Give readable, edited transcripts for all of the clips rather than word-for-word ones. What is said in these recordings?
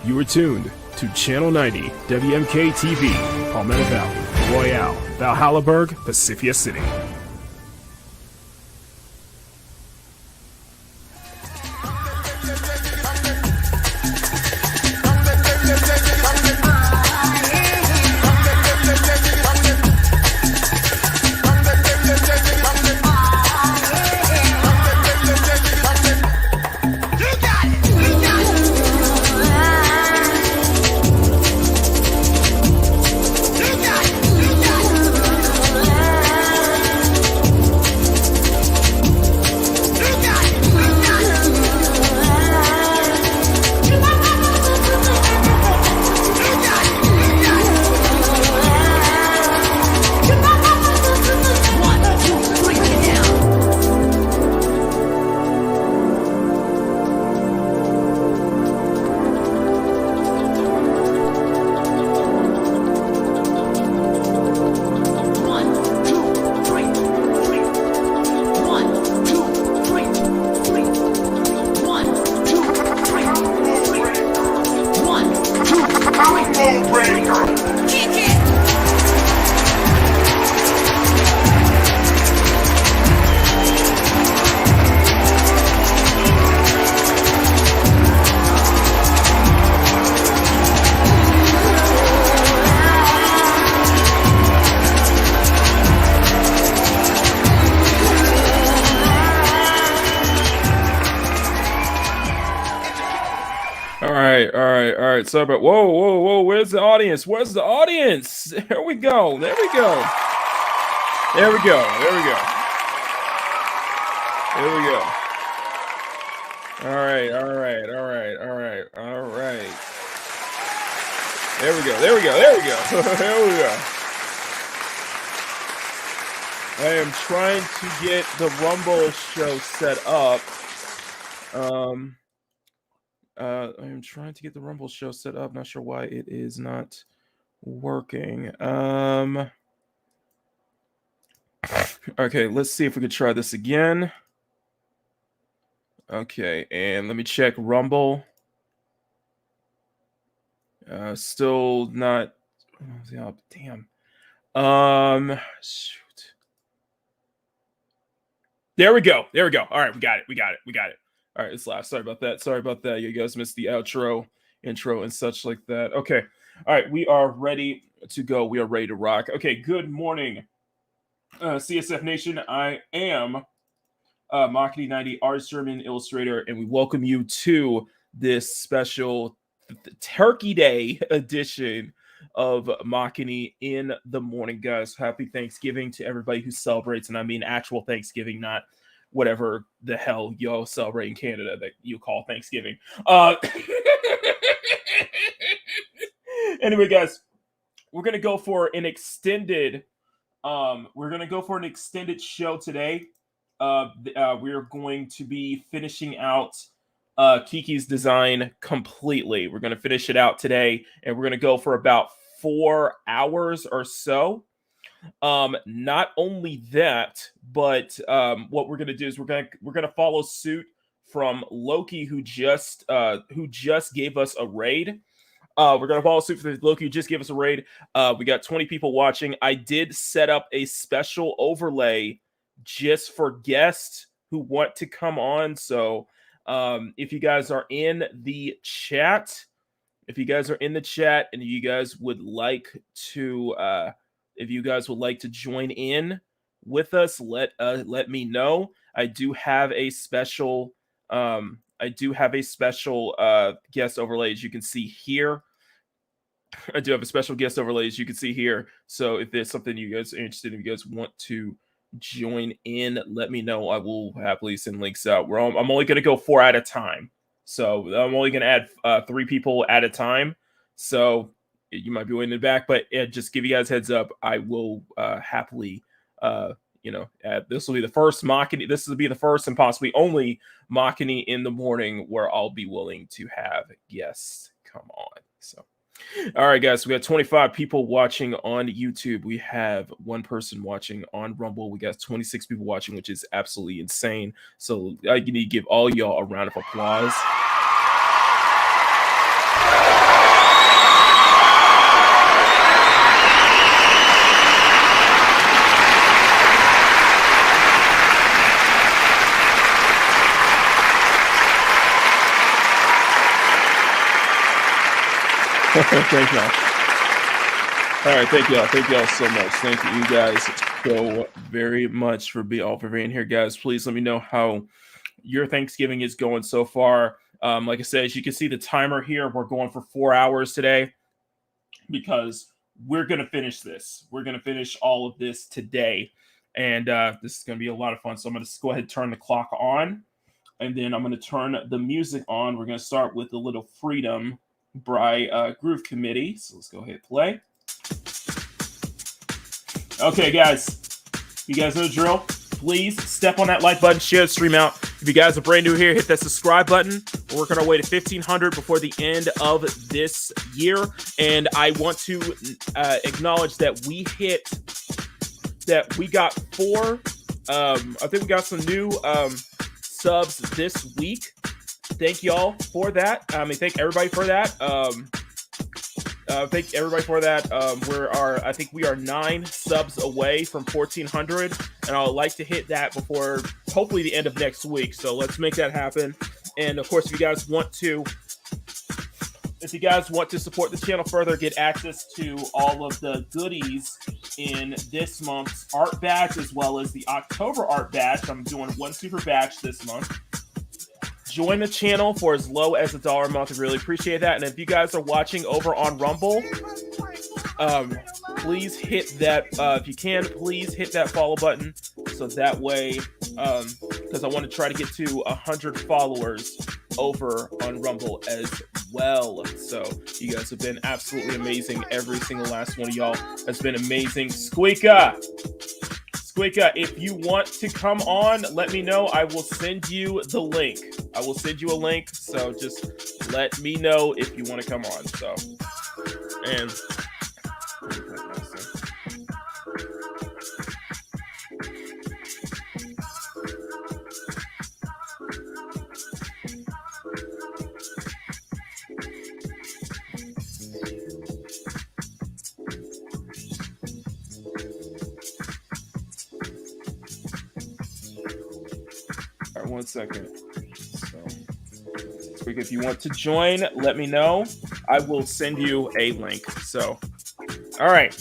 You are tuned to Channel 90 WMK TV, Palmetto Valley, Royale, Valhallaburg, Pacifica City. All right. Sorry about whoa. Where's the audience? There we go. All right. There we go. I am trying to get the Rumble show set up. I'm trying to get the Rumble show set up. Not sure why it is not working. Okay, let's see if we could try this again. Okay, and let me check Rumble. Still not. Oh, damn. Shoot. There we go. All right, we got it. All right, it's last. Sorry about that. You guys missed the intro, and such like that. Okay. All right, we are ready to go. We are ready to rock. Okay, good morning, CSF Nation. I am Makini 90 artist, German illustrator, and we welcome you to this special Turkey Day edition of Makini in the morning, guys. Happy Thanksgiving to everybody who celebrates, and I mean actual Thanksgiving, not whatever the hell y'all celebrate in Canada that you call Thanksgiving. Anyway, guys, we're gonna go for an extended. Show today. We're going to be finishing out Kiki's design completely. We're gonna finish it out today, and we're gonna go for about 4 hours or so. Not only that, but what we're gonna do is we're gonna follow suit from Loki, who just gave us a raid. We're gonna follow suit for Loki who just gave us a raid. We got 20 people watching. I did set up a special overlay just for guests who want to come on. So if you guys are in the chat, and you guys would like to join in with us, let me know. I do have a special guest overlay, as you can see here. So if there's something you guys are interested in, if you guys want to join in, let me know. I will happily send links out. I'm only going to go 4 at a time. So I'm only going to add 3 people at a time. So you might be waiting in the back, but just give you guys heads up. I will happily, this will be the first Makini. This will be the first and possibly only Makini in the morning where I'll be willing to have guests come on. So, all right, guys, we got 25 people watching on YouTube. We have 1 person watching on Rumble. We got 26 people watching, which is absolutely insane. So I need to give all y'all a round of applause. Thank y'all. All right, thank y'all. Thank y'all so much. Thank you guys so very much for being here, guys. Please let me know how your Thanksgiving is going so far. Like I said, as you can see the timer here, we're going for 4 hours today because we're going to finish this. We're going to finish all of this today. And this is going to be a lot of fun. So I'm going to go ahead and turn the clock on. And then I'm going to turn the music on. We're going to start with a little Freedom by Groove Committee. So let's go ahead and play. Okay, guys. You guys know the drill. Please step on that like button, share the stream out. If you guys are brand new here, hit that subscribe button. We're working our way to 1,500 before the end of this year. And I want to acknowledge that we got 4. I think we got some new subs this week. Thank y'all for that. Thank everybody for that. Thank everybody for that. I think we are 9 subs away from 1,400, and I would like to hit that before hopefully the end of next week. So let's make that happen. And of course, if you guys want to support the channel further, get access to all of the goodies in this month's art batch as well as the October art batch. I'm doing 1 super batch this month. Join the channel for as low as $1 a month. I really appreciate that. And if you guys are watching over on Rumble, please hit that. If you can, please hit that follow button. So that way, because I want to try to get to 100 followers over on Rumble as well. So you guys have been absolutely amazing. Every single last one of y'all has been amazing. Squeaka, if you want to come on, let me know. I will send you the link. I will send you a link. So just let me know if you want to come on. So, and one second. So, if you want to join, let me know. I will send you a link. So, all right.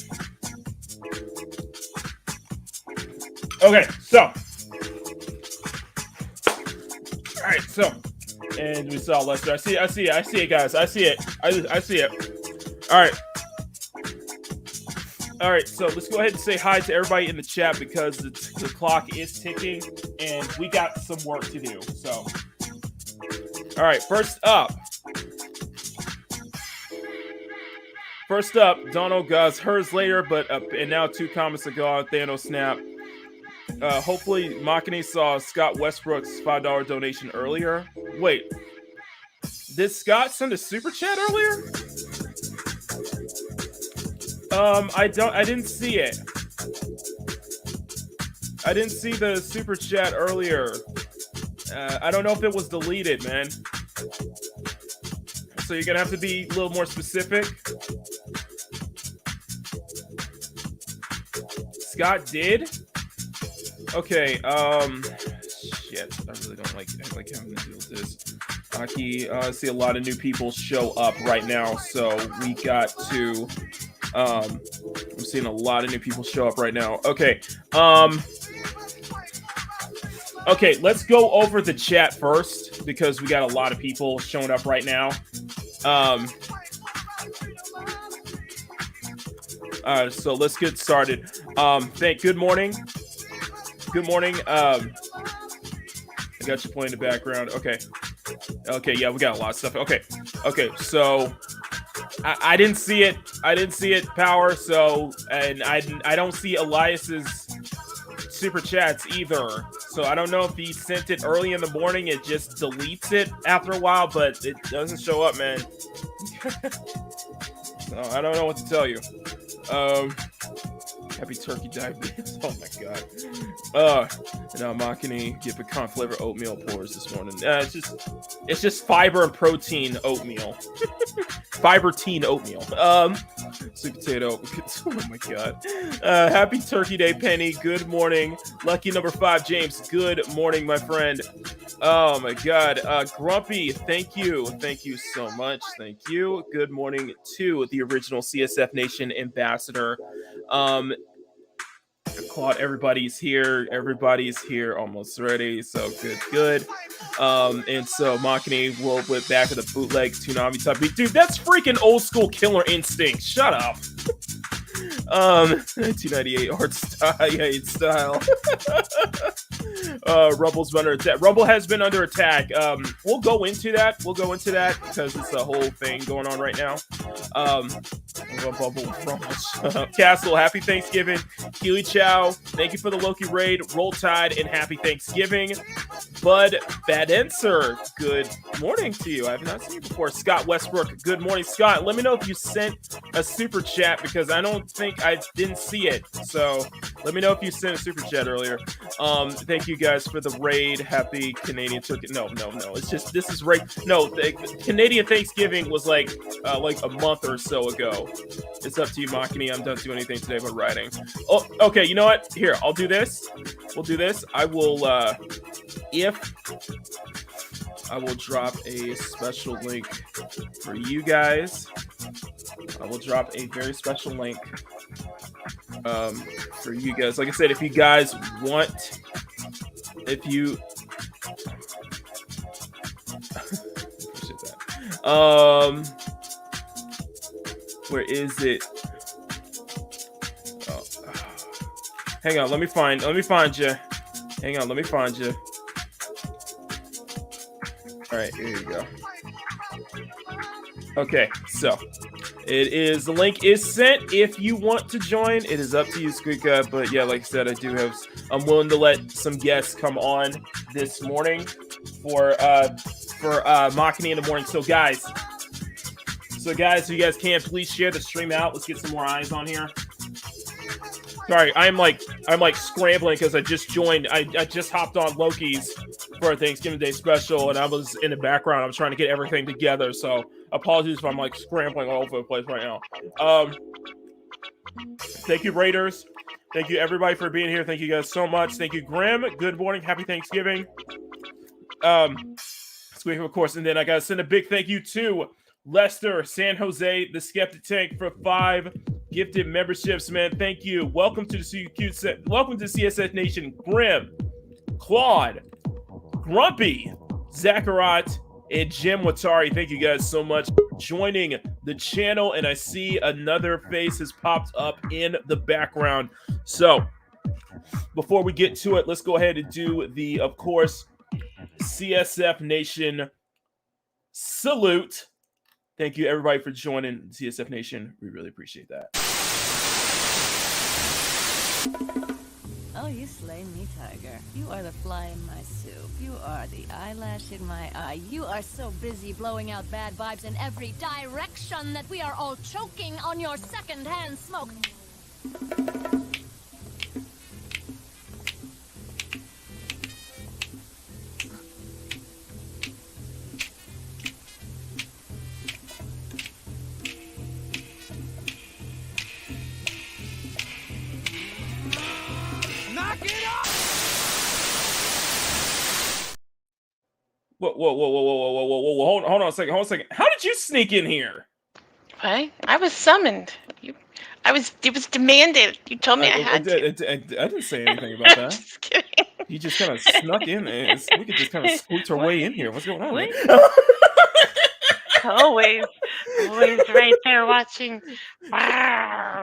Okay, so. All right, so. And we saw Lester. I see it, guys. I see it. I see it. All right. All right, so let's go ahead and say hi to everybody in the chat because the clock is ticking and we got some work to do. So, all right, first up, don't know guys, hers later, but and now 2 comments ago on Thanos Snap. Hopefully, Makini saw Scott Westbrook's $5 donation earlier. Wait, did Scott send a super chat earlier? I didn't see it. I didn't see the super chat earlier. I don't know if it was deleted, man. So you're gonna have to be a little more specific. Scott did? Okay, shit. I really don't like having to deal with this. Aki, I see a lot of new people show up right now, so we got to I'm seeing a lot of new people show up right now. Okay. Okay, let's go over the chat first because we got a lot of people showing up right now. So let's get started. Good morning. Good morning. I got you playing in the background. Okay. Okay, yeah, we got a lot of stuff. Okay. Okay, so I didn't see it. I didn't see it, Power. So, and I don't see Elias's super chats either. So I don't know if he sent it early in the morning. It just deletes it after a while, but it doesn't show up, man. So I don't know what to tell you. Happy turkey diabetes. Oh my god. Now Makini get pecan flavor oatmeal pours this morning. It's just fiber and protein oatmeal. Fiber teen oatmeal. Sweet potato. Oh my god. Happy Turkey Day, Penny. Good morning. Lucky number 5, James. Good morning, my friend. Oh my God, Grumpy, thank you so much, thank you. Good morning to the original CSF Nation ambassador. Claude, everybody's here, almost ready, so good. And so Makini will whip back with a bootleg Toonami type beat. Dude, that's freaking old school Killer Instinct. Shut up. 1998 art style. Rumble's under attack. Rumble has been under attack. We'll go into that because it's a whole thing going on right now. Rumble. Castle, happy Thanksgiving. Keely Chow, thank you for the Loki raid. Roll Tide and happy Thanksgiving. Bud Badenser, good morning to you. I have not seen you before. Scott Westbrook, good morning. Scott, let me know if you sent a super chat because I don't think I didn't see it. So let me know if you sent a super chat earlier. Thank you guys for the raid. Happy Canadian No. It's just this is raid. No, the Canadian Thanksgiving was like a month or so ago. It's up to you, Makini. I'm done doing anything today but writing. Oh, okay. You know what? Here, I'll do this. We'll do this. I will drop a special link for you guys. I will drop a very special link for you guys. Like I said, if you guys want, where is it? Oh. Hang on, let me find you. Hang on, let me find you. All right, here you go. Okay, so the link is sent. If you want to join, it is up to you, Squeaka. But yeah, like I said, I'm willing to let some guests come on this morning for Makini in the morning. So guys, if you guys can, please share the stream out. Let's get some more eyes on here. Sorry, I'm like scrambling because I just joined. I just hopped on Loki's for a Thanksgiving Day special, and I was in the background. I'm trying to get everything together, so apologies if I'm like scrambling all over the place right now. Thank you, Raiders. Thank you, everybody, for being here. Thank you guys so much. Thank you, Graham. Good morning. Happy Thanksgiving. Squeak, of course, and then I gotta send a big thank you to Lester, San Jose, the Skeptic Tank for 5 gifted memberships, man. Thank you. Welcome to CSS Nation. Grim, Claude, Grumpy, Zachariah, and Jim Watari. Thank you guys so much for joining the channel. And I see another face has popped up in the background. So before we get to it, let's go ahead and do the, of course, CSF Nation salute. Thank you, everybody, for joining CSF Nation. We really appreciate that. Oh, you slay me, tiger. You are the fly in my soup. You are the eyelash in my eye. You are so busy blowing out bad vibes in every direction that we are all choking on your secondhand smoke. Whoa. Hold on a second. How did you sneak in here? What? I was summoned. It was demanded. You told me I had to. I didn't say anything about that. Just kidding. You just kind of snuck in. We could just kind of squeaked our way in here. What's going on? Man? Always right there watching. Wow.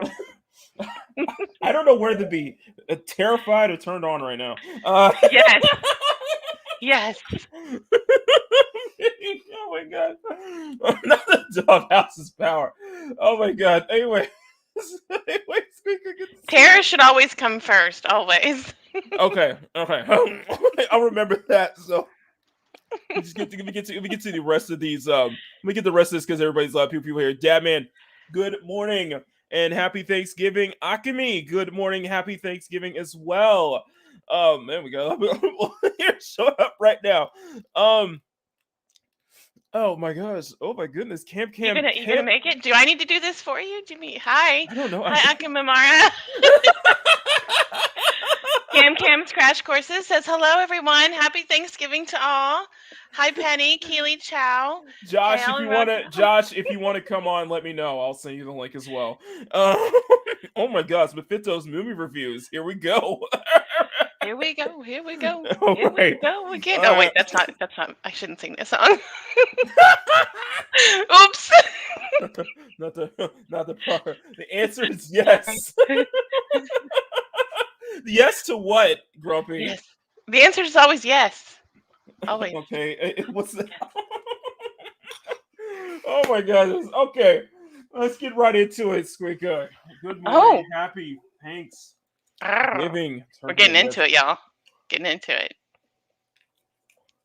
I don't know whether to be terrified or turned on right now. Yes. Yes. Oh my god. Another doghouse's power. Oh my god. Anyway. Terror should always come first. Always. Okay. I'll remember that. So we get to the rest of these. Let me get the rest of this because everybody's a lot of people here. Dadman, good morning and happy Thanksgiving. Akemi, good morning, happy Thanksgiving as well. Man, we got a lot of people here showing up right now. Oh my gosh. Oh my goodness. You gonna make it? Do I need to do this for you, Jimmy? Hi. I don't know. Hi, Akamamara. Cam's Crash Courses says, hello, everyone. Happy Thanksgiving to all. Hi, Penny, Keely, Chow. Josh, Hey, if you want to come on, let me know. I'll send you the link as well. Oh my gosh, Mephinto's movie reviews. Here we go. Here we go. All We right. go again. Oh wait, that's not. I shouldn't sing this song. Oops. Not the part. The answer is yes. Yes to what, Grumpy? Yes. The answer is always yes. Always. Okay. What's that? Oh my goodness. Okay. Let's get right into it, Squeaka. Good morning. Happy Thanksgiving. We're getting into it, y'all. Getting into it.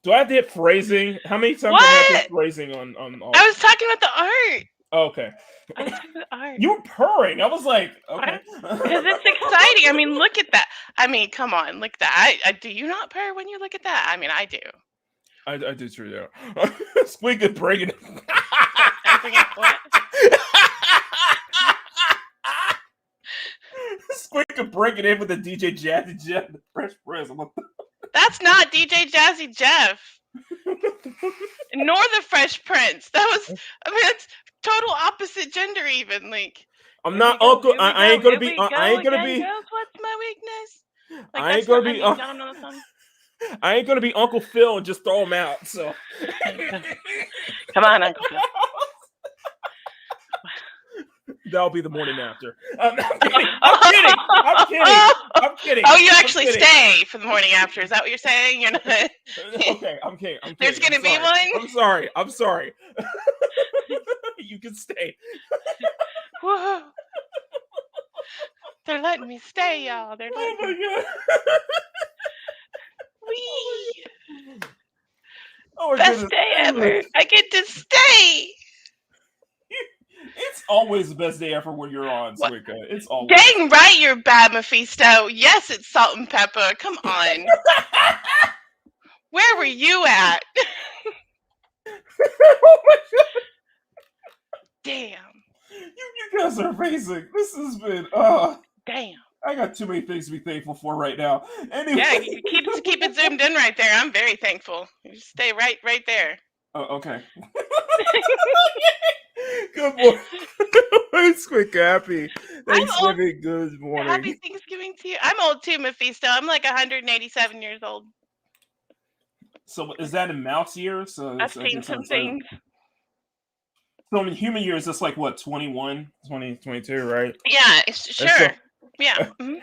Do I have to hit phrasing? How many times do I have to hit phrasing on all? I was talking about the art. Oh, okay. I was talking about the art. You were purring. I was like, okay. Because it's exciting. I mean, look at that. I mean, come on. Look at that. Do you not purr when you look at that? I mean, I do. I do too, yeah. Squeaka breaking it. What? Squeaka breaking in with the DJ Jazzy Jeff, the Fresh Prince. That's not DJ Jazzy Jeff. Nor the Fresh Prince. That was, I mean, it's total opposite gender even. Like, I'm not Uncle. I ain't gonna be. What's my weakness? Like, I ain't gonna be. Y'all don't know the song? I ain't gonna be Uncle Phil and just throw him out. So, come on, Uncle Phil. That'll be the morning after. I'm kidding. Oh, you actually stay for the morning after? Is that what you're saying? You're not. Okay, I'm kidding. There's gonna be one. I'm sorry. You can stay. Whoa. They're letting me stay, y'all. They're letting Oh my god. Wee. Oh my Best goodness. day ever. I get to stay. It's always the best day ever when you're on, Squeaka. It's always. Dang right, you're bad, Mephisto. Yes, it's salt and pepper. Come on. Where were you at? Oh my god. Damn. You guys are amazing. This has been Damn. I got too many things to be thankful for right now. Anyway. Yeah, you keep it zoomed in right there. I'm very thankful. You just stay right there. Oh, okay. Good morning. It's quick, happy Thanksgiving. Good morning. Happy Thanksgiving to you. I'm old too, Mephisto. I'm like 187 years old. So is that in mouse years? So I've seen some things. So in human years, that's like what, 21, 20, 22, right? Yeah, sure. Yeah. Mm-hmm.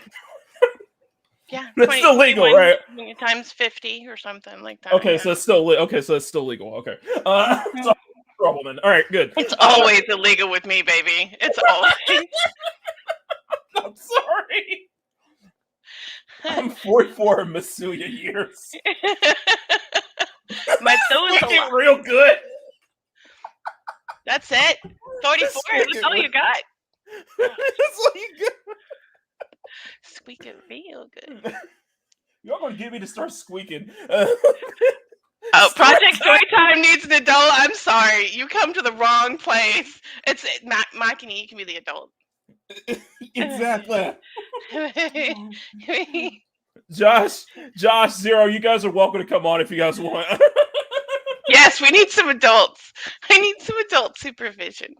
Yeah. That's still legal, right? Times 50 or something like that. Okay, yeah. so it's still legal. Okay. So trouble then. All right, good. It's always illegal with me, baby. It's always. I'm sorry. I'm 44 in Masuya years. My toe is looking real good. That's it. 44. That's all you got. That's all you got. Squeaking real good. You're gonna get me to start squeaking. Oh, Project Storytime needs an adult. I'm sorry. You come to the wrong place. It's Makini. You can be the adult. Exactly. Josh, Zero, you guys are welcome to come on if you guys want. Yes, we need some adults. I need some adult supervision.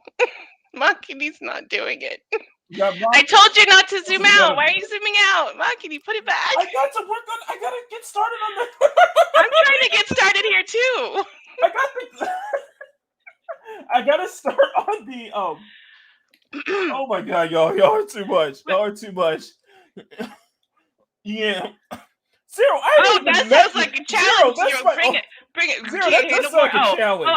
Makini's not doing it. I told you not to zoom out. Why are you zooming out? Makini, put it back. I got to work on. I gotta get started on that. I'm trying to get started here too. I gotta start on the Oh my god, y'all are too much. Yeah. Zero. That sounds like a challenge. Bring it. Zero, that does sound like a challenge.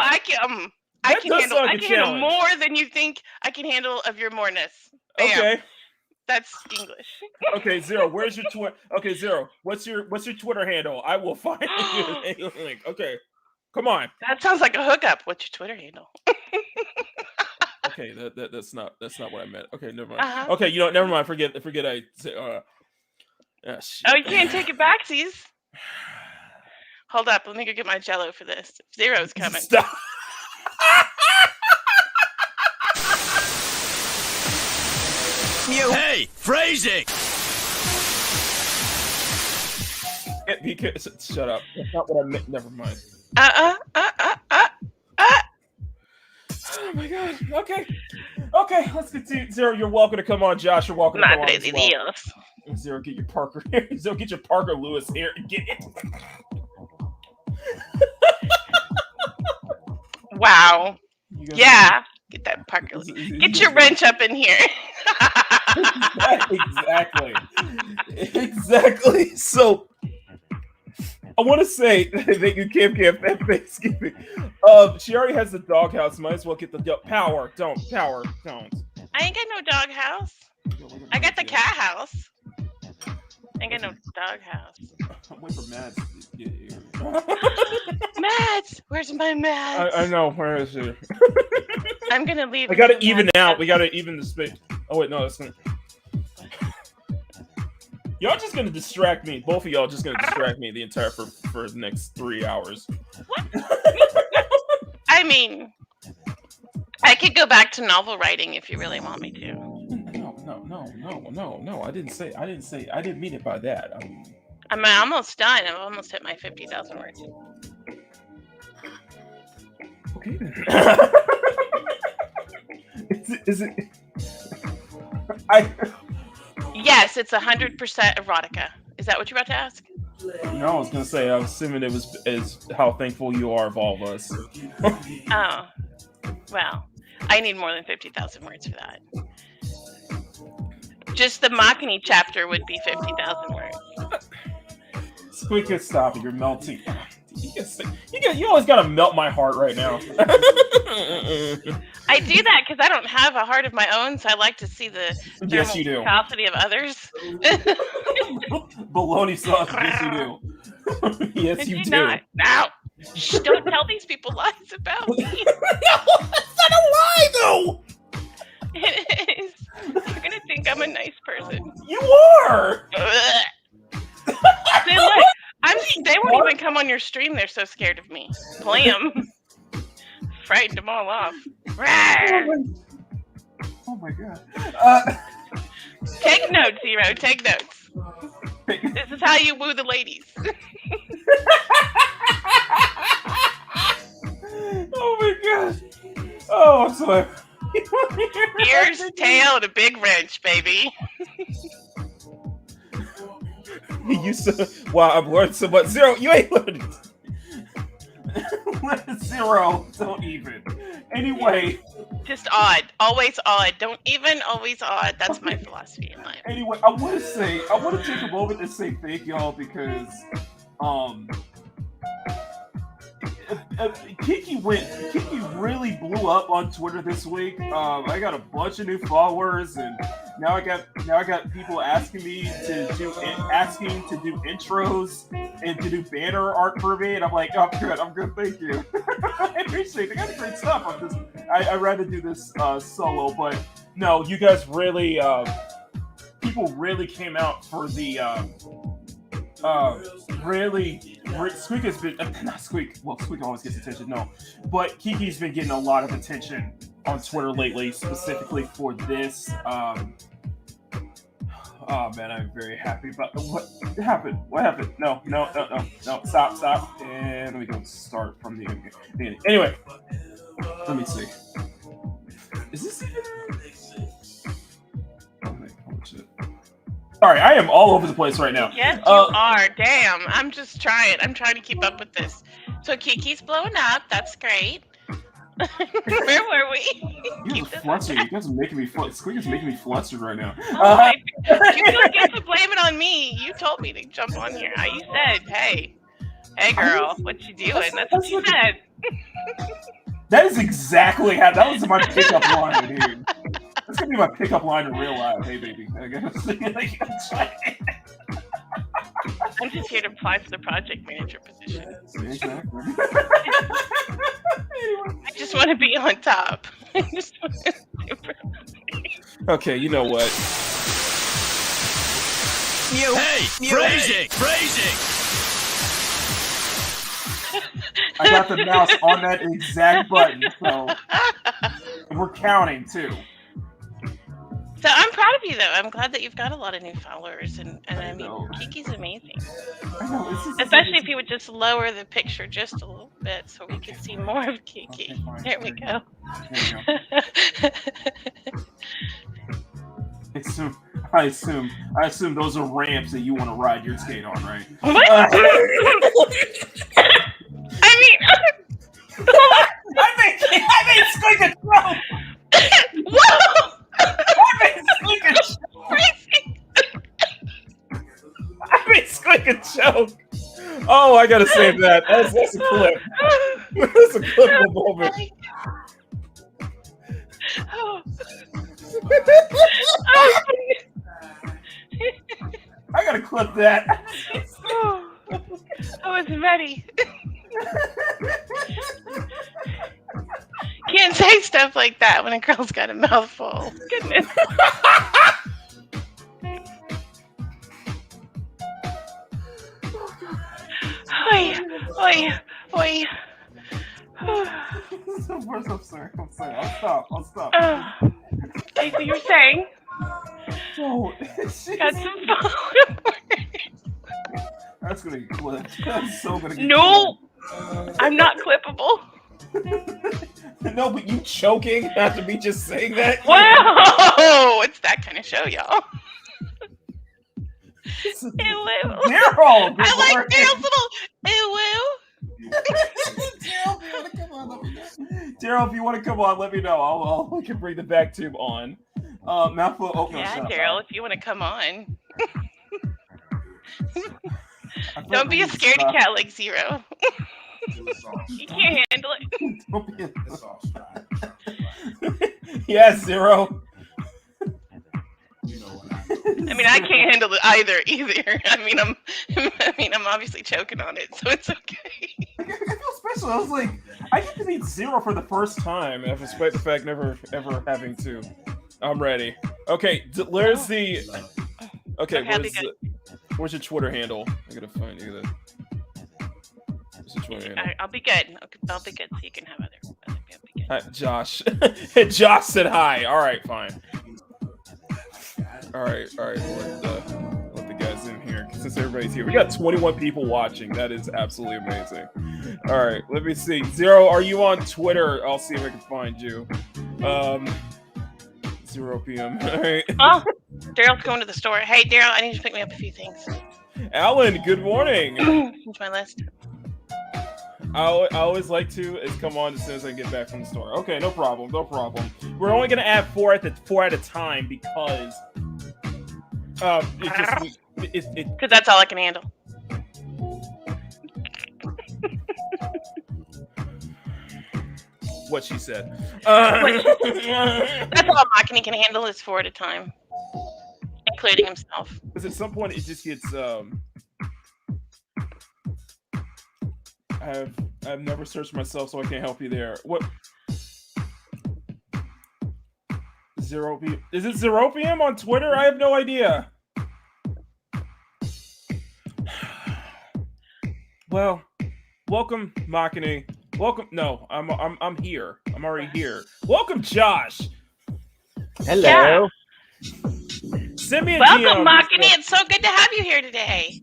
I can handle more than you think I can handle of your moreness. Bam. Okay. That's English. Okay, Zero, where's your Twitter? Okay, Zero, what's your Twitter handle? I will find you. Okay. Come on. That sounds like a hookup. What's your Twitter handle? Okay, that's not what I meant. Okay, never mind. Okay, never mind. Forget I said you can't take it back, C's. Hold up, let me go get my Jello for this. Zero's coming. Stop. Hey, phrasing! Because shut up. That's not what I meant. Never mind. Oh my god. Okay. Let's continue. Zero, you're welcome to come on. Josh, you're welcome to come on as well. Zero, get your Parker here. Zero, get your Parker Lewis here. Get it. Wow. Yeah. Get that Parker. Get your wrench up in here. Exactly. So I want to say thank you, Kim Thanksgiving. She already has the doghouse. Might as well get the power. Don't. I ain't got no doghouse. I got the cat house. I ain't got no doghouse. I'm waiting for Mads to get here. Mads! Where's my Mads? I know. Where is he? I'm gonna leave. I gotta even out. We gotta even the space. Oh wait, no, that's gonna. Y'all just gonna distract me. Both of y'all just gonna distract me the entire for the next 3 hours. What? I mean, I could go back to novel writing if you really want me to. No. I didn't mean it by that. I'm almost done. I've almost hit my 50,000 words. Okay then. Is it? Yes, it's 100% erotica. Is that what you're about to ask? No, I was gonna say. I was assuming it is how thankful you are of all of us. Oh, well, I need more than 50,000 words for that. Just the Makini chapter would be 50,000 words. Squeak, stop it! You're melting. You always gotta melt my heart right now. I do that because I don't have a heart of my own, so I like to see the capacity of others. Bologna sauce. Yes, you do. Yes, you do. Not. Now, don't tell these people lies about me. That's not a lie, though. It is. You're gonna think I'm a nice person. You are. See, look. They won't even come on your stream. They're so scared of me. Blam. Frightened them all off. Oh my god. Take notes, Zero. Take notes. This is how you woo the ladies. Oh my god. Oh, I'm sorry. Ears, tail, and a big wrench, baby. You so wow, I've learned so much. Zero, you ain't learned. Zero, don't even. Anyway, just odd, always odd. Don't even, always odd. That's my philosophy in life. Anyway, I want to take a moment to say thank y'all because Kiki really blew up on Twitter this week. I got a bunch of new followers, and now I got people asking me to do intros and to do banner art for me, and I'm like, I'm good, thank you. I appreciate it. I got great stuff. I'd rather do this solo, but no, you guys really, people really came out for the. Squeak has been not Squeak. Well, Squeak always gets attention. No, but Kiki's been getting a lot of attention on Twitter lately, specifically for this. Oh man, I'm very happy about what happened. What happened? No. Stop. And we go start from the beginning. Anyway, let me see. Is this even? Oh shit. Sorry, I am all over the place right now. Yes, you are. Damn, I'm just trying. I'm trying to keep up with this. So Kiki's blowing up. That's great. Where were we? You guys are flustered. You guys are making me flustered. Squeak is making me flustered right now. You don't get to blame it on me. You told me to jump on here. You said, hey girl, what you doing? That's what you said. That is exactly how. That was my pickup line, dude. That's gonna be my pickup line in real life. Hey, baby. I'm just here to apply for the project manager position. Exactly. I just want to be on top. Okay, you know what? Phrasing. I got the mouse on that exact button, so we're counting too. So I'm proud of you, though. I'm glad that you've got a lot of new followers, and I mean, Kiki's amazing. I know, Especially if you would just lower the picture just a little bit so we could see more of Kiki. Okay, fine. There we go. I assume those are ramps that you want to ride your skate on, right? What? I mean, I made Squeak a joke. whoa! I made Squeak a joke. Oh, I gotta save that. That's a clip. That's a clipable moment. Oh. I gotta clip that. Oh. I was ready. Can't say stuff like that when a girl's got a mouthful. Goodness. Oi, oi, oi. I'm sorry. I'll stop. Okay, so you're saying Oh, got some followers. That's gonna get clipped. That's so gonna get No, clipped. I'm not clippable. No, but you choking after me just saying that? Whoa! It's that kind of show, y'all. Ew. Daryl! I like Daryl's little ew. Daryl, if you want to come on, let me know. We can bring the back tube on. Mouthful. Oh, no, Yeah, shut up, Daryl, if you want to come on. Don't be a scaredy cat like Zero. You can't handle it. Don't be yeah, Zero. I mean, I can't handle it either. I mean, I'm obviously choking on it, so it's okay. I feel special. I was like, I get to meet Zero for the first time, despite the fact never ever having to. I'm ready. Okay, where's the? Okay, where's your Twitter handle? I gotta find you. Where's your Twitter handle? I'll be good. I'll be good, so you can have other people. Hi, Josh. Josh said hi. All right, fine. All right. Let the guys in here since everybody's here. We got 21 people watching. That is absolutely amazing. All right, let me see. Zero, are you on Twitter? I'll see if I can find you. 0 p.m. All right. Oh, Daryl's going to the store. Hey, Daryl, I need you to pick me up a few things. Alan, good morning. Here's my list. I always like to come on as soon as I get back from the store. Okay, no problem. We're only gonna add four at a time because because that's all I can handle. What she said. That's all Makini can handle is 4 at a time, including himself. Because at some point it just gets. I've never searched myself, so I can't help you there. What? 0 p.m. Is it 0 p.m. on Twitter? I have no idea. Well, welcome, Makini. Welcome. No, I'm here. I'm already here. Welcome, Josh. Hello. Yeah. Send me a Welcome, DM. Makini. It's so good to have you here today.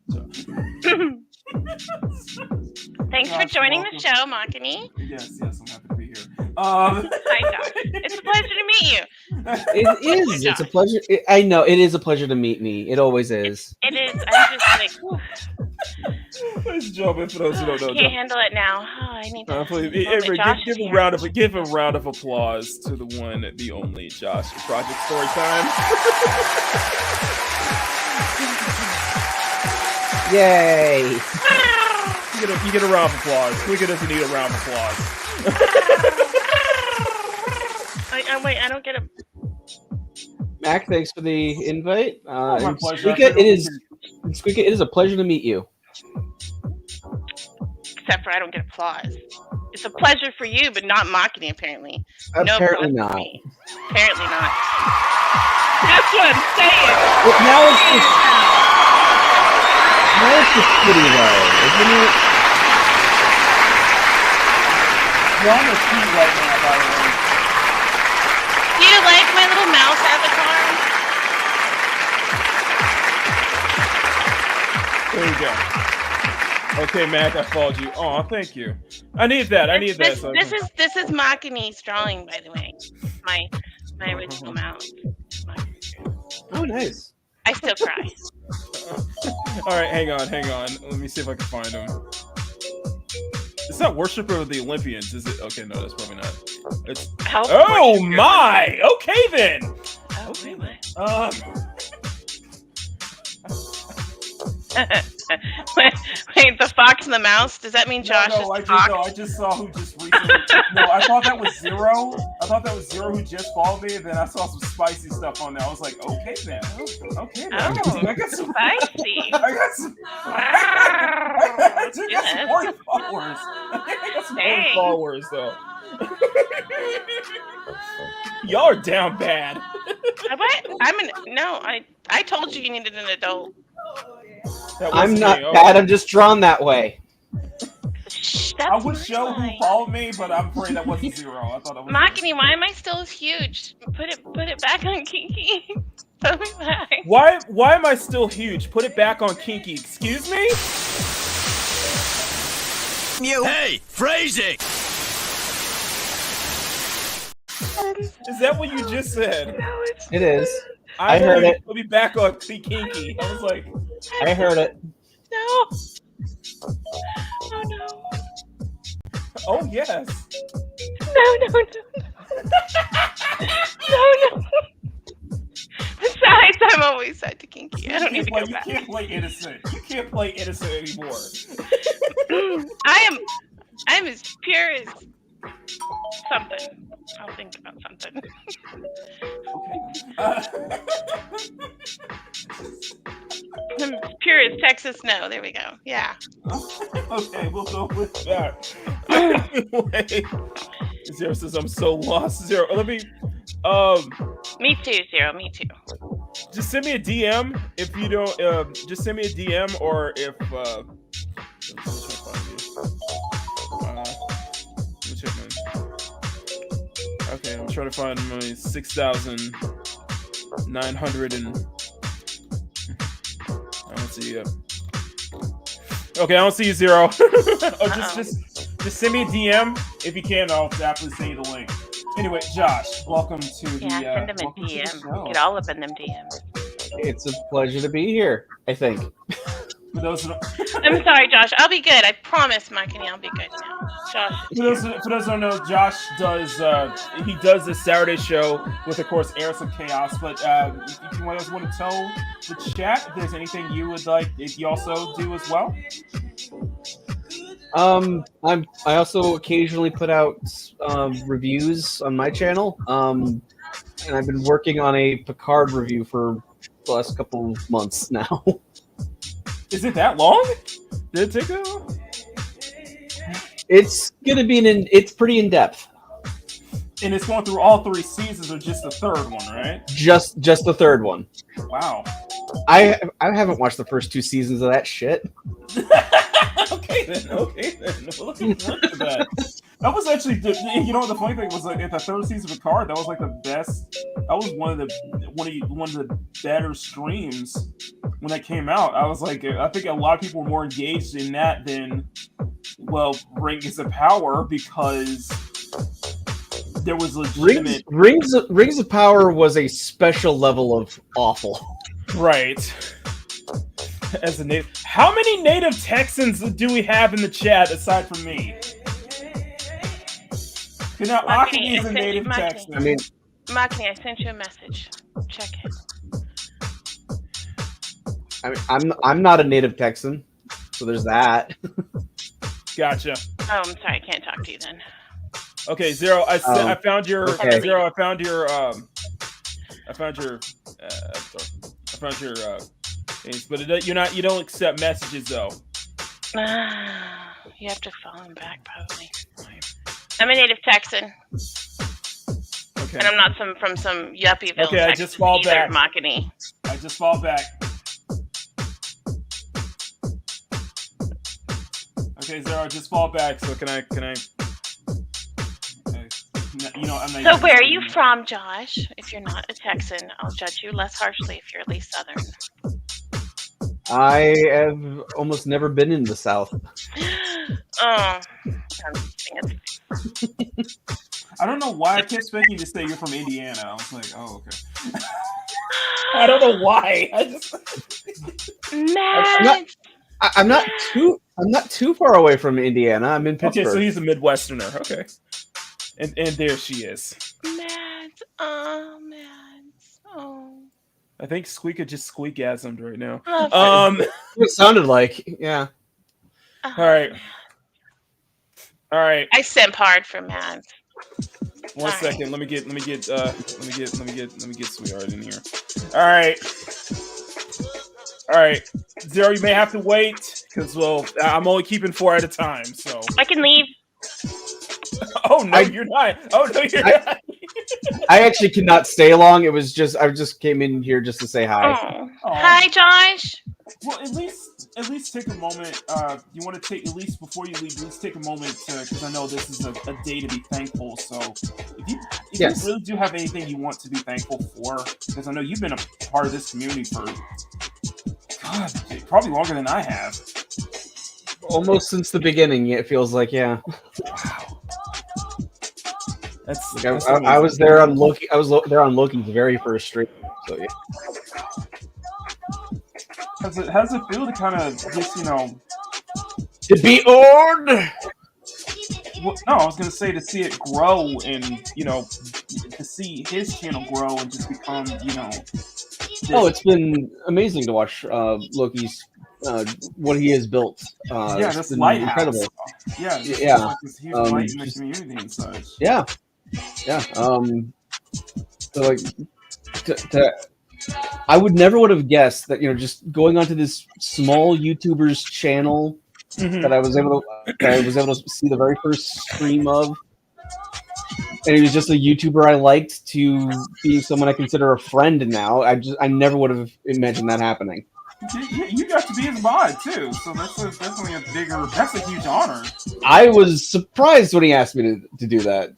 Thanks for joining the show, Makini. Yes, I'm happy to be here. Hi, Josh. It's a pleasure to meet you. It is. It's a pleasure. I know it is a pleasure to meet me. It always is. It is. I'm just like, whew. Nice job, for those who don't know. I can't handle it now. Oh, I need to. Give a round of applause to the one, the only Josh for Project Storytime. Yay! You get a round of applause. Quicker doesn't need a round of applause. Wait, I don't get a. Mac, thanks for the invite. My pleasure. Squeaker, it is a pleasure to meet you. Except for I don't get applause. It's a pleasure for you, but not Makini, apparently. Apparently not. Apparently not. That's what I'm saying. Well, now it's just pretty though, isn't it? You're on the feet right now, by the way. Do you like my little mouse avatar? There you go. Okay, Mac, I followed you. Oh, thank you. I need that. I need that. This is Makini's drawing, by the way. My original mouse. Oh, nice. I still cry. All right, hang on. Let me see if I can find him. It's not Worshipper of the Olympians, is it? Okay, no, that's probably not. It's oh my! Okay then. Oh, okay. Wait, the fox and the mouse? Does that mean Josh is the fox? I just saw who just recently. No, I thought that was Zero. I thought that was Zero who just followed me, and then I saw some spicy stuff on there. I was like, okay then. Okay then. I got some spicy. I got some 40 followers. I got some 40 followers though. Y'all are down bad. What? I told you needed an adult. I'm not bad. I'm just drawn that way. I would show who followed me, but I'm afraid that wasn't Zero. I thought that was Makini, why am I still huge? Put it back on Kiki. Put me back. Why am I still huge? Put it back on Kiki. Excuse me? Hey, phrasing. Is that what you just said? No, it is. I heard it. Put me back on Kiki. I was like, I heard it. No. Oh no. Oh yes. No. No. Besides, I'm always sad to Kinky. I don't need to go back. You can't play innocent. You can't play innocent anymore. I'm as pure as something. I'll think about something. I'm as pure as Texas snow. There we go. Yeah. Okay, we'll go with that. Anyway, Zero says I'm so lost. Zero, let me. Me too, Zero. Me too. Just send me a DM if you don't. Just send me a DM or if. Okay, I'm trying to find my 6,900 and. I don't see you. Okay, I don't see you, Zero. Oh, just send me a DM if you can. I'll definitely send you the link. Anyway, Josh, welcome to the. Yeah, send them a DM. Get all up in them DMs. It's a pleasure to be here. I think. I'm sorry, Josh. I'll be good. I promise, Makini, I'll be good now. Josh. For those who don't know, Josh does the Saturday show with, of course, Airs of Chaos. But if you guys want to tell the chat if there's anything you would like, if you also do as well. I also occasionally put out reviews on my channel. And I've been working on a Picard review for the last couple of months now. Is it that long? Did it take that long? It's gonna be it's pretty in depth. And it's going through all 3 seasons, or just the 3rd one, right? Just the 3rd one. Wow. I haven't watched the first 2 seasons of that shit. Okay then. Look at that. That was actually, you know what the funny thing was, like, at the 3rd season of Picard, that was like the best. That was one of the better streams when that came out. I was like, I think a lot of people were more engaged in that than, well, Rings of Power, because there was legitimate Rings of Power was a special level of awful. Right. As a native, how many native Texans do we have in the chat aside from me? Now, Makini is a native Texan. I mean, Makini, I sent you a message. Check it. I mean, I'm not a native Texan, so there's that. Gotcha. Oh, I'm sorry, I can't talk to you then. Okay, Zero. I found your okay. Zero. I found your things, but you don't accept messages though. You have to follow him back, probably. I'm a native Texan. Okay. And I'm not from some Yuppieville. Okay, I just fall back. Makini. I just fall back. Okay, Zero, I just fall back. So can I? I'm not. So where are you from, Josh? If you're not a Texan, I'll judge you less harshly if you're at least Southern. I have almost never been in the South. Oh, I don't know why I kept expecting to say you're from Indiana. I was like, oh, okay. I don't know why. I'm not too far away from Indiana. I'm in Pittsburgh. Okay, so he's a Midwesterner. Okay, and there she is. Matt. Oh, Matt. Oh. I think Squeaka just squeakasmed right now. It sounded like, yeah. All right. I simp hard for Matt. One second. Let me get Sweetheart in here. All right. Zero, you may have to wait because I'm only keeping 4 at a time. So I can leave. Oh no, you're not. Oh no, you're not. I actually cannot stay long. It was just I just came in here just to say hi. Oh. Hi, Josh. Well, at least take a moment. You want to take, at least before you leave, at least take a moment because I know this is a day to be thankful. So if you really do have anything you want to be thankful for, because I know you've been a part of this community for probably longer than I have. Almost since the beginning, it feels like, yeah. Wow. I was there on Loki. I was there on Loki's very first stream. So yeah. How does it feel to kind of just to be owned? Well, no, I was gonna say to see it grow and to see his channel grow and just become it's been amazing to watch Loki's what he has built. This lighthouse. Incredible. Yeah. Like this huge light in the community and such. Yeah. So like, I would never would have guessed that just going onto this small YouTuber's channel that I was able to see the very first stream of, and he was just a YouTuber I liked to being someone I consider a friend now. I never would have imagined that happening. You got to be his mod too, so that's definitely that's a huge honor. I was surprised when he asked me to do that.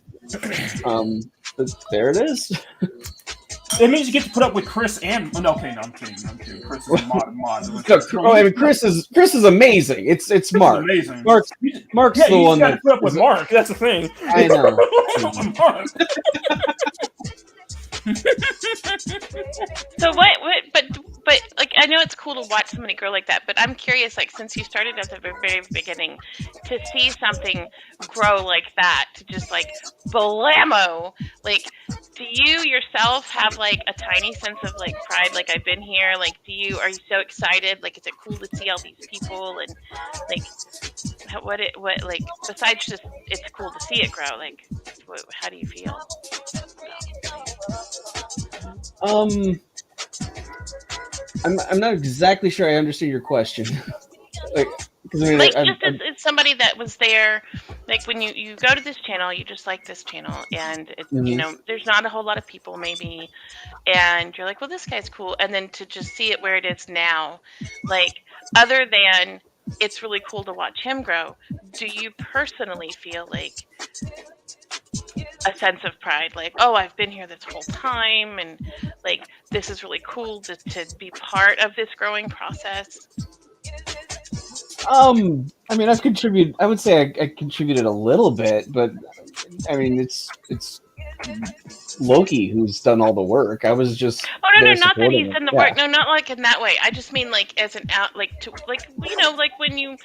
But there it is. It means you get to put up with Chris and I'm kidding. Chris is a mod. Chris is amazing. It's Mark. Amazing. Mark's the one that put up with Mark. That's the thing. I know. So what? But like, I know it's cool to watch somebody grow like that, but I'm curious, like, since you started at the very beginning, to see something grow like that, to just like blammo, like, do you yourself have like a tiny sense of like pride? Like, I've been here. Like, are you so excited? Like, is it cool to see all these people and like what like besides just it's cool to see it grow? Like, how do you feel? I'm not exactly sure I understand your question. It's somebody that was there, like when you go to this channel, you just like this channel, and it, there's not a whole lot of people maybe, and you're like, well, this guy's cool, and then to just see it where it is now, like, other than it's really cool to watch him grow, do you personally feel like a sense of pride, like, oh, I've been here this whole time, and like, this is really cool to be part of this growing process? I mean, I've contributed. I would say I contributed a little bit, but I mean, it's Loki who's done all the work. I was just not that he's done the work. No, not like in that way. I just mean like as an out, like to like like when you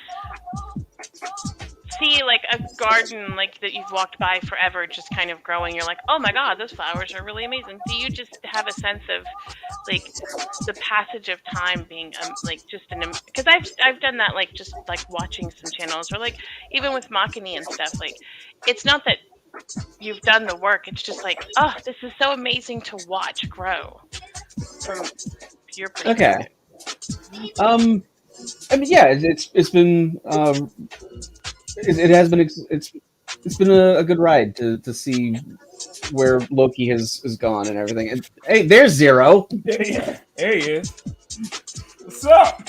see like a garden like that you've walked by forever just kind of growing, you're like, oh my god, those flowers are really amazing. Do you just have a sense of like the passage of time being like just because I've done that, like just like watching some channels, or like even with Makini and stuff, like it's not that you've done the work, it's just like, oh, this is so amazing to watch grow from your perspective. Okay. I mean, yeah, it's been it has been it's been a good ride to see where Loki has gone and everything. And hey, there's Zero. There he is. What's up?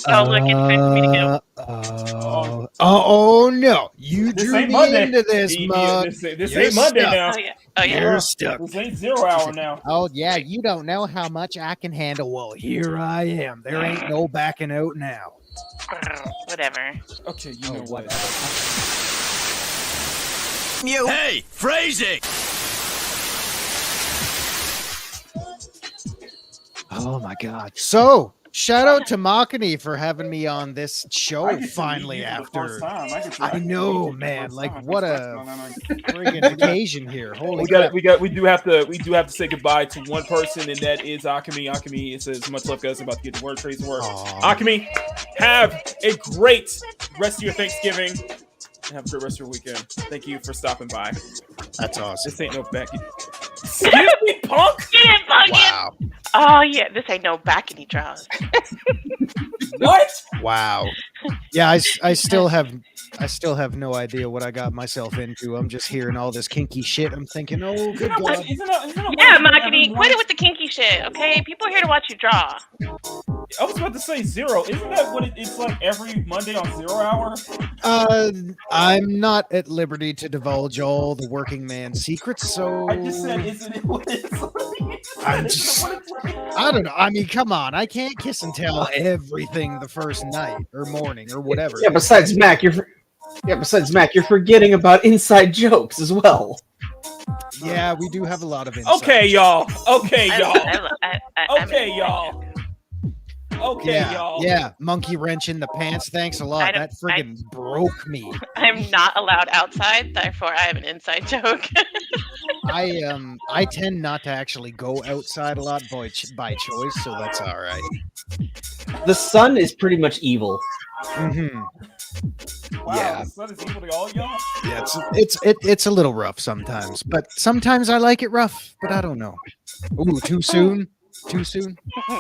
Oh, look, it's time for me to go. Oh no! You This drew ain't me Monday. into this, Mug. This You're ain't Monday stuck. now. Oh, yeah. Oh, yeah. You're stuck. This ain't 0 hour now. Oh yeah, you don't know how much I can handle. Well, here I am. There ain't no backing out now. Whatever. Okay, you know what? Hey, phrasing. Oh my god. So, shout out to Makini for having me on this show I get to finally meet you for the after. first time. I know, man. Like, what a friggin' occasion here. Holy crap. We do have to say goodbye to one person, and that is Akemi. Akemi, it says much love, guys. I'm about to get the word trace to work. Akemi, have a great rest of your Thanksgiving. And have a great rest of your weekend. Thank you for stopping by. That's awesome. This ain't no Becky. Excuse me, punk. Get it, Pumpkin. Wow. Oh yeah, this ain't no back any draws. What? Wow. Yeah, I still have no idea what I got myself into. I'm just hearing all this kinky shit. I'm thinking, oh, good God. Yeah, Makini, quit it with the kinky shit, okay? People are here to watch you draw. I was about to say 0. Isn't that what it's like every Monday on 0 hour? I'm not at liberty to divulge all the working man's secrets, so I just said, isn't it what it's like? I don't know. I mean, come on. I can't kiss and tell everything the first night or morning or whatever. Yeah, besides Mac, you're forgetting about inside jokes as well. Yeah, we do have a lot of insight. Okay, y'all. Okay, y'all. Okay, y'all. Okay, y'all. Yeah, monkey wrench in the pants. Thanks a lot. That friggin' broke me. I'm not allowed outside, therefore I have an inside joke. I tend not to actually go outside a lot by choice, so that's all right. The sun is pretty much evil. Mm-hmm. Wow, Yeah. the sun is evil to all y'all? Yeah, it's a little rough sometimes, but sometimes I like it rough. But I don't know. Ooh, too soon. Too soon. Is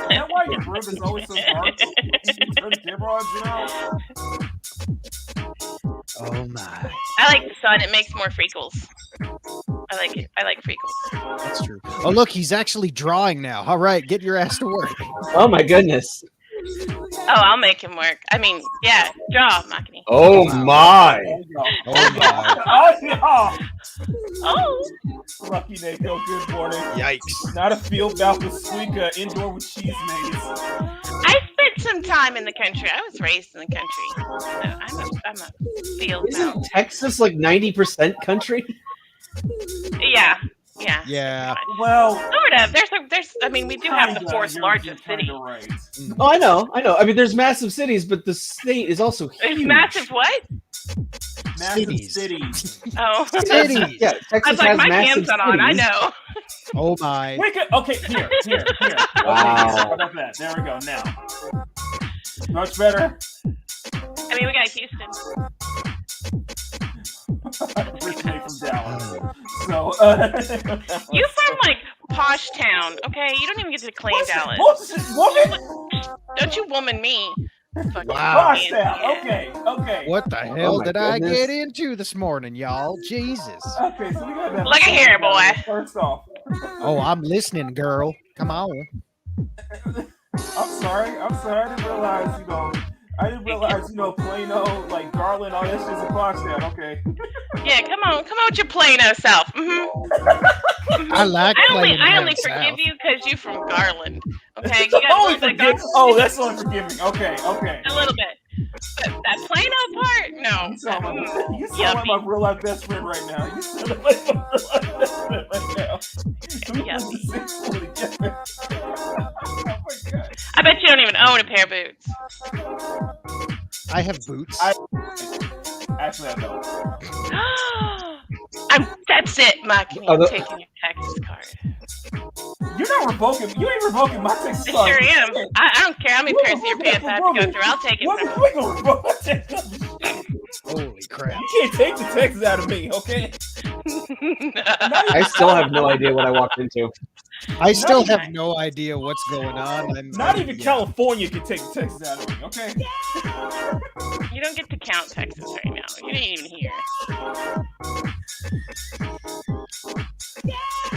that why your room is always so dark? You turn the camera on, Oh my. I like the sun, it makes more freckles. I like it. I like freckles. That's true. Oh look, he's actually drawing now. All right, get your ass to work. Oh my goodness. Oh, I'll make him work. I mean, yeah, draw, Makini. Oh my. Oh my. Oh, yeah. Oh. Lucky Neko, good morning. Yikes. Not a field bout with Squeaka, indoor with cheese maze. I spent some time in the country. I was raised in the country. So I'm a field Isn't mouse. Texas like 90% country? Yeah. Yeah. Well, Sort of. There's. I mean, we do have the fourth largest city. Right. Oh, I know. I mean, there's massive cities, but the state is also huge. It's massive. What? Massive Cities. cities. Oh. Cities. Yeah, I Texas was like, has my massive hands not on. I cities. know. Oh my. Wait, okay, here. Okay, Wow. how about that? There we go. Now, much better. I mean, we got Houston. Originally from Dallas. So, You from like posh town, okay? You don't even get to claim Dallas. Woman? Don't you woman me? Fucking Wow. Gosh, okay. What the hell my did I goodness. get into this morning, y'all? Jesus. Okay, so we got that. Look at here, boy. First off, Oh, I'm listening, girl. Come on. I'm sorry. I didn't realize, Plano, like Garland, all that shit's a posh town. Okay. Yeah, come on with your Plano self. I like I playing only down forgive south. you because you from Garland. Okay, you got Only a little bit forgive. Oh, that's only forgiving. Okay. a little bit. But that Plano part, no. You sound like my real life best friend right now. You sound like my real life best friend right now. Oh my God. I bet you don't even own a pair of boots. I have boots. Actually, I don't. That's it, Mike. I'm taking your Texas card. You're not revoking. You ain't revoking my Texas I card. sure am. I don't care how many pairs of your pants I have to go through. I'll take it from We gonna revoke my Texas. Holy crap. You can't take the Texas out of me, okay? I still have no idea what I walked into. I still have no idea what's going on. Not even California can take the Texas out of me, okay? You don't get to count Texas right now. You didn't even hear.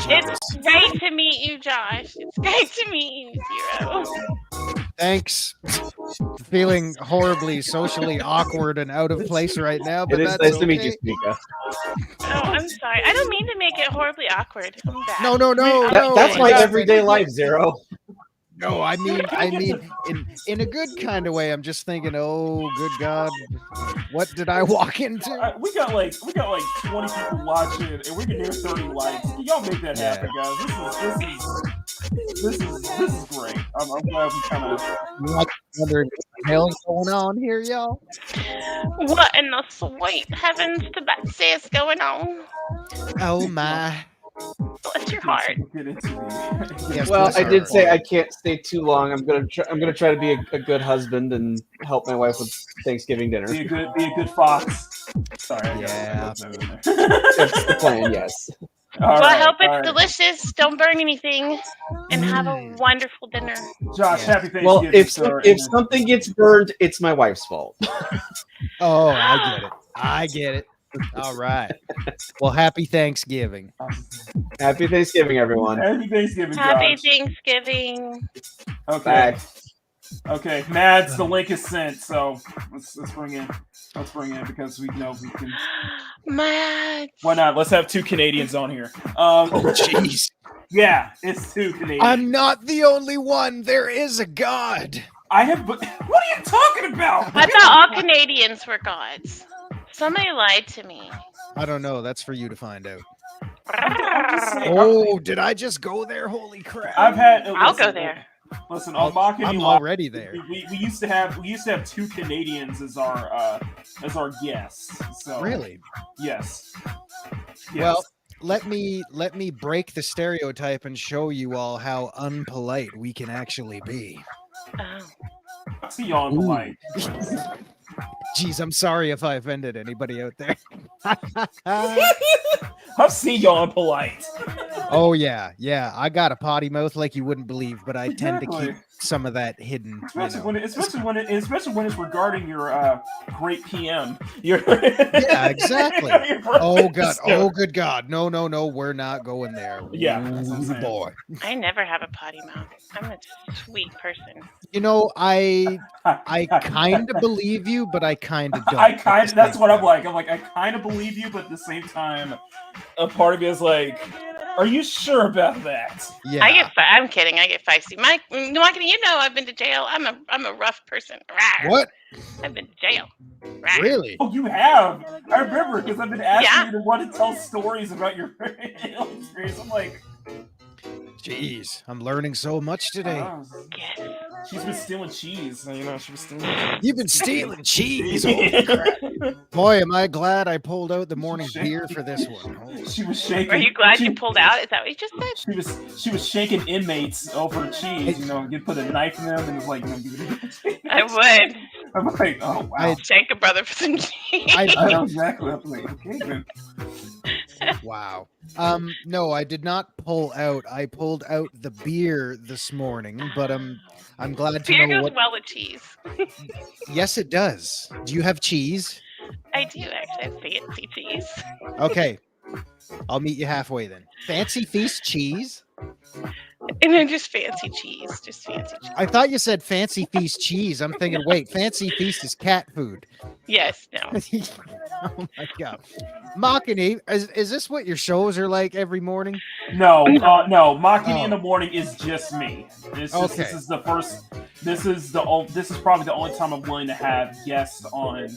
It's great to meet you, Josh. It's great to meet you, Zero. Thanks. Feeling horribly socially awkward and out of place right now, but It is that's nice okay. to meet you, Spica. Oh, I'm sorry. I don't mean to make it horribly awkward. I'm bad. No, That's my I- everyday life, Zero. No, I mean, in a good kind of way. I'm just thinking, oh, good God, what did I walk into? We got like 20 people watching, and we're near 30 likes. Can y'all make that happen, guys? This is great. I'm glad we kind of. Wondering what the hell's going on here, y'all? What in the sweet heavens to Betsy is going on? Oh my! Bless your heart. Get into the. Yes, Well, bless I her did heart. say I can't stay too long. I'm gonna try to be a good husband and help my wife with Thanksgiving dinner. Be a good fox. Sorry. Yeah. That's the plan. Yes. Well, I hope it's delicious. Don't burn anything, and have a wonderful dinner. Josh, happy Thanksgiving. Well, sir. if something gets burned, it's my wife's fault. Oh, I get it. All right. Well, happy Thanksgiving. Happy Thanksgiving, everyone. Happy Thanksgiving, Happy Josh. Thanksgiving. Okay. Bye. Okay, Mads, the link is sent, so let's bring in because we know we can. Mad. Why not? Let's have 2 Canadians on here. Oh, jeez. Yeah, it's 2 Canadians. I'm not the only one. There is a God. I have. What are you talking about? I thought all Canadians were gods. Somebody lied to me. I don't know. That's for you to find out. I'm just saying, Oh, did I just go there? Holy crap! I'll go there. Listen, on Makini I'm Live, already there. we used to have 2 Canadians as our guests. So Really? yes. Well, let me break the stereotype and show you all how unpolite we can actually be. Oh. see you on polite. Jeez, I'm sorry if I offended anybody out there. I've seen y'all on polite. Oh yeah. I got a potty mouth like you wouldn't believe, but I tend to Exactly. keep some of that hidden. Especially when it's regarding your great PM. Your Yeah, exactly. your brother Oh god. sister. Oh good god. No, we're not going there. Yeah, that's what I'm Ooh, saying. boy. I never have a potty mouth. I'm a sweet person. You know, I kind of believe you, but I kind of don't. That's what I'm like. I kind of believe you, but at the same time, a part of me is like, are you sure about that? Yeah. I'm kidding. I get feisty. Makini, you know I've been to jail. I'm a rough person. Rawr. What? I've been to jail. Rawr. Really? Oh, you have. I remember because I've been asking Yeah. you to want to tell stories about your experience. I'm like, Jeez, I'm learning so much today. oh, Yes. she's been stealing cheese. You know, she was stealing. You've been stealing cheese. Holy crap. Boy, am I glad I pulled out the morning beer for this one. Holy She was shaking. Are you glad she, you pulled out? Is that what you just said? She was shaking inmates over cheese. You know, you put a knife in them and it's like, I would. I'm like, oh wow. Shank a brother for some cheese. I know exactly. I'm like, okay, then. Wow. No, I did not pull out. I pulled out the beer this morning, but I'm glad to Beer know goes what. well with cheese. Yes, it does. Do you have cheese? I do actually have fancy cheese. Okay. I'll meet you halfway then. Fancy Feast cheese? And then just fancy cheese. Just fancy cheese. I thought you said Fancy Feast cheese. I'm thinking, wait, Fancy Feast is cat food. Yes, no. Oh my god. Makini, is this what your shows are like every morning? No, no. Makini Oh. in the morning is just me. This Okay. is the first. This is probably the only time I'm willing to have guests on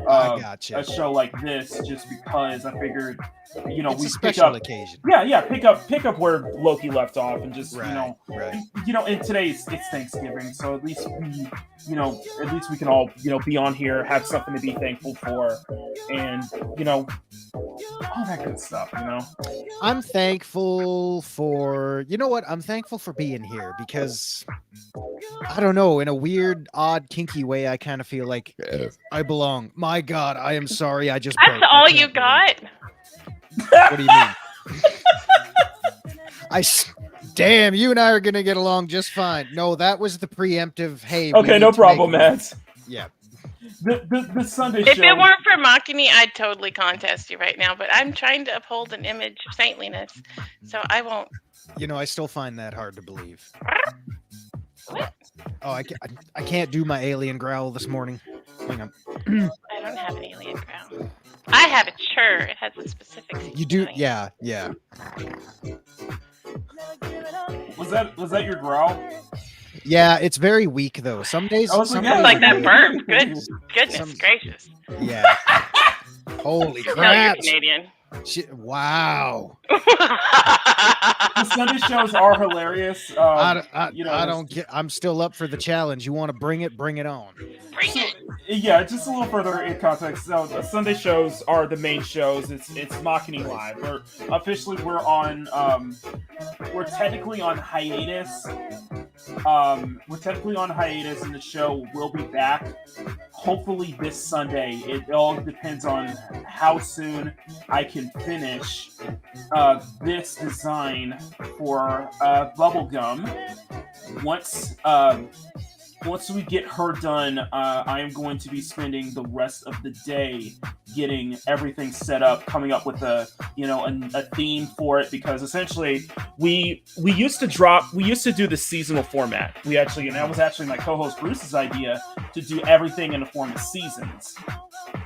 I gotcha. a show like this, just because I figured, you know, It's we a pick special up. occasion. Yeah, pick up where Loki left off, and just Right. and today's it's Thanksgiving, so at least we can all be on here, have something to be thankful for, and all that good stuff. I'm thankful for, you know what? I'm thankful for being here because I don't know, in a weird, odd, kinky way, I kind of feel like I belong. My God, I am sorry. I just. That's burped. I all can't you believe got? it. What do you mean? Damn, you and I are gonna get along just fine. No, that was the preemptive. Hey. we Okay, need no to problem, make- Matt. Yeah. The Sunday If show. it weren't for Makini, I'd totally contest you right now. But I'm trying to uphold an image of saintliness, so I won't. You know, I still find that hard to believe. Oh, I can't do my alien growl this morning. Hang on. I don't have an alien growl. I have it, sure. It has a specific. You do? Yeah, yeah. Was that your growl? Yeah, it's very weak though. Some days, I was some like, days Like that burp. Goodness gracious. Yeah. Holy No, crap! you're Canadian. Wow. The Sunday shows are hilarious. I you know, don't get. I'm still up for the challenge. You want to bring it? Bring it on. Bring it. Yeah, just a little further in context. So the Sunday shows are the main shows. It's Makini Live. We're technically on hiatus. We're technically on hiatus, and the show will be back. Hopefully this Sunday. It all depends on how soon I can finish this design for bubblegum. Once we get her done, I am going to be spending the rest of the day getting everything set up, coming up with a theme for it, because essentially we used to do the seasonal format. And that was actually my co-host Bruce's idea, to do everything in the form of seasons.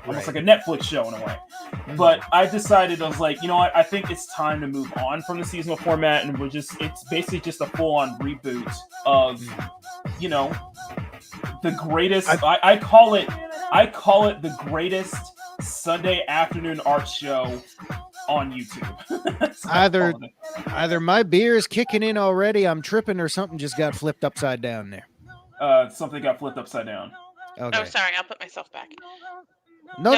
Almost like a Netflix show in a way. But I decided, I was like, you know what, I think it's time to move on from the seasonal format, and it's basically just a full-on reboot of, the greatest, I call it the greatest Sunday afternoon art show on YouTube. Either my beer is kicking in already, I'm tripping, or something just got flipped upside down there. Something got flipped upside down. Okay. Oh, sorry, I'll put myself back. No.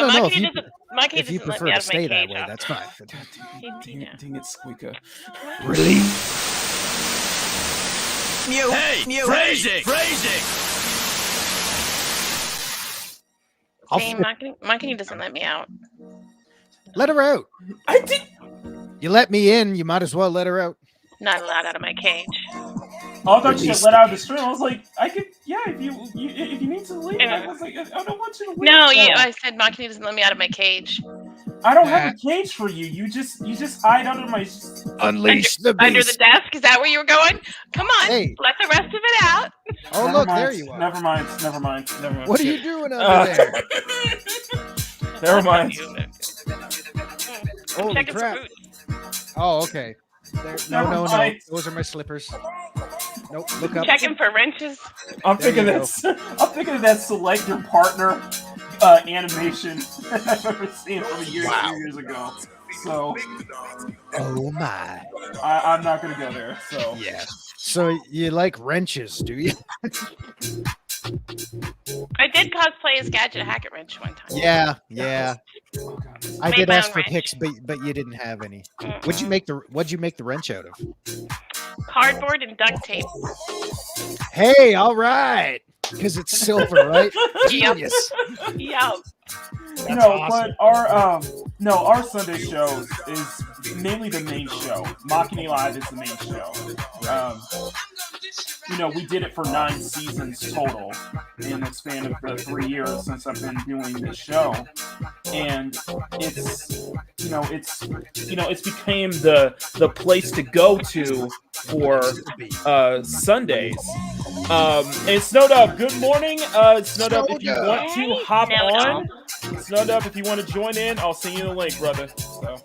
If you prefer to stay that way, that's fine. Dang it, Squeaker. Release. Hey, phrasing! See, Makini doesn't let me out. Let her out. I did. You let me in, you might as well let her out. Not allowed out of my cage. Oh, I thought you got let out of the stream. I was like, I could, yeah, if you need to leave. I was like, I don't want you to leave. No, I said Makini doesn't let me out of my cage. I don't have a cage for you. You just hide under my. Unleash the beast. Under the desk? Is that where you were going? Come on, Hey. let the rest of it out. Oh, Never look, mind. there you are. Never mind. What are you doing under there? Never mind. Holy Check his crap. boots. Oh, okay. No. Those are my slippers. Nope, look up. Checking for wrenches. I'm thinking of that select your partner animation I've ever seen from a years ago. So, oh my! I'm not gonna go there. So yeah. So you like wrenches, do you? I did cosplay as Gadget Hackett Wrench one time. Yeah. I Made did my ask own for wrench. pics, but you didn't have any. What'd you make the wrench out of? Cardboard and duct tape. Hey, all right, because it's silver, right? Genius. Yep. That's awesome. But our Sunday show is mainly the main show. Makini Live is the main show. We did it for 9 seasons total in the span of the 3 years since I've been doing this show, and it's became the place to go to for Sundays. And Snowed Up, good morning. Snowed Up, if you want to hop on. Snowed Up, if you want to join in, I'll send you the link, brother. So.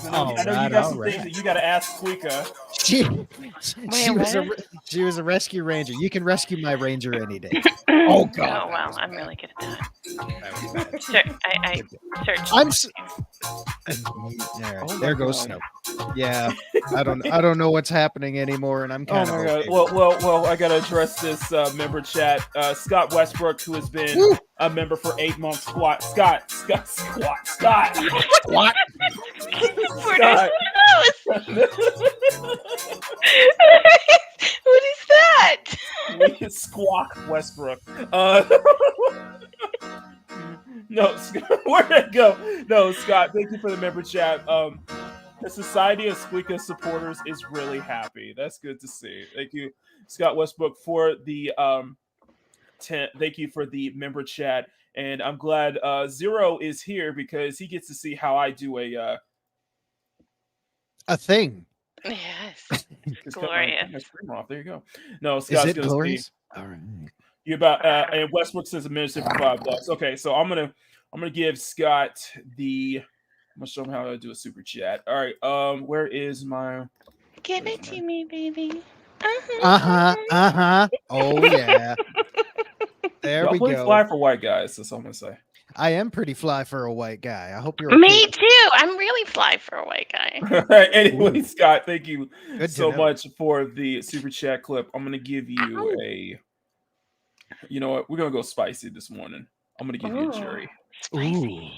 I know you got some things that you got to ask Squeaka. She was a rescue ranger. You can rescue my ranger any day. Oh God! Oh well, I'm really good at that. Sure, I searched. There goes Snow. Yeah, I don't know what's happeing anymore, and I'm kind of. Oh my God! Well, I gotta address this member chat. Scott Westbrook, who has been a member for 8 months. Scott. What? Scott. What is that? Squawk Westbrook. No, where'd it go? No, Scott, thank you for the member chat. The Society of Squeaka supporters is really happy. That's good to see. Thank you, Scott Westbrook, for the thank you for the member chat. And I'm glad Zero is here because he gets to see how I do a thing. Yes. Just Glorious. cut my streamer off. There you go. No, Is Scott's it gonna glorious? see All right. you about and Westbrook says a minister for $5. Okay, so I'm gonna give Scott the. I'm gonna show him how to do a super chat. All right, where is my? Give it to me, baby. Oh yeah. There Y'all we play go. fly for white guys. That's all I'm gonna say. I am pretty fly for a white guy. I hope you're okay. Me too. I'm really fly for a white guy. All right. Anyway, Scott, thank you so much for the super chat clip. I'm gonna give you a. You know what? We're gonna go spicy this morning. I'm gonna give you a Gerry. Spicy.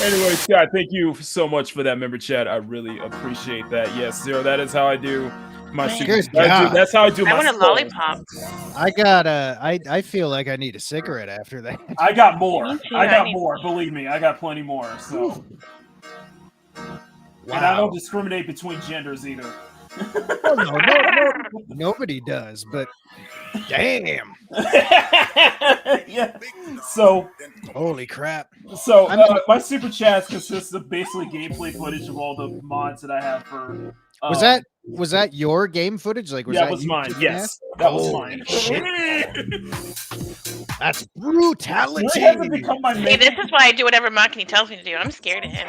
Anyway, Scott, thank you so much for that member chat. I really appreciate that. Yes, Zero, that is how I do my super. That's how I do my. I want a lollipop. I feel like I need a cigarette after that. I got more. I got more. Believe me, I got plenty more. So, wow. And I don't discriminate between genders either. No, nobody does. But damn. Yeah. So, holy crap. So my super chats consists of basically gameplay footage of all the mods that I have for. Was that your game footage? Like, that was mine. Yes, that was mine. That's brutality. Hey, this is why I do whatever Makini tells me to do. I'm scared of him.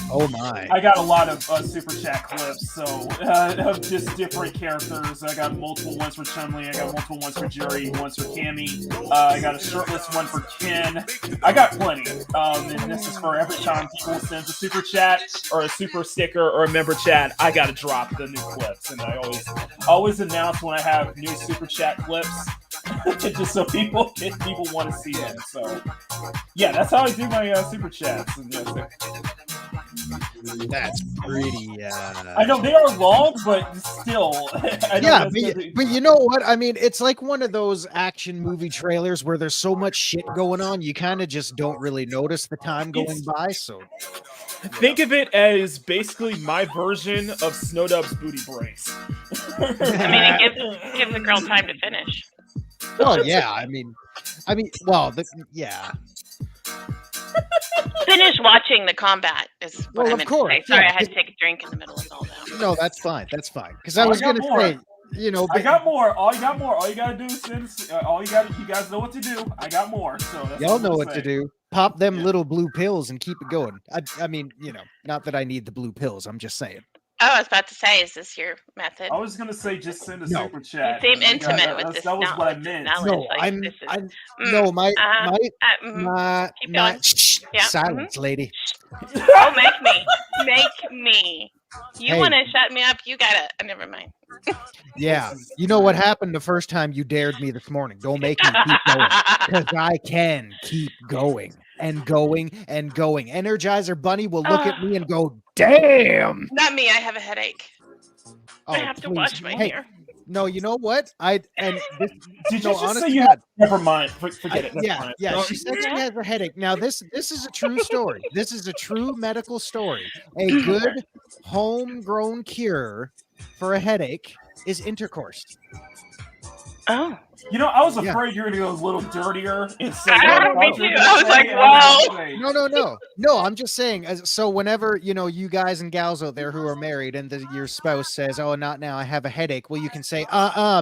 Oh my! I got a lot of super chat clips, so of just different characters. I got multiple ones for Chun-Li. I got multiple ones for Gerry. Ones for Cammy. I got a shirtless one for Ken. I got plenty. And this is for every time people sends a super chat or a super sticker or a member chat. I got to drop the new clips, and I always announce when I have new super chat clips, just so people want to see them. So yeah, that's how I do my super chats. And that's pretty. I know they are long, but still. Yeah, but you know what? I mean, it's like one of those action movie trailers where there's so much shit going on, you kind of just don't really notice the time going by. So think of it as basically my version of Snowdub's booty brace. I mean, it gives the girl time to finish. Well, yeah. I mean, well, yeah. Finish watching the combat is what Well, I of meant course, to say. Sorry, yeah. I had to take a drink in the middle of all that. No, that's fine. That's fine. Because Oh, I was I got gonna more. say, you know, I got more. All you gotta do is send. You guys know what to do. I got more. So that's y'all I'm know gonna what say. to do. Pop them Yeah. little blue pills and keep it going. I mean, you know, not that I need the blue pills. I'm just saying. Oh, I was about to say, is this your method? I was gonna say just send a No. super chat. You seem but intimate with this That was what I knowledge. meant. No, Like, I'm. this is- I'm. No, my mhm. my Keep going. shh, Yeah, silence, lady. Oh, make me. You Hey. want to shut me up? You gotta. Never mind. Yeah, you know what happened the first time you dared me this morning. Don't make me keep going, because I can keep going and going and going. Energizer Bunny will look at me and go, "Damn!" Not me. I have a headache. Oh, I have to please. wash my Hey, hair. no, you know what? Did you No, just honest say to you God. had? Never mind. Forget it. That's Yeah, fine. yeah. No, She said she has a headache. Now, this is a true story. This is a true medical story. A good homegrown cure for a headache is intercourse. Oh. You know, I was Yeah. afraid you were gonna go a little dirtier and say. Me too. I was like, wow. No. I'm just saying. So whenever you guys and gals out there who are married, and your spouse says, "Oh, not now. I have a headache." Well, you can say,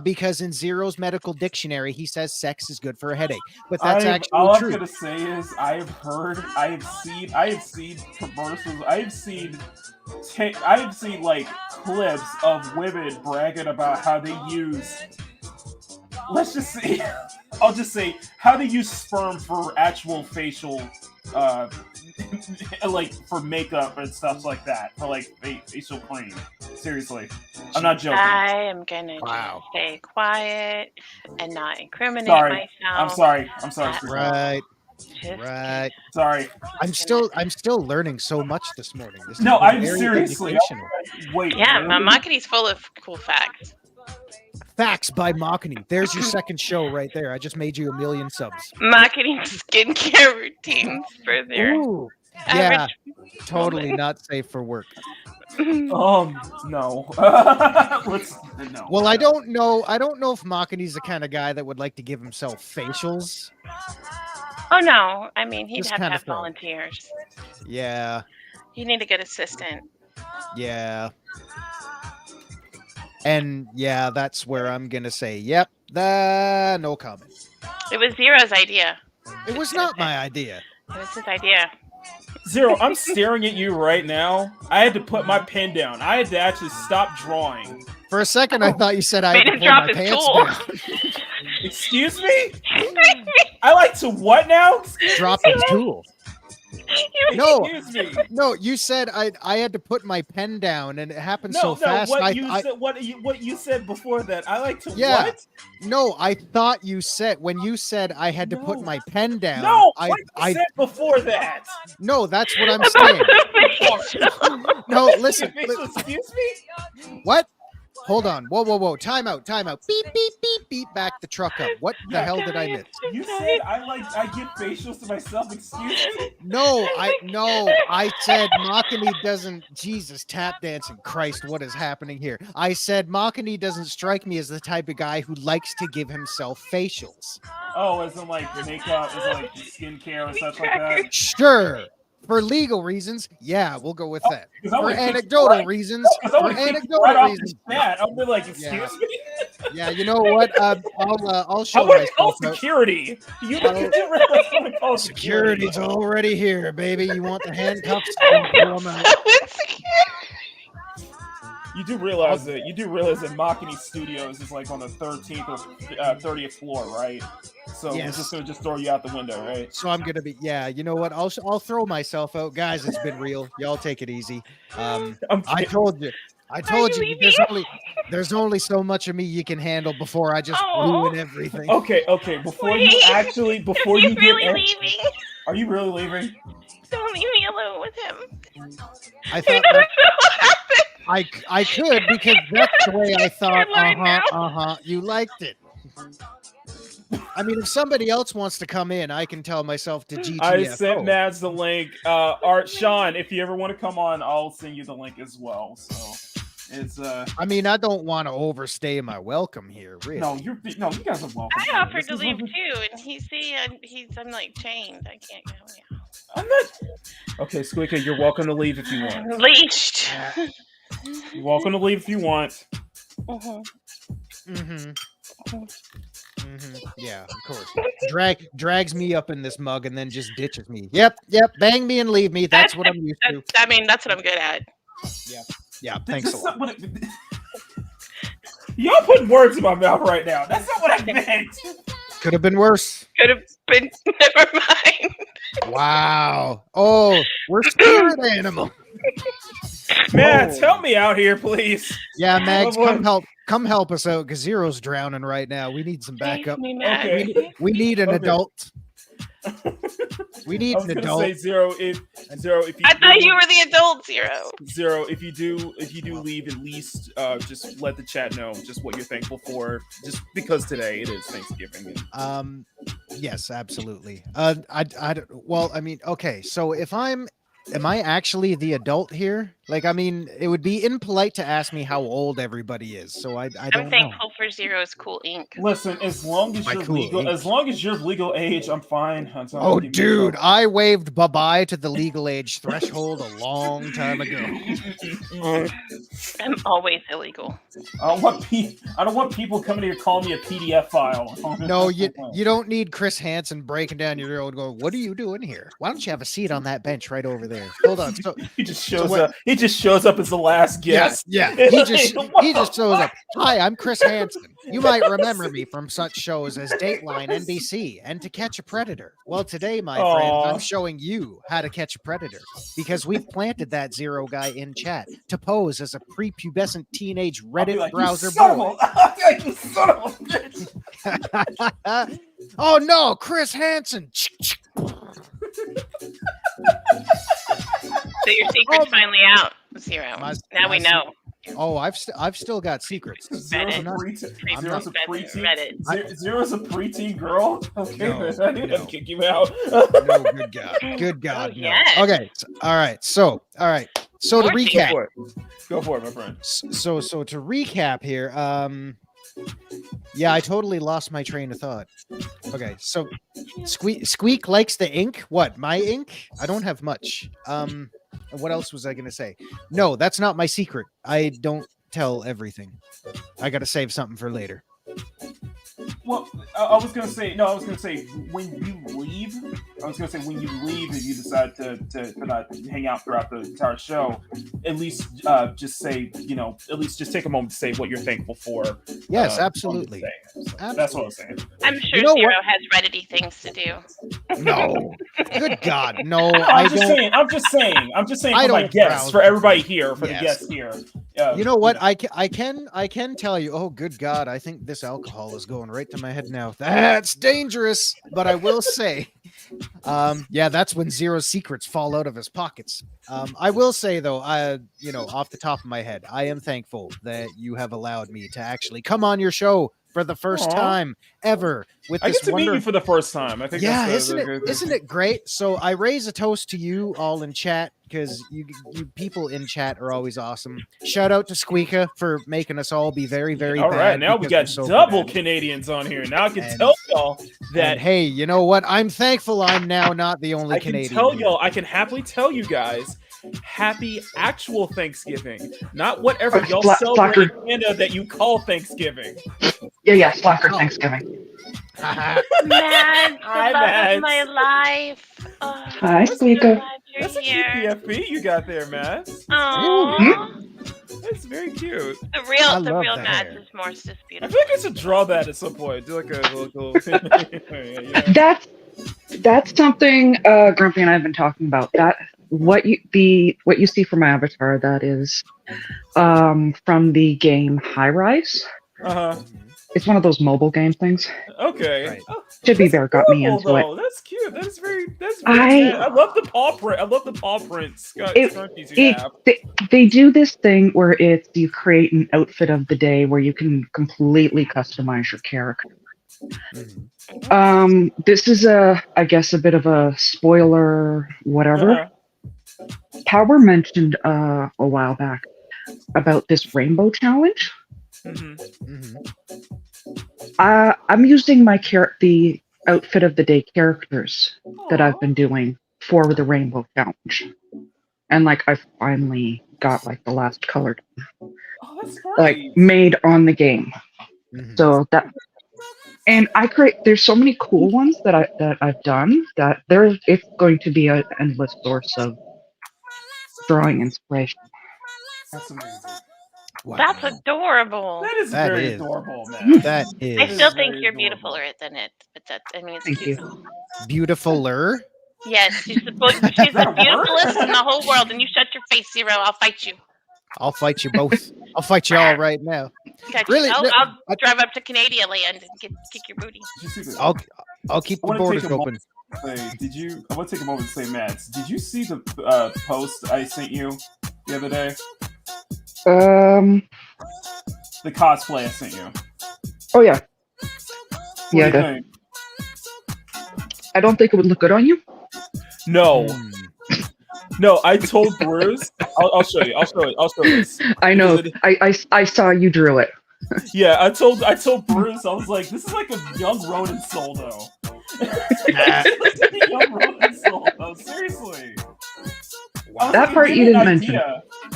because in Zero's medical dictionary, he says sex is good for a headache. But that's actually all true. I'm gonna say is I have seen commercials. I have seen like clips of women bragging about how they use. Let's just say, I'll just say how they use sperm for actual facial, like for makeup and stuff like that, for like facial cream. Seriously, I'm not joking. I am gonna Wow. just stay quiet and not incriminate Sorry. myself. I'm sorry. sweetheart. Right. Just Right. Sorry. I'm still learning so much this morning. This has No, been I'm very seriously. educational. Wait. Yeah, really? my Makine's full of cool facts. Facts by Makini. There's your second show right there. I just made you 1 million subs. Makine's skincare routines for their Ooh. Yeah, average totally not safe for work. woman. No. No. Well, I don't know if Makini's the kind of guy that would like to give himself facials. Oh no, I mean he'd This have to kind of have thing. volunteers. Yeah. You need a good assistant. Yeah. And yeah, that's where I'm gonna say, yep, no comment. It was Zero's idea. It was not my idea. It was his idea. Zero, I'm staring at you right now. I had to put my pen down. I had to actually stop drawing. For a second, I thought you said I Made had him to pull drop my his pants tool. down. Excuse me? I like to what now? Drop his tool. No, Excuse me. no, you said I had to put my pen down, and it happened so fast. What you said before that? I like to Yeah. what? No, I thought you said when you said I had to put No. my pen down. No, I what you said before that? no, that's what I'm saying. No, listen. Excuse me? What? Hold on. Whoa. Time out. Beep, beep, beep, beep. Back the truck up. What the hell did I miss? You said I give facials to myself. Excuse me? No, I said Makini doesn't. Jesus, tap dancing. Christ, what is happening here? I said Makini doesn't strike me as the type of guy who likes to give himself facials. Oh, as in like makeup, as in like skincare and such like that. Sure. For legal reasons, yeah, we'll go with that. Because I For would kick you anecdotal right- reasons, Because I for would kick you anecdotal right off reasons, the chat. I'll be like, excuse me? yeah, you know what? I'll show I wouldn't call myself. security. You Oh. didn't realize I would call security. Security's already here, baby. You want the handcuffs? I'll pull 'em out. You do realize that Makini Studios is like on the 13th or 30th floor, right? So we're Yes. just gonna throw you out the window, right? So I'm gonna be, yeah. You know what? I'll throw myself out, guys. It's been real. Y'all take it easy. I'm I kidding. told you. you There's only so much of me you can handle before I just Oh. ruin everything. Okay. Before you Wait. actually, before You're you really get, leaving. are you really leaving? Don't leave me alone with him. I I thought don't know that what happened. I could because that's the way I thought. You're lying You liked it. I mean, if somebody else wants to come in, I can tell myself to GTFO. I sent Mads the link. Art Sean, if you ever want to come on, I'll send you the link as well. So it's I mean, I don't want to overstay my welcome here, really. no, you guys are welcome. I offered This to is leave what- too, and I'm like chained. I can't go. Yeah. I'm not. Okay, Squeaker, you're welcome to leave if you want. I'm leashed. You're welcome to leave if you want. Yeah, of course. Drags me up in this mug and then just ditches me. Yep. Bang me and leave me. That's what I'm used to. I mean, that's what I'm good at. Yeah. Thanks a lot. Y'all putting words in my mouth right now. That's not what I meant. Could have been worse. Could have been. Never mind. Wow. Oh, we're spirit animal. Mads, help me out here, please. Yeah, Mags, come help us out because Zero's drowning right now. We need some backup. Okay. We need an adult. We need an adult. Say Zero. If you I thought you were the adult, Zero. Zero, if you do leave, at least just let the chat know just what you're thankful for. Just because today it is Thanksgiving. Yes, absolutely. Well, I mean, okay. So am I actually the adult here? Like, I mean, it would be impolite to ask me how old everybody is. So I don't I'm thankful for Zero's cool ink. Listen, as long as you're legal age, I'm fine. Oh, dude, I waved bye-bye to the legal age threshold a long time ago. I'm always illegal. I don't want people coming here calling me a PDF file. No, you don't need Chris Hansen breaking down your door and going, "What are you doing here? Why don't you have a seat on that bench right over there?" Hold on. So he just shows up. He just shows up as the last guest. Yeah. He just shows up. Hi, I'm Chris Hansen. You might remember me from such shows as Dateline, NBC, and To Catch a Predator. Well, today, my friend, I'm showing you how to catch a predator because we've planted that Zero guy in chat to pose as a prepubescent teenage Reddit browser boy. You son of a bitch. Oh no, Chris Hansen. So your secret's finally out, Zero. Now we know. Oh, I've still got secrets. Zero's a preteen girl. Okay, I need to kick you out. No, good God, no. Yes. Okay, all right. So to recap, go for it, my friend. So to recap here, yeah, I totally lost my train of thought. Okay, so Squeak likes the ink. What, my ink? I don't have much. What else was I gonna say? No, that's not my secret. I don't tell everything. I gotta save something for later. Well, I was gonna say when you leave. If you decide to not hang out throughout the entire show, at least just say, at least just take a moment to say what you're thankful for. Yes, absolutely. That's what I was saying. I'm sure Zero has Reddity things to do. No, good God, no. I'm just saying for my guests, for everybody here, for the guests here. You know what? I can tell you. Oh, good God! I think this alcohol is going right to my head now. That's dangerous. But I will say, yeah, that's when Zero's secrets fall out of his pockets. I will say though, off the top of my head, I am thankful that you have allowed me to actually come on your show for the first time ever. I get to meet you for the first time. I think. Yeah, isn't it great? So I raise a toast to you all in chat because you people in chat are always awesome. Shout out to Squeaka for making us all be very, very all bad. All right, now we got double Canadians on here. Now I can tell y'all that. Hey, you know what? I'm thankful I'm now not the only Canadian. I can happily tell you guys. Happy actual Thanksgiving, not whatever y'all celebrate in Canada that you call Thanksgiving. Yeah, Slacker Thanksgiving. Mads, the love of my life. Hi, Squeaka. That's a cute PFP you got there, Mads. Oh, that's very cute. The real Mads is more just beautiful. I feel like I should draw that at some point. Do like a little. That's something Grumpy and I have been talking about. That what you see from my avatar, that is from the game High Rise. It's one of those mobile game things. Okay. Right. Chibi Bear got me into it. That's cute. That's very I love the paw print. I love the paw prints. They do this thing where you create an outfit of the day where you can completely customize your character. This is I guess a bit of a spoiler, whatever. Power mentioned a while back about this rainbow challenge. I'm using the outfit of the day characters that I've been doing for the Rainbow Challenge, and like I finally got like the last color Oh, that's great. like made on the game. So that, and there's so many cool ones that I've done that it's going to be an endless source of drawing inspiration. That's amazing. Wow. That's adorable. That is That very is. adorable, man. That is. I still think very you're adorable. beautifuler than it, but it's Thank cute. you. Beautifuler. Yes, she's the beautifulest in the whole world, and you shut your face, Zero. I'll fight you. I'll fight you both. I'll fight you all right now. Gotcha. Really? I'll drive up to Canadian land and kick your booty. Did you see this? I'll keep the I wanna borders take a open. I want to take a moment to say, Matt, did you see the post I sent you the other day? The cosplay I sent you. Oh yeah. What do you think? I don't think it would look good on you. No. No, I told Bruce. I'll show you. I'll show this. I know. I saw you drew it. Yeah, I told Bruce. I was like, this is like a young Ronan Soldo. Young Ronan Soldo. Seriously. Wow. That part you didn't mention.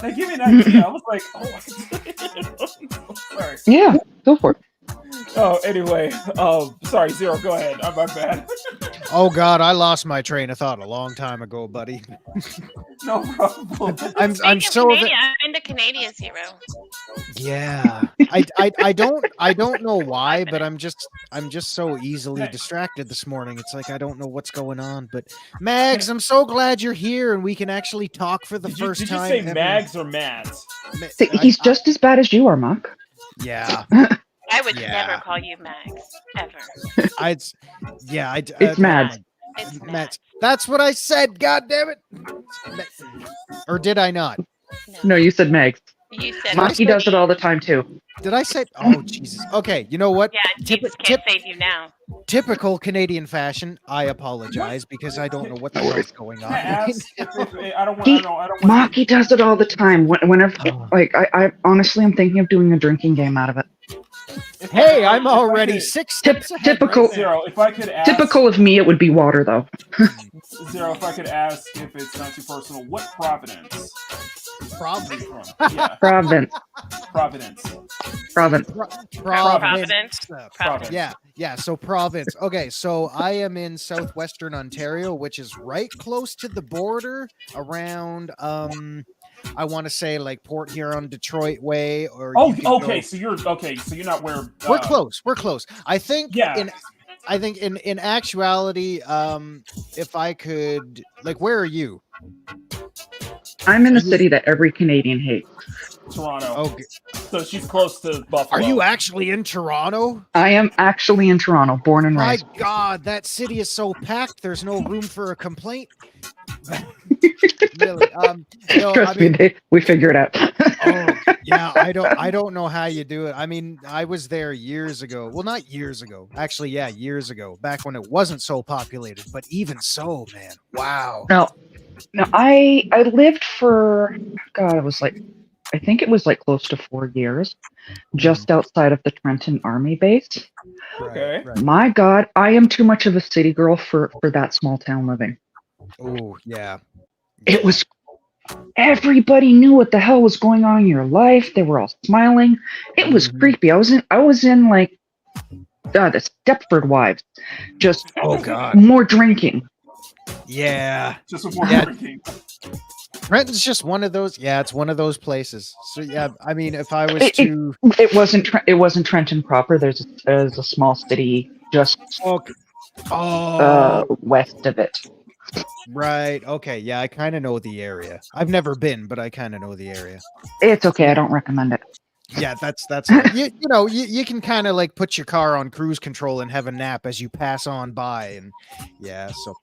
They gave me an idea. I was like, oh, I can do it. Sorry. Yeah, go for it. Oh, anyway. Sorry, Zero. Go ahead. My bad. Oh God, I lost my train of thought a long time ago, buddy. No problem. I'm so. I'm into Canadian, Zero. Yeah, I don't know why, but I'm just so easily distracted this morning. It's like I don't know what's going on. But Mags, I'm so glad you're here and we can actually talk for the first time. Did you say Mags or Mads? He's just as bad as you are, Mark. Yeah. I would never call you Mags ever. It's Mads. It's Mads. That's what I said. God damn it. Or did I not? No, you said Megs. You said Maki does it all the time too. Did I say? Oh Jesus. Okay, you know what? Yeah, Jesus can't save you now. Typical Canadian fashion. I apologize because I don't know what the hell's going on. Maki does it all the time. Whenever, like, I honestly, I'm thinking of doing a drinking game out of it. Hey, I'm already 6 steps ahead. Typical. Zero. If I could ask, typical of me, it would be water though. Zero. If I could ask, if it's not too personal, what Providence? Providence. Yeah. Providence. Providence. Providence. Yeah. So province. Okay, so I am in southwestern Ontario, which is right close to the border, around I want to say like Port Huron, Detroit way. Or okay. So you're not where we're close. We're close. I think. Yeah. In actuality, if I could, like, where are you? I'm in the city that every Canadian hates. Toronto. Okay. So she's close to Buffalo. Are you actually in Toronto? I am actually in Toronto, born and raised. My God, that city is so packed. There's no room for a complaint. Really? Trust me, we figure it out. Oh, yeah, I don't know how you do it. I mean, I was there years ago. Well, not years ago. Actually, yeah, years ago, back when it wasn't so populated. But even so, man, wow. No, I lived for, God, it was like, I think it was like close to 4 years, just outside of the Trenton Army base. Okay. Right. My God, I am too much of a city girl for that small town living. Oh, yeah. It was, everybody knew what the hell was going on in your life. They were all smiling. It was creepy. I was in like the Stepford Wives, just more drinking. Yeah. Just more drinking. Trenton's just one of those. Yeah, it's one of those places. So yeah, I mean, if I was to, it wasn't Trenton proper. There's a small city just west of it. Right. Okay. Yeah, I kind of know the area. I've never been, but I kind of know the area. It's okay. I don't recommend it. Yeah, that's you can kind of like put your car on cruise control and have a nap as you pass on by, and yeah. So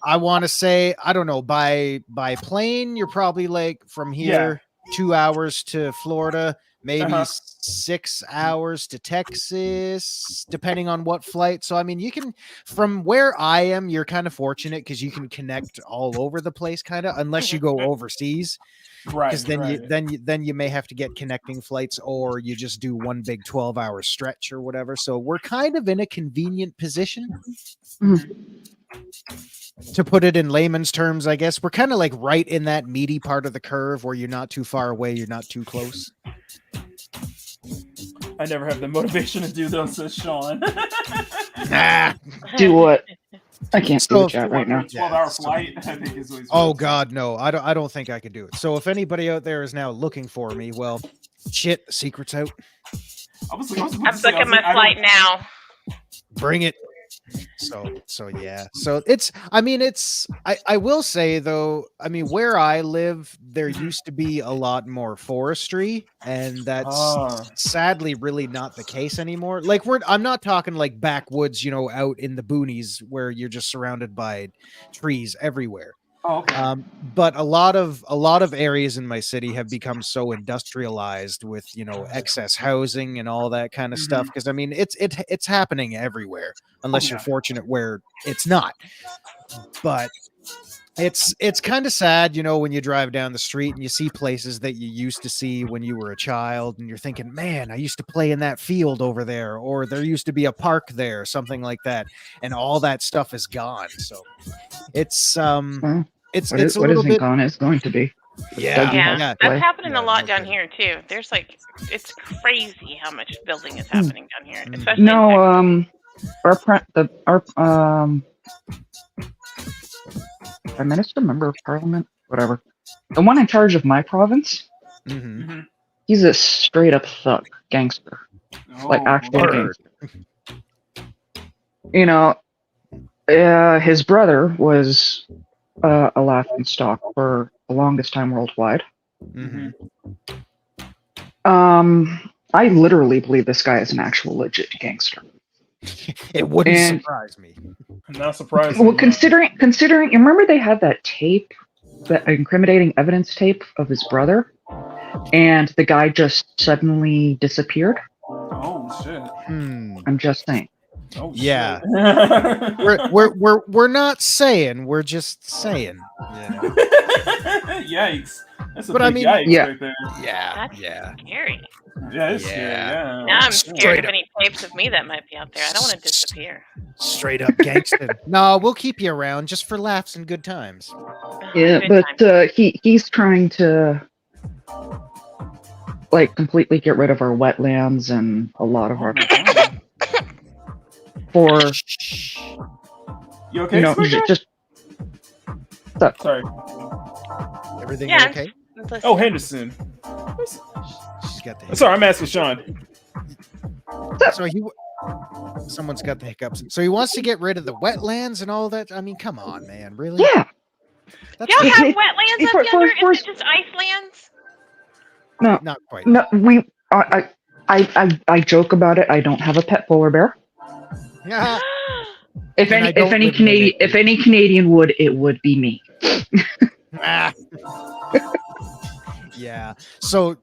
I want to say, I don't know, by plane you're probably like from here 2 hours to Florida, maybe 6 hours to Texas, depending on what flight. So I mean, you can, from where I am, you're kind of fortunate because you can connect all over the place, kind of, unless you go overseas. Right. Because then you may have to get connecting flights, or you just do one big 12-hour stretch or whatever. So we're kind of in a convenient position. to put it in layman's terms, I guess we're kind of like right in that meaty part of the curve where you're not too far away, you're not too close. I never have the motivation to do those, says Sean. Do what? I can't do the chat right now. 12-hour flight, I think is what he's Oh God, no! I don't think I could do it. So if anybody out there is now looking for me, well, shit, the secret's out. I'm booking my flight now. Bring it. So yeah. So I will say though, I mean, where I live, there used to be a lot more forestry, and that's sadly really not the case anymore. Like I'm not talking like backwoods, out in the boonies where you're just surrounded by trees everywhere. Oh, okay. But a lot of areas in my city have become so industrialized with excess housing and all that kind of stuff. Because I mean, it's happening everywhere, unless you're fortunate where it's not. But it's kind of sad, when you drive down the street and you see places that you used to see when you were a child, and you're thinking, man, I used to play in that field over there, or there used to be a park there, something like that, and all that stuff is gone. So it's it's a little bit gone. It's going to be. Yeah. That's happening a lot down here too. There's it's crazy how much building is happening down here, especially. No, our Prime Minister, member of Parliament, whatever, the one in charge of my province. He's a straight up thug, gangster, actual gangster. His brother was a laughing stock for the longest time worldwide. I literally believe this guy is an actual legit gangster. It wouldn't surprise me. Not surprising. Well, considering, you remember they had that tape, that incriminating evidence tape of his brother, and the guy just suddenly disappeared. Oh shit! I'm just saying. Oh, yeah. we're not saying. We're just saying. Yikes! That's a big yikes right there. That's scary. Yeah, it's scary. Yeah. Now I'm scared of any tapes of me that might be out there. I don't want to disappear. Straight up gangster. No, we'll keep you around just for laughs and good times. Yeah, but he's trying to completely get rid of our wetlands and a lot of our You okay? Just sorry. Everything okay? Oh, Henderson. She's got the. Sorry, I'm asking Sean. So someone's got the hiccups. So he wants to get rid of the wetlands and all that. I mean, come on, man, really? Yeah. Y'all have wetlands up yonder? Is it just icelands? No, not quite. No, I joke about it. I don't have a pet polar bear. Yeah. If any Canadian would, it would be me. Yeah. So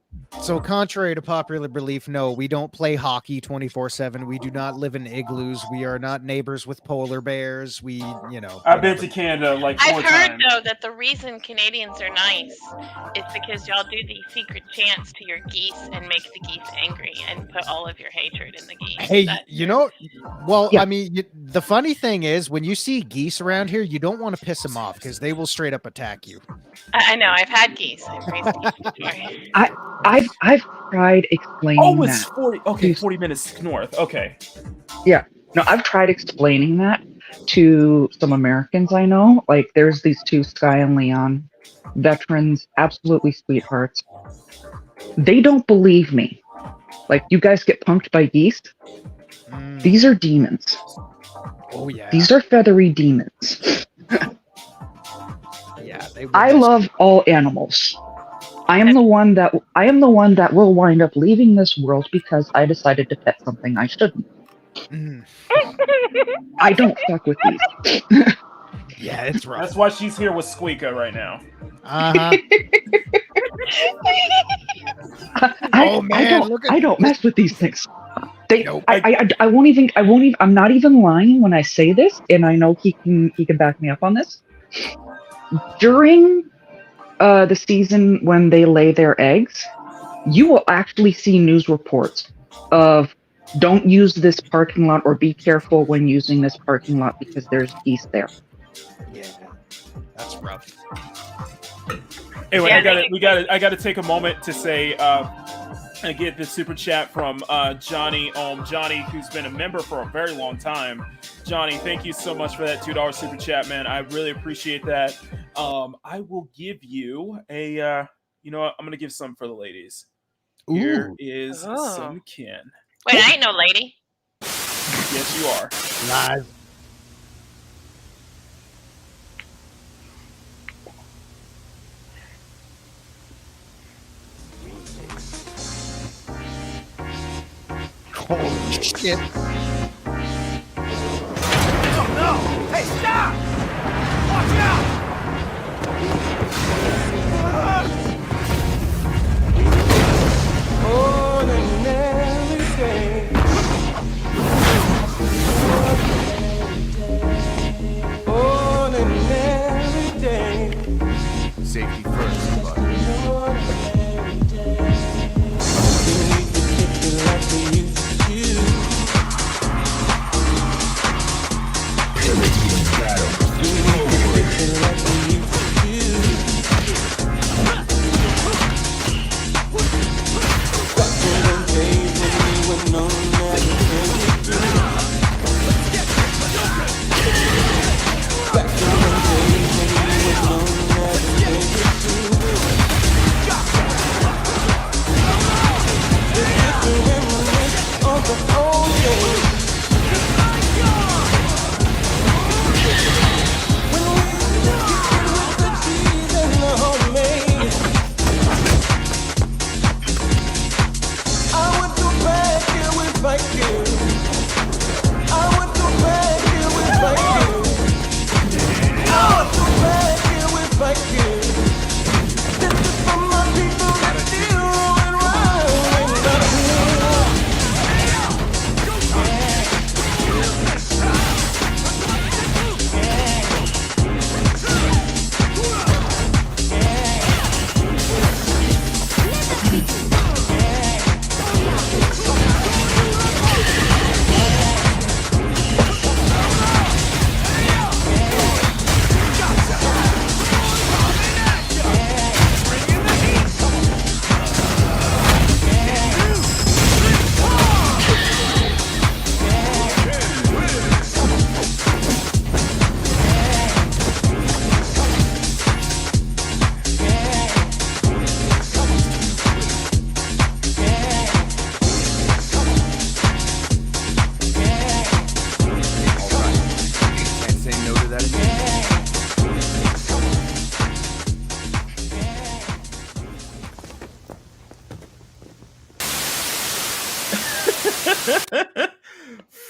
contrary to popular belief, no, we don't play hockey 24/7. We do not live in igloos. We are not neighbors with polar bears. I've been to Canada 4 times. I've heard though that the reason Canadians are nice is because y'all do the secret chants to your geese and make the geese angry and put all of your hatred in the geese. Hey, I mean, the funny thing is when you see geese around here, you don't want to piss them off because they will straight up attack you. I know. I've had geese. I've raised geese before. I've tried explaining. Oh, it's 40 minutes north. Okay. Yeah. No, I've tried explaining that to some Americans I know. There's these two, Sky and Leon, veterans, absolutely sweethearts. They don't believe me. You guys get punked by geese. These are demons. Oh yeah. These are feathery demons. Yeah. I love all animals. I am the one that will wind up leaving this world because I decided to pet something I shouldn't. I don't fuck with these. Yeah, it's right. That's why she's here with Squeaka right now. I don't mess with these things. I won't even. I'm not even lying when I say this, and I know he can back me up on this. During the season when they lay their eggs, you will actually see news reports of don't use this parking lot, or be careful when using this parking lot because there's geese there. Yeah, that's rough. Anyway, I got to take a moment to say, I get this super chat from Johnny, Johnny, who's been a member for a very long time. Johnny, thank you so much for that $2 super chat, man. I really appreciate that. I will give you a, you know what? I'm gonna give some for the ladies. Here is some Ken. Wait, I ain't no lady. Yes, you are. Live. Holy shit. Oh no! Hey, stop! Watch out! Safety first, buddy.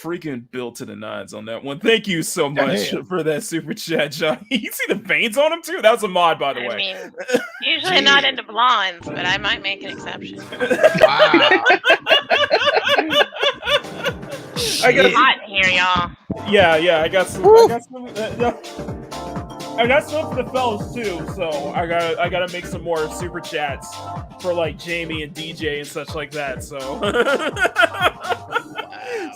Freaking built to the nines on that one. Thank you so much for that super chat, Johnny. You see the veins on him too? That was a mod, by the way. I mean, usually not into blondes, but I might make an exception. Wow. I got hot in here, y'all. Yeah. I got some for the fellas too. So I gotta make some more super chats for like Jamie and DJ and such like that. So.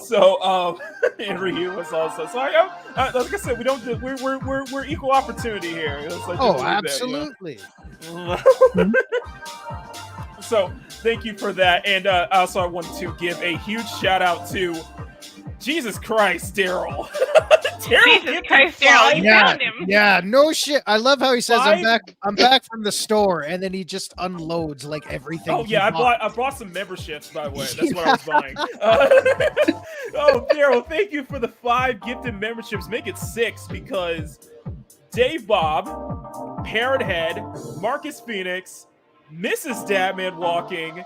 So, and Ryu was also. So, like I said, we're equal opportunity here. Like absolutely. That, you know? So, thank you for that, and also I want to give a huge shout out to Jesus Christ, Daryl. Jesus Christ, Daryl, you found him. Yeah, no shit. I love how he says, I'm back from the store, and then he just unloads like everything. Oh yeah, I bought some memberships, by the way. That's what I was buying. Oh, Daryl, thank you for the 5 gifted memberships. Make it 6 because Dave Bob, Parrot Head, Marcus Phoenix, Mrs. Dadman Walking.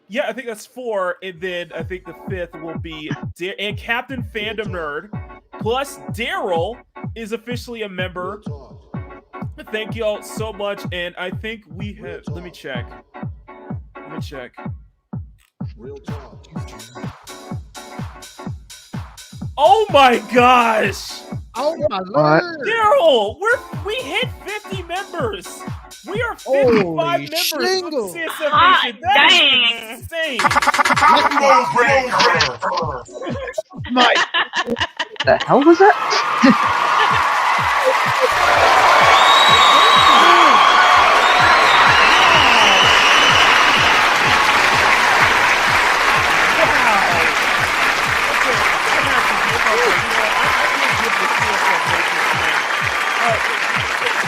Yeah, I think that's 4, and then I think the 5th will be and Captain Fandom Nerd. Plus, Daryl is officially a member. Thank y'all so much, and I think we have. Let me check. Real talk. Oh my gosh! Oh my lord! Daryl, we hit 50 members. We are 55 Holy members shingle. of CSF Hot Nation. That is insane. The hell was that?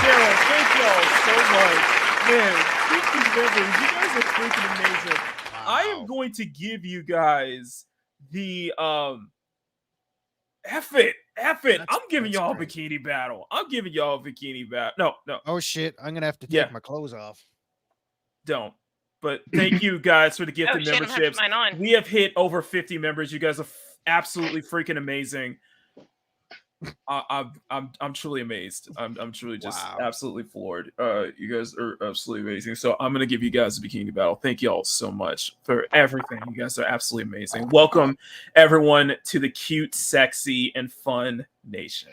Sarah, thank y'all so much. Man, 50 members. You guys are freaking amazing. I am going to give you guys the F it. I'm giving y'all a bikini battle. No. Oh shit! I'm gonna have to take my clothes off. Don't. But thank you guys for the gift of shit, I'm having memberships. mine on. We have hit over 50 members. You guys are absolutely freaking amazing. I'm truly amazed. I'm truly just absolutely floored. You guys are absolutely amazing. So I'm gonna give you guys a bikini battle. Thank you all so much for everything. You guys are absolutely amazing. Welcome everyone to the cute, sexy, and fun nation.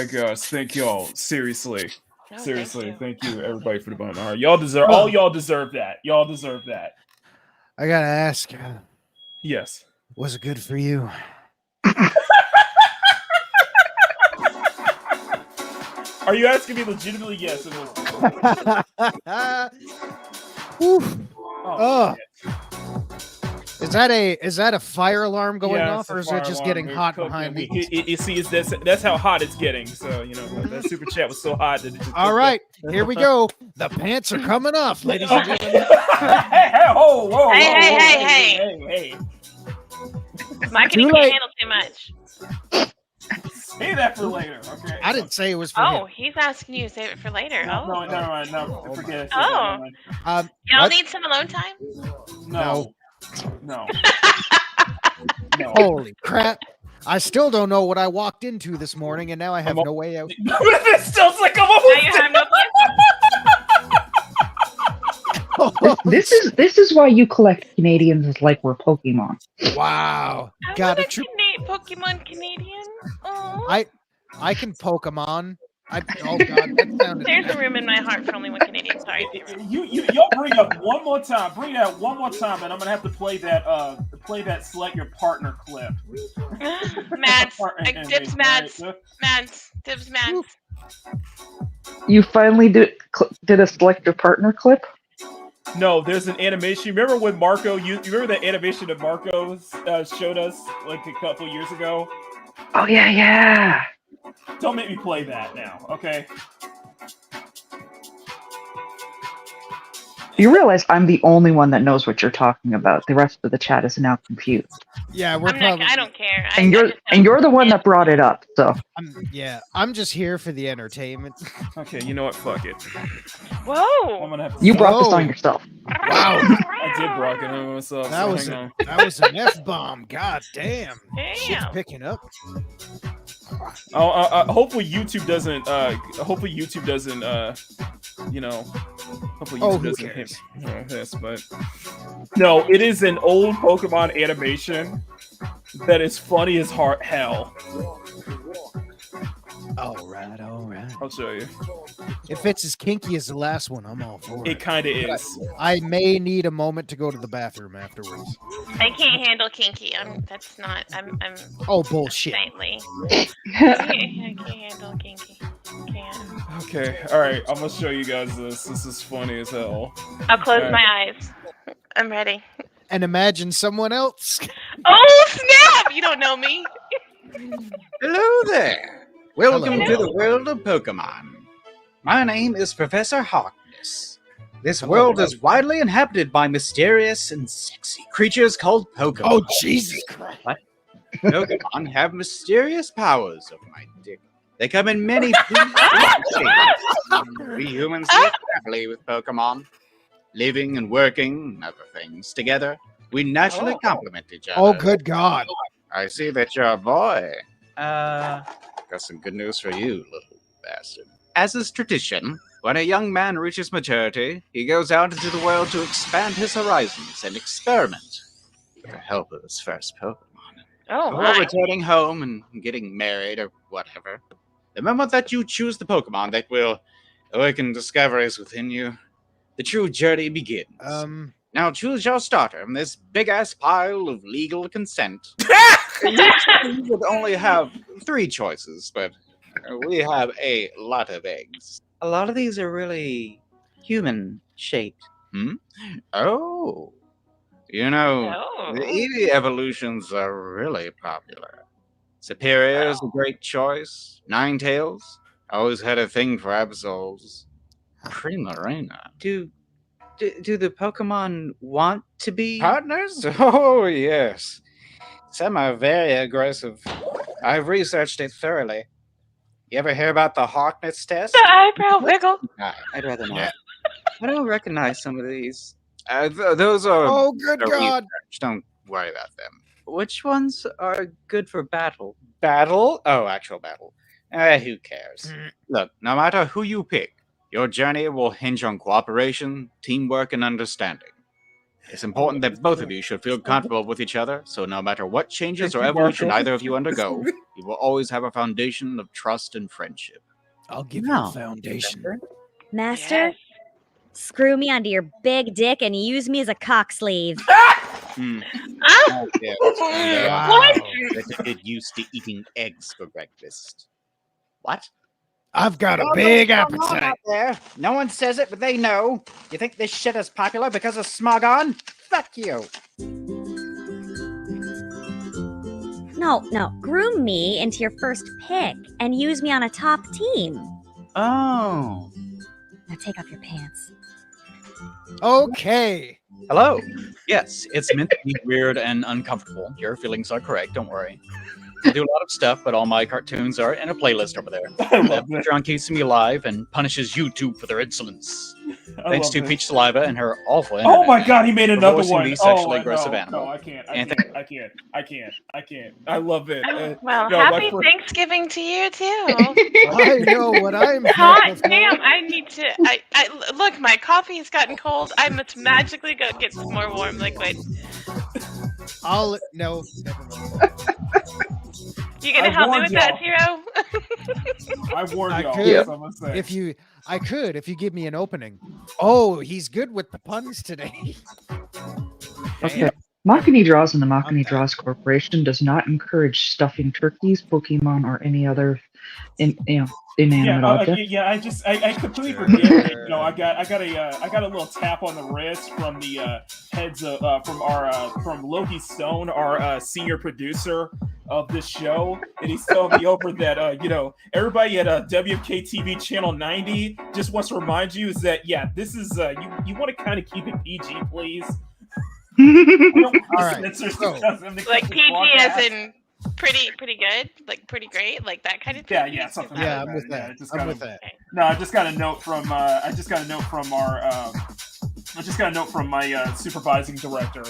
my gosh, thank y'all. Seriously. Seriously, thank you everybody for the bottom of my heart. Y'all deserve y'all deserve that. Y'all deserve that. I gotta ask. Yes. Was it good for you? Are you asking me legitimately? Yes, it was. Oh. Is that a fire alarm going off, or is it just getting hot behind me? You see, that's how hot it's getting. So that super chat was so hot that it just. All right, here we go. The pants are coming off, ladies and gentlemen. Hey. Makini can't handle too much. Save that for later, okay? I didn't say it was for him. He's asking you to save it for later. No, never mind. No, forget it. Y'all need some alone time? No. Holy crap. I still don't know what I walked into this morning, and now I have no way out. It's still like I'm almost. Now you have no This is why you collect Canadians like we're Pokemon. Wow. Got a Canadian. Pokemon Canadian. Oh. I can Pokemon. Oh god, that sounded. There's a room in my heart for only one Canadian. Sorry. Y'all bring up one more time. Bring that one more time, and I'm gonna have to play that select your partner clip. Mads, Dibs Mads. You finally did a select your partner clip? No, there's an animation. Remember when Marco? You remember that animation that Marco showed us like a couple years ago? Oh yeah. Don't make me play that now, okay? You realize I'm the only one that knows what you're talking about. The rest of the chat is now confused. Yeah, I don't care. And you're the one that brought it up, so. I'm just here for the entertainment. Okay, you know what? Fuck it. Whoa! I'm gonna have to You brought this on yourself. Wow. I did rock it on myself. That was an F-bomb. God damn. Shit's picking up. Hopefully YouTube doesn't. Hopefully YouTube doesn't. Hopefully YouTube doesn't hit this, but no, it is an old Pokemon animation that is funny as hell. All right. I'll show you. If it's as kinky as the last one, I'm all for it. It kind of is. I may need a moment to go to the bathroom afterwards. I can't handle kinky. I'm. Oh bullshit. Nightly. I can't handle kinky. Can't. Okay, all right. I'm gonna show you guys this. This is funny as hell. I'll close my eyes. I'm ready. And imagine someone else. Oh snap! You don't know me. Hello there. Welcome to the world of Pokemon. My name is Professor Harkness. This world is widely inhabited by mysterious and sexy creatures called Pokemon. Oh, Jesus Christ. What? Pokemon have mysterious powers of my dick. They come in many shapes. We humans live happily with Pokemon, living and working and other things together. We naturally complement each other. Oh, good God. I see that you're a boy. Got some good news for you, little bastard. As is tradition, when a young man reaches maturity, he goes out into the world to expand his horizons and experiment with the help of his first Pokemon. Oh, before returning home and getting married or whatever, the moment that you choose the Pokemon that will awaken discoveries within you, the true journey begins. Now choose your starter from this big-ass pile of legal consent. You would only have 3 choices, but we have a lot of eggs. A lot of these are really human-shaped. Oh. You know, the Eevee evolutions are really popular. Superior is a great choice. Ninetales, always had a thing for Absols. Primarina. Do the Pokemon want to be partners? Oh, yes. Some are very aggressive. I've researched it thoroughly. You ever hear about the Harkness test? The eyebrow wiggle. I'd rather not. I don't recognize some of these. Those are... Oh, good God. Research. Don't worry about them. Which ones are good for battle? Battle? Oh, actual battle. Who cares? Look, no matter who you pick, your journey will hinge on cooperation, teamwork, and understanding. It's important that both of you should feel comfortable with each other, so no matter what changes or evolution either of you undergo, you will always have a foundation of trust and friendship. I'll give you a foundation. Master, screw me onto your big dick and use me as a cock sleeve. Oh, yes. What? Let's get used to eating eggs for breakfast. What? I've got a big appetite. Out there. No one says it, but they know. You think this shit is popular because of Smogon? Fuck you. No. Groom me into your first pick and use me on a top team. Oh. Now take off your pants. Okay. Hello. Yes, it's meant to be weird and uncomfortable. Your feelings are correct, don't worry. I do a lot of stuff, but all my cartoons are in a playlist over there. Megatron keeps me alive and punishes YouTube for their insolence. Thanks to Peach Saliva and her awful internet. Oh my God, he made another one. The sexually aggressive animal. No, I can't. I love it. Well, happy Thanksgiving to you too. I know what I'm. Hot damn! I need to. I look. My coffee has gotten cold. I must magically go get some more warm liquid. No. Never mind. You gonna help me with that, Zero? I warned y'all. Could, So I'm gonna say. if you give me an opening. Oh, he's good with the puns today. Okay. Makini Draws and the Makini Draws Corporation does not encourage stuffing turkeys, Pokemon, or any other inanimate object. I completely forget. You know, I got a little tap on the wrist from the heads from Loki Stone, our senior producer of this show, and he's telling me over that everybody at WKTV channel 90 just wants to remind you is that this is you want to kind of keep it PG, please. All right. So, like PG as in pretty good, like pretty great, like that kind of thing. Yeah, something. Yeah, I'm with that. I'm with that. No, I just got a note from my supervising director,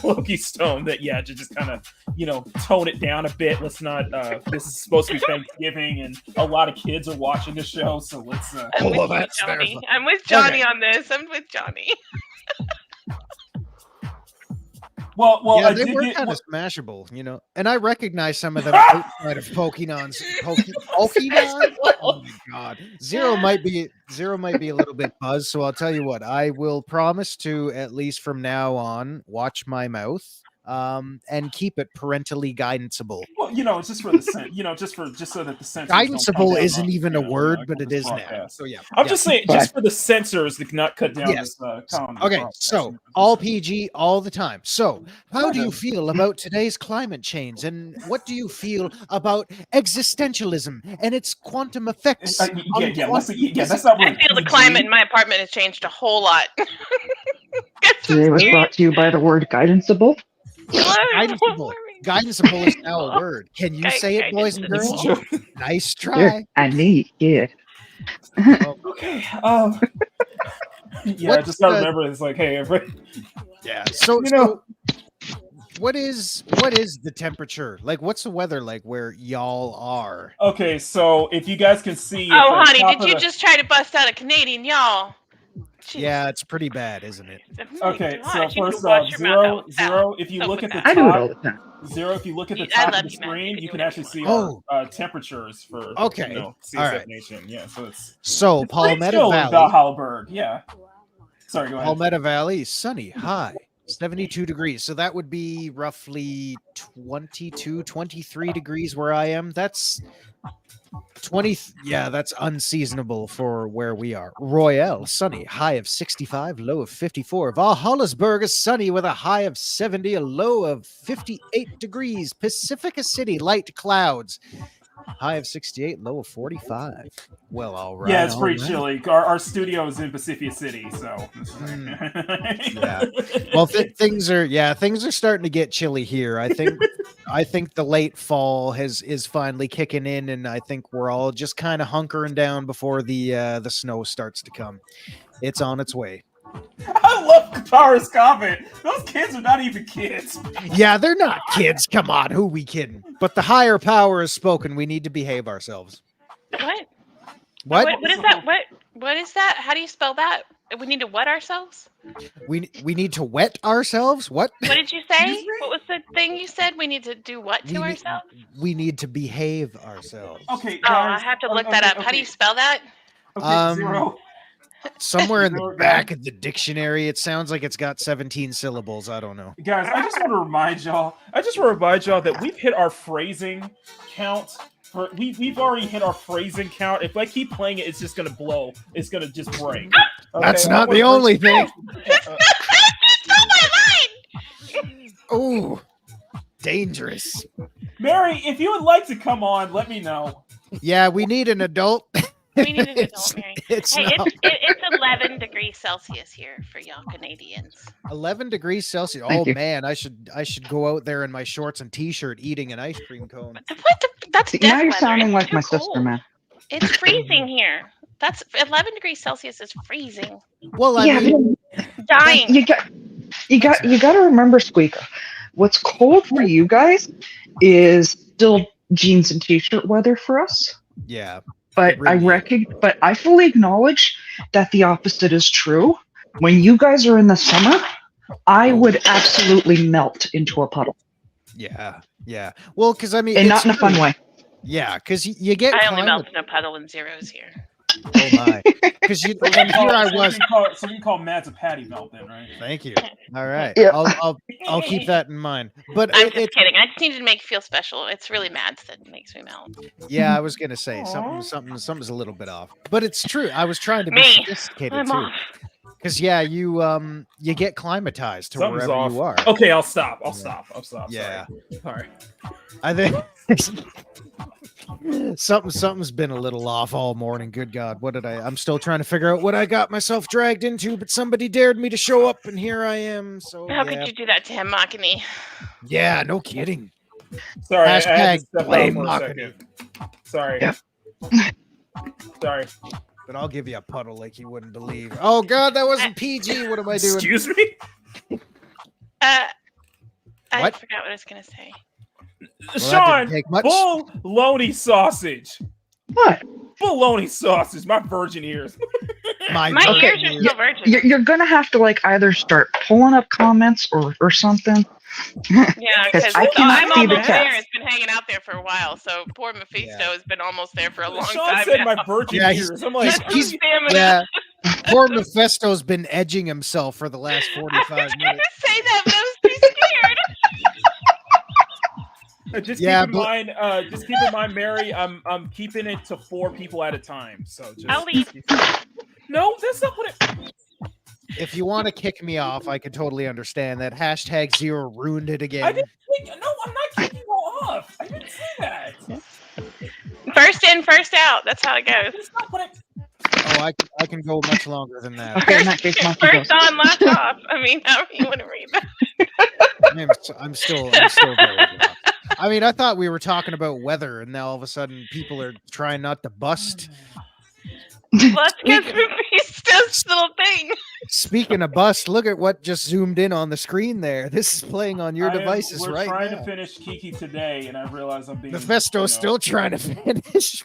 Loki Stone, that to just kind of tone it down a bit. Let's not. This is supposed to be Thanksgiving, and a lot of kids are watching the show, so let's. I'm with Johnny on this. I'm with Johnny. Well, yeah, they were kind of smashable, and I recognize some of them outside of Pokemon. Pokemon? Oh my god, Zero might be a little bit buzzed, so I'll tell you what. I will promise to, at least from now on, watch my mouth, and keep it parentally guidanceable. Well, it's just for the just so that the censors. Guidanceable isn't even a word, but it is now. So yeah, I'm just saying, just for the censors to not cut down this. Okay, so all PG all the time. So, how do you feel about today's climate change, and what do you feel about existentialism and its quantum effects? That's not. I feel the climate in my apartment has changed a whole lot. Today was brought to you by the word guidanceable. Guidanceable is now a word. Can you say it, boys and girls? Nice try. Sure. I need it. Okay. I just gotta remember. It's like, hey, everybody. Yeah. So what is the temperature? Like, what's the weather like where y'all are? Okay, so if you guys can see. Oh, honey, did you just try to bust out a Canadian, y'all? Jeez. Yeah, it's pretty bad, isn't it? Okay, so first off, Zero, if you look at the top, I do it all the time. Zero, if you look at the top of the screen, you can actually see our temperatures for CSF Nation. Yeah, so Palmetto Valley, Valhalla, yeah. Sorry, go ahead. Palmetto Valley, sunny, high, 72 degrees. So that would be roughly 22, 23 degrees where I am. That's 20. Yeah, that's unseasonable for where we are. Royale, sunny, high of 65, low of 54. Valhallasburg is sunny with a high of 70, a low of 58 degrees. Pacifica City, light clouds, high of 68, low of 45. Well, all right. Yeah, it's pretty chilly. Our studio is in Pacifica City, so. Yeah. Well, things are starting to get chilly here. I think the late fall is finally kicking in, and I think we're all just kind of hunkering down before the snow starts to come. It's on its way. I love Katara's comment. Those kids are not even kids. Yeah, they're not kids. Come on, who we kidding? But the higher power has spoken. We need to behave ourselves. What is that? What is that? How do you spell that? We need to wet ourselves? We need to wet ourselves? What? What did you say? What was the thing you said? We need to do what to ourselves? We need to behave ourselves. Okay, guys, I have to look that up. Okay. How do you spell that? Okay, Zero. Somewhere in the back of the dictionary, it sounds like it's got 17 syllables. I don't know. Guys, I just want to remind y'all that we've hit our phrasing count. We've already hit our phrasing count. If I keep playing it, it's just gonna blow. It's gonna just break. Okay? That's not the only thing. You stole my line. Oh, dangerous. Mary, if you would like to come on, let me know. Yeah, we need an adult. We need an adult, Mary. It's 11 degrees Celsius here for y'all Canadians. 11 degrees Celsius. Oh man, I should go out there in my shorts and t-shirt eating an ice cream cone. That's now you're sounding like my sister, man. It's freezing here. That's 11 degrees Celsius is freezing. Well, I mean, dying. You got to remember, Squeaker. What's cold for you guys is still jeans and t-shirt weather for us. Yeah. But but I fully acknowledge that the opposite is true. When you guys are in the summer, I would absolutely melt into a puddle. Yeah. Well, because I mean, And it's not in a fun way. Yeah, because you get. I only melt in a puddle in zeros here. Oh my! Because you and here I was. So we can call Matt's a patty melt then, right? Thank you. All right, Yeah. I'll keep that in mind. But I'm just kidding. I just needed to make you feel special. It's really Mads that makes me melt. Yeah, I was gonna say something's a little bit off, but it's true. I was trying to be Me. sophisticated I'm too. off. Because you get climatized to Something's wherever off. you are. Okay, I'll stop. I'll stop. Yeah. Sorry. I think something's been a little off all morning. Good God, I'm still trying to figure out what I got myself dragged into, but somebody dared me to show up, and here I am. So How could you do that to him, Makini? Yeah, no kidding. Sorry, I had Hashtag to step blame out for a Makini. second. Sorry. Sorry. But I'll give you a puddle like you wouldn't believe. Oh God, that wasn't PG. What am I doing? Excuse me? I What? forgot what I was gonna say. Sean, take much. bologna sausage. What? Bologna sausage. My virgin ears. My ears are still virgin. You're gonna have to like either start pulling up comments or something. Yeah, because I cannot I'm see the almost there. chat. It's been hanging out there for a while. So poor Mephisto has been almost there for a long Sean time said now. my virgin ears. I'm like, he's stamina. yeah. Poor Mephisto's been edging himself for the last 45 I was minutes. to say that, but I was too scared. Just Yeah, keep in mind, Mary. I'm keeping it to 4 people at a time. So just I'll leave. No, that's not what it. If you want to kick me off, I could totally understand that. Hashtag Zero ruined it again. I didn't. Wait, no, I'm not kicking you off. I didn't say that. First in, first out. That's how it goes. That's not what I. Oh, I can go much longer than that. Okay, in that case, Monkey goes. First on, last off. I mean, however you want to read that. I'm still very good. I mean, I thought we were talking about weather, and now all of a sudden people are trying not to bust. Well, that's because Mephisto's little thing. Speaking of bust, look at what just zoomed in on the screen there. This is playing on your devices we're right trying now. to finish Kiki today, and I realize I'm being. Mephisto's still trying to finish.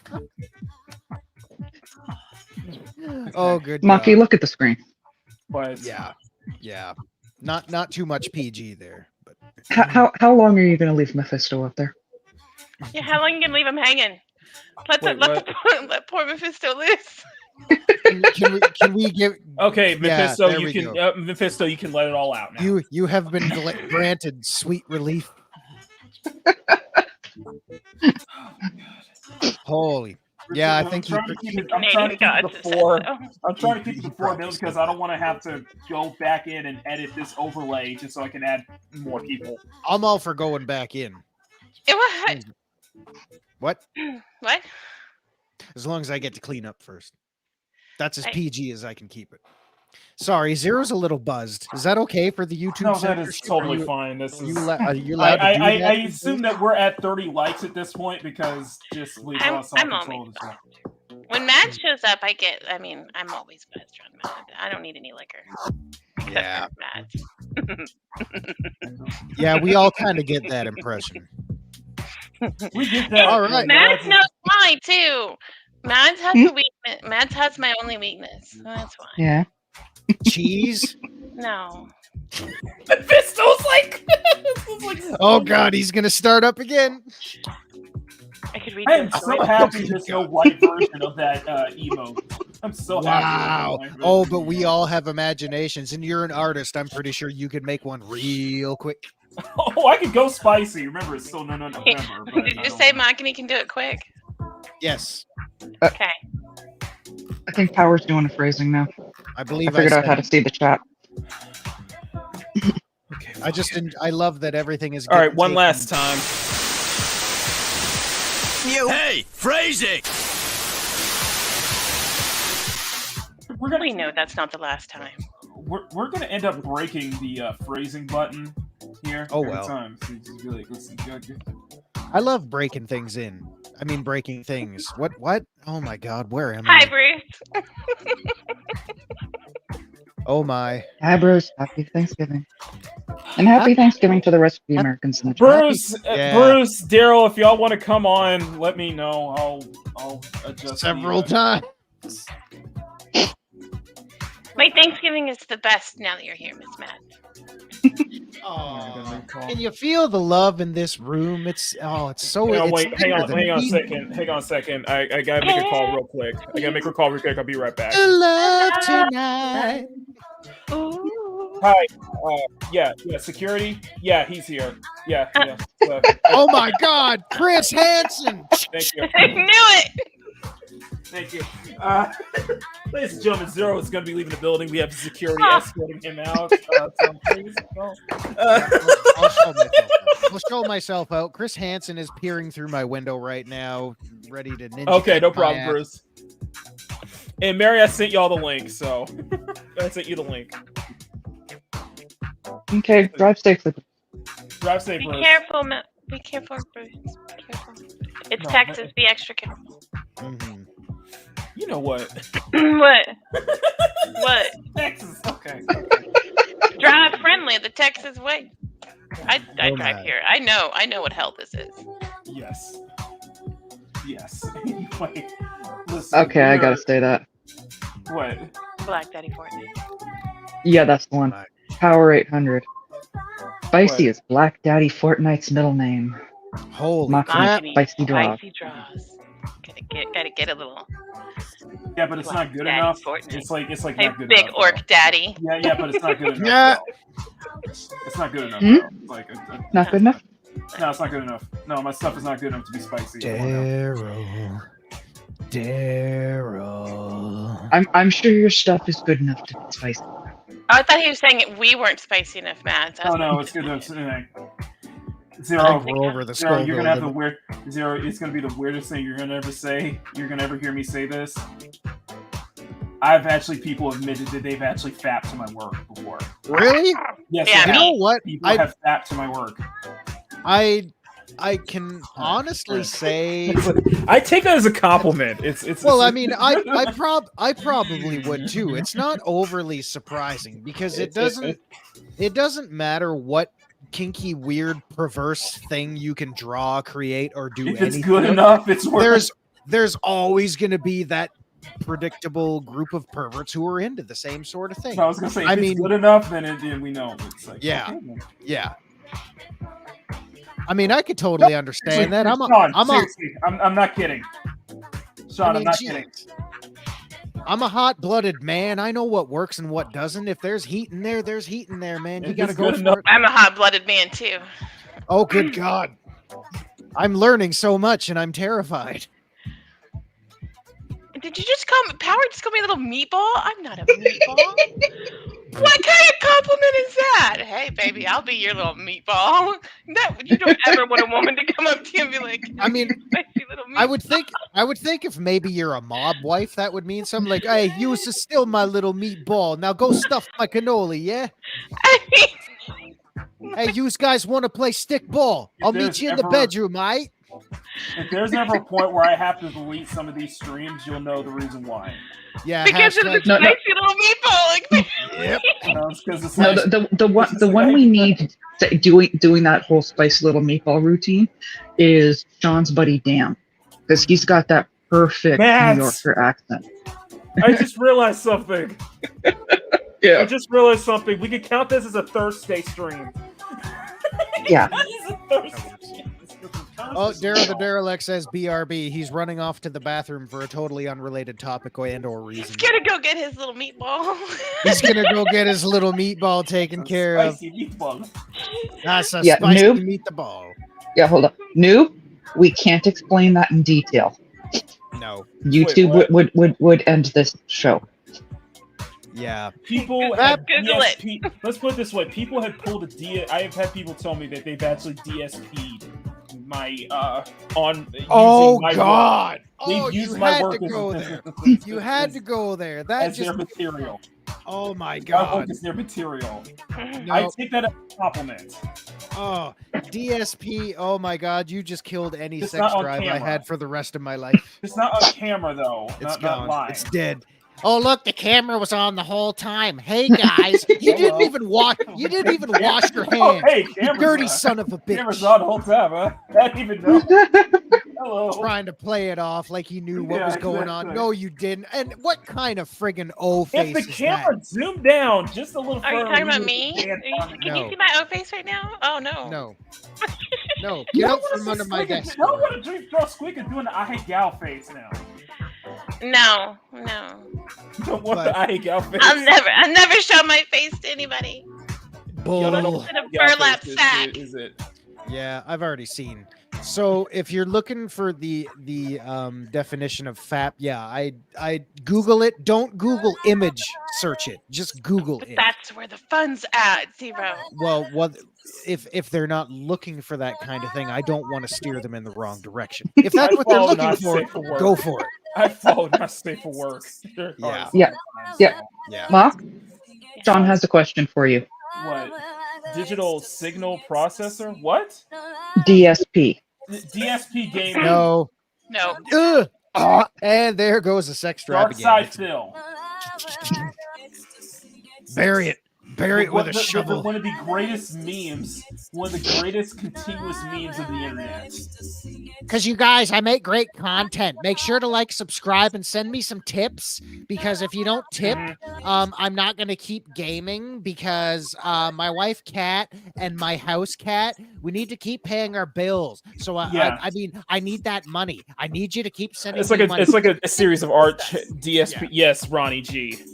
Oh, good. Monkey, look at the screen. But yeah, not too much PG there. But How long are you gonna leave Mephisto up there? Yeah, how long you gonna leave him hanging? Let poor Mephisto loose. Can we give? Okay, Mephisto, there you we can go. Mephisto, you can let it all out now. You have been granted sweet relief. Holy. Yeah, I think I'm trying to keep it to 4. I'm trying to keep it to 4 minutes because I don't want to have to go back in and edit this overlay just so I can add more people. I'm all for going back in. What? What? As long as I get to clean up first. That's as PG as I can keep it. Sorry, Zero's a little buzzed. Is that okay for the YouTube? No, that is totally fine. This is. You allowed to do that? I assume that we're at 30 likes at this point because just leave us on control. When Matt shows up, I'm always buzzed around Matt. I don't need any liquor. Yeah. Matt. Yeah, we all kind of get that impression. We get that. All right. Matt knows why too. Matt has a weakness. Matt has my only weakness. So that's why. Yeah. Cheese? No. Mephisto's like. Oh God, he's gonna start up again. I could read. I am so happy there's no white version of that emote. I'm so happy. Wow. Oh, but we all have imaginations, and you're an artist. I'm pretty sure you could make one real quick. Oh, I could go spicy. Remember, it's still November. Did you say Makini can do it quick? Yes. Okay. I think Power's doing a phrasing now. I believe I figured out how to see the chat. Okay. I love that everything is. All right, one last time. Hey, phrasing. We know that's not the last time. We're gonna end up breaking the phrasing button here. Oh, every well. time. So you just be like, listen, good. I love breaking things in. I mean, breaking things. What? Oh my God, where am Hi, I? Bruce. Oh my. Hi, Bruce. Happy Thanksgiving. And happy Thanksgiving to the rest of the Americans in the chat. Bruce, Bruce, Daryl, if y'all want to come on, let me know. I'll adjust Several times. My Thanksgiving is the best now that you're here, Miss Matt. Oh, can you feel the love in this room? It's so. Hang on, it's wait, hang on bigger a than second. Hang on a second. I gotta make a call real quick. I'll be right back. love tonight. Hi. Yeah. Security. Yeah, he's here. Yeah. Oh my God, Chris Hansen. Thank you. I knew it. Thank you. Ladies and gentlemen, Zero is going to be leaving the building. We have security escorting him out. So please, no. I'll show myself out. Chris Hansen is peering through my window right now, ready to ninja. Okay, no problem, Bruce. And Mary, I sent y'all the link, so I sent you the link. Okay, drive safely. Drive safe, Be Bruce. careful, Be careful, Bruce. Be careful. It's Texas. Be extra careful. Mm-hmm. You know what? What? What? Texas. Okay. Drive friendly, the Texas way. I drive here. I know what hell this is. Yes. Wait, listen, Okay, I gotta say that. What? Black Daddy Fortnite. Yeah, that's the one. Power 800. Spicy What? is Black Daddy Fortnite's middle name. Holy crap! Makini, Spicy draws. Spicy draws. Gotta get a little. Yeah, but it's not good Daddy enough. Fortnite. It's like Hey, not good big enough. orc daddy. Yeah, but it's not good enough. Yeah. It's not good enough. Hmm? Though. Like, Not good enough? no, it's not good enough. No, my stuff is not good enough to be spicy. Daryl. I'm sure your stuff is good enough to be spicy. I thought he was saying we weren't spicy enough, Matt. Oh no, it's good enough. Zero. Zero, Over the Zero, you're gonna have the building. weird Zero. It's gonna be the weirdest thing you're gonna ever say. You're gonna ever hear me say this. People admitted that they've actually fapped to my work before. Really? Yes, Yeah, You know what? people have fapped to my work. I can honestly say. I take that as a compliment. It's Well, I mean, I probably would too. It's not overly surprising because it doesn't matter what kinky, weird, perverse thing you can draw, create, or do. If it's anything good with. enough, it's worth. There's always going to be that predictable group of perverts who are into the same sort of thing. So I was gonna say, if it's good enough, then we know. It's like, yeah, okay, then. yeah. I mean, I could totally understand that. Sean, seriously, I'm not kidding. Sean, I'm not kidding. I'm a hot-blooded man. I know what works and what doesn't. If there's heat in there, there's heat in there, man. You gotta go for it. I'm a hot-blooded man too. Oh, good God. I'm learning so much and I'm terrified. Did you just call me Power? Just call me a little meatball? I'm not a meatball. What kind of compliment is that? Hey, baby, I'll be your little meatball. You don't ever want a woman to come up to you and be like, I mean, spicy little meatball. I would think if maybe you're a mob wife, that would mean something like, hey, you was still my little meatball. Now go stuff my cannoli, yeah? Hey, you guys want to play stick ball? I'll meet you in the bedroom, mate. If there's ever a point where I have to delete some of these streams, you'll know the reason why. Yeah, because of the spicy little meatball. Like, yep. The one we need doing that whole spicy little meatball routine is Sean's buddy Dan, because he's got that perfect New Yorker accent. I just realized something. Yeah. I just realized something. We could count this as a Thursday stream. Yeah. Oh, Daryl the Derelict says BRB. He's running off to the bathroom for a totally unrelated topic and/or reason. He's gonna go get his little meatball. He's gonna go get his little meatball taken care of. Meatball. That's a Yeah, spicy noob. meatball. Yeah, hold up. Noob, we can't explain that in detail. No. YouTube would end this show. Yeah. People Let's put it this way. People have pulled I have had people tell me that they've actually DSP'd my Oh my God! Work. They've Oh, used you my had work to go as, there. You had to go there. That as just their material. Oh my My God! work is their material. No. I take that as a compliment. Oh, DSP! Oh my God! You just killed any It's sex not on drive I camera. had for the rest of my life. It's not on camera though. It's not gone. live. It's dead. Oh look, the camera was on the whole time. Hey guys, you didn't even wash. You didn't even wash your hands. Oh, hey, you dirty son of a bitch. Camera's on the whole time, huh? I didn't even know. trying to play it off like he knew what Yeah, was going on. exactly. No, you didn't. And what kind of friggin' O face If the is camera that? zoomed down just a little Are you further, talking we about would me? stand on it. Can you No. see my O face right now? Oh no. No. No, You get don't out wanna from see under my Squeak and- desk. You don't want to draw Squeak and doing the I hate gal face now. No. You don't want the I hate gal face. I'll never show my face to anybody. Bull. In a burlap sack. Is it? Yeah, I've already seen. So if you're looking for the definition of FAP, yeah, I Google it. Don't Google image search it. Just Google But it. that's where the fun's at, Zero. Well, what if they're not looking for that kind of thing? I don't want to steer them in the wrong direction. If that's what they're looking for, go for it. I followed not safe for work. Yeah. Yeah. Ma, John has a question for you. What? Digital signal processor? What? DSP. DSP game. No. And there goes the sex drive Dark again. side Phil. Bury it. Bury it with a shovel. One of the greatest memes. One of the greatest continuous memes of the internet. Because you guys, I make great content. Make sure to like, subscribe, and send me some tips. Because if you don't tip, I'm not going to keep gaming. Because my wife cat and my house cat, we need to keep paying our bills. So I mean, I need that money. I need you to keep sending me money. It's like a series of art DSP. Yeah. Yes, Ronnie G.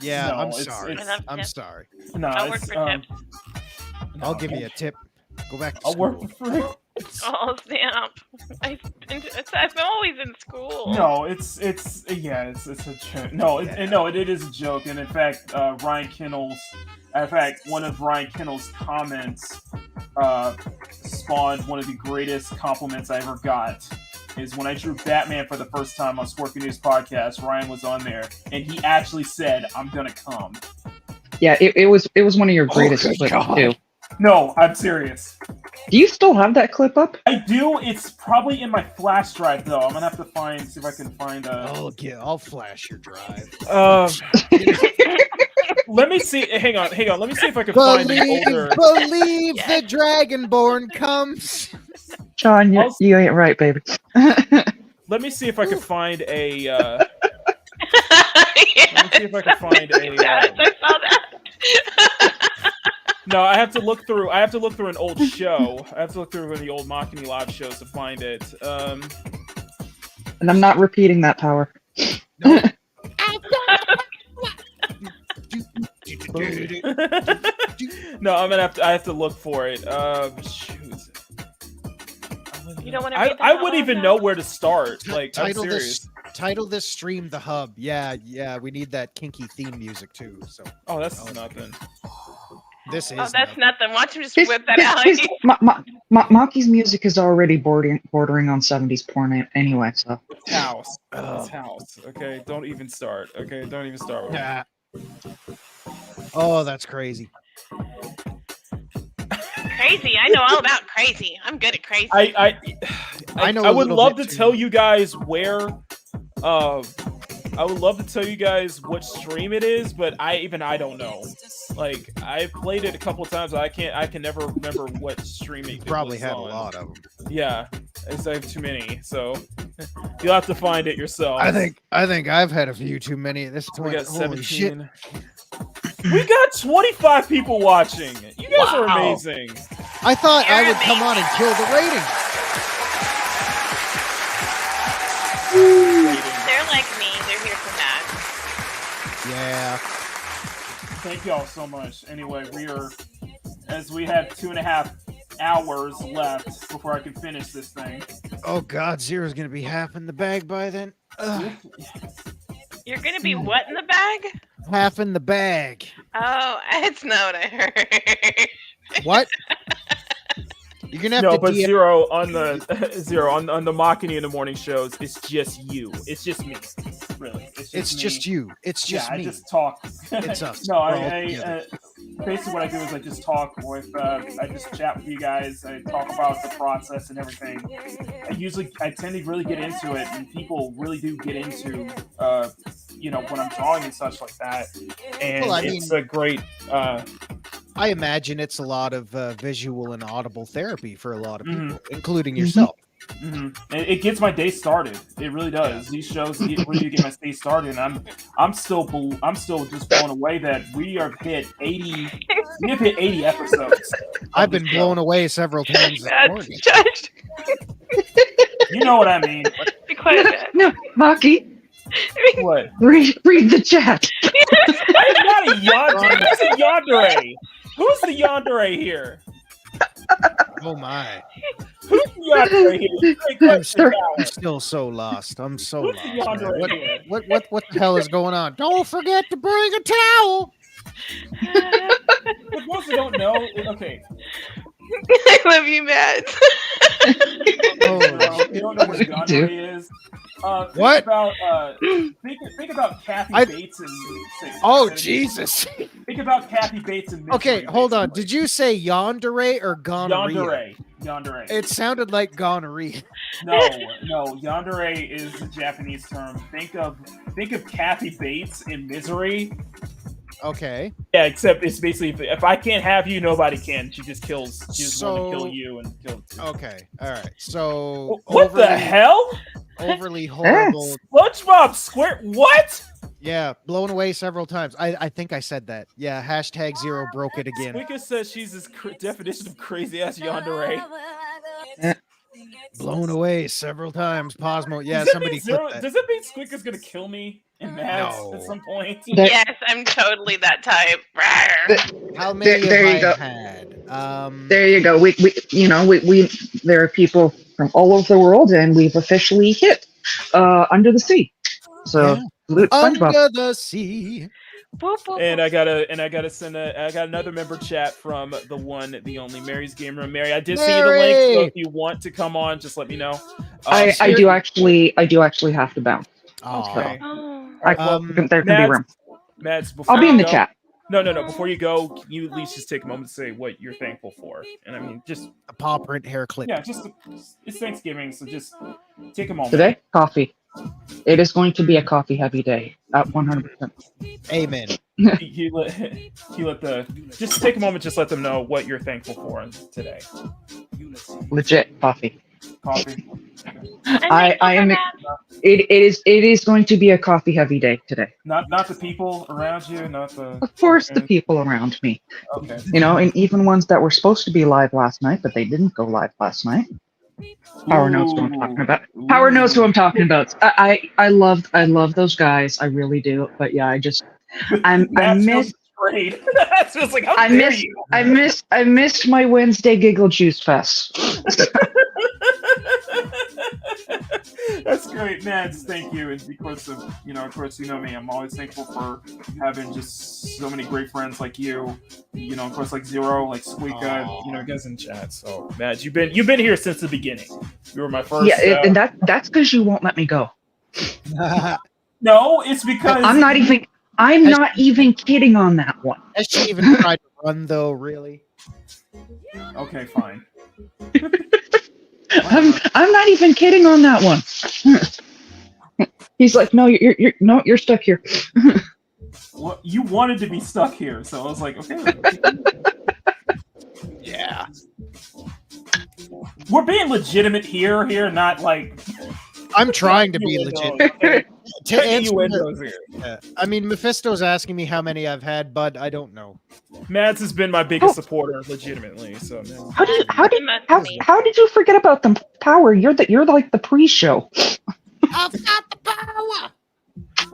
Yeah, No, I'm sorry. I'm sorry. No, I'll work for tips. I'll give you a tip. Go back to I'll school. work for free. Oh snap! I'm always in school. No, it's a joke. No, it is a joke, and in fact, one of Ryan Kinnell's comments spawned one of the greatest compliments I ever got. Is when I drew Batman for the first time on Scorpio News podcast, Ryan was on there, and he actually said, "I'm gonna come." Yeah, it was one of your greatest clips too. No, I'm serious. Do you still have that clip up? I do. It's probably in my flash drive though. I'm gonna have to see if I can find a. I'll flash your drive. Let me see. Hang on. Let me see if I can find the older. Believe the Dragonborn comes. Sean, you ain't right, baby. Let me see if I can find a. Let me see if I can find a. I saw that. No, I have to look through. I have to look through an old show. I have to look through one of the old Makini live shows to find it. And I'm not repeating that power. No, I'm gonna have to. I have to look for it. Shoot. You don't want to. I wouldn't even know where to start. Like, I'm serious. Title this stream "The Hub." Yeah. We need that kinky theme music too. So. Oh, that's nothing. This is. Oh, that's nothing. Watch him just whip that out. Maki's music is already bordering on 70s porn anyway. So. House. It's house. Okay, don't even start. Okay, don't even start with that. Oh, that's crazy. Crazy. I know all about crazy. I'm good at crazy. I know. I would love to tell you guys where. I would love to tell you guys what stream it is, but I don't know. Like, I've played it a couple of times. I can never remember what streaming. You probably had a lot of them. Yeah, I have too many, so you'll have to find it yourself. I think I've had a few too many at this point. We got Holy 17. shit. We got 25 people watching. You guys are amazing. I thought I would come on and kill the rating. They're like me. They're here for that. Yeah. Thank y'all so much. Anyway, we have 2.5 hours left before I can finish this thing. Oh God, Zero's gonna be half in the bag by then. Ugh. You're gonna be what in the bag? Half in the bag. Oh, it's not what I heard. What? You're gonna have to but Zero on the Makini in the morning shows. It's just you. It's just me. Really. It's just you. It's just me. I just talk. It's us. No, I basically what I do is I just talk with. I just chat with you guys. I talk about the process and everything. I tend to really get into it, and people really do get into when I'm drawing and such like that. And it's a great. I imagine it's a lot of visual and audible therapy for a lot of people, including yourself. It gets my day started. It really does. These shows really get my day started, and I'm still just blown away that we have hit 80. We have hit 80 episodes. I've been blown away several times this morning. You know what I mean? Be quiet. No, Maki. What? Read the chat. I'm not a yandere. Who's a yandere? Who's the yandere here? Oh my! Who's the yandere here? I'm still so lost. I'm so Who's lost. the yandere Man. here? What the hell is going on? Don't forget to bring a towel. For those who don't know, okay. I love you, Matt. You don't know what a yandere is. What? Think about Kathy Bates and. Oh Jesus! Think about Kathy Bates and. Okay, hold on. Did you say yandere or gonorrhea? Yandere. It sounded like gonorrhea. No. Yandere is the Japanese term. Think of Kathy Bates in Misery. Okay. Yeah, except it's basically if I can't have you, nobody can. She just kills. She just wants to kill you and kill. Okay. All right. So what the hell? Overly horrible. SpongeBob Square. What? Yeah, blown away several times. I think I said that. Yeah. #0 broke it again. Squicka says she's his definition of crazy ass yandere. Blown away several times. Posmo. Yeah, somebody put that. Does it mean Squicka's gonna kill me in Mads at some point? Yes, I'm totally that type. How many there have you go. I had? There you go. We there are people from all over the world, and we've officially hit Under the Sea. So salute SpongeBob. Under the Sea. And I gotta send I got another member chat from the one, the only Mary's Game Room. Mary, I did see the link, so if you want to come on, just let me know. I do actually have to bounce. Okay. There can be room. Mads, before I'll be in the go, chat. No. Before you go, can you at least just take a moment to say what you're thankful for? And I mean, just a paw print hair clip. Yeah, it's Thanksgiving, so just take a moment. Today, coffee. It is going to be a coffee heavy day at 100%. Amen. Just take a moment, just let them know what you're thankful for today. Legit coffee. Coffee. I am. It is going to be a coffee heavy day today. Not the people around you, not the. Of course, the people around me. Okay. You know, and even ones that were supposed to be live last night, but they didn't go live last night. Power knows who I'm talking about. Power knows who I'm talking about. I love those guys. I really do. But yeah, I miss. That's just like I missed my Wednesday Giggle Juice Fest. That's great, Mads. Thank you. And of course, you know me. I'm always thankful for having just so many great friends like you. You know, of course, like Zero, like Squeaka. You know, guys in chat. So, Mads, you've been here since the beginning. You were my first. Yeah, and that's because you won't let me go. No, it's because I'm not even kidding on that one. Has she even tried to run though? Really? Okay, fine. I'm not even kidding on that one. He's like, no, you're stuck here. Well, you wanted to be stuck here, so I was like, okay. Yeah. We're being legitimate here, not like. I'm trying to be legit. To answer here. I mean, Mephisto's asking me how many I've had, Bud. I don't know. Mads has been my biggest supporter, legitimately. So how did you forget about the Power? You're like the pre-show. I've got the power.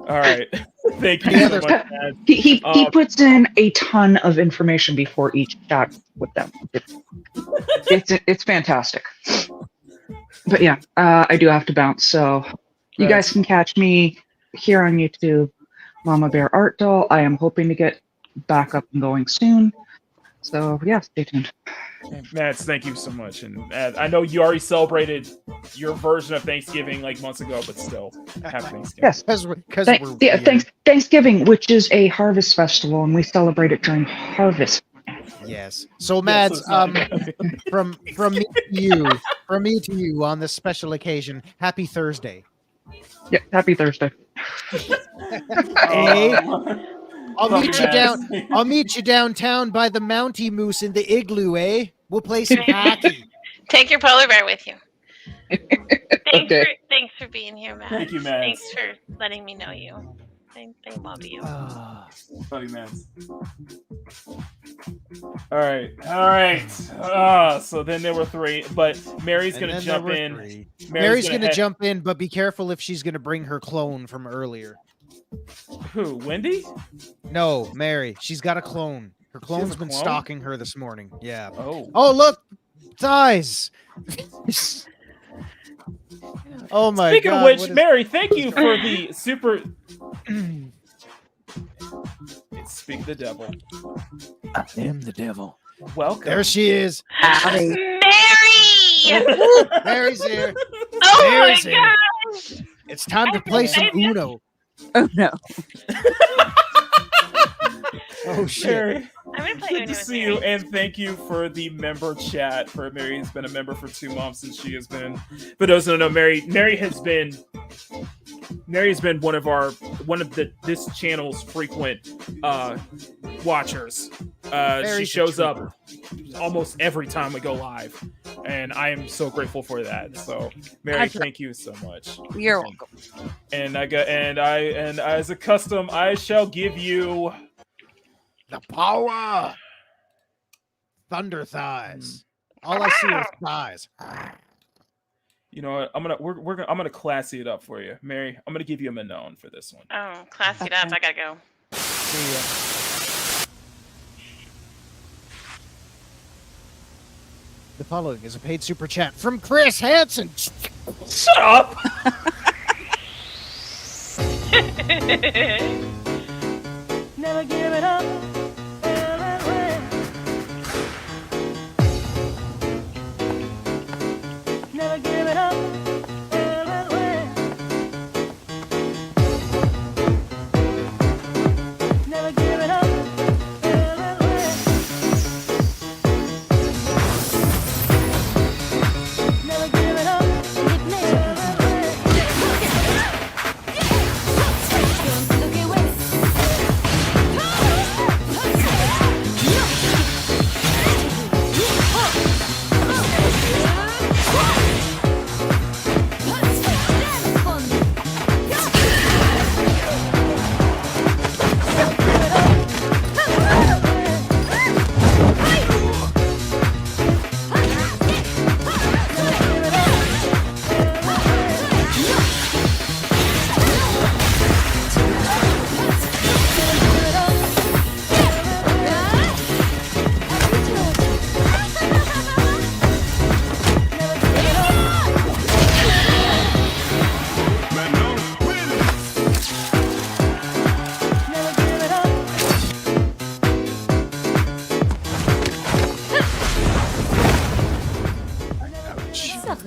All right, thank you so much, Mads. He puts in a ton of information before each chat with them. It's fantastic. But yeah, I do have to bounce, so you guys can catch me here on YouTube, MamaBear ArtDoll. I am hoping to get back up and going soon. So yeah, stay tuned. Mads, thank you so much. And I know you already celebrated your version of Thanksgiving like months ago, but still, happy Thanksgiving. Yes, Thanksgiving, which is a harvest festival, and we celebrate it during harvest. Yes. So, Mads, from me to you on this special occasion, happy Thursday. Yeah, happy Thursday. Hey, I'll meet you downtown by the Mountie Moose in the igloo, eh? We'll play some hockey. Take your polar bear with you. Thanks for being here, Matt. Thank you, Matt. Thanks for letting me know you. I love you. Love you, man. All right. So then there were 3, but Mary's gonna jump in. Mary's gonna jump in, but be careful if she's gonna bring her clone from earlier. Who? Wendy? No, Mary. She's got a clone. Her clone's been clone? stalking her this morning. Yeah. Oh. Oh, look, thighs. Oh my Speaking God. of which, Mary, thank you for the super. Speak the devil. I am the devil. Welcome. There she is. Mary! Mary's here. Oh Mary's my here. gosh! It's time to play some Uno. Oh no. Oh shit. Mary, I'm gonna play good Uno to with see Mary. you, and thank you for the member chat. For Mary has been a member for 2 months, and she has been. For those who don't know, Mary has been one of this channel's frequent watchers. She shows up almost every time we go live, and I am so grateful for that. So, Mary, thank you so much. You're welcome. And as a custom, I shall give you the power. Thunder thighs. All I see are thighs. You know what? I'm gonna classy it up for you, Mary. I'm gonna give you a Manon for this one. Oh, classy it up. I gotta go. See ya. The following is a paid super chat from Chris Hansen. Shut up! Never give it up. Never give it up. Never give it up. Never give it up.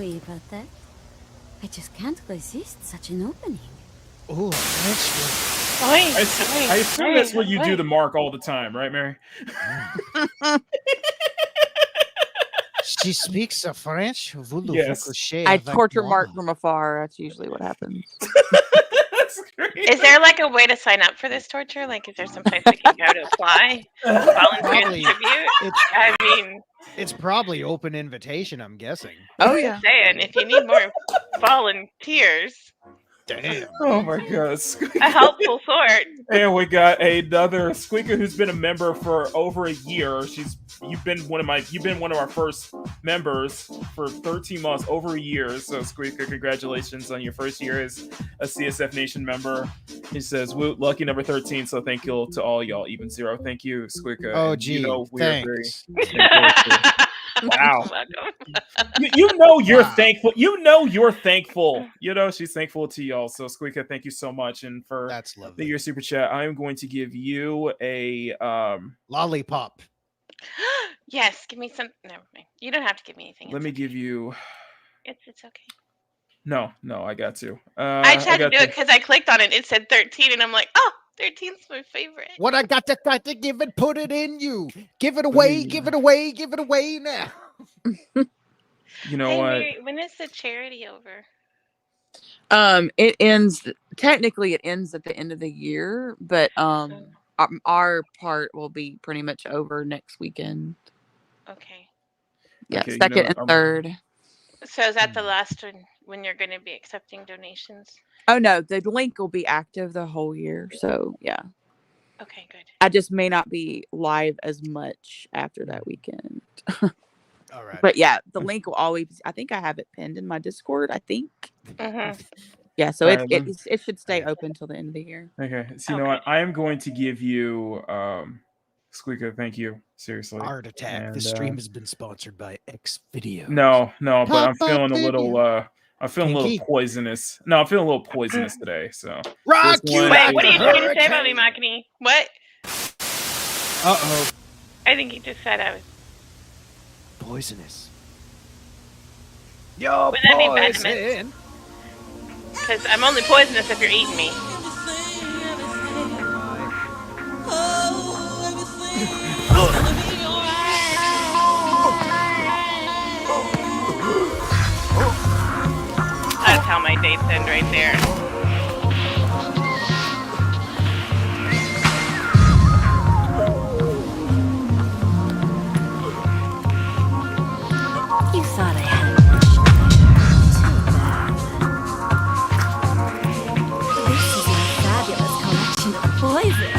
Sorry about that. I just can't resist such an opening. Oh, I assume that's what you do to Mark all the time, right, Mary? She speaks a French. Yes. I torture Mark from afar. That's usually what happens. Is there like a way to sign up for this torture? Like, is there some place we can go to apply? Volunteer tribute? I mean, it's probably open invitation, I'm guessing. Oh yeah. Saying if you need more volunteers, damn. Oh my God, a helpful sort. And we got another Squeaker who's been a member for over a year. You've been one of our first members for 13 months, over a year. So Squeaker, congratulations on your first year as a CSF Nation member. He says, "Woot, lucky number 13." So thank you to all y'all. Even zero. Thank you, Squeaker. Oh, And gee, we are very thanks. thankful. Wow. you know you're thankful. You know you're thankful. You know she's thankful to y'all. So Squeaker, thank you so much. And for that's lovely. Your super chat, I am going to give you a lollipop. Yes, give me some. Never mind. You don't have to give me anything. Let me give you. It's okay. No, I got to. I tried to do it because I clicked on it. It said 13, and I'm like, oh, 13's my favorite. What I got to give it, put it in you. Give it away, give it away, give it away now. You know what? Mary, when is the charity over? It ends. Technically, it ends at the end of the year, but our part will be pretty much over next weekend. Okay. Yeah, Okay, second and third. So is that the last one when you're going to be accepting donations? Oh no, the link will be active the whole year. So yeah. Okay, good. I just may not be live as much after that weekend. All right. But yeah, the link will always. I think I have it pinned in my Discord. I think. Mm-hmm. Yeah, so Right, it should stay open till the end of the year. Okay, so you know what? I am going to give you, Squeaker. Thank you, seriously. Art Attack. And, This stream has been sponsored by X Video. No, but I'm feeling a video. little. I'm feeling a Kinky? little poisonous. No, I'm feeling a little poisonous today. So Rock this you one Wait, is- what are you trying to say about me, Makini? What? Uh-oh. I think he just said I was. Poisonous. You're Wouldn't that be poison. venomous? Because I'm only poisonous if you're eating me. That's how my dates end right there. You thought I had much. Too bad. This is my fabulous collection of poison.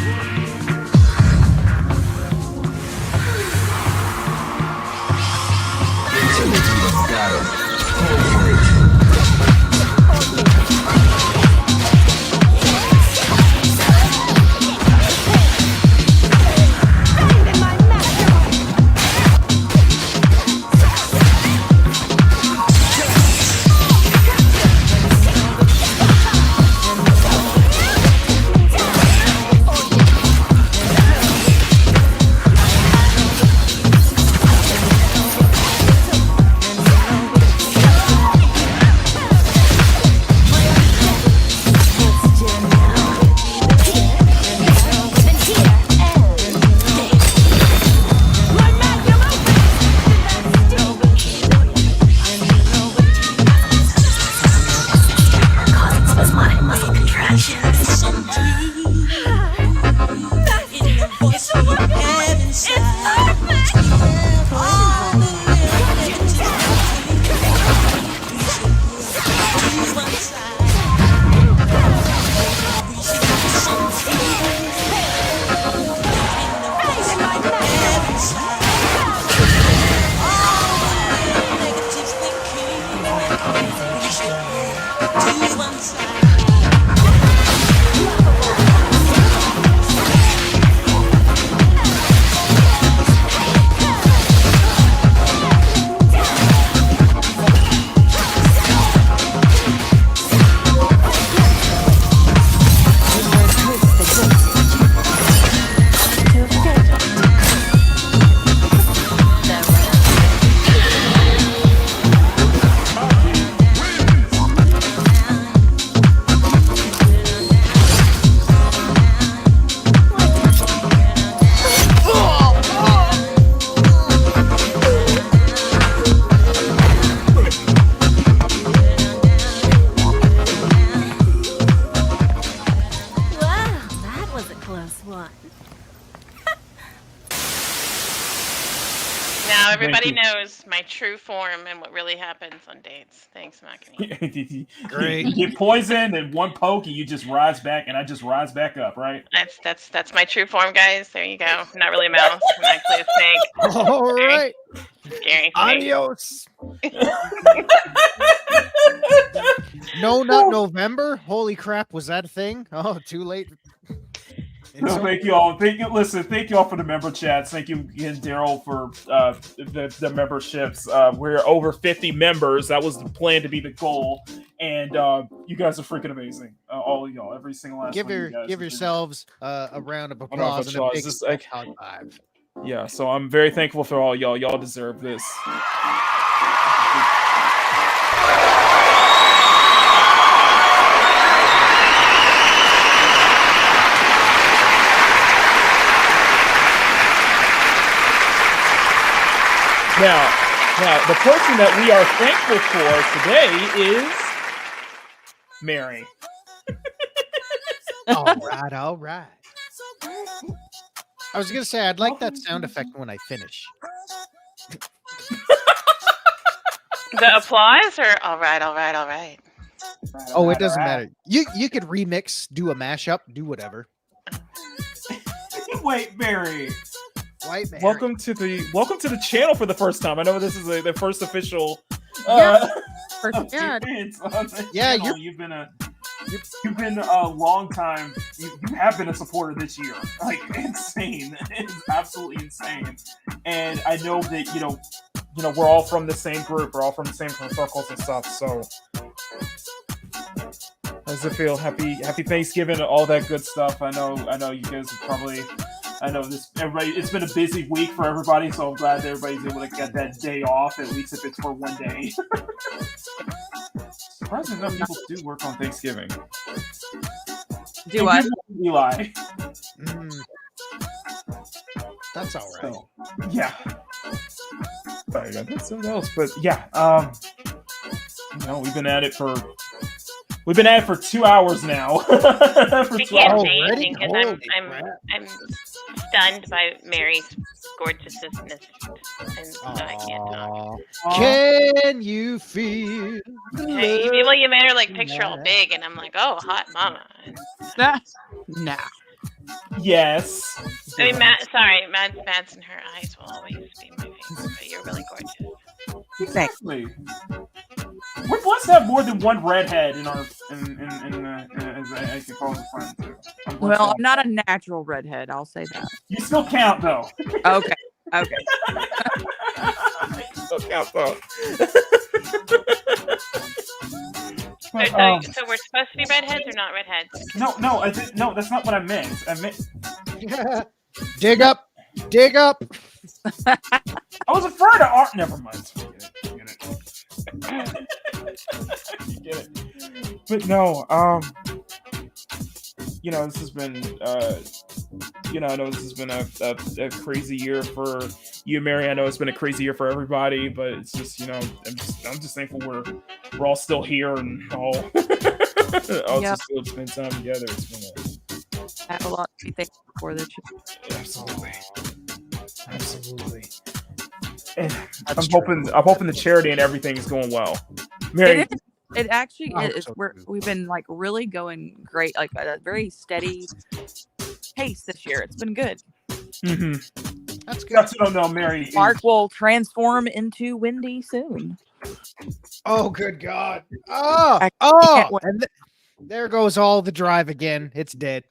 Everybody knows my true form and what really happens on dates. Thanks, Makini. Great. You get poisoned and one poke and you just rise back and I just rise back up, right? That's my true form, guys. There you go. I'm not really a mouse. I'm actually a snake. All right. Scary. Adios. No, not November. Holy crap! Was that a thing? Oh, too late. No, thank you all. Thank you all for the member chats. Thank you again, Daryl, for the memberships. We're over 50 members. That was the plan to be the goal, and you guys are freaking amazing. All of y'all, every single last one. Give yourselves a round of applause and a big high five. Yeah, so I'm very thankful for all y'all. Y'all deserve this. Now, the person that we are thankful for today is Mary. All right. I was gonna say I'd like that sound effect when I finish. The applause, or all right. Oh, it doesn't matter. You could remix, do a mashup, do whatever. Wait, Mary. White Mary. Welcome to the channel for the first time. I know this is the first official. Yeah. Yeah, you've been a long time. You have been a supporter this year. Like insane. It's absolutely insane. And I know that we're all from the same group. We're all from the same circles and stuff. So how does it feel? Happy Thanksgiving and all that good stuff. I know you guys have probably. I know it's been a busy week for everybody, so I'm glad that everybody's able to get that day off, at least if it's for one day. Surprisingly enough, people do work on Thanksgiving. Do I? Eli. That's all right. So, yeah. Sorry about that. Something else, but yeah. We've been at it for 2 hours now. I can't say anything because I'm stunned by Mary's gorgeousness, and so I can't talk. Can you feel? You made her like picture all big, and I'm like, oh, hot mama. Nah. Yes. I mean, Mads in her eyes will always be my favorite, but you're really gorgeous. Exactly. We're blessed to have more than one redhead in our as I can call them friends too. Well, I'm not a natural redhead. I'll say that. You still count though. Okay. You still count though. So we're supposed to be redheads or not redheads? No, that's not what I meant. I meant dig up. I was referring to art. Never mind. Forget it. But no, this has been, I know this has been a crazy year for you, Mary. I know it's been a crazy year for everybody, but it's just, I'm just thankful we're all still here and all to still spend time together. It's been I have a lot to be thankful for this year. Absolutely. And I'm hoping the charity and everything is going well. Mary, it actually is. We've been like really going great, like at a very steady pace this year. It's been good. Mm-hmm. That's good. That's what I don't know, Mary. Mark will transform into Wendy soon. Oh, good God! And there goes all the drive again. It's dead.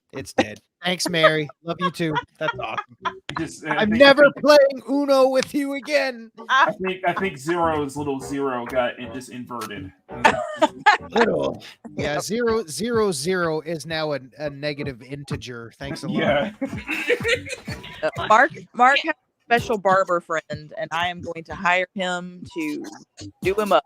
Thanks, Mary. Love you too. That's awesome. I'm never playing Uno with you again. I think Zero's little zero got just inverted. Little. Yeah, 0, 0, 0 is now a negative integer. Thanks a lot. Yeah. Mark has a special barber friend, and I am going to hire him to do him up.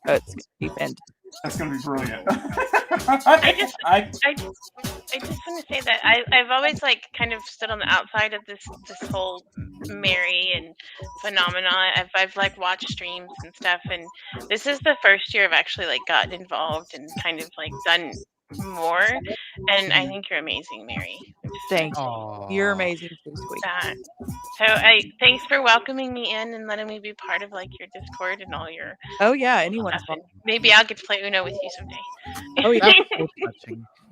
It's going to be fantastic. That's going to be brilliant. I just want to say that I've always like kind of stood on the outside of this whole Mary and phenomenon. I've like watched streams and stuff, and this is the first year I've actually like gotten involved and kind of like done more. And I think you're amazing, Mary. Thanks. You're amazing too, sweet. So thanks for welcoming me in and letting me be part of like your Discord and all your. Oh yeah, anyone's fun. Maybe I'll get to play Uno with you someday. Oh yeah.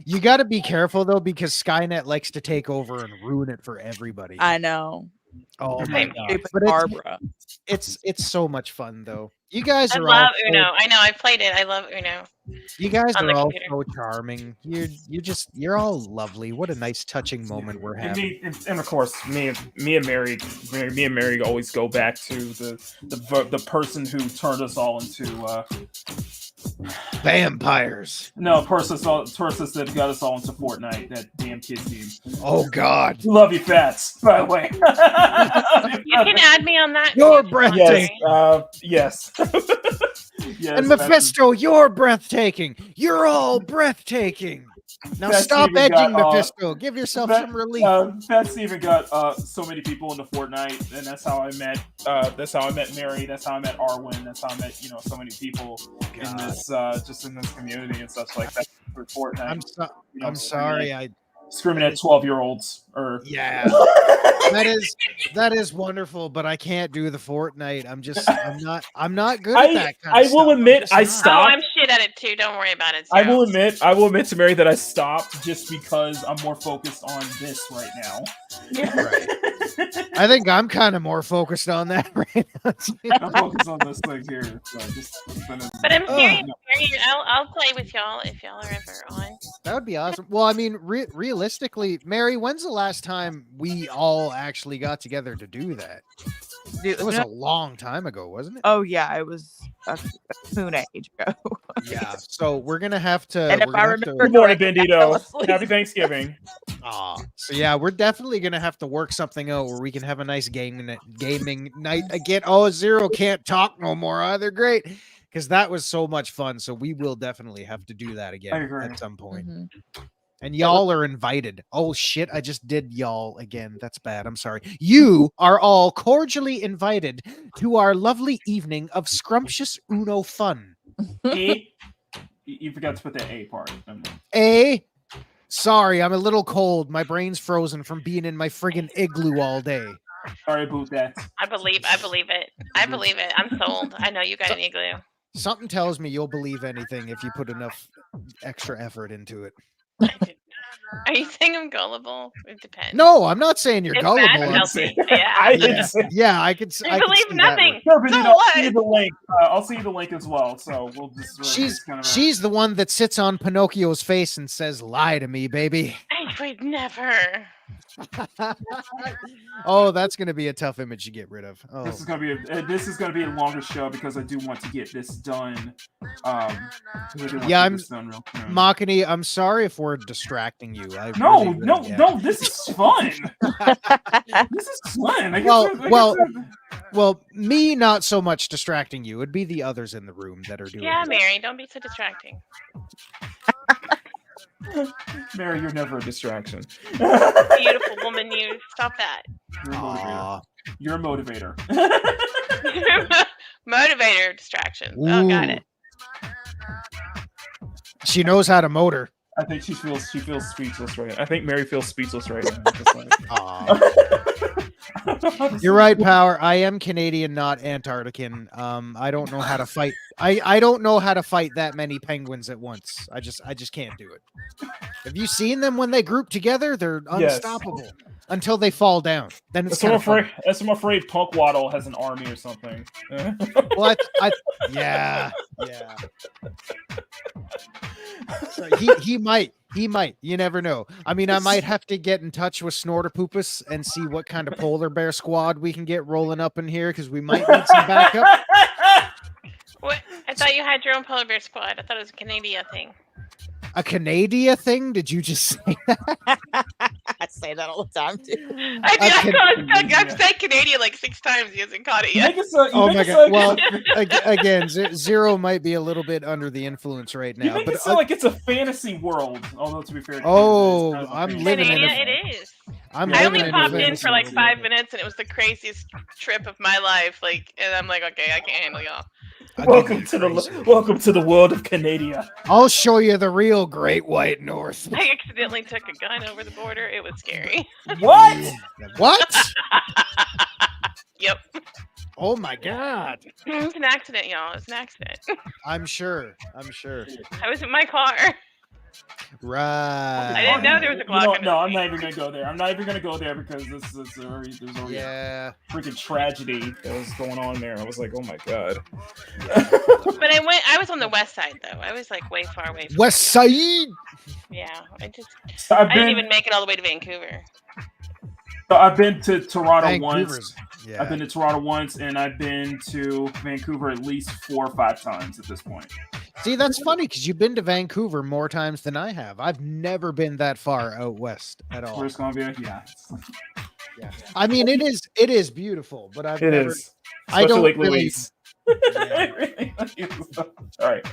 You got to be careful though, because Skynet likes to take over and ruin it for everybody. I know. Oh my God. But Barbara. It's so much fun though. You guys are. I love Uno. I know I played it. I love Uno. You guys are all so charming. You're all lovely. What a nice touching moment we're having. And of course, me and Mary always go back to the person who turned us all into vampires. No, person that got us all into Fortnite. That damn kids game. Oh God, love you, Fats. By the way, you can add me on that. You're breathtaking. Yes. Yes, and Mephisto, you're breathtaking. You're all breathtaking. Now stop edging, Mephisto. Give yourself some relief. Pat Steven got so many people into Fortnite, and that's how I met. That's how I met Mary. That's how I met Arwen. That's how I met so many people in this just in this community and such like that for Fortnite. I'm sorry. screaming at 12-year-olds. Or yeah, that is wonderful. But I can't do the Fortnite. I'm not good at that kind of stuff. I will admit, I stopped. Oh, I'm shit at it too. Don't worry about it. I will admit to Mary that I stopped just because I'm more focused on this right now. Right. I think I'm kind of more focused on that right now. I'm focused on this thing here. So but I'm serious. I'll play with y'all if y'all are ever on. That would be awesome. Well, I mean, realistically, Mary, when's the last time we all actually got together to do that? It was a long time ago, wasn't it? Oh yeah, it was a moon age ago. Yeah, so we're gonna have to. And if I remember, good morning, Bandito. Happy Thanksgiving. So yeah, we're definitely gonna have to work something out where we can have a nice gaming night again. Oh, Zero can't talk no more either. Great, because that was so much fun. So we will definitely have to do that again at some point. Mm-hmm. And y'all are invited. Oh shit, I just did y'all again. That's bad. I'm sorry. You are all cordially invited to our lovely evening of scrumptious Uno fun. You forgot to put the A part. Sorry, I'm a little cold. My brain's frozen from being in my friggin' igloo all day. Sorry about that. I believe it. I believe it. I'm sold. I know you got an igloo. Something tells me you'll believe anything if you put enough extra effort into it. Are you saying I'm gullible? It depends. No, I'm not saying you're gullible. I'm saying, I could. I believe nothing. I'll see you the link. I'll see you the link as well. So we'll just. She's the one that sits on Pinocchio's face and says, "Lie to me, baby." I would never. Oh, that's gonna be a tough image to get rid of. Oh. This is gonna be a longer show because I do want to get this done. Makini, I'm sorry if we're distracting you. No, this is fun. This is fun. Well, me not so much distracting you. It'd be the others in the room that are doing. Yeah, Mary, don't be so distracting. Mary, you're never a distraction. Beautiful woman, you. Stop that. You're a motivator. Motivator distractions. Ooh. Oh, got it. She knows how to motor. I think she feels speechless right now. I think Mary feels speechless right now. Just You're right, Power. I am Canadian, not Antarctican. I don't know how to fight. I don't know how to fight that many penguins at once. I just can't do it. Have you seen them when they group together? They're unstoppable until they fall down. Then it's I'm afraid Punk Waddle has an army or something. Well, yeah. So he might. You never know. I mean, I might have to get in touch with Snorterpoopus and see what kind of polar bear squad we can get rolling up in here because we might need some backup. What? I thought you had your own polar bear squad. I thought it was a Canadian thing. A Canadian thing? Did you just say that? I say that all the time too. I've said Canadian like 6 times. He hasn't caught it yet. Oh my god! Well, again, Zero might be a little bit under the influence right now. You make it sound like it's a fantasy world. Although to be fair, I'm living in it is. I only popped in for like 5 minutes, and it was the craziest trip of my life. And I'm like, okay, I can't handle y'all. Welcome to the world of Canada. I'll show you the real Great White North. I accidentally took a gun over the border. It was scary. What? What? Yep. Oh my god. It was an accident, y'all. It was an accident. I'm sure. I was in my car. Right. I didn't know there was a clock. No, I'm not even gonna go there. I'm not even gonna go there because there's already a freaking tragedy that was going on there. I was like, oh my god. But I was on the west side though. I was like way far away. West side. Yeah, I didn't even make it all the way to Vancouver. So I've been to Toronto once. Yeah. I've been to Toronto once, and I've been to Vancouver at least 4 or 5 times at this point. See, that's funny because you've been to Vancouver more times than I have. I've never been that far out west at all. Where's Columbia? Yeah. I mean, it is beautiful, but It is. Especially I don't like really. Louise. All right.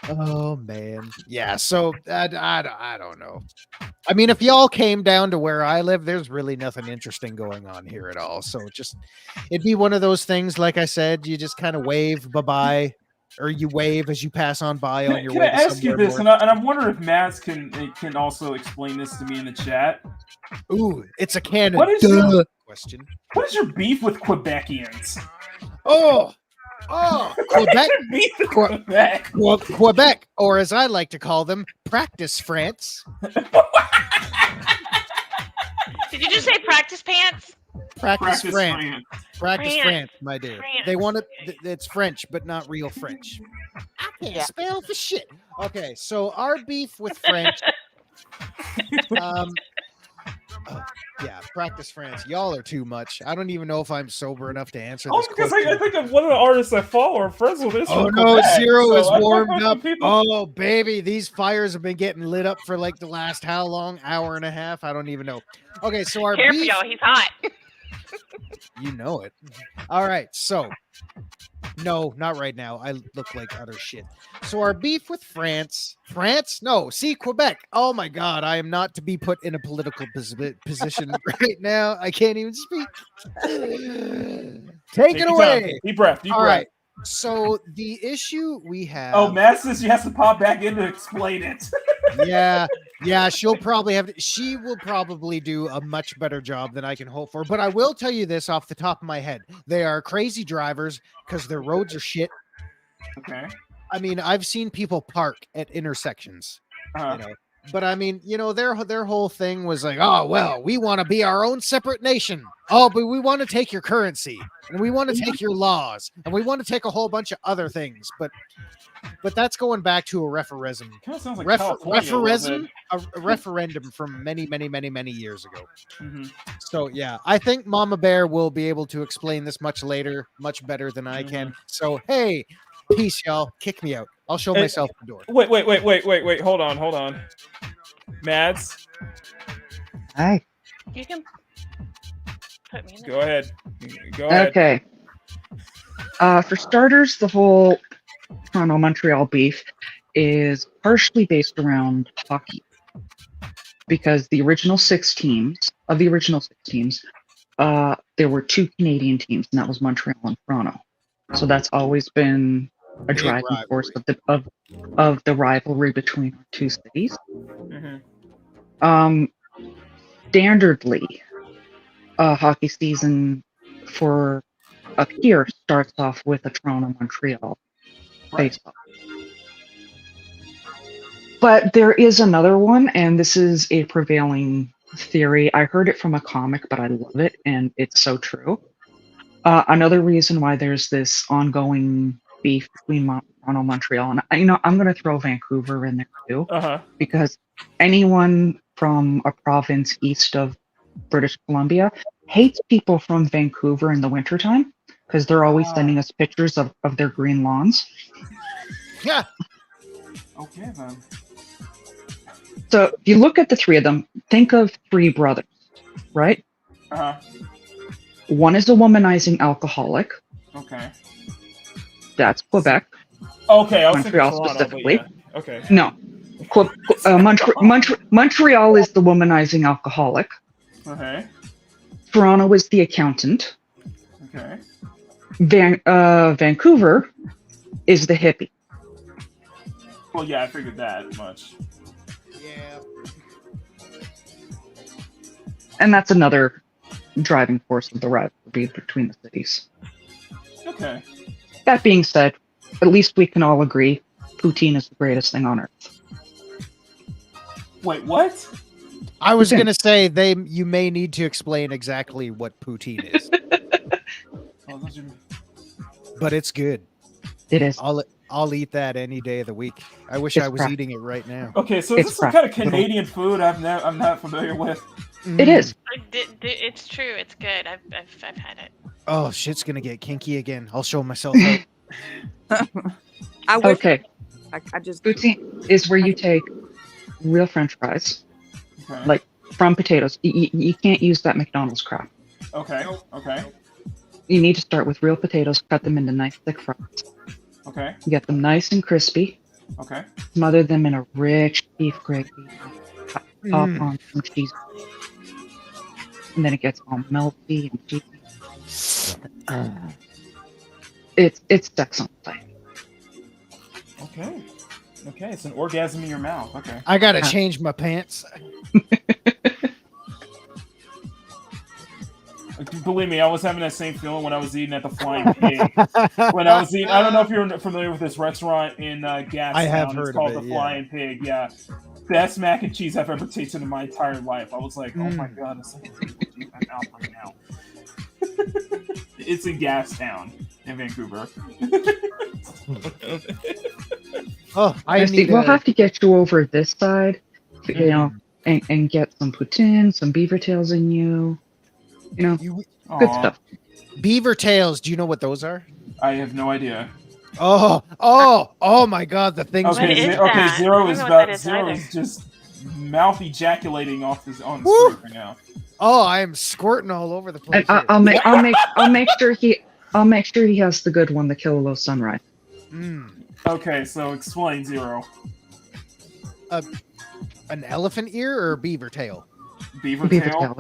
Oh man, yeah. So I don't know. I mean, if y'all came down to where I live, there's really nothing interesting going on here at all. So it'd be one of those things. Like I said, you just kind of wave bye-bye, or you wave as you pass on by on your Can way I to ask you somewhere this? more. And I'm wondering if Mads can also explain this to me in the chat. Ooh, it's a canon. What is your question? What is your beef with Quebecians? Oh, Quebec, beef with Quebec, Quebec, or as I like to call them, practice France. Did you just say practice pants? Practice France. Practice France. France, my dear. France. They want it. It's French, but not real French. I can't spell for shit. Okay, so our beef with French. Yeah, practice France. Y'all are too much. I don't even know if I'm sober enough to answer this because question. I think of one of the artists I follow are friends with this. Oh from no, Quebec, Zero so is I warmed up. people- Oh baby, these fires have been getting lit up for like the last how long? Hour and a half? I don't even know. Okay, so our Careful, beef. y'all. He's hot. You know it. All right, so no, not right now. I look like utter shit. So our beef with France. No, see Quebec. Oh my God, I am not to be put in a political position right now. I can't even speak. Take it your away. time. Deep breath. All right. So the issue we have. Oh, Matt says she has to pop back in to explain it. Yeah, she'll probably have to, she will probably do a much better job than I can hope for. But I will tell you this off the top of my head. They are crazy drivers because their roads are shit. Okay. I mean, I've seen people park at intersections, Uh-huh. you know. But I mean, you know, their whole thing was like, oh well, we want to be our own separate nation. Oh, but we want to take your currency, and we want to take your laws, and we want to take a whole bunch of other things. But that's going back to a referendum. Kind of sounds like California a little bit. A referendum from many years ago. Mhm. So yeah, I think Mama Bear will be able to explain this much later, much better than I can. So hey, peace, y'all. Kick me out. I'll show myself the door. Wait. Hold on. Mads, Hi. You can put me in go ahead. Go ahead. Okay. For starters, the whole Toronto-Montreal beef is partially based around hockey. Because the original six teams, there were two Canadian teams, and that was Montreal and Toronto. So that's always been a driving force of the rivalry between our two cities. Mm-hmm. Standardly, a hockey season for up here starts off with a Toronto-Montreal face-off. But there is another one, and this is a prevailing theory. I heard it from a comic, but I love it, and it's so true. Another reason why there's this ongoing beef between Toronto and Montreal, and I'm going to throw Vancouver in there too, because anyone from a province east of British Columbia hates people from Vancouver in the wintertime because they're always sending us pictures of their green lawns. Yeah. Okay then. So if you look at the three of them, think of three brothers, right? One is a womanizing alcoholic. Okay. That's Quebec. Okay, I was Montreal thinking Toronto, specifically. but yeah. Okay. No. Montreal is the womanizing alcoholic. Okay. Toronto is the accountant. Okay. Vancouver is the hippie. Well, yeah, I figured that much. Yeah. And that's another driving force of the rivalry between the cities. Okay. That being said, at least we can all agree poutine is the greatest thing on earth. Wait, what? I was going to say you may need to explain exactly what poutine is. But it's good. It is. I'll eat that any day of the week. I wish I was eating it right now. Okay, so is this some kind of Canadian food I'm not familiar with? It is. It's true. It's good. I've had it. Oh, shit's gonna get kinky again. I'll show myself out. Okay. I just poutine is where you take real French fries, like from potatoes. You can't use that McDonald's crap. Okay. Okay. You need to start with real potatoes, cut them into nice thick fries. Okay. Get them nice and crispy. Okay. Smother them in a rich beef gravy. Top on some cheese. And then it gets all melty and cheesy. It's sex on site. Okay. Okay, it's an orgasm in your mouth. Okay. I gotta change my pants. Believe me, I was having that same feeling when I was eating at the Flying Pig. When I was eating, I don't know if you're familiar with this restaurant in Gastown. I have heard it's called of it, the Flying Pig. Yeah, best mac and cheese I've ever tasted in my entire life. I was like, oh my god, it's like in my mouth right now. It's in Gastown in Vancouver. Oh, We'll have to get you over this side, you know, and get some poutine, some beaver tails in you. You know, good stuff. Beaver tails. Do you know what those are? I have no idea. Oh my god, the things. Okay, Zero is just mouth ejaculating off his on the screen right now. Oh, I am squirting all over the place. And I'll make sure he has the good one, the Kilolo Sunrise. Okay, so explain, Zero. An elephant ear or a beaver tail? Beaver tail.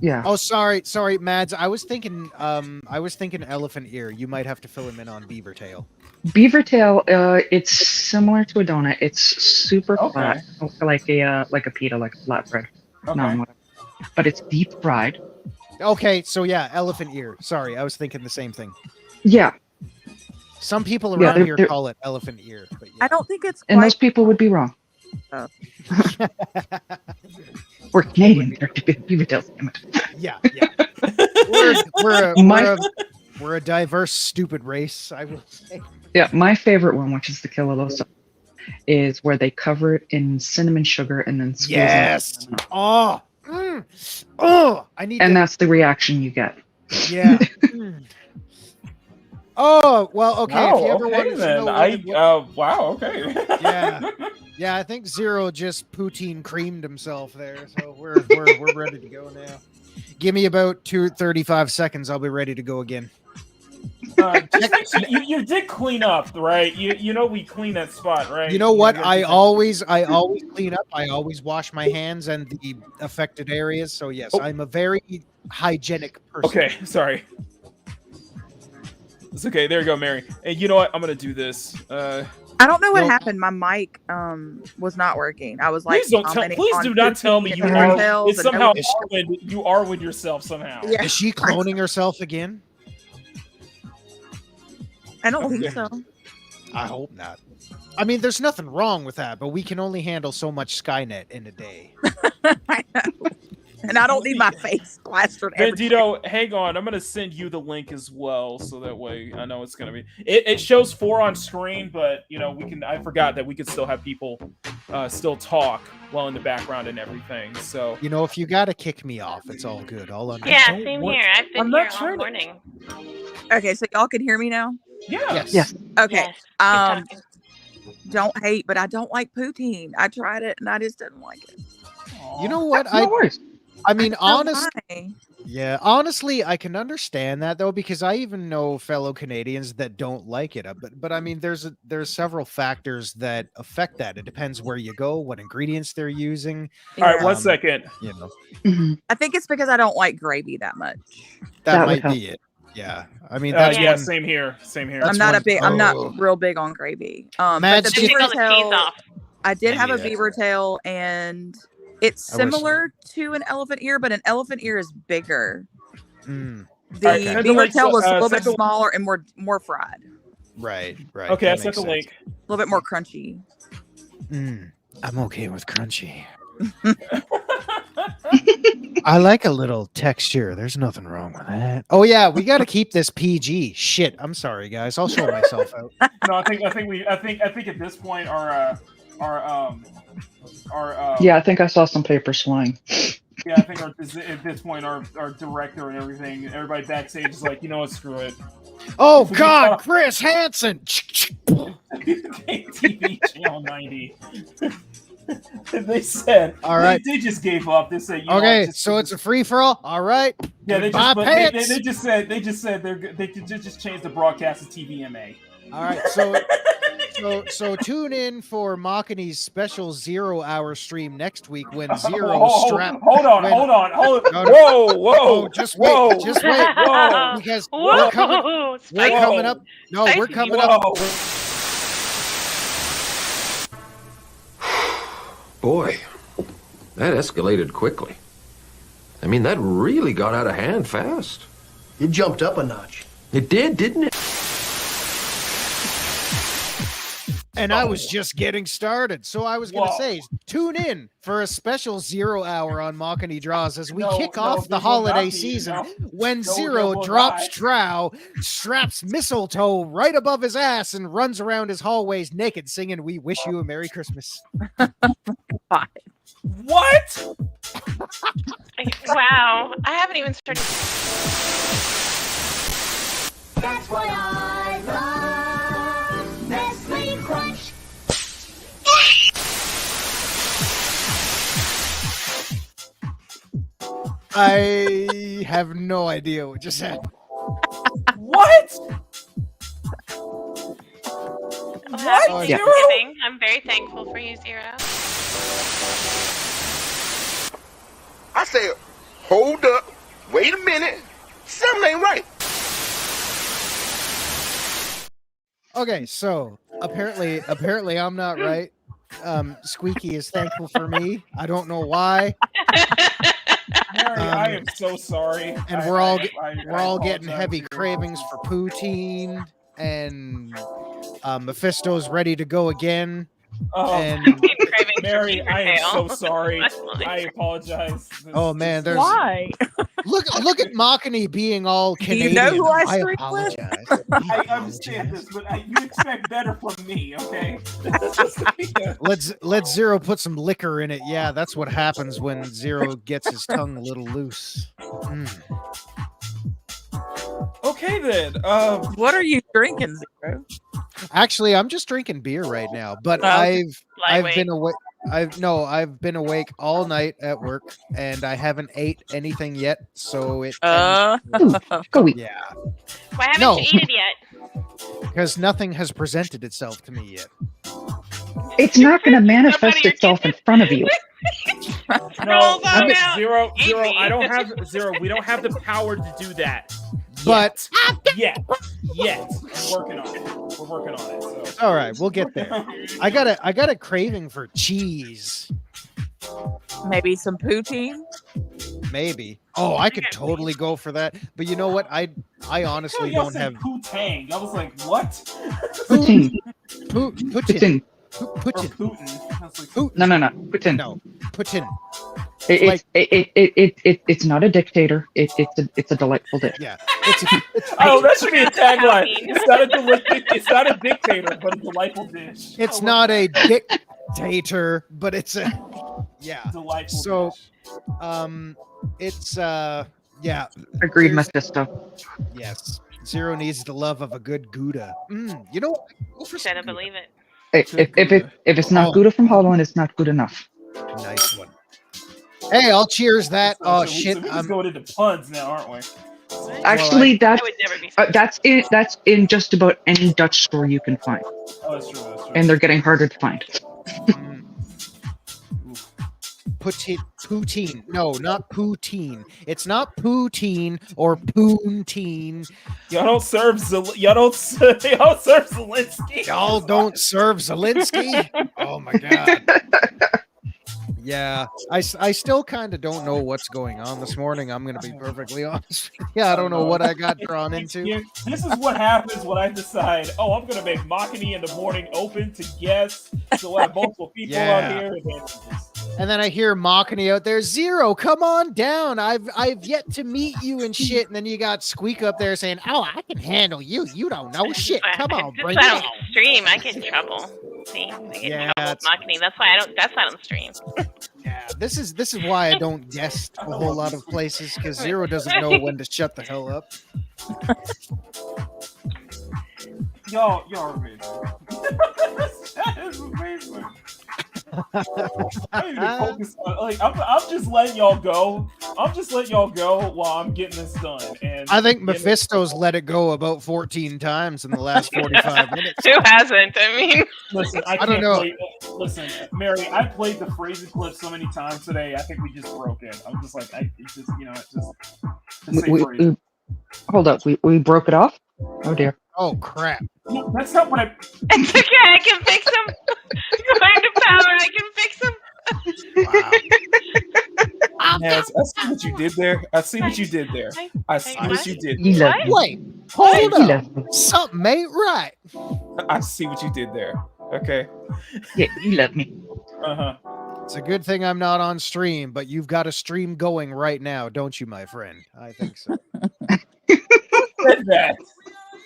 Yeah. Oh, sorry, Mads. I was thinking elephant ear. You might have to fill him in on beaver tail. Beaver tail, it's similar to a donut. It's super flat, like a pita, like a flatbread. Okay. No, whatever. But it's deep fried. Okay, so yeah, elephant ear. Sorry, I was thinking the same thing. Yeah. Some people around here call it elephant ear. But yeah. I don't think it's. And those people would be wrong. We're Canadian. Beaver tails. Yeah. We're a diverse, stupid race, I will say. Yeah, my favorite one, which is the Kilolosa, is where they cover it in cinnamon sugar and then squeeze it. Oh, I need. And that's the reaction you get. Yeah. Oh well, okay. Oh, if you ever wanted to know wow, okay. Yeah. I think Zero just poutine creamed himself there, so we're ready to go now. Give me about 35 seconds. I'll be ready to go again. You did clean up, right? You know we clean that spot, right? You know what? I always clean up. I always wash my hands and the affected areas. So yes, I'm a very hygienic person. Okay, sorry. It's okay. There you go, Mary. And you know what? I'm gonna do this. I don't know what happened. My mic was not working. I was like, please do not tell me you are. It's somehow you are with yourself somehow. Yeah. Is she cloning herself again? I don't think so. I hope not. I mean, there's nothing wrong with that, but we can only handle so much Skynet in a day. I know. And I don't need my face plastered everywhere. Bandito, hang on. I'm going to send you the link as well, so that way I know it's going to be... It shows 4 on screen, but, you know, I forgot that we could still have people still talk while in the background and everything, so... You know, if you got to kick me off, it's all good. Yeah, same here. I've been here all morning. Okay, so y'all can hear me now? Yeah. Yes. Okay. Yes. Don't hate, but I don't like poutine. I tried it, and I just didn't like it. You know what? No worries. I mean, honestly, I can understand that though, because I even know fellow Canadians that don't like it. But I mean, there's several factors that affect that. It depends where you go, what ingredients they're using. All right, 1 second. You know, I think it's because I don't like gravy that much. That might be it. Yeah, I mean, that's same here. Same here. I'm not real big on gravy. But the beaver tail, I did have a beaver tail, and it's similar to an elephant ear, but an elephant ear is bigger. The beaver tail was a little bit smaller and more fried. Right. Okay, I sent the link. A little bit more crunchy. I'm okay with crunchy. I like a little texture. There's nothing wrong with that. Oh yeah, we got to keep this PG. Shit, I'm sorry, guys. I'll show myself out. No, I think at this point our yeah, I think I saw some papers flying. Yeah, I think at this point our director and everything, everybody backstage is like, you know what, screw it. Oh God, Chris Hansen. TV Channel 90. They said, all right. They just gave up. They said, okay, so it's a free for all. All right. Yeah, they just said they could just change the broadcast to TVMA. All right, so tune in for Makini's special 0-hour stream next week when Zero strap. Hold on. Whoa! Just wait, whoa, because we're coming up. No, we're coming up. Boy, that escalated quickly. I mean, that really got out of hand fast. It jumped up a notch. It did, didn't it? And I was just getting started, so I was going to say, tune in for a special Zero Hour on Makini Draws as we kick off the holiday season when Zero drops Drow, straps mistletoe right above his ass, and runs around his hallways naked singing, "We wish you a Merry Christmas." What? Wow, I haven't even started. That's why I love Nestle Crunch. I have no idea what just happened. What? Happy What? Thanksgiving. I'm very thankful for you, Zero. I said, hold up, wait a minute, something ain't right. Okay, so apparently I'm not right. Squeaky is thankful for me. I don't know why. Mary, I am so sorry. And we're all getting heavy cravings for poutine, and Mephisto's ready to go again. And Mary, I am so sorry. I apologize. Oh man, there's why? Look at Makini being all Canadian. You know who I I streak with? apologize. I understand this, but you expect better from me, okay? Let Zero put some liquor in it. Yeah, that's what happens when Zero gets his tongue a little loose. Okay then. What are you drinking, Zero? Actually, I'm just drinking beer right now, but I've been awake. I've been awake all night at work, and I haven't ate anything yet. So it. Go eat. Yeah. Why haven't you eaten yet? Because nothing has presented itself to me yet. It's not going to manifest itself in front of you. No, Zero. I don't have Zero. We don't have the power to do that. But yet, we're working on it. We're working on it. So. All right, we'll get there. I got a craving for cheese. Maybe some poutine. Maybe. Oh, I could totally go for that. But you know what? I honestly y'all don't said have poutine. I was like, what? Poutine. Putin. Putin. No. Putin. No. Putin. It's not a dictator. It's a delightful dish. Yeah. Oh, that should be a tagline. It's not a dictator, but a delightful dish. It's not a dictator, but it's a delightful dish. It's yeah. Agreed, Mephisto. Yes. Zero needs the love of a good Gouda. You know what? Better believe it. If it's not Gouda from Holland, it's not good enough. Nice one. Hey, I'll cheers that. So we're just going into puns now, aren't we? Actually, that's in just about any Dutch store you can find. Oh, that's true. And they're getting harder to find. Poutine. No, not poutine. It's not poutine or poontine. Y'all don't serve Zelensky. Y'all don't serve Zelensky? Oh my god. Yeah, I still kind of don't know what's going on this morning. I'm going to be perfectly honest. Yeah, I don't know what I got drawn into. This is what happens when I decide, I'm going to make Makini in the morning open to guests. So we'll have multiple people out here. And then I hear Makini out there, Zero, come on down. I've yet to meet you and shit. And then you got Squeak up there saying, I can handle you. You don't know shit. Come on, bring it on. Stream, I get in trouble. See, I get in trouble with Makini. That's why that's not on stream. Yeah, this is why I don't guest a whole lot of places, because Zero doesn't know when to shut the hell up. Y'all are amazing. That is amazing. I don't even focus on, I'm just letting y'all go. I'm just letting y'all go while I'm getting this done. And I think Mephisto's let it go about 14 times in the last 45 minutes. Who hasn't? I mean, listen, I don't know. Listen, Mary, I played the phrasing clip so many times today. I think we just broke it. I'm just like, Hold up, we broke it off. Oh dear. Oh crap. No, that's not what It's okay. I can fix them. Going to power. I can fix them. Naz, I see what you did there. I see what you did there. I see what you did You there. love me. Wait, hold You up. love me. Something ain't right. I see what you did there. Okay. Yeah, you love me. Uh-huh. It's a good thing I'm not on stream, but you've got a stream going right now, don't you, my friend? I think so. Said that.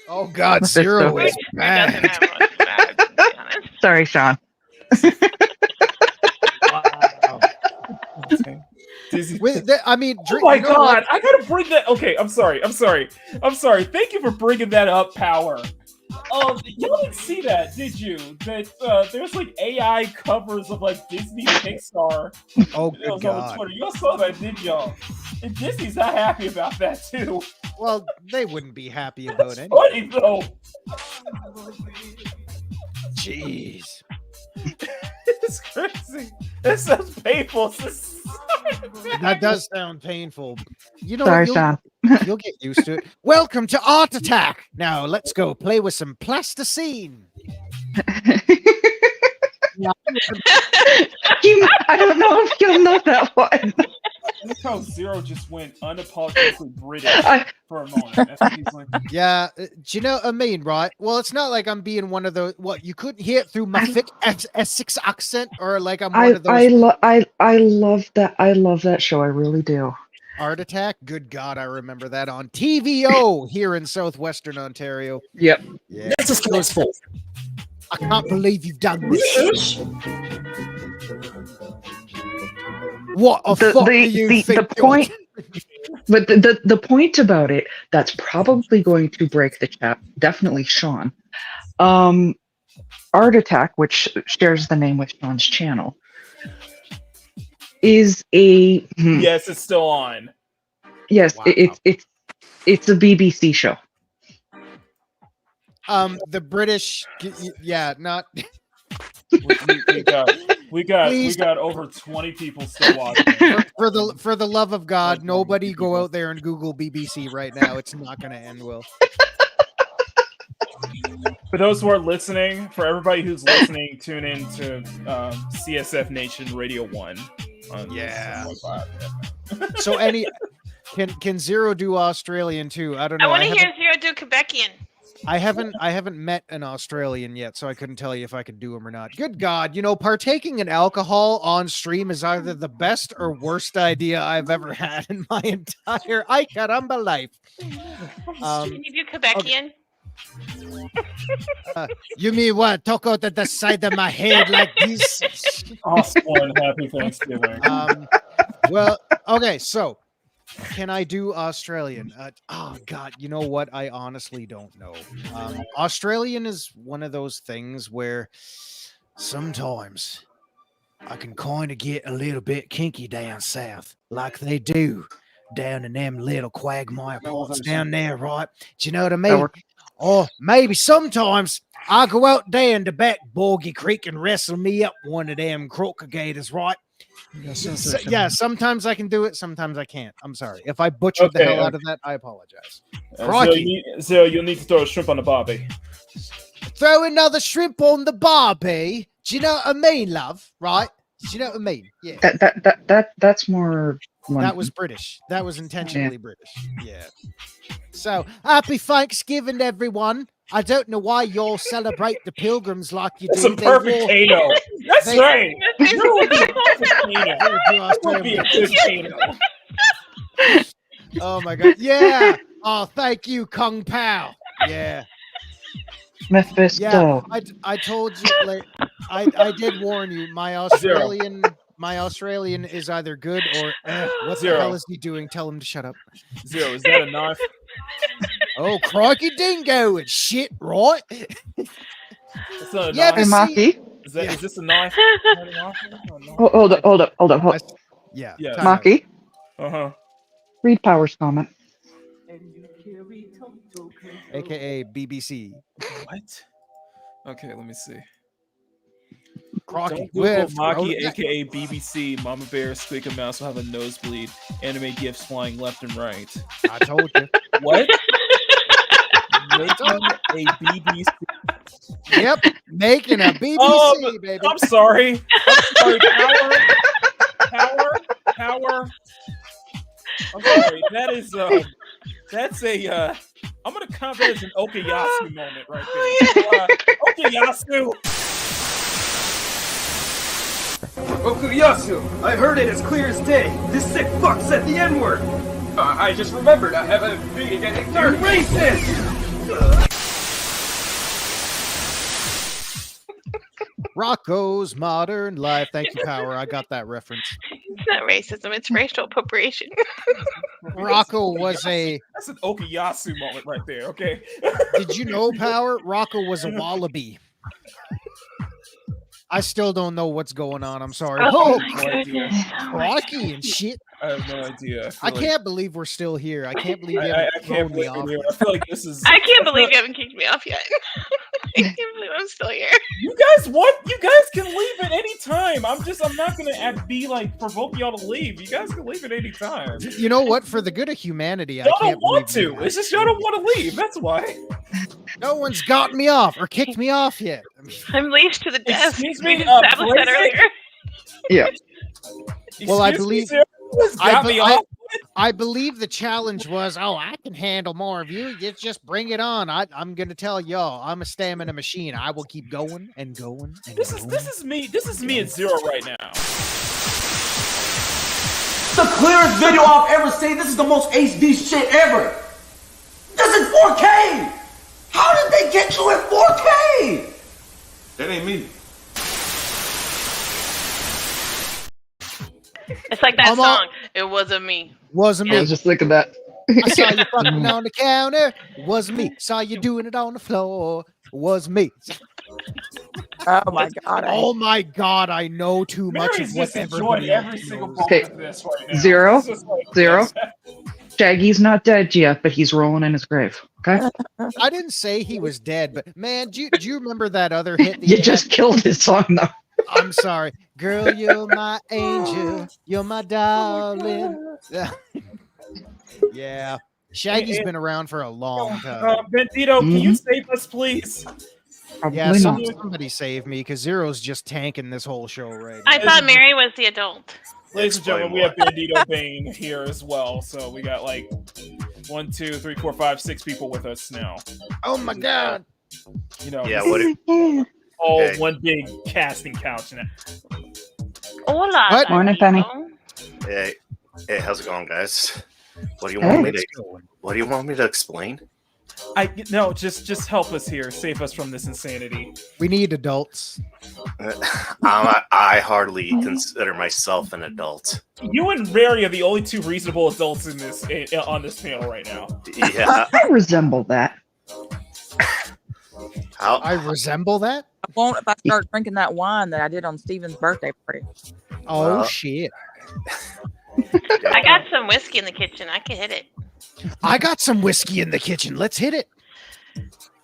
Oh God, That's Zero so is It bad. doesn't have much bad, to be honest. Sorry, Sean. Wow. Disney. I mean, Oh my you know God! what? I gotta bring that. Okay, I'm sorry. Thank you for bringing that up, Power. Y'all didn't see that, did you? That there's like AI covers of like Disney Pixar. Oh videos on God. Twitter. Y'all saw that, did y'all? And Disney's not happy about that too. Well, they wouldn't be happy about That's it. funny though. Jeez. It's crazy. It sounds painful. That does sound painful. You know, Sorry, you'll, Sean. you'll get used to it. Welcome to Art Attack. Now let's go play with some plasticine. I don't know if you'll know that one. Look how Zero just went unapologetically British for a moment. That's what he's like. Yeah, do you know what I mean, right? Well, it's not like I'm being one of those. What, you couldn't hear it through my thick Essex accent, or like I'm one of those. I love that. I love that show. I really do. Art Attack. Good God, I remember that on TVO here in southwestern Ontario. Yep. Yeah. I can't believe you've done this. What a fuck do you think? The point, but the point about it that's probably going to break the chat. Definitely Sean. Art Attack, which shares the name with Sean's channel, is a Yes, it's still on. Yes, Wow. it's a BBC show. The British, yeah, not. We got over 20 people still watching. For the love of God, nobody go out there and Google BBC right now. It's not going to end well. For those who are listening, for everybody who's listening, tune in to CSF Nation Radio 1. Yeah. 7.5. So can Zero do Australian too? I don't know. I want to hear Zero do Quebecian. I haven't met an Australian yet, so I couldn't tell you if I could do them or not. Good God, partaking in alcohol on stream is either the best or worst idea I've ever had in my entire ay caramba life. Can you do Quebecian? You mean what? Talk out at the side of my head like this? Awesome. Happy Thanksgiving. Well, okay, so can I do Australian? Oh God, you know what? I honestly don't know. Australian is one of those things where sometimes I can kind of get a little bit kinky down south, like they do down in them little quagmire parts down there, right? Do you know what I mean? Or maybe sometimes I go out there in the back Borgie Creek and wrestle me up one of them crocodiles, right? Yeah, sometimes I can do it, sometimes I can't. I'm sorry. If I butchered the hell out of that, I apologize. So you'll need to throw a shrimp on the barbie. Throw another shrimp on the barbie. Do you know what I mean, love? Right? Do you know what I mean? Yeah. That's more London. That was British. That was intentionally British. Yeah. So happy Thanksgiving, everyone. I don't know why y'all celebrate the pilgrims like you do. It's a perfect Kano. That's right. You would be a perfect Kano. Oh my God. Yeah. Oh, thank you, Kung Pao. Yeah. Mephisto. Yeah. I told you. Like, I did warn you. My Australian is either good or what the hell is he doing? Tell him to shut up. Zero. Is that a knife? Oh, crikey dingo and shit, right? It's not a Yeah, knife. Hey, Is this a knife? Hold up. Yeah. Maki, Uh-huh. read Power's comment. AKA BBC. What? Okay, let me see. Crocky. Google Maki, aka BBC, MamaBear, Squeaker Mouse will have a nosebleed. Anime gifts flying left and right. I told you. What? Making a BBC. Yep, making a BBC, baby. I'm sorry. Power. Power. I'm sorry. That is that's a I'm gonna count that as an Okuyasu moment right there. Okuyasu. Okuyasu! I heard it as clear as day. This sick fuck said the N-word. I just remembered I have a meeting at 8:30. Racist! Rocco's Modern Life. Thank you, Power. I got that reference. It's not racism, it's racial appropriation. Rocco was a... That's an Okuyasu moment right there, okay? Did you know, Power? Rocco was a wallaby. I still don't know what's going on. I'm sorry. Oh my goodness. Rocky and shit. I have no idea. I can't believe we're still here. I can't believe you haven't thrown me off. I feel like this is. I can't believe you haven't kicked me off yet. I can't believe I'm still here. You guys can leave at any time. I'm not gonna be like provoke y'all to leave. You guys can leave at any time. You know what? For the good of humanity, Y'all don't want to. It's just y'all don't want to leave. That's why. No one's got me off or kicked me off yet. I'm leashed to the desk. Excuse We me, established that earlier. Yeah. Well, I Excuse me, believe sir? Who's got me off? I believe the challenge was, I can handle more of you. You just bring it on. I'm gonna tell y'all, I'm a stamina machine. I will keep going and going and This going. is me at 0 right now. The clearest video I've ever seen. This is the most HD shit ever. This is 4K. How did they get you at 4K? That ain't me. It's like that song. It wasn't me. Wasn't me. I was just thinking that. I saw you fucking on the counter. Wasn't me. Saw you doing it on the floor. Was me. Oh my god. Oh my god, I know too much Mary's of what just enjoying everybody every else single knows. moment of this right now. Zero. It's just like- Zero. Shaggy's not dead yet, but he's rolling in his grave. Okay. I didn't say he was dead, but man, do you remember that other hit? That You he just had? killed his song though. I'm sorry. Girl, you're my angel. You're my darling. Yeah. Shaggy's been around for a long time. Bandito, can you save us, please? Yeah, Probably not. somebody save me because Zero's just tanking this whole show right now. I thought Mary was the adult. Ladies and gentlemen, we have Bandito Bane here as well. So we got like 1, 2, 3, 4, 5, 6 people with us now. Oh my god. You know, Yeah, what? all Hey. one big casting couch now. Hola. What? Morning, Penny. Hey, how's it going, guys? What do you Hey. want me to? What do you want me to explain? No, just help us here, save us from this insanity. We need adults. I hardly consider myself an adult. You and Rary are the only 2 reasonable adults in this on this panel right now. Yeah. I resemble that. I resemble that? I won't if I start drinking that wine that I did on Steven's birthday party. Oh shit. I got some whiskey in the kitchen. I can hit it. I got some whiskey in the kitchen. Let's hit it.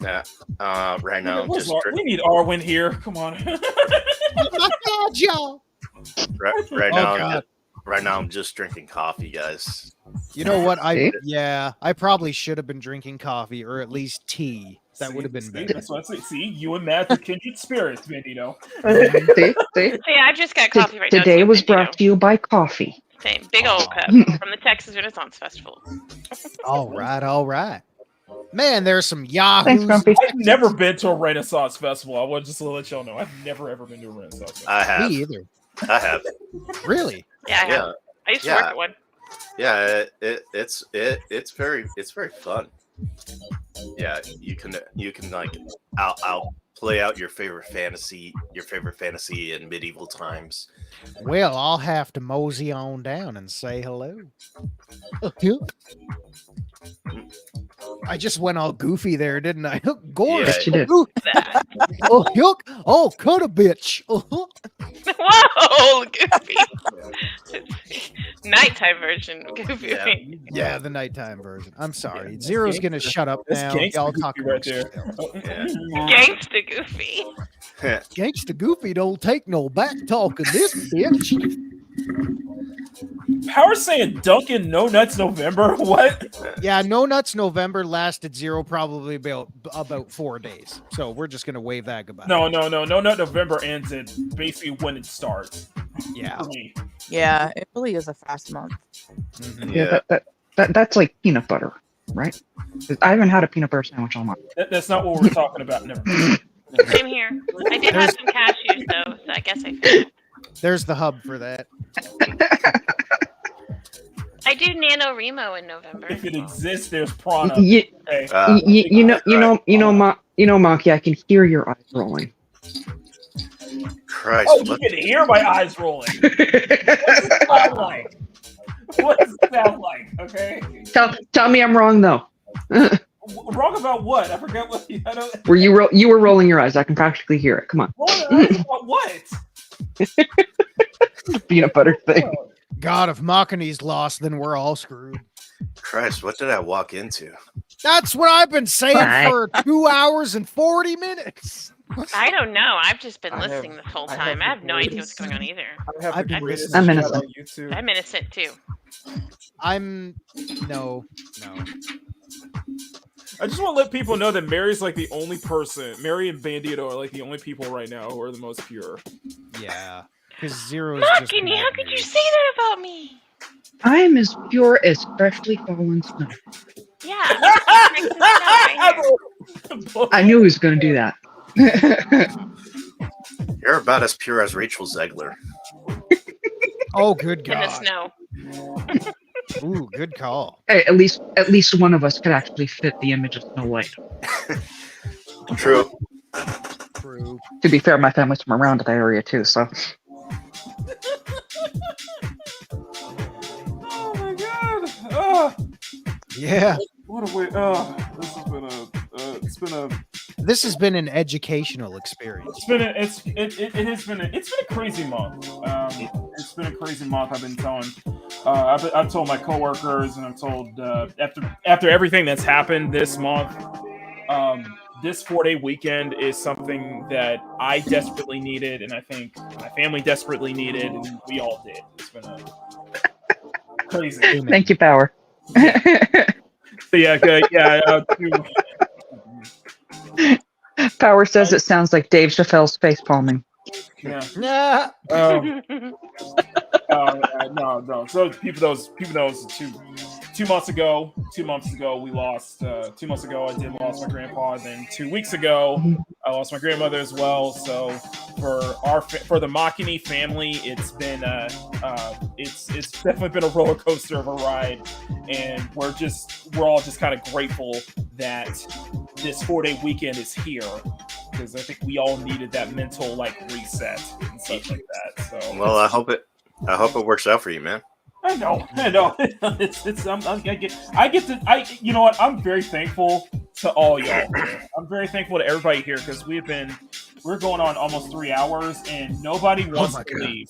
Yeah. Right now, I'm Where's just we need Arwen here. Come on. Oh my god, y'all. right Oh, now. God. Right now, I'm just drinking coffee, guys. You know what? See? I probably should have been drinking coffee or at least tea. That would have been better. That's what I say. See, you and Matt are kindred spirits, Bandito. See? See, I just got coffee right now. Today too, was you brought know. to you by coffee. Same. Big old cup from the Texas Renaissance Festival. All right. Man, there's some yahoos. Thanks, Grumpy. I've never been to a Renaissance festival. I want just to let y'all know. I've never ever been to a Renaissance festival. I have. Me either. I have. Really? Yeah, I have. I used to work at one. Yeah, it's very fun. Yeah, you can like I'll play out your favorite fantasy in medieval times. Well, I'll have to mosey on down and say hello. I just went all goofy there, didn't I? Gory. Yes, you did. Oh, yuck. Oh, cut a bitch. Whoa, Goofy. Nighttime version of Goofy. Yeah, the nighttime version. I'm sorry. Zero's gonna shut up That's now. gangsta Y'all Goofy talk right right there. Gangsta Goofy. Gangsta Goofy don't take no back talking this bitch. Power's saying Duncan No Nuts November. What? Yeah, No Nuts November lasted probably about 4 days. So we're just gonna wave that goodbye. No Nut November ends at basically when it starts. Yeah. For me. Yeah, it really is a fast month. Mm-hmm. Yeah, that's like peanut butter, right? I haven't had a peanut butter sandwich all month. That's not what we're talking about. Never. Same here. I did have some cashews though, so I guess I finished. There's the hub for that. I do NaNoWriMo in November. If it exists, there's Prana. You know, Maki, I can hear your eyes rolling. Christ. Oh, you can hear my eyes rolling. What's it sound like? What does it sound like? Okay. Tell me I'm wrong though. Wrong about what? I forgot what. I don't. You were rolling your eyes. I can practically hear it. Come on. About what? Peanut butter thing. God, if Makini's lost, then we're all screwed. Christ, what did I walk into? That's what I've been saying for 2 hours and 40 minutes. I don't know. I've just been listening this whole time. I have no idea what's going on either. I'm innocent. I'm innocent too. No. I just want to let people know that Mary's like the only person. Mary and Bandito are like the only people right now who are the most pure. Yeah. Because Zero is just Makini, how could you say that about me? I am as pure as freshly fallen snow. Yeah. I knew he was going to do that. You're about as pure as Rachel Zegler. Oh, good In the God. snow. Ooh, good call. Hey, at least one of us could actually fit the image of Snow White. True. To be fair, my family's from around that area too, so. Oh my God! Oh. Yeah. What a way! This has been an educational experience. It has been a crazy month. It's been a crazy month. I've been telling. I've told my coworkers, and I've told after everything that's happened this month. This 4-day weekend is something that I desperately needed, and I think my family desperately needed, and we all did. It's been crazy. Thank you, Power. So yeah. Power says it sounds like Dave Chappelle's face palming. Yeah. No. So people knows 2 months ago. 2 months ago we lost. 2 months ago I did lost my grandpa. Then 2 weeks ago I lost my grandmother as well. So for the Makini family, it's been it's definitely been a roller coaster of a ride, and we're all just kind of grateful that this 4-day weekend is here, because I think we all needed that mental reset and stuff like that. So Well, I hope it works out for you, man. I know. You know what? I'm very thankful to all y'all. I'm very thankful to everybody here, because we're going on almost 3 hours and nobody wants to leave.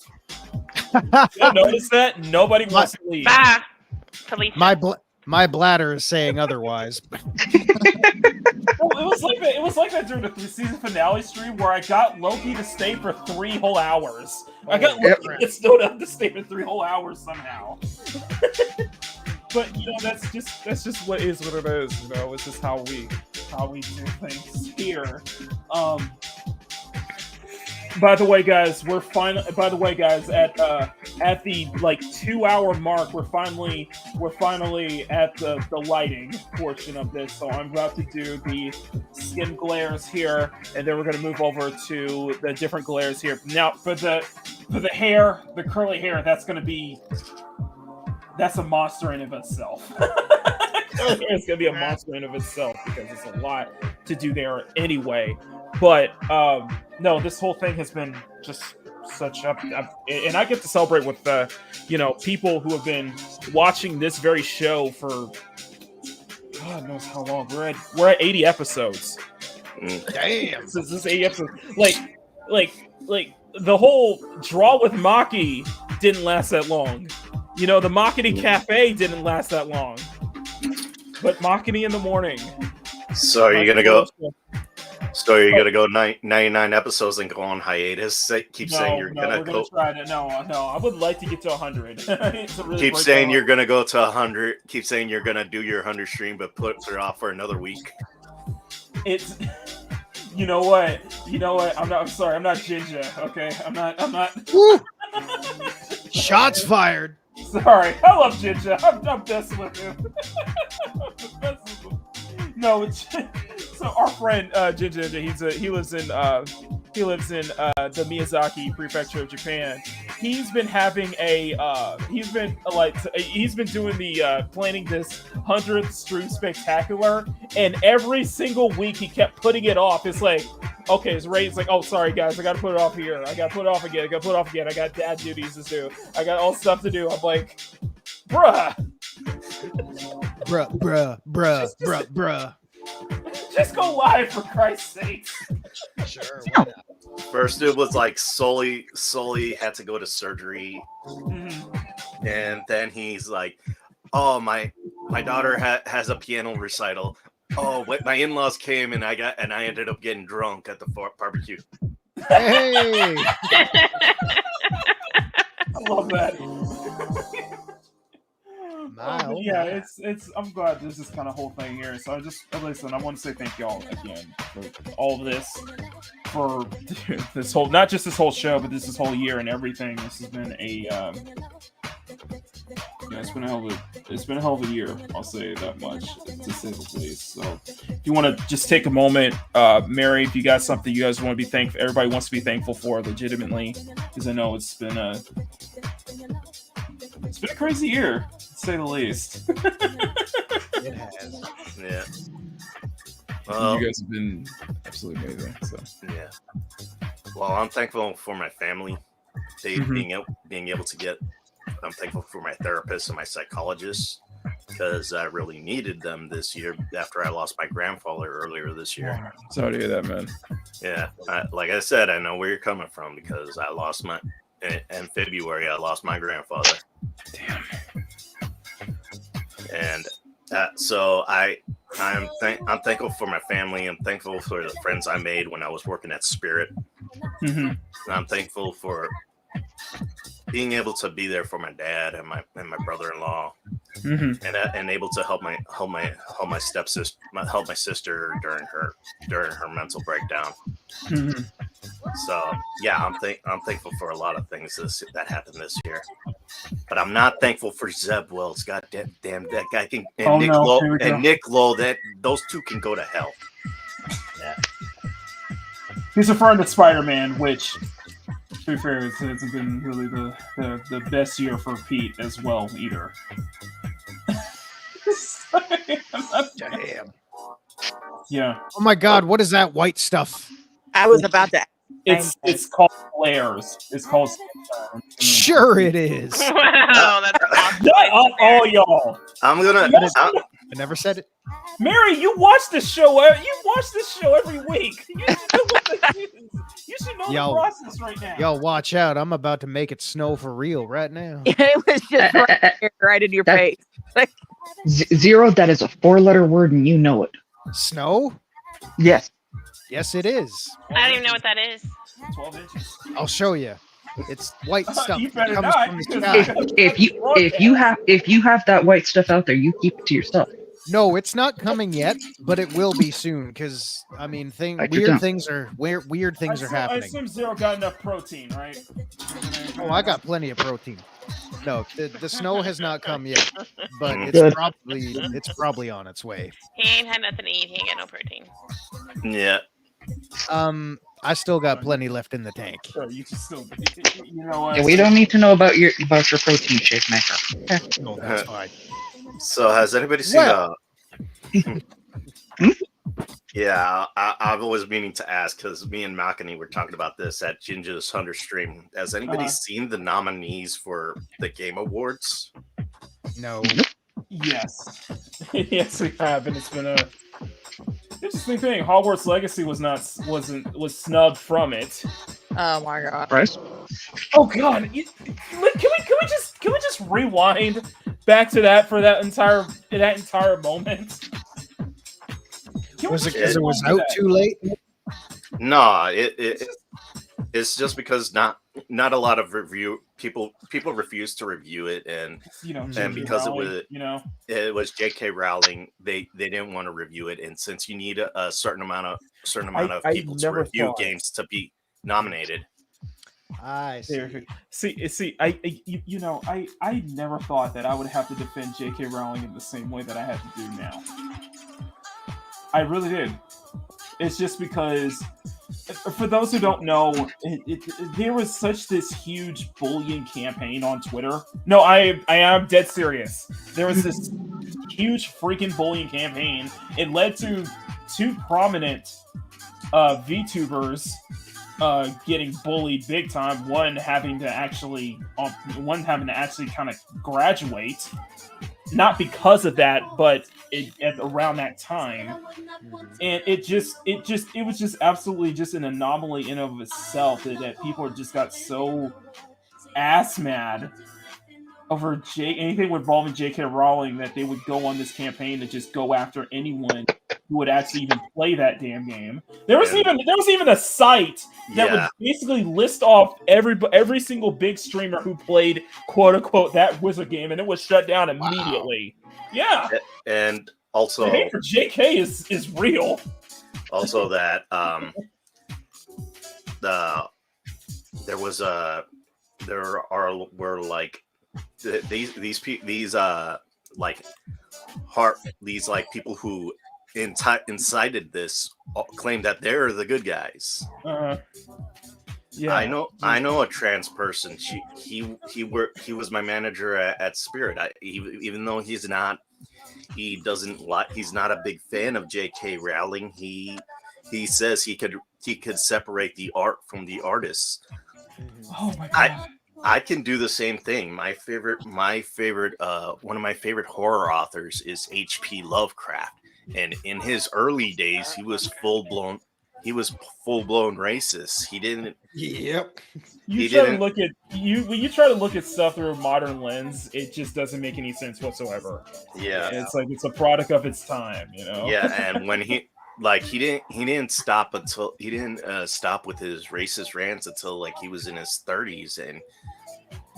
You notice that? Nobody wants to leave. My bladder is saying otherwise. Well, it was like that during the season finale stream, where I got Loki to stay for 3 whole hours. I got Loki to still have to stay for 3 whole hours somehow. But that's just what it is. It's just how we do things here. By the way, guys, at the 2-hour mark, we're finally at the lighting portion of this. So I'm about to do the skin glares here, and then we're going to move over to the different glares here. Now, for the hair, the curly hair, that's a monster in of itself. It's going to be a monster in of itself, because it's a lot to do there anyway. But no, this whole thing has been just such and I get to celebrate with people who have been watching this very show for God knows how long. We're at 80 episodes. Damn, this is 80 episodes. Like the whole Draw with Maki didn't last that long. The Makini Cafe didn't last that long. But Makini in the morning. So you're gonna go 99 episodes and go on hiatus? Keep saying you're gonna go. Try to, no. I would like to get to 100. Keep saying you're gonna go to 100. Keep saying you're gonna do your 100 stream, but put it off for another week. It's. You know what? I'm sorry. I'm not Ginger. Okay. I'm not. Shots fired. Sorry, I love Ginger. I'm messing with him. No, it's so our friend Ginger. He lives in the Miyazaki Prefecture of Japan. He's been having he's been doing the planning this 100th stream spectacular, and every single week he kept putting it off. It's like, okay, it's ready. It's like, oh, sorry guys, I gotta put it off here. I gotta put it off again. I got dad duties to do. I got all stuff to do. I'm like, bruh. Just go live for Christ's sake. Sure. First, it was like Sully had to go to surgery, and then he's like, "Oh, my daughter has a piano recital. Oh, my in-laws came and I ended up getting drunk at the barbecue." Hey, I love that. Yeah, it's. I'm glad there's this kind of whole thing here. So I want to say thank y'all again for all of this, for this whole, not just this whole show, but this whole year and everything. This has been it's been a hell of a year. I'll say that much, to say the least. So if you want to just take a moment, Mary, if you got something you guys want to be thankful, everybody wants to be thankful for, legitimately, because I know it's been a crazy year, to say the least. It has. Yeah. You guys have been absolutely amazing. So yeah. Well, I'm thankful for my family. Being able to get. I'm thankful for my therapist and my psychologist, because I really needed them this year after I lost my grandfather earlier this year. Sorry to hear that, man. Yeah, like I said, I know where you're coming from, because I lost in February. I lost my grandfather. Damn. And so I'm thankful for my family. I'm thankful for the friends I made when I was working at Spirit. I'm thankful for being able to be there for my dad and my brother-in-law, and able to help my stepsister, help my sister during her mental breakdown. So yeah, I'm thankful for a lot of things that happened this year, but I'm not thankful for Zeb Wells. God damn that guy Nick Lowe. That those two can go to hell. Yeah. He's a friend of Spider-Man, which, to be fair, it's been really the best year for Pete as well, either. Damn. Yeah. Oh my God, what is that white stuff? I was about to. It's called flares. It's called. Sure, it is. Wow, that's awesome. Shut up, all y'all. I never said it. Mary, you watch this show. You watch this show every week. You should know what this is. You should know the process right now. Yo, watch out! I'm about to make it snow for real right now. It was just right in your face. Like, Zero. That is a 4-letter word, and you know it. Snow? Yes. Yes, it is. I don't even know what that is. 12 inches. I'll show you. It's white stuff. You better Comes not, from the because sky. If you have that white stuff out there, you keep it to yourself. No, it's not coming yet, but it will be soon. Because I mean, weird things are happening. I assume Zero got enough protein, right? Oh, I got plenty of protein. No, the snow has not come yet, but it's probably on its way. He ain't had nothing to eat. He ain't got no protein. Yeah. I still got plenty left in the tank. Sure, you can still, you know what? Yeah, we don't need to know about your protein shake maker. No, that's fine. So has anybody seen Yeah, I've always meaning to ask, because me and Makini were talking about this at Ginger's 100 stream. Has anybody seen the nominees for the Game Awards? No. Yes. Yes, we have, and it's been a interesting thing. Hogwarts Legacy was snubbed from it. oh my God. Price? Oh God! Can we just rewind back to that for that entire moment? Was it because it was out too late? No, it's just because not a lot of people refuse to review it, and because it was J.K. Rowling, they didn't want to review it, and since you need a certain amount of people to review games to be nominated, I see. I never thought that I would have to defend J.K. Rowling in the same way that I have to do now. I really did. It's just because, for those who don't know, there was such this huge bullying campaign on Twitter. No, I am dead serious. There was this huge freaking bullying campaign. It led to two prominent VTubers getting bullied big time. One having to actually kind of graduate, not because of that, but around that time. And it was just absolutely just an anomaly in of itself that people just got so ass mad over anything involving J.K. Rowling that they would go on this campaign to just go after anyone who would actually even play that damn game. There was even a site that would basically list off every single big streamer who played quote unquote that wizard game, and it was shut down immediately. Wow. Yeah, and also the hate for J.K. is real. Also, that these people who incited this claim that they're the good guys. Yeah, I know a trans person. He was my manager at Spirit. Even though he's not a big fan of J.K. Rowling. He says he could separate the art from the artists. Oh my god. I can do the same thing. One of my favorite horror authors is H.P. Lovecraft, and in his early days, he was full blown racist. He didn't. Yep. When you try to look at stuff through a modern lens, it just doesn't make any sense whatsoever. Yeah, it's like it's a product of its time, you know. Yeah, and when he didn't stop with his racist rants until like he was in his 30s,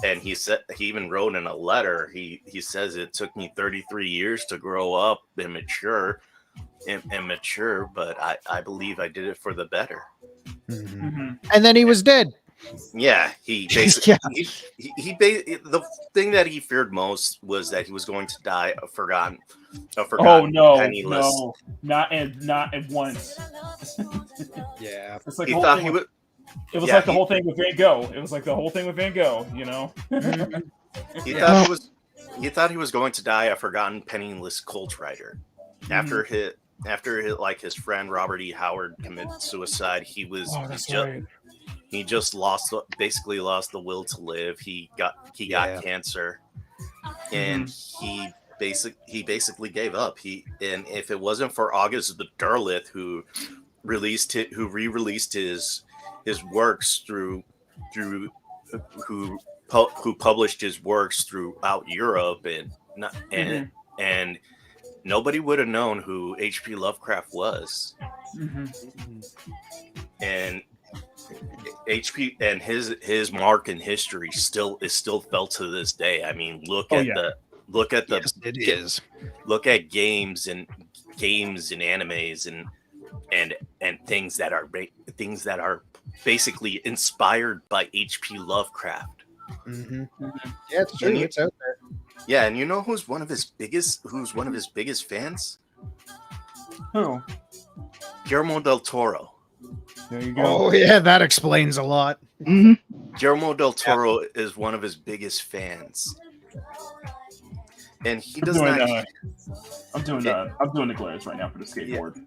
and he even wrote in a letter. He says it took me 33 years to grow up and mature, but I believe I did it for the better. Mm-hmm. And then he was dead. Yeah, he basically the thing that he feared most was that he was going to die a forgotten penniless. No, not at once. Yeah, it's like he thought he would. It was like the whole thing with Van Gogh. It was like the whole thing with Van Gogh, you know. He thought he was going to die a forgotten penniless cult writer. After his friend Robert E. Howard committed suicide, he just basically lost the will to live. He got cancer, and he basically gave up. And if it wasn't for August the Derleth, who re-released his works who published his works throughout Europe, and nobody would have known who H.P. Lovecraft was. And HP and his mark in history is still felt to this day. I mean, look at games and animes and things that are basically inspired by H.P. Lovecraft. Mm-hmm. Yeah, it's true. It's out there. Yeah, and you know who's one of his biggest fans? Who? Guillermo del Toro. There you go. Oh yeah, that explains a lot. Mm-hmm. Guillermo del Toro is one of his biggest fans, and he does not. I'm doing the glares right now for the skateboard.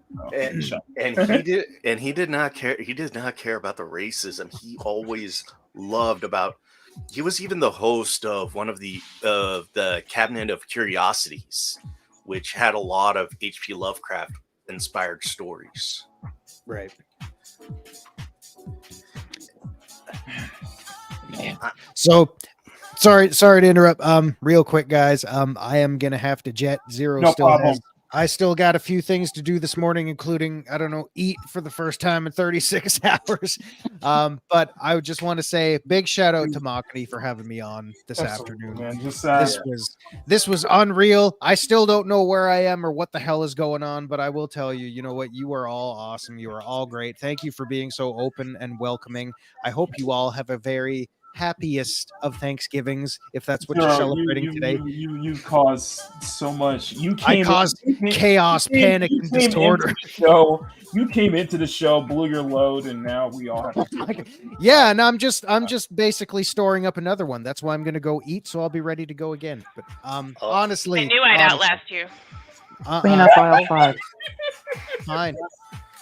And he did not care. He did not care about the racism. He always loved about. He was even the host of one of the Cabinet of Curiosities, which had a lot of H.P. Lovecraft inspired stories. Right. So sorry to interrupt. Real quick, guys. I am gonna have to jet. Zero no still problem. has I still got a few things to do this morning, including, I don't know, eat for the first time in 36 hours. But I would just want to say big shout out to Makini for having me on this afternoon. Man. Just, this was unreal. I still don't know where I am or what the hell is going on, but I will tell you, you know what? You are all awesome. You are all great. Thank you for being so open and welcoming. I hope you all have a very happiest of Thanksgivings, if that's what you're celebrating today. You caused so much. I caused chaos, panic, and disorder. You came into the show, blew your load, and now we all have to. Yeah, and I'm just basically storing up another one. That's why I'm gonna go eat, so I'll be ready to go again. But honestly, I knew I'd outlast you. Clean up aisle 5. Fine.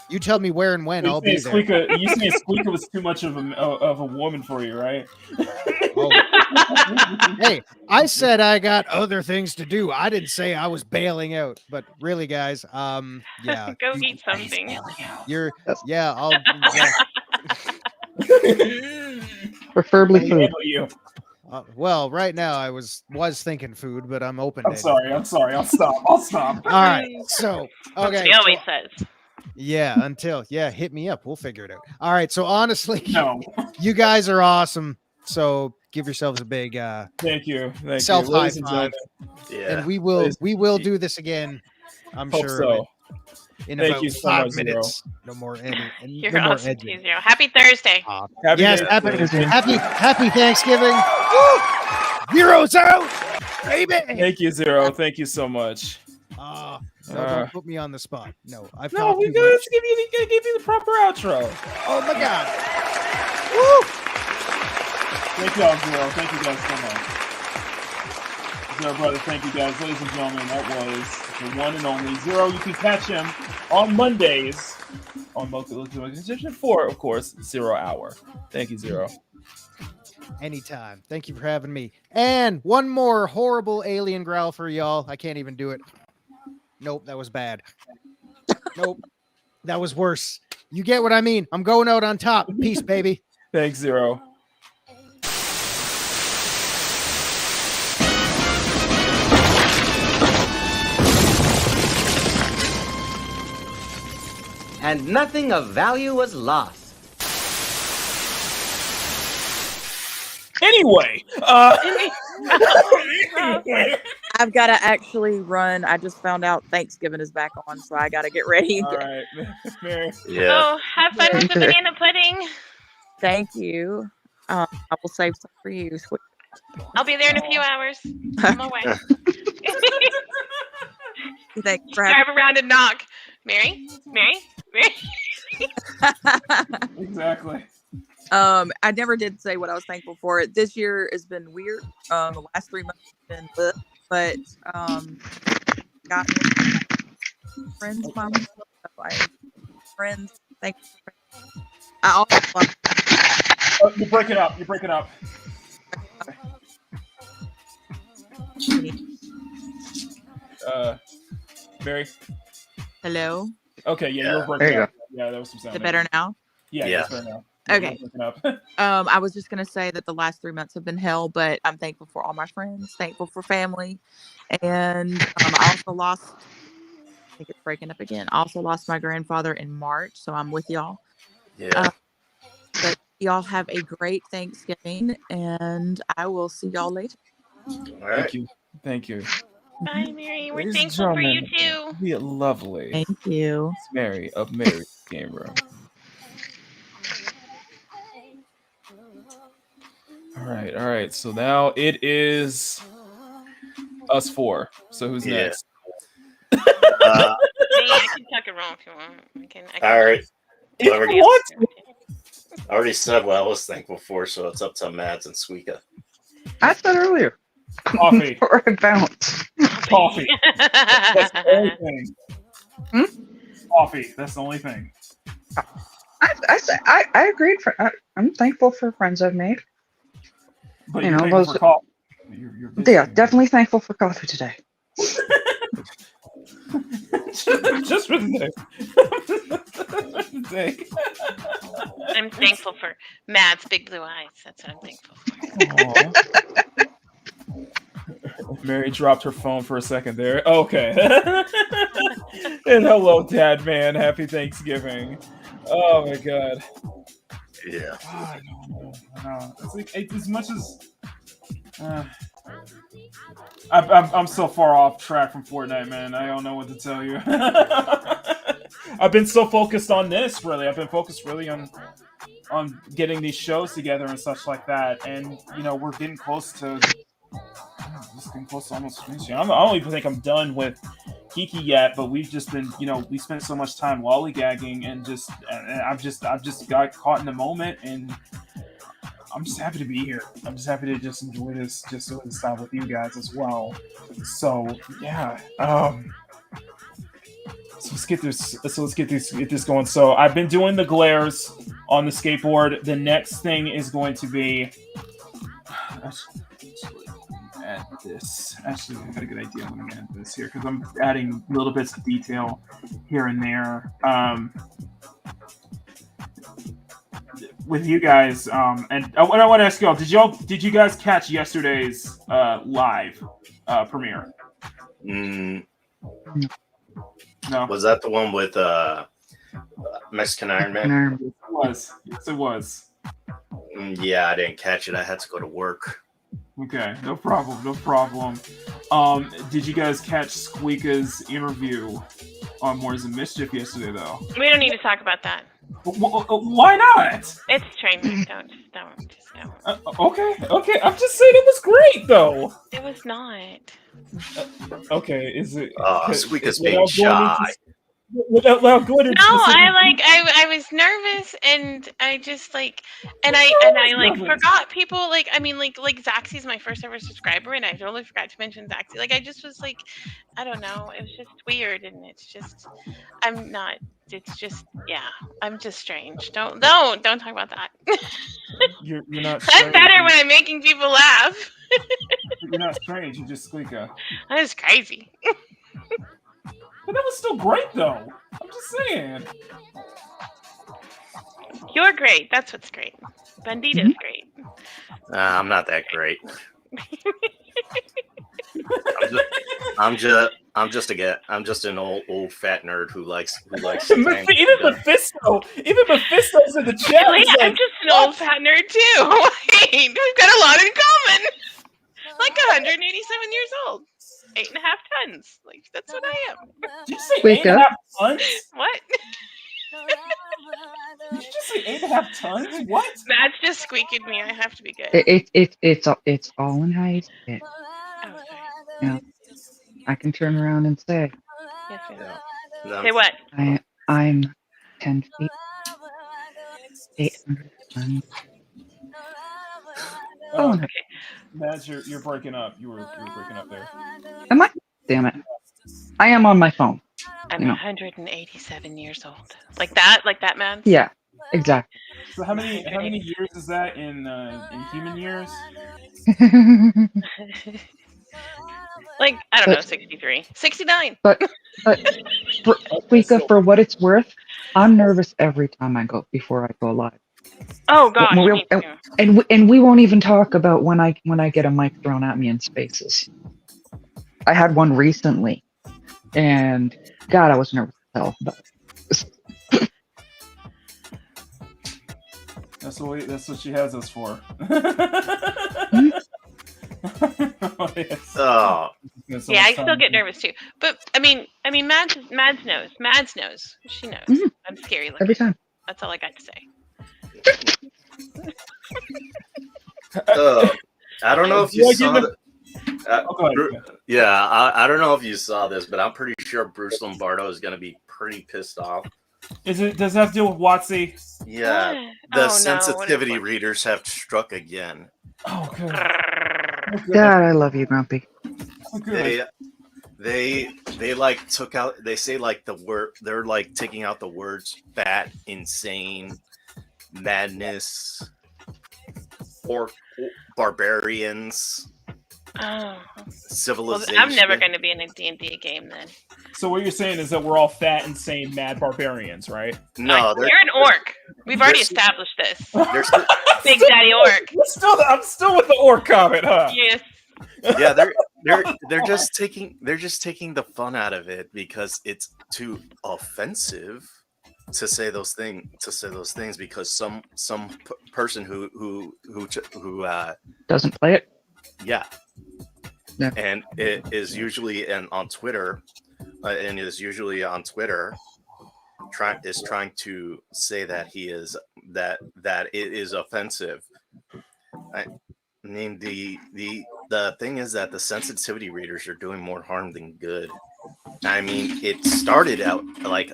You tell me where and when, I'll be there. You saying Squeaker was too much of a woman for you, right? Hey, I said I got other things to do. I didn't say I was bailing out. But really, guys, yeah. Go eat something. Preferably food. Well, right now I was thinking food, but I'm open. I'm sorry. I'll stop. I'll stop. All right. So, okay. He always says. Yeah, hit me up. We'll figure it out. All right. So honestly, you guys are awesome. So give yourselves a big thank you. Self high five. Yeah. And we will do this again. I'm Hope sure. So. In Thank about you so 5 much, minutes. No more editing. You're awesome, T0. Happy Thursday. Happy Thanksgiving. Zero's out, baby. Thank you, Zero. Thank you so much. No, don't put me on the spot. No, we gotta give you the proper outro. Oh my God. Woo! Thank y'all, Zero. Thank you guys so much. Zero brother, thank you guys. Ladies and gentlemen, that was the one and only Zero. You can catch him on Mondays on Motivation 4, of course, 0 hour. Thank you, Zero. Anytime. Thank you for having me. And one more horrible alien growl for y'all. I can't even do it. Nope, that was bad. Nope, that was worse. You get what I mean. I'm going out on top. Peace, baby. Thanks, Zero. And nothing of value was lost. Anyway, I've got to actually run. I just found out Thanksgiving is back on, so I got to get ready. All right, Mary. Yeah. So have fun with the banana pudding. Thank you. I will save some for you. I'll be there in a few hours. On my way. Drive around and knock. Mary. Exactly. I never did say what I was thankful for. This year has been weird. The last 3 months have been lit, but got friends, mom, friends. Thank you. I also You're breaking up. Mary. Hello. Okay, yeah, you're breaking up. Yeah, that was some sound. Is it better now? Yeah. It's better now. Okay. I was just gonna say that the last 3 months have been hell, but I'm thankful for all my friends, thankful for family, and I also lost. I think it's breaking up again. I also lost my grandfather in March, so I'm with y'all. Yeah. But y'all have a great Thanksgiving, and I will see y'all later. All right. Thank you. Bye, Mary. We're thankful for you too. Be lovely. Thank you. It's Mary of Mary's Game Room. All right. So now it is us 4. So who's next? I can tuck it wrong if you want. I can all right. If you want to. I already said what I was thankful for, so it's up to Mads and Squeaka. I said earlier. Coffee. For a bounce. Coffee. That's the only thing. Coffee. That's the only thing. I agreed. I'm thankful for friends I've made. But you're those. For coffee. You're definitely thankful for coffee today. just for the day. I'm thankful for Matt's big blue eyes. That's what I'm thankful for. Mary dropped her phone for a second there. Okay. And hello, Dad, man. Happy Thanksgiving. Oh my God. Yeah. Oh, I don't know. It's like as much as I'm so far off track from Fortnite, man. I don't know what to tell you. I've been so focused on this. Really, I've been focused really on getting these shows together and such like that. And we're getting close to. Just getting close to almost finishing. I don't even think I'm done with Kiki yet, but we've just been, we spent so much time lollygagging and I've just got caught in the moment, and I'm just happy to be here. I'm just happy to just enjoy this time with you guys as well. So yeah, so let's get this going. So I've been doing the glares on the skateboard. The next thing is going to be. Add this. Actually, I got a good idea. I'm going to add this here because I'm adding little bits of detail here and there with you guys. And what I want to ask y'all: did you guys catch yesterday's live premiere? No. No. Was that the one with Mexican Ironman? It was. Yes, it was. Yeah, I didn't catch it. I had to go to work. Okay, no problem. Did you guys catch Squeaka's interview on Mores and Mischief yesterday, though? We don't need to talk about that. Why not? It's train. Don't. Okay. I'm just saying it was great, though. It was not. Okay, is it? Squeaka's being shy. I was nervous, and I just I forgot people. Like Zaxby's my first ever subscriber, and I totally forgot to mention Zaxby. Like I just was like, I don't know, it was just weird, and it's just, I'm not. It's just, yeah, I'm just strange. Don't talk about that. You're not. I'm better when I'm making people laugh. You're not strange. You're just Squeaka. That was crazy. But that was still great, though. I'm just saying. You're great. That's what's great. Bandito's great. I'm not that great. I'm just an old fat nerd who likes. Even Mephisto's in the chat. Wait, I'm just an old fat nerd too. Wait, we've got a lot in common. Like 187 years old. 8.5 tons. Like, that's what I am. Did you say 8.5 tons? What? Did you just say 8.5 tons? What? That's just squeaking me. I have to be good. It's all in how you say it. Oh, sorry. Yeah. I can turn around and say. Yes, no. Say what? I'm 10 feet. 800 tons. Oh, okay. Mads, you're breaking up. You were breaking up there. Am I? Damn it. I am on my phone. I'm 187 years old. Like that, man? Yeah, exactly. So how many years is that in human years? Like, I don't know, 63. 69. But Squeaka, for what it's worth, I'm nervous every time I go before I go live. Oh gosh, and we won't even talk about when I get a mic thrown at me in spaces. I had one recently, and God, I was nervous as hell. That's what she has us for. Oh. Yeah, I still get nervous too. But I mean, Mads knows. Mads knows. She knows. Mm-hmm. I'm scary looking. Every time. That's all I got to say. I don't know if you saw that. I don't know if you saw this, but I'm pretty sure Bruce Lombardo is going to be pretty pissed off. Does it have to do with Watsy? Yeah, the sensitivity readers have struck again. Oh, good. God, I love you, Grumpy. They like took out. They say like the word. They're like taking out the words fat, insane, madness, or barbarians. Oh, civilization. Well, I'm never going to be in a D&D game then. So what you're saying is that we're all fat, insane, mad barbarians, right? No, you're an orc. We've already established this. Big Daddy Orc. I'm still with the orc comment, huh? Yes. Yeah, they're just taking the fun out of it because it's too offensive to say those things because some person who doesn't play it. Yeah. Yeah. And it is usually on Twitter trying to say that he is that it is offensive. I mean the thing is that the sensitivity readers are doing more harm than good. I mean, it started out like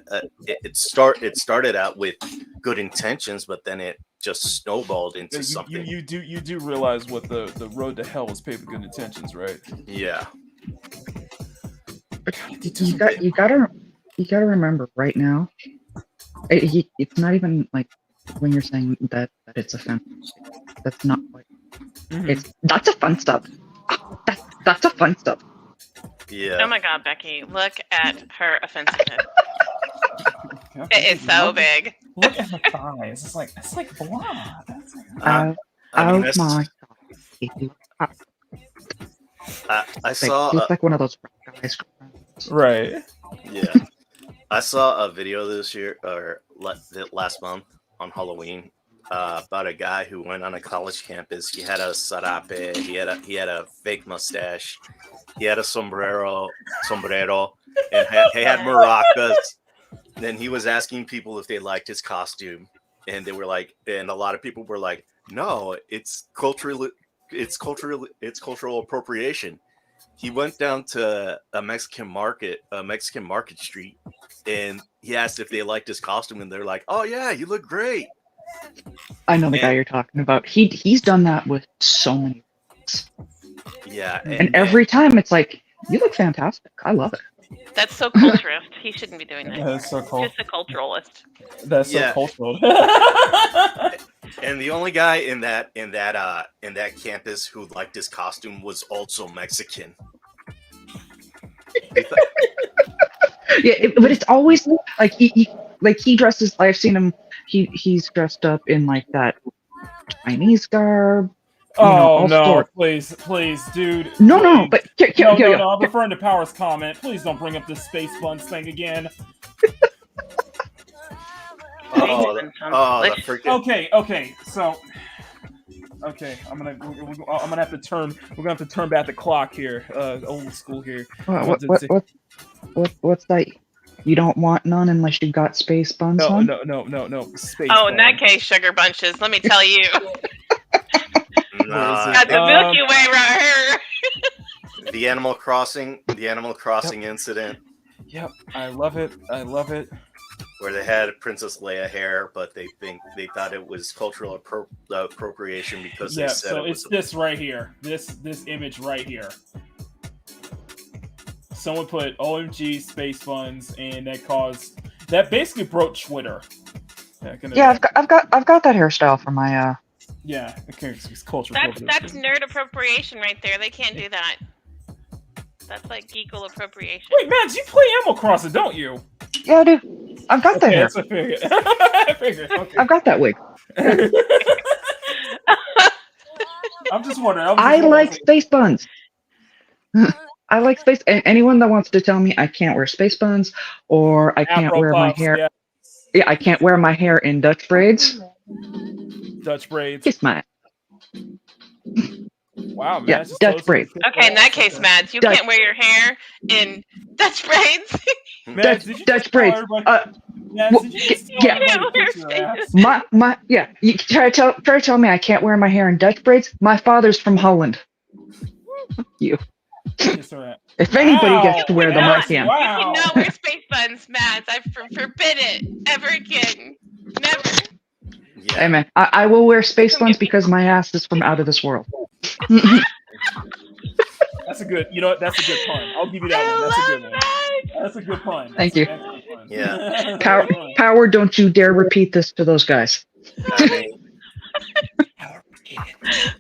it started out with good intentions, but then it just snowballed into something. You do realize what the road to hell was paved with good intentions, right? Yeah. You gotta remember right now. It's not even like when you're saying that it's offensive. That's not quite. Mm-hmm. That's a fun stuff. That's a fun stuff. Yeah. Oh my God, Becky! Look at her offensiveness. It is so big. Look at the thighs. It's like blood. I saw. It's like one of those guys. Right. Yeah. I saw a video this year or last month on Halloween about a guy who went on a college campus. He had a sarape. He had a fake mustache. He had a sombrero, and he had maracas. Then he was asking people if they liked his costume, and they were like, and a lot of people were like, "No, it's cultural appropriation." He went down to a Mexican market street, and he asked if they liked his costume, and they're like, "Oh yeah, you look great." I know the guy you're talking about. He's done that with so many things. Yeah, and every time it's like, you look fantastic. I love it. That's so culturist. He shouldn't be doing that. That's so cool. Just a culturalist. That's so cultural. And the only guy in that campus who liked his costume was also Mexican. Yeah, but it's always like he dresses. I've seen him. He's dressed up in like that Chinese garb. Please, dude. No, but no, I'm referring to Power's comment. Please don't bring up this space buns thing again. Okay. So, I'm gonna have to turn back the clock here. Old school here. What's that? You don't want none unless you got space buns on? No. Space Oh, in that case, sugar bunches. Let me tell you. Got the Milky Way right here. The Animal Crossing incident. Yep, I love it. Where they had Princess Leia hair, but they thought it was cultural appropriation because they said so it's this right here. This image right here. Someone put OMG space buns, and that basically broke Twitter. Yeah, I've got that hairstyle for my Yeah, it's cultural. That's nerd appropriation right there. They can't do that. That's like geekal appropriation. Wait, man, you play Animal Crossing, don't you? Yeah, I do. I've got that hair. I figured. Okay. I've got that wig. I'm just wondering. I like space buns. I like space. Anyone that wants to tell me I can't wear space buns or I can't wear my hair. Yeah, I can't wear my hair in Dutch braids. Dutch braids. Kiss my. Wow, man. Yeah, Dutch braids. Okay, in that case, Mads, you can't wear your hair in Dutch braids. Dutch braids. You try to tell me I can't wear my hair in Dutch braids. My father's from Holland. You. If anybody gets to wear them, I can. You cannot wear space buns, Mads. I forbid it ever again. Never. Yeah. Hey man, I will wear space buns because my ass is from out of this world. That's a good. You know what? That's a good pun. I'll give you that one. That's a good one. That's a good pun. Thank you. Yeah. Power, don't you dare repeat this to those guys.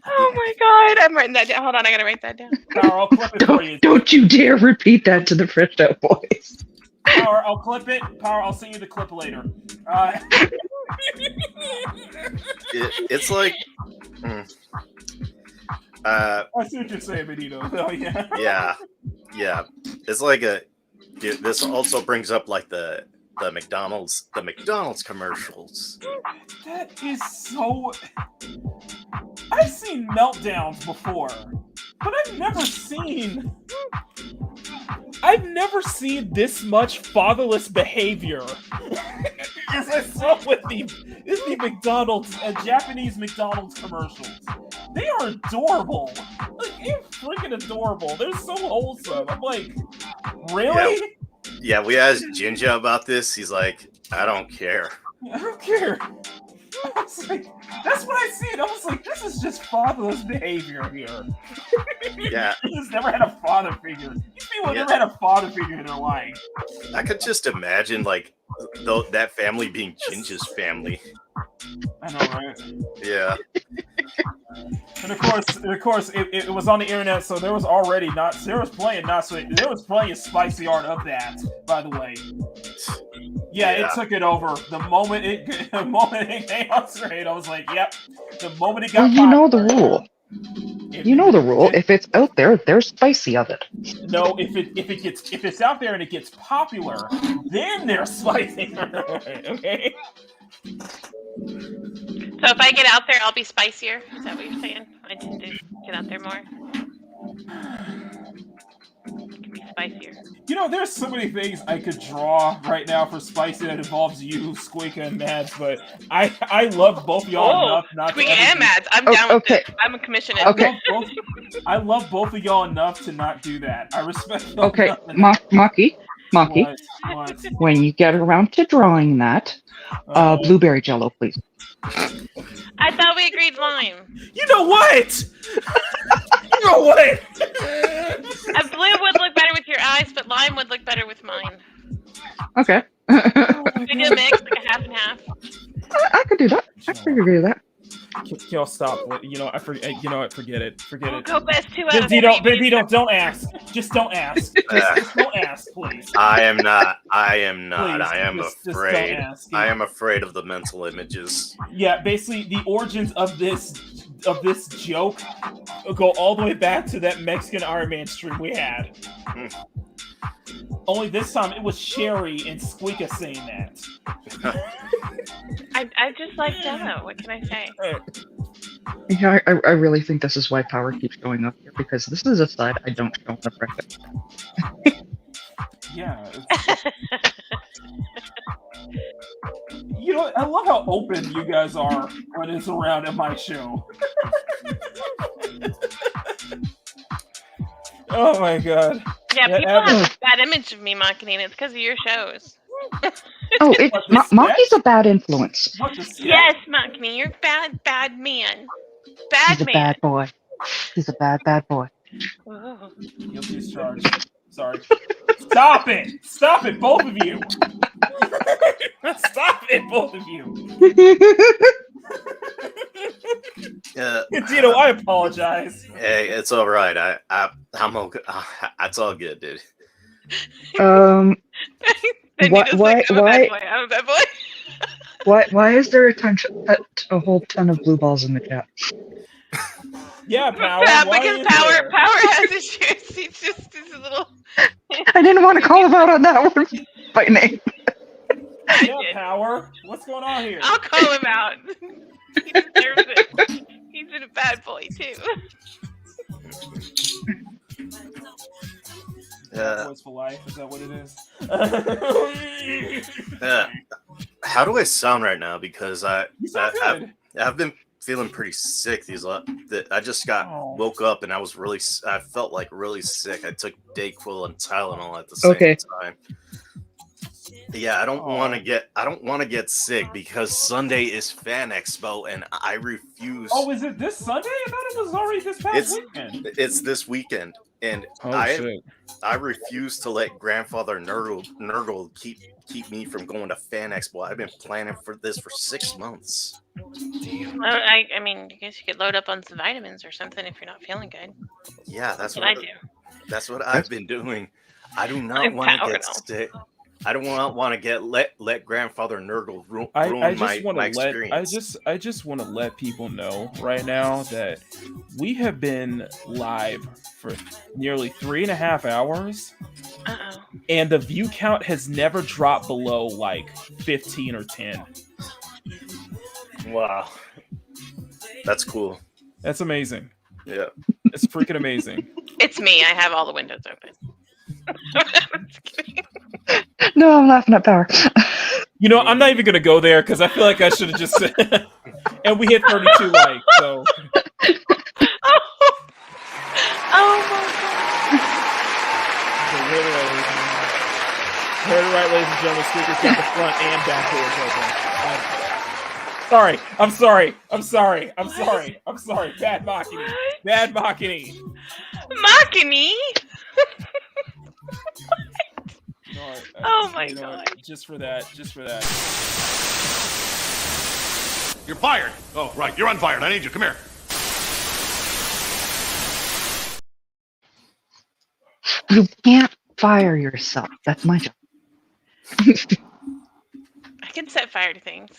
Oh my God! I'm writing that down. Hold on, I gotta write that down. Power, I'll clip it for you. Don't you dare repeat that to the Fresh Out Boys. Power, I'll clip it. Power, I'll send you the clip later. It's like I see what you're saying, Benito. Oh, Yeah. It's like this also brings up like the McDonald's commercials. That is so. I've seen meltdowns before, but I've never seen this much fatherless behavior as I saw with the McDonald's, Japanese McDonald's commercials. They are adorable. Like, they're freaking adorable. They're so wholesome. I'm like, really? Yeah, we asked Jinja about this. He's like, I don't care. I don't care. I was like, that's what I see. I was like, this is just fatherless behavior here. Yeah. He's never had a father figure. These people have never had a father figure in their life. I could just imagine like that family being Jinja's family. I know, right? Yeah. And of course, it was on the internet, so there was already there was plenty of spicy art of that. By the way, yeah. It took it over the moment it came on straight. I was like, yep. The moment it got, well, you know the rule. You know the rule. If it's out there, there's spicy of it. No, if it's out there and it gets popular, then there's spicy. Okay. So if I get out there, I'll be spicier. Is that what you're saying? I tend to get out there more. Can be spicier. You know, there's so many things I could draw right now for spicy that involves you, Squeaka, and Mads, but I love both of y'all enough not to. Squeaka and Mads, I'm down with it. I'm a commissioner. Okay. I love both of y'all enough to not do that. I respect y'all. Okay, Maki. What? When you get around to drawing that, blueberry jello, please. I thought we agreed lime. You know what? A blue would look better with your eyes, but lime would look better with mine. Okay. We do a mix, like a half and half. I could do that. I could agree with that. Y'all stop. You know, forget it. We'll go best 2 out of 3. Don't ask. Just don't ask. Just don't ask, please. I am not. Please, I am afraid. Don't ask. I am afraid of the mental images. Yeah, basically the origins of this joke go all the way back to that Mexican Ironman stream we had. Only this time it was Sherry and Squeaka saying that. I just like demo. What can I say? Yeah, I really think this is why power keeps going up here, because this is a side I don't show on the bracket. Yeah. You know, I love how open you guys are when it's around at my show. Oh my god. Yeah, people have a bad image of me, Makini, and it's because of your shows. Oh, Maki's a bad influence. Yes, Makini, you're bad man. He's a bad boy. He's a bad boy. Whoa. Guilty as charged. Sorry. Stop it! Stop it, both of you! Stop it, both of you! Tito, I apologize. Hey, it's all right. I'm okay. It's all good, dude. Why I'm a bad boy. why is there a whole ton of blue balls in the chat? Yeah, Power. Because Power has issues. He's a little. I didn't want to call him out on that one by name. Yeah, Power. What's going on here? I'll call him out. He deserves it. He's a bad boy too. Boys for life. Is that what it is? How do I sound right now? Because You sound good. I've been feeling pretty sick I just woke up and I felt like really sick. I took Dayquil and Tylenol at the same time. Yeah, I don't want to get sick because Sunday is Fan Expo and I refuse. Oh, is it this Sunday? I thought it was already this past weekend. It's this weekend, and I refuse to let Grandfather Nurgle keep me from going to Fan Expo. I've been planning for this for 6 months. Damn. I mean, I guess you could load up on some vitamins or something if you're not feeling good. Yeah, that's what I do. That's what I've been doing. I do not want to get sick. I don't want to get let grandfather Nurgle ruin my experience. I just want to let people know right now that we have been live for nearly 3.5 hours. Uh-oh. And the view count has never dropped below like 15 or 10. Wow. That's cool. That's amazing. Yeah. It's freaking amazing. It's me. I have all the windows open. No, I'm laughing at power. You know, I'm not even gonna go there because I feel like I should have just. And we hit 32 likes, so. Oh my Heard it right, ladies and gentlemen. Speakers got the front and back doors open. I'm sorry. Bad Makini. Bad Makini. Makini? No, oh my god. Just for that. You're fired. Oh, right. You're unfired. I need you. Come here. You can't fire yourself. That's my job. I can set fire to things.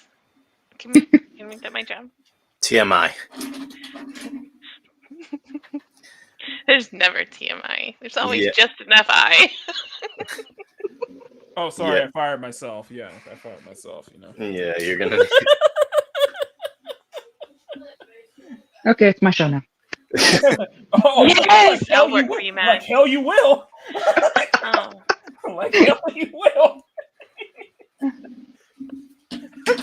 Can we make that my job? TMI. There's never TMI. There's always just enough I. Oh, sorry. I fired myself. Yeah, I fired myself, you know. Yeah, you're going to... Okay, it's my show now. Oh, yes! That'll work for you, man. Like hell you will. Oh. Like hell you will.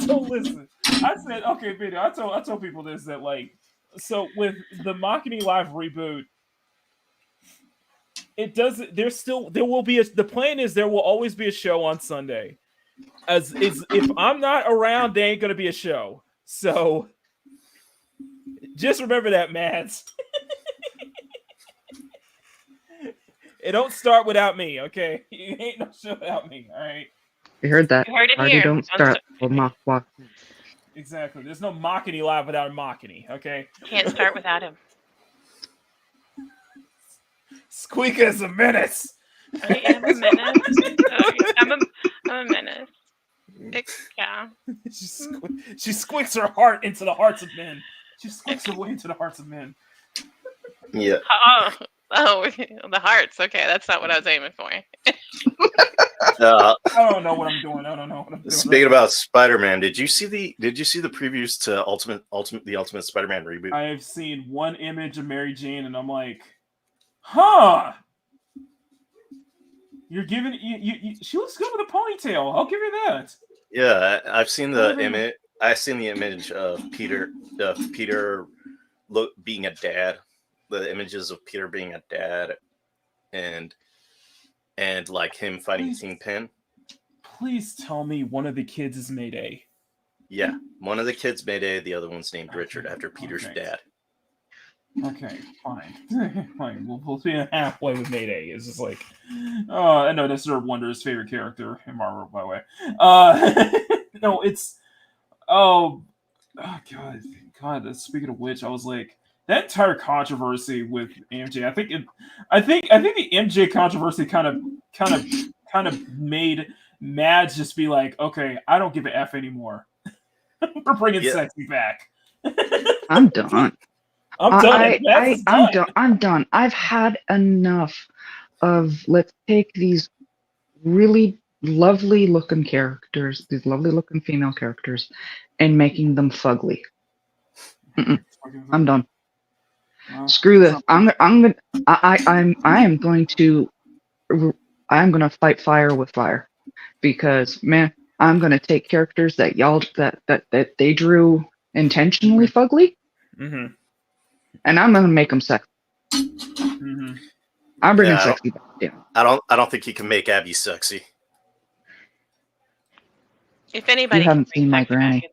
So listen, I said, okay, video. I told people this, that like, so with the Makini Live reboot, it doesn't. There will be the plan is there will always be a show on Sunday. If I'm not around, there ain't gonna be a show. So just remember that, Mads. It don't start without me, okay? It ain't no show without me, all right? You heard that. You heard it Party here. don't start with mock walk. Exactly. There's no Makini Live without a Makini, okay? Can't start without him. Squeaker is a menace. I am a menace. I'm a menace. Yeah. She squeaks her heart into the hearts of men. She squeaks her way into the hearts of men. Yeah. Oh, the hearts. Okay, that's not what I was aiming for. I don't know what I'm doing. Speaking about Spider-Man, did you see the previews to the Ultimate Spider-Man reboot? I have seen one image of Mary Jane, and I'm like, huh? You're giving she looks good with a ponytail. I'll give her that. Yeah, I've seen the image. I've seen the image of Peter being a dad. The images of Peter being a dad, and like him fighting Kingpin. Please tell me one of the kids is Mayday. Yeah, one of the kids Mayday. The other one's named Richard after Peter's dad. Okay, fine. Fine. We'll be halfway with Mayday. It's just like, I know that's Sir Wonder's favorite character in Marvel, by the way. No, it's God. Speaking of which, I was like, that entire controversy with MJ. I think the MJ controversy kind of made Mads just be like, okay, I don't give a F anymore. We're bringing sexy back. I'm done. I'm done. I'm done. I've had enough of let's take these really lovely looking characters, these lovely looking female characters, and making them fugly. I'm done. Screw this. I'm going to fight fire with fire, because man, I'm going to take characters that that they drew intentionally fugly. Mm-hmm. And I'm gonna make them sexy. Mm-hmm. I'm bringing sexy back. Yeah. I don't think you can make Abby sexy. If anybody, you haven't seen my granny.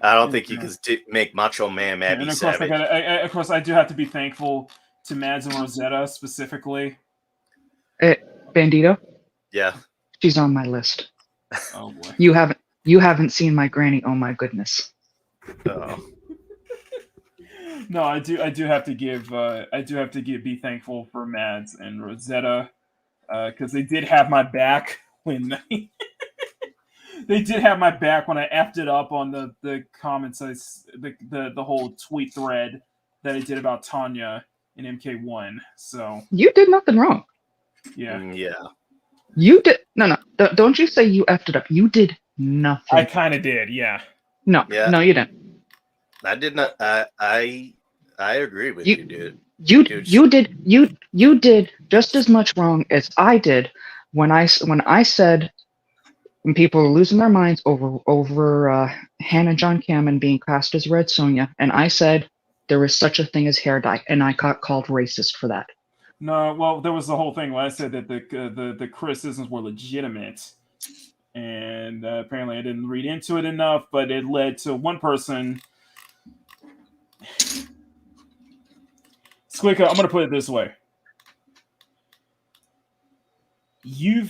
I don't think you can make Macho Man Abby savage. Of course, I do have to be thankful to Mads and Rosetta specifically. Bandito. Yeah. She's on my list. Oh boy. You haven't seen my granny. Oh my goodness. Oh. No, I do have to be thankful for Mads and Rosetta, because they did have my back when they did have my back when I effed it up on the comments, the whole tweet thread that I did about Tanya in MK1. So you did nothing wrong. Yeah. Yeah. You did no. Don't you say you effed it up? You did nothing. I kind of did. Yeah. No. Yeah. No, you didn't. I did not. I agree with you, dude. You did just as much wrong as I did when I said when people were losing their minds over Hannah John Cameron being cast as Red Sonja, and I said there was such a thing as hair dye, and I got called racist for that. No, well, there was the whole thing where I said that the criticisms were legitimate, and apparently I didn't read into it enough, but it led to one person. Squeaka, I'm gonna put it this way: you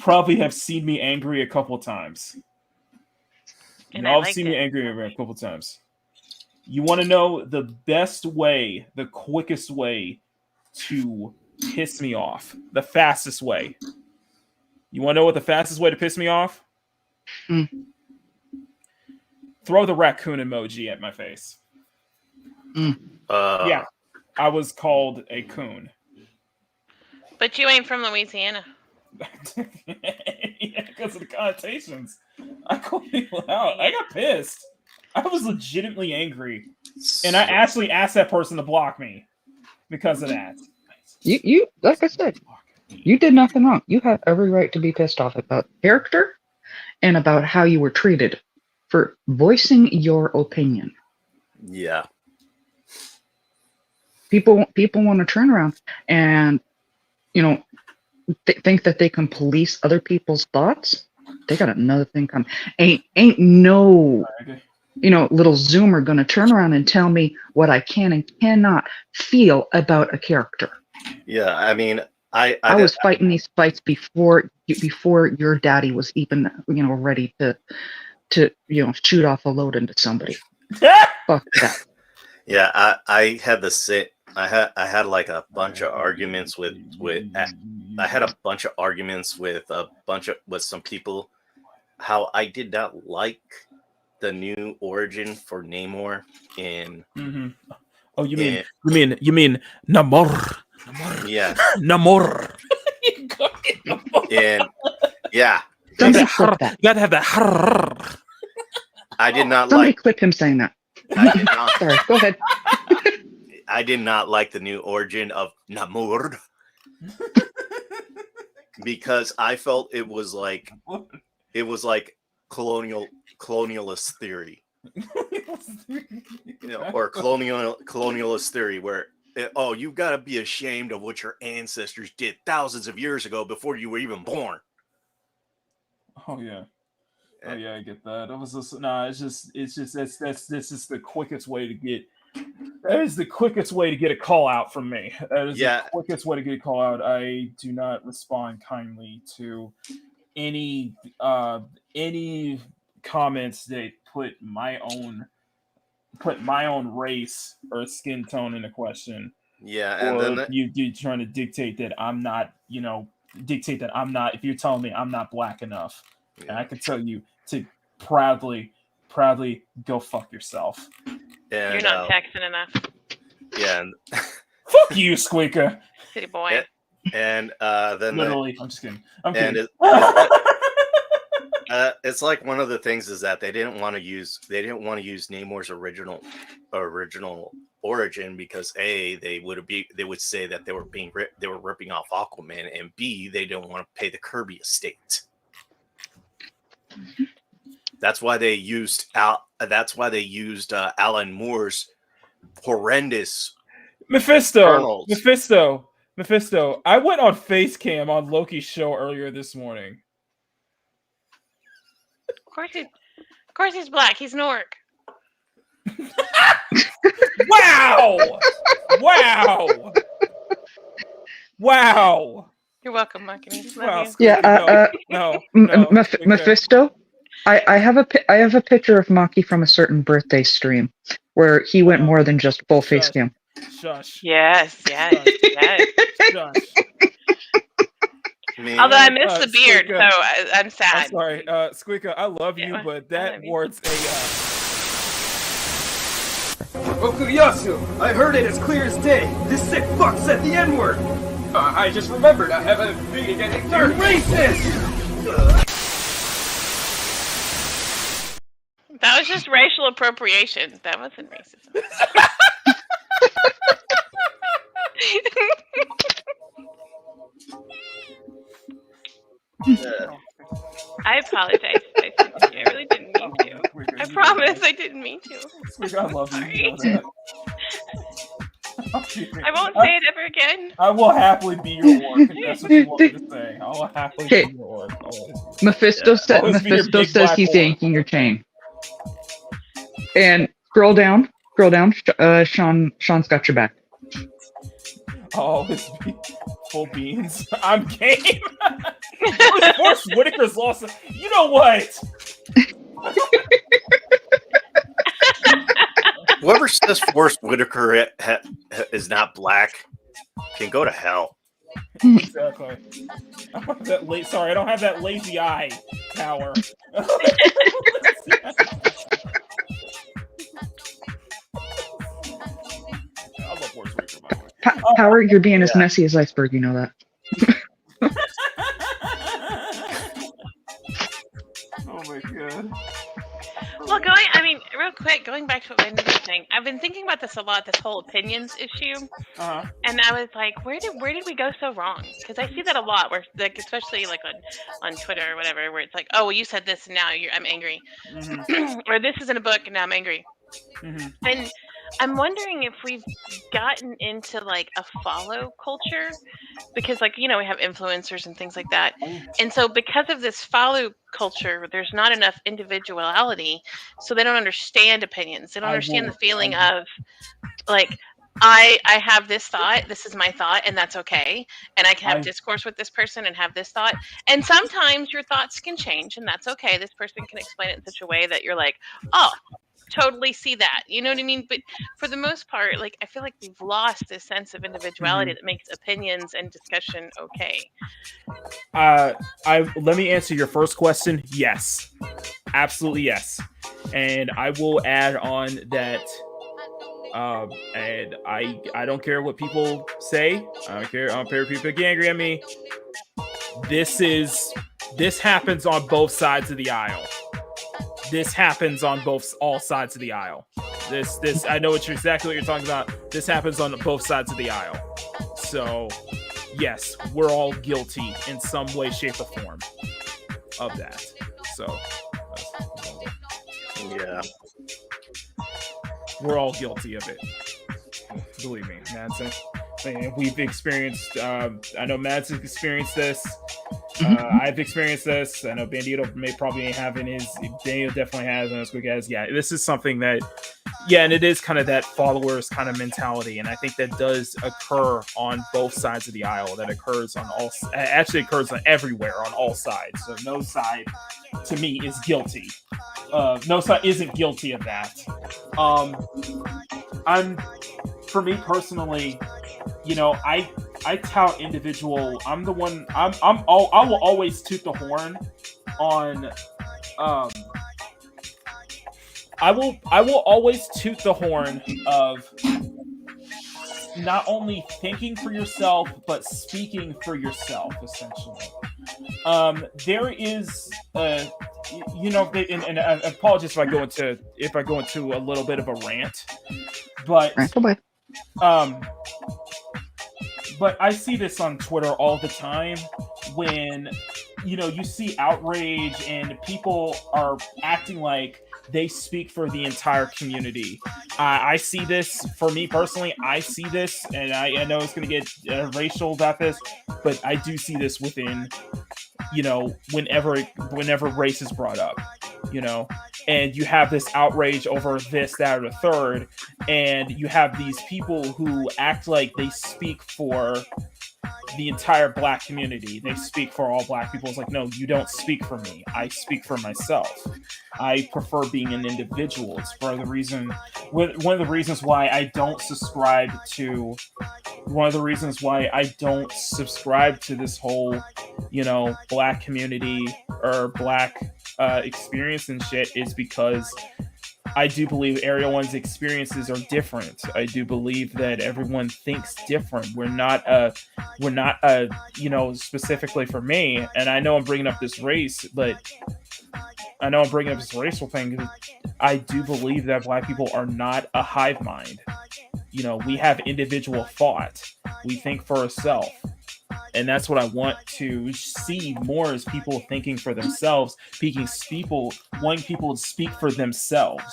probably have seen me angry a couple times. Y'all have seen me angry a couple times. You want to know the best way, the quickest way to piss me off? The fastest way. You want to know what the fastest way to piss me off? Throw the raccoon emoji at my face. Yeah, I was called a coon. But you ain't from Louisiana. Yeah, because of the connotations. I called people out. I got pissed. I was legitimately angry, and I actually asked that person to block me because of that. You like I said, you did nothing wrong. You have every right to be pissed off about character and about how you were treated for voicing your opinion. Yeah. People want to turn around and think that they can police other people's thoughts. They got another thing coming. Ain't no little Zoomer gonna turn around and tell me what I can and cannot feel about a character. Yeah, I mean, I was fighting these fights before your daddy was even ready to shoot off a load into somebody. Fuck that. Yeah, I had the same. I had like a bunch of arguments with some people how I did not like the new origin for Namor in. Mm-hmm. Oh, you mean Namor? Yeah, Namor. And yeah, you gotta have that. I did not Somebody like. clip him saying that. Sorry, go ahead. I did not like the new origin of Namor because I felt it was like colonialist theory, or colonialist theory where you got to be ashamed of what your ancestors did thousands of years ago before you were even born. Oh yeah. Oh yeah, I get that. It was just it's just that's the quickest way to get. That is the quickest way to get a call out from me. That is the quickest way to get a call out. I do not respond kindly to any comments that put my own race or skin tone into question. Yeah, and or then you trying to dictate that I'm not, if you're telling me I'm not black enough, and I can tell you to proudly go fuck yourself. And, you're not Texan enough. Yeah. And fuck you, Squeaka. City boy. And then literally, I'm just kidding. I'm kidding. It's like one of the things is that they didn't want to use Namor's original origin because A, they would say that they were ripping off Aquaman, and B, they don't want to pay the Kirby estate. That's why they used Alan Moore's horrendous Mephisto. I went on face cam on Loki's show earlier this morning. Of course he's black. He's Nork. Wow! You're welcome, Makini. Wow, yeah. No. Mephisto. I have a picture of Maki from a certain birthday stream where he went more than just full face cam. Shush. Yes. Shush. Although I miss the beard, Squeaka, so I'm sad. I'm sorry, Squeaka, I love you, but that warrants a. Okuyasu, I heard it as clear as day. This sick fuck said the N-word. I just remembered I have a meeting at 8:30. Racist! That was just racial appropriation. That wasn't racism. I apologize. I really didn't mean to. I promise I didn't mean to. I love you. Sorry. I won't say it ever again. I will happily be your orc if that's what you want me to say. I will happily be your orc. Mephisto says he's yanking your chain. And scroll down. Sean's got your back. Oh, it's full beans. I'm game. Forrest Whitaker's lost. You know what? Whoever says Forrest Whitaker is not black can go to hell. Exactly. I don't have that sorry, I don't have that lazy eye power. I love Forrest Whitaker, by the way. Power, you're being as messy as Iceberg, you know that. Oh my god. Well, real quick, going back to what Wendy was saying, I've been thinking about this a lot, this whole opinions issue. And I was like, where did we go so wrong? Because I see that a lot, where like, especially like on Twitter or whatever, where it's like, oh, well, you said this and now I'm angry. Or this is in a book and now I'm angry. And I'm wondering if we've gotten into like a follow culture, because like, we have influencers and things like that. And so because of this follow culture, there's not enough individuality, so they don't understand opinions. They don't understand the feeling of like, I have this thought, this is my thought, and that's okay. And I can have discourse with this person and have this thought. And sometimes your thoughts can change, and that's okay. This person can explain it in such a way that you're like, oh, totally see that. You know what I mean? But for the most part, like, I feel like we've lost this sense of individuality that makes opinions and discussion okay. Let me answer your first question. Yes. Absolutely yes. And I will add on that and I don't care what people say. I don't care if people get angry at me. This happens on both sides of the aisle. This happens on all sides of the aisle. This I know exactly what you're talking about. This happens on both sides of the aisle. So, yes, we're all guilty in some way, shape, or form of that. So, yeah, we're all guilty of it. Believe me, Madsen. We've experienced. I know Madsen's experienced this. I've experienced this. I know Bandito may probably have in his. Daniel definitely has, and Squeak has. Yeah, this is something that. Yeah, and it is kind of that followers kind of mentality, and I think that does occur on both sides of the aisle. That occurs on all. Actually, occurs everywhere on all sides. So no side, to me, is guilty. No side isn't guilty of that. For me personally, I tout individual. I'm the one. I will always toot the horn on. I will always toot the horn of not only thinking for yourself but speaking for yourself. Essentially, there is and I apologize if I go into a little bit of a rant, but. But I see this on Twitter all the time when, you see outrage and people are acting like they speak for the entire community. I see this, for me personally, I see this, and I know it's going to get racial about this, but I do see this within, whenever race is brought up, and you have this outrage over this, that, or the third, and you have these people who act like they speak for the entire Black community. They speak for all Black people. It's like, no, you don't speak for me. I speak for myself. I prefer being an individual. It's one of the reasons why I don't subscribe to one of the reasons why I don't subscribe to this whole, black community or black experience and shit is because I do believe everyone's experiences are different. I do believe that everyone thinks different. We're not specifically for me. And I know I'm bringing up this race, but I know I'm bringing up this racial thing. I do believe that black people are not a hive mind. We have individual thought. We think for ourselves. And that's what I want to see more is people thinking for themselves, wanting people to speak for themselves,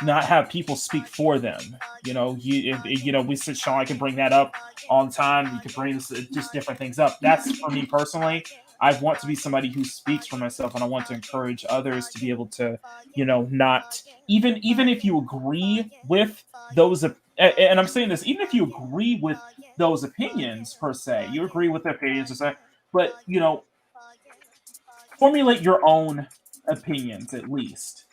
not have people speak for them. We said, Sean, I can bring that up all the time. You can bring this, just different things up. That's for me personally. I want to be somebody who speaks for myself, and I want to encourage others to be able to, not even if you agree with those, and I'm saying this, even if you agree with those opinions per se, you agree with the opinions, but formulate your own opinions at least.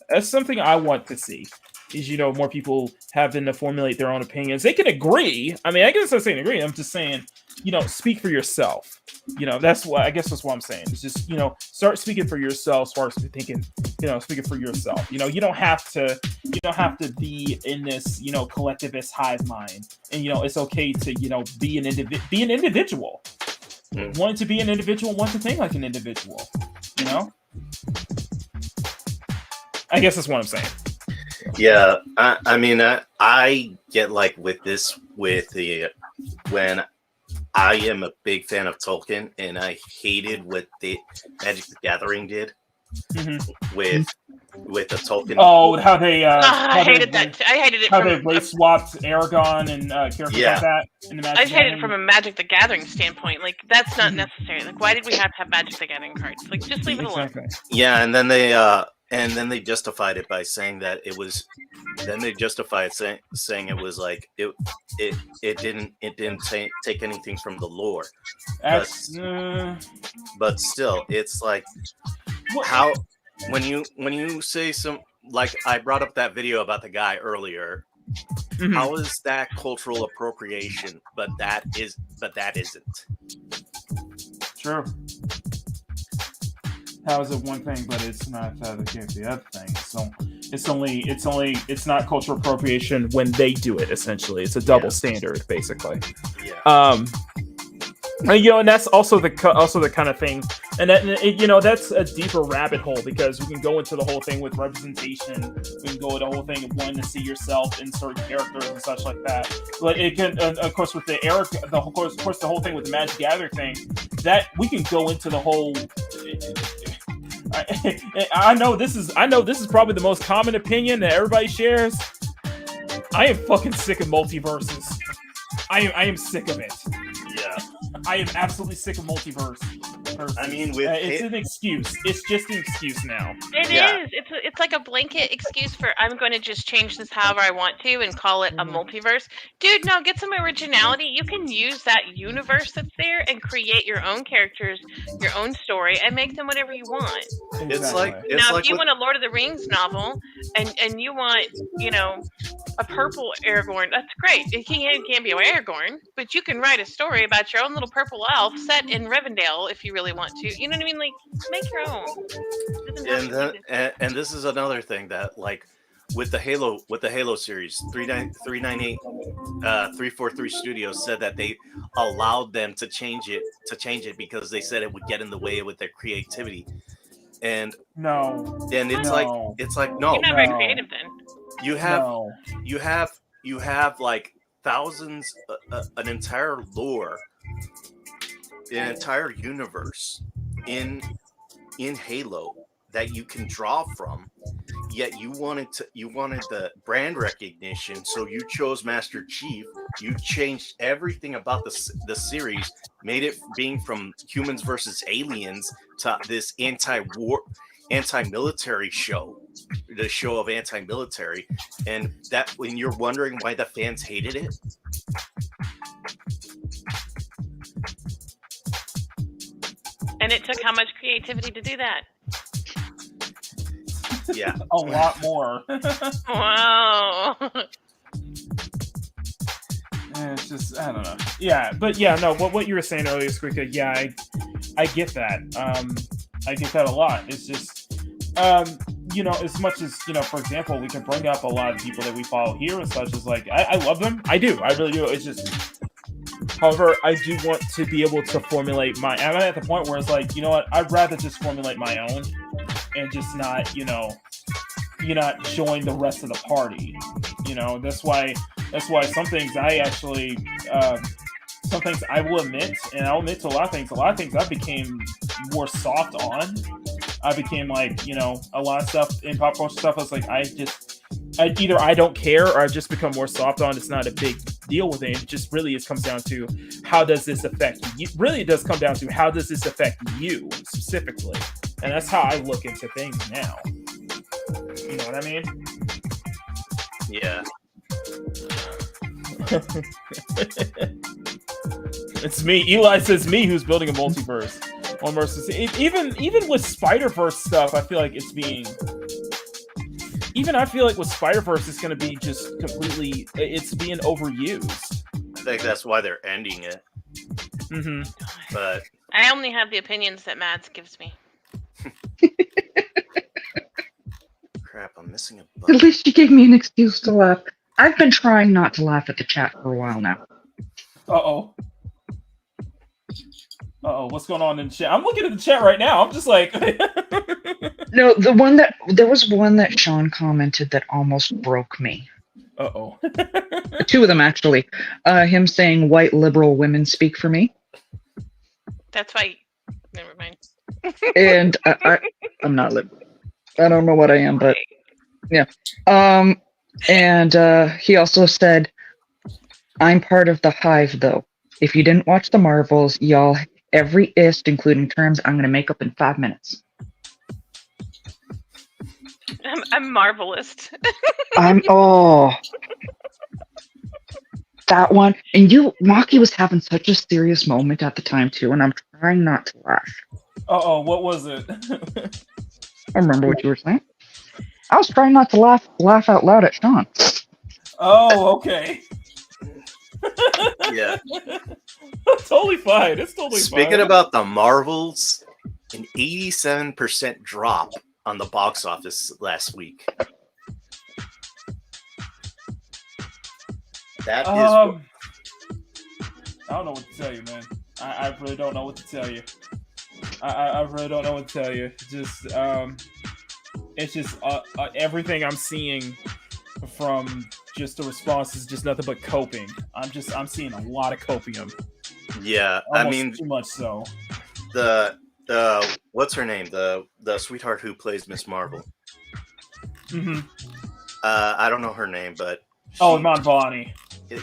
That's something I want to see. Is more people having to formulate their own opinions. They can agree. I mean, I guess I'm saying agree. I'm just saying, speak for yourself. That's what that's what I'm saying. It's just start speaking for yourself. Start thinking, speaking for yourself. You don't have to be in this collectivist hive mind. And it's okay to be an individual. Want to be an individual. Want to think like an individual. I guess that's what I'm saying. Yeah, I mean, I get like with when I am a big fan of Tolkien, and I hated what the Magic the Gathering did with the Tolkien. Oh, how they I hated that. I hated it. How they race swapped Aragon and characters like that in the Magic. I hated it from a Magic the Gathering standpoint. Like that's not necessary. Like why did we have to have Magic the Gathering cards? Like just leave it alone. Yeah, and then they justified it by saying that it was. Then they justified saying it was like it didn't take anything from the lore. But still, it's like how when you say some, like I brought up that video about the guy earlier. How is that cultural appropriation? But that isn't. True. How is it one thing, but it's not the other thing? So it's not cultural appropriation when they do it. Essentially, it's a double standard, basically. Yeah. And that's also the kind of thing, and that that's a deeper rabbit hole because we can go into the whole thing with representation. We can go into the whole thing of wanting to see yourself in certain characters and such like that. But it can, of course, with the whole thing with the Magic Gathering thing, that we can go into the whole. I know this is probably the most common opinion that everybody shares. I am fucking sick of multiverses. I am sick of it. Yeah. I am absolutely sick of multiverse. I mean, it's an excuse. It's just an excuse now. It is. It's like a blanket excuse for I'm going to just change this however I want to and call it a multiverse. Dude, no, get some originality. You can use that universe that's there and create your own characters, your own story, and make them whatever you want. It's like if you want a Lord of the Rings novel and you want, a purple Aragorn, that's great. It can't be Aragorn, but you can write a story about your own little purple elf set in Rivendell if you really want to. You know what I mean? Like, make your own. And this is another thing that, like, with the Halo series, 343 Studios said that they allowed them to change it because they said it would get in the way with their creativity. And it's like no. You're not very creative then. You have like thousands, an entire lore, an entire universe in Halo that you can draw from. Yet you wanted the brand recognition, so you chose Master Chief. You changed everything about the series, made it being from humans versus aliens to this anti-military show, the show of anti-military, and that when you're wondering why the fans hated it. And it took how much creativity to do that? Yeah, a lot more. Wow. it's just I don't know. Yeah, but yeah, no. What you were saying earlier, Squeaker. Yeah, I get that. I get that a lot. It's just you know, as much as you know, for example, we can bring up a lot of people that we follow here and such as like I love them. I do. I really do. It's just. However, I do want to be able to formulate my. I'm at the point where it's like, you know what? I'd rather just formulate my own, and just not, you know, you're not join the rest of the party. You know, that's why some things I actually, some things I will admit, and I'll admit to a lot of things. A lot of things I became more soft on. I became like, you know, a lot of stuff in pop culture stuff. I was like, either I don't care or I've just become more soft on. It's not a big deal with it. It just really it comes down to how does this affect you? Really, it does come down to how does this affect you specifically, and that's how I look into things now. You know what I mean? Yeah. It's me. Eli says me who's building a multiverse. Even with Spider-Verse stuff, I feel like it's being. Even I feel like with Spider-Verse, it's going to be just completely. It's being overused. I think that's why they're ending it. Mm-hmm. But I only have the opinions that Mads gives me. Crap, I'm missing a button. At least you gave me an excuse to laugh. I've been trying not to laugh at the chat for a while now. Uh-oh, what's going on in the chat? I'm looking at the chat right now. I'm just like... No, there was one that Sean commented that almost broke me. Uh-oh. Two of them, actually. Him saying white liberal women speak for me. That's why... Never mind. And I'm not liberal. I don't know what I am, but... Yeah. And he also said, I'm part of the hive, though. If you didn't watch the Marvels, y'all... Every ist, including terms, I'm going to make up in 5 minutes. I'm marvelous. That one. And Maki was having such a serious moment at the time, too, and I'm trying not to laugh. Uh-oh, what was it? I remember what you were saying. I was trying not to laugh out loud at Sean. Oh, okay. Yeah. Totally fine. It's totally fine. Speaking about the Marvels, an 87% drop on the box office last week. That is. I don't know what to tell you, man. I really don't know what to tell you. I really don't know what to tell you. Just it's just everything I'm seeing from just the response is just nothing but coping. I'm seeing a lot of copium. Yeah, Almost I mean too much so. The what's her name? The sweetheart who plays Miss Marvel. Mm-hmm. I don't know her name, but Iman Vellani.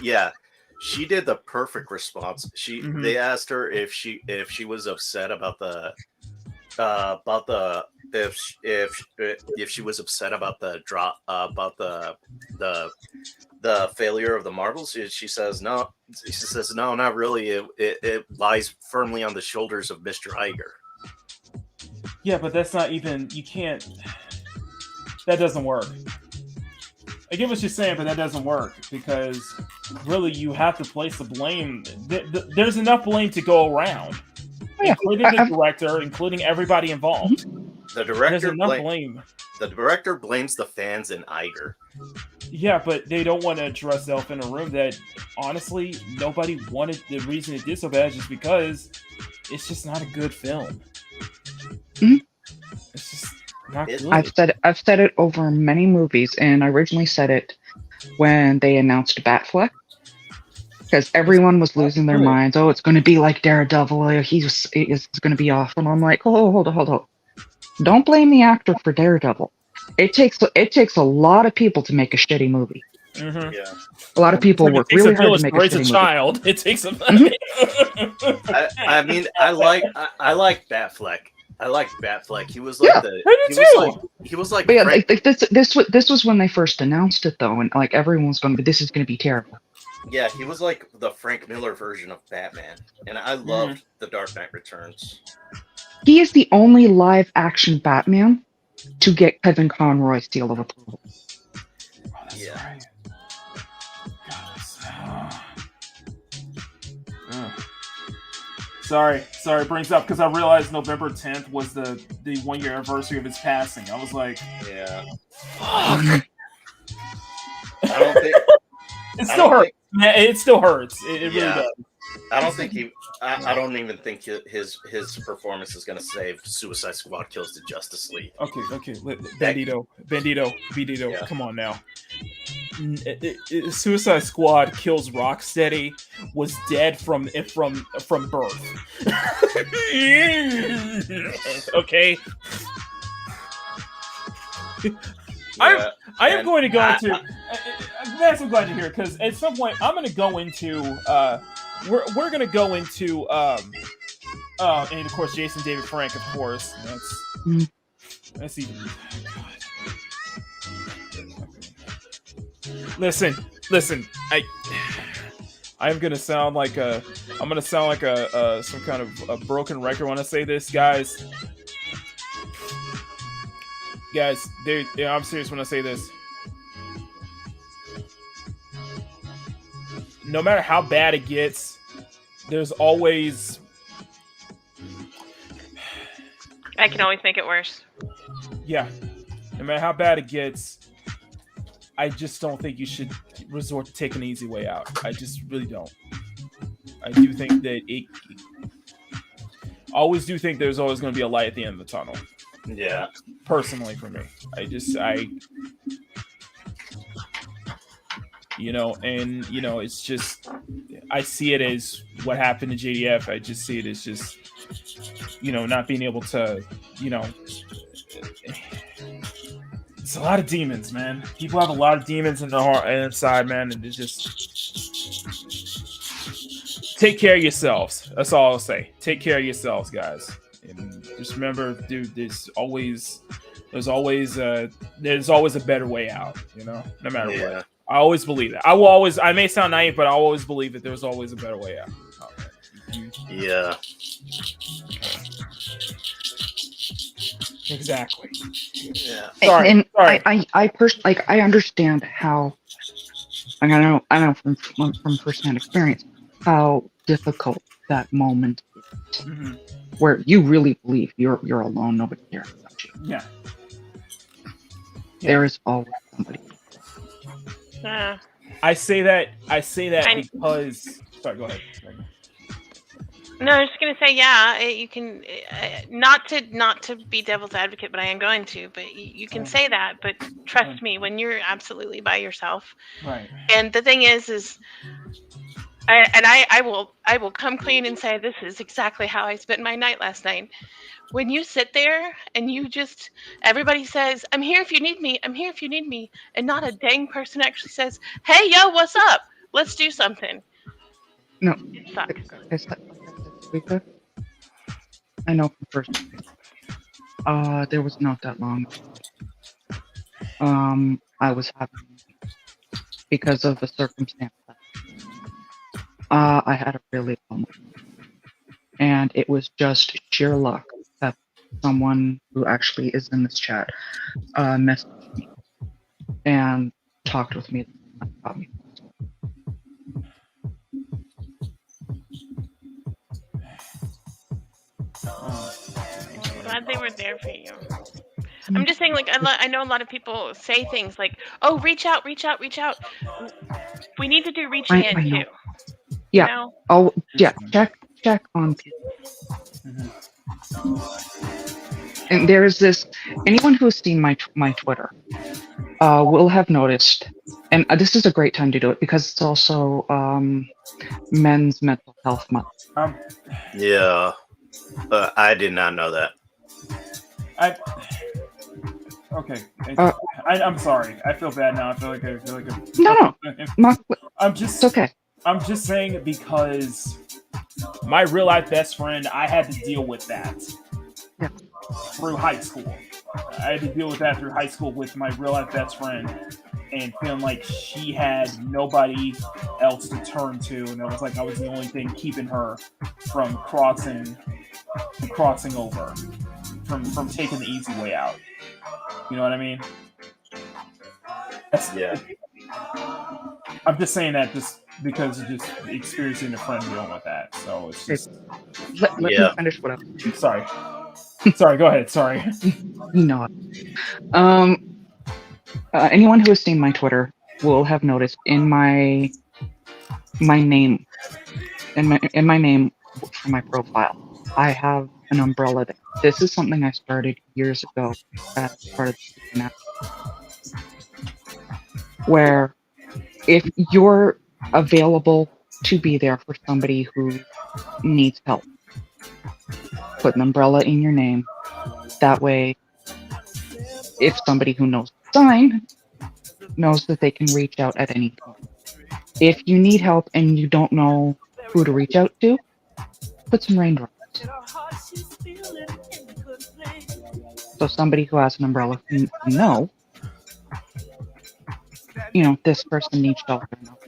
Yeah, she did the perfect response. They asked her if she was upset about if she was upset about the drop about the failure of the Marvels. She says no. She says no, not really. It lies firmly on the shoulders of Mr. Iger. Yeah, but that's not even. You can't. That doesn't work. I get what you're saying, but that doesn't work because really you have to place the blame. There's enough blame to go around, including the director, including everybody involved. The director There's enough blame. The director blames the fans and Iger. Yeah, but they don't want to address the elephant in the room that honestly nobody wanted. The reason it did so bad is just because it's just not a good film. Mm-hmm. It's just not good. I've said it over many movies, and I originally said it when they announced Batfleck, because everyone was losing their minds. Oh, it's going to be like Daredevil. It's going to be awesome. I'm like, hold on. Don't blame the actor for Daredevil. It takes a lot of people to make a shitty movie. Mm-hmm. Yeah. A lot of people work really hard to make a shitty movie. Child. It takes a. I mean, I like Batfleck. I like Batfleck. He was like he was like. But yeah, this was when they first announced it though, and like everyone's going to be, this is going to be terrible. Yeah, he was like the Frank Miller version of Batman, and I loved The Dark Knight Returns. He is the only live action Batman to get Kevin Conroy's seal of approval. Yeah. Sorry, it brings up because I realized November 10th was the 1 year anniversary of his passing. I was like, yeah. Fuck. I don't think it still hurts. Man, it still hurts. It really does. I don't think I don't even think his performance is going to save Suicide Squad Kills the Justice League. Okay. Bandito. Yeah. Come on now. Suicide Squad Kills Rocksteady was dead from birth. Okay. I am going to go into. That's I'm glad to hear because at some point I'm going to go into. We're going to go into. And of course Jason David Frank, of course. That's even. Listen. I'm gonna sound like some kind of a broken record when I say this, guys. I'm serious when I say this. No matter how bad it gets, there's always. I can always make it worse. Yeah. No matter how bad it gets, I just don't think you should resort to taking an easy way out. I just really don't. I do think that I always do think there's always going to be a light at the end of the tunnel. Yeah. Personally, for me, it's just, I see it as what happened to JDF. I just see it as just, not being able to, it's a lot of demons, man. People have a lot of demons in their heart and inside, man, and it's just take care of yourselves. That's all I'll say. Take care of yourselves, guys. And just remember, dude, there's always a better way out, no matter what. I always believe that. I may sound naive, but I always believe that there's always a better way out. Yeah. Exactly. Yeah. Sorry. I personally, I understand how. I know from firsthand experience how difficult that moment is, where you really believe you're alone, nobody cares about you. Yeah. There is always somebody. I say that because. Sorry, go ahead. No, I was just gonna say, you can not to be devil's advocate, but I am going to. But you can say that, but trust me, when you're absolutely by yourself, right? And the thing is, I will come clean and say this is exactly how I spent my night last night. When you sit there and everybody says, "I'm here if you need me. I'm here if you need me," and not a dang person actually says, "Hey, yo, what's up? Let's do something." No, it sucks. I know from first. There was not that long. I was having, because of the circumstance, I had a really low moment. And it was just sheer luck that someone who actually is in this chat messaged me and talked with me about me. Glad they were there for you. I'm just saying, I know a lot of people say things like, "Oh, reach out." We need to do reaching in too. Yeah. Oh, yeah. Check on people. And there's this. Anyone who's seen my Twitter will have noticed, and this is a great time to do it because it's also Men's Mental Health Month. Yeah. I did not know that. Okay. I'm sorry. I feel bad now. I feel like No. It's okay. I'm just saying it because my real life best friend, I had to deal with that through high school. I had to deal with that through high school with my real life best friend and feeling like she had nobody else to turn to, and it was like I was the only thing keeping her from crossing over, from taking the easy way out. You know what I mean? Yeah. I'm just saying that just because of just experiencing a friend dealing with that. So it's just let me finish what I was. Sorry, go ahead. Sorry. Not. Anyone who has seen my Twitter will have noticed in my name, in my name for my profile, I have an umbrella there. This is something I started years ago as part of the National, where if you're available to be there for somebody who needs help, put an umbrella in your name. That way, if somebody who knows the sign knows that they can reach out at any point. If you need help and you don't know who to reach out to, put some raindrops. So somebody who has an umbrella can know, this person needs shelter now.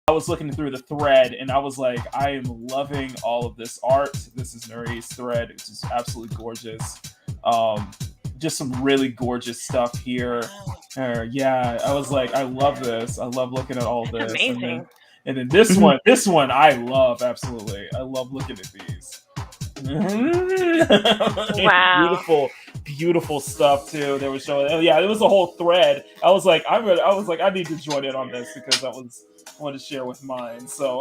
I was looking through the thread and I was like, I am loving all of this art. This is Nuri's thread, which is absolutely gorgeous. Just some really gorgeous stuff here. Yeah, I was like, I love this. I love looking at all this. Amazing. And then this one I love, absolutely. I love looking at these. Wow. Beautiful stuff too. They were showing. Yeah, it was a whole thread. I was like, I need to join in on this because I wanted to share with mine. So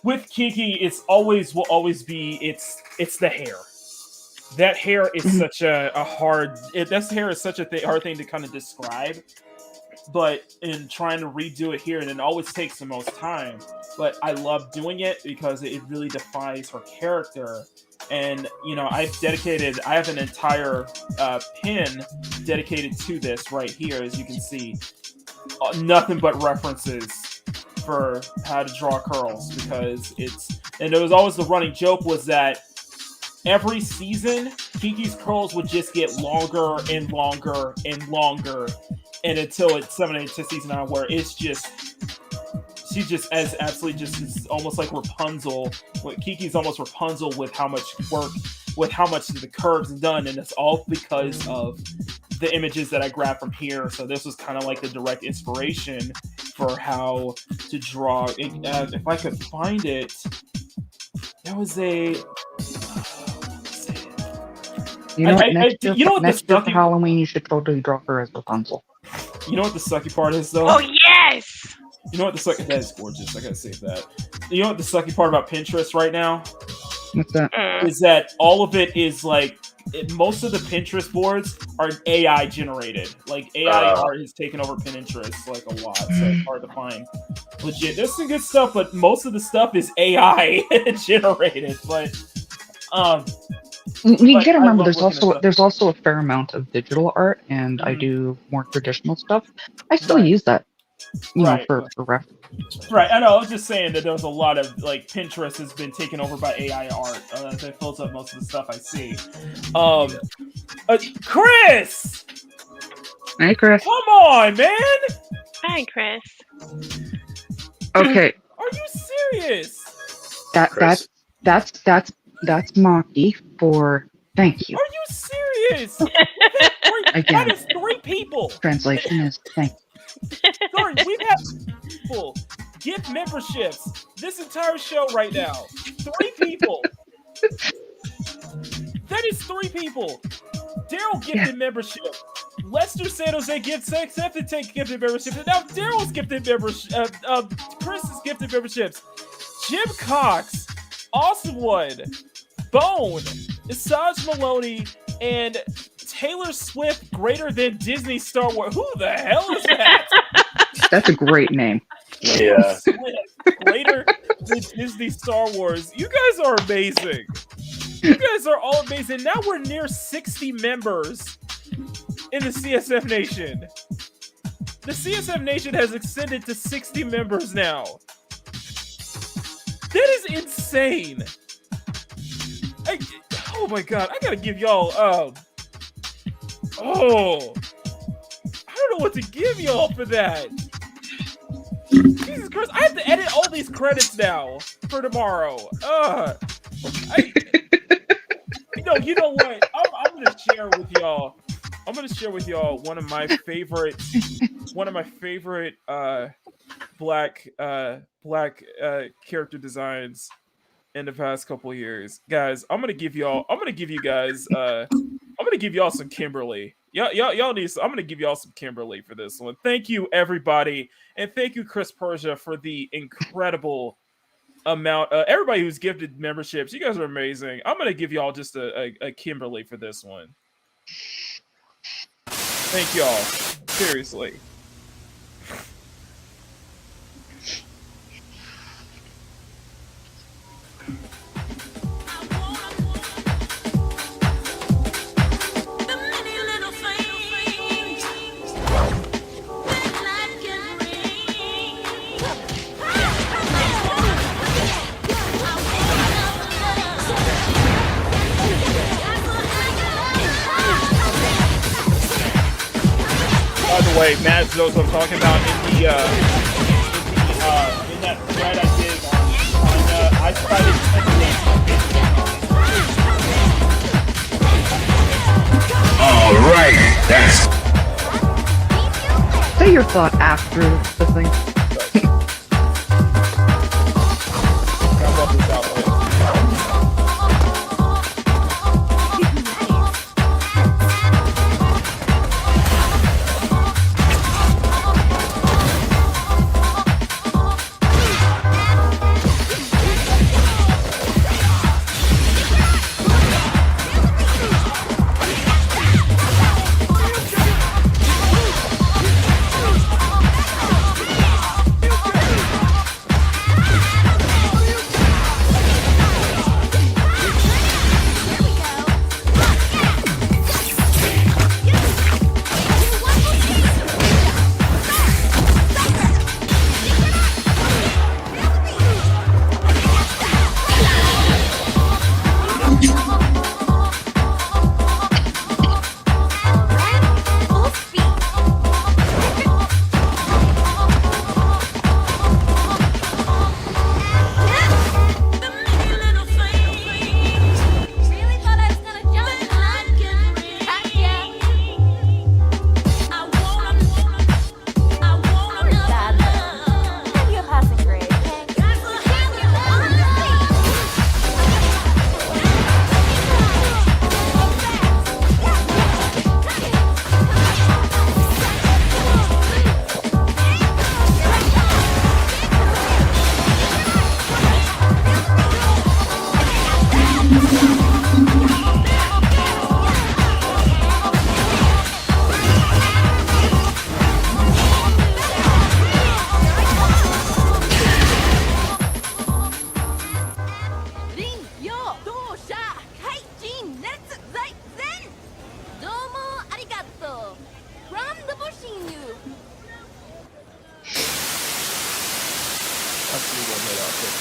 with Kiki, it's always will always be it's the hair. That hair is such a hard. That hair is such a hard thing to kind of describe. But in trying to redo it here, and it always takes the most time. But I love doing it because it really defines her character. And I have an entire pin dedicated to this right here, as you can see. Nothing but references for how to draw curls, because and it was always the running joke was that every season Kiki's curls would just get longer and longer and longer, and until it's 7 to season 9, where she's just as absolutely just almost like Rapunzel. Kiki's almost Rapunzel with how much work, with how much the curves done, and it's all because of the images that I grabbed from here. So this was kind of like the direct inspiration for how to draw. If I could find it, there was a. Next year for Halloween, you should totally draw her as Rapunzel. You know what the sucky part is, though? Oh, yes! You know what the sucky... That is gorgeous. I gotta save that. You know what the sucky part about Pinterest right now? What's that? Is that all of it is like... most of the Pinterest boards are AI generated. Like, AI art has taken over Pinterest, like, a lot. So it's hard to find legit. There's some good stuff, but most of the stuff is AI generated. But... you gotta remember, there's also a fair amount of digital art, and I do more traditional stuff. I still use that, for reference. Right, I know. I was just saying that there was a lot of Pinterest has been taken over by AI art. That fills up most of the stuff I see. Chris. Hey, Chris. Come on, man. Hi, Chris. Okay. Are you serious? That's Maki for thank you. Are you serious? Again, that is 3 people. Translation is thank you. Sorry, we've had people gift memberships this entire show right now. 3 people. That is 3 people. Daryl gifted membership. Lester San Jose accepted gifted membership. And now Daryl's gifted membership. Chris's gifted memberships. Jim Cox, Awesome One, Bone, Asajj Maloney, and Taylor Swift greater than Disney Star Wars. Who the hell is that? That's a great name. Yeah. Greater than Disney Star Wars. You guys are amazing. You guys are all amazing. Now we're near 60 members in the CSF Nation. The CSF Nation has extended to 60 members now. That is insane. Oh my god, I gotta give y'all I don't know what to give y'all for that. Jesus Christ, I have to edit all these credits now for tomorrow. You know what? I'm gonna share with y'all. I'm gonna share with y'all one of my favorite black character designs in the past couple years, guys. I'm gonna give y'all some Kimberly. Y'all need. I'm gonna give y'all some Kimberly for this one. Thank you, everybody, and thank you, Chris Persia, for the incredible amount. Everybody who's gifted memberships, you guys are amazing. I'm gonna give y'all just a Kimberly for this one. Thank y'all. Seriously. By the way, Matt knows what I'm talking about in the in that thread I did I started All right, that's. Say your thought after the thing.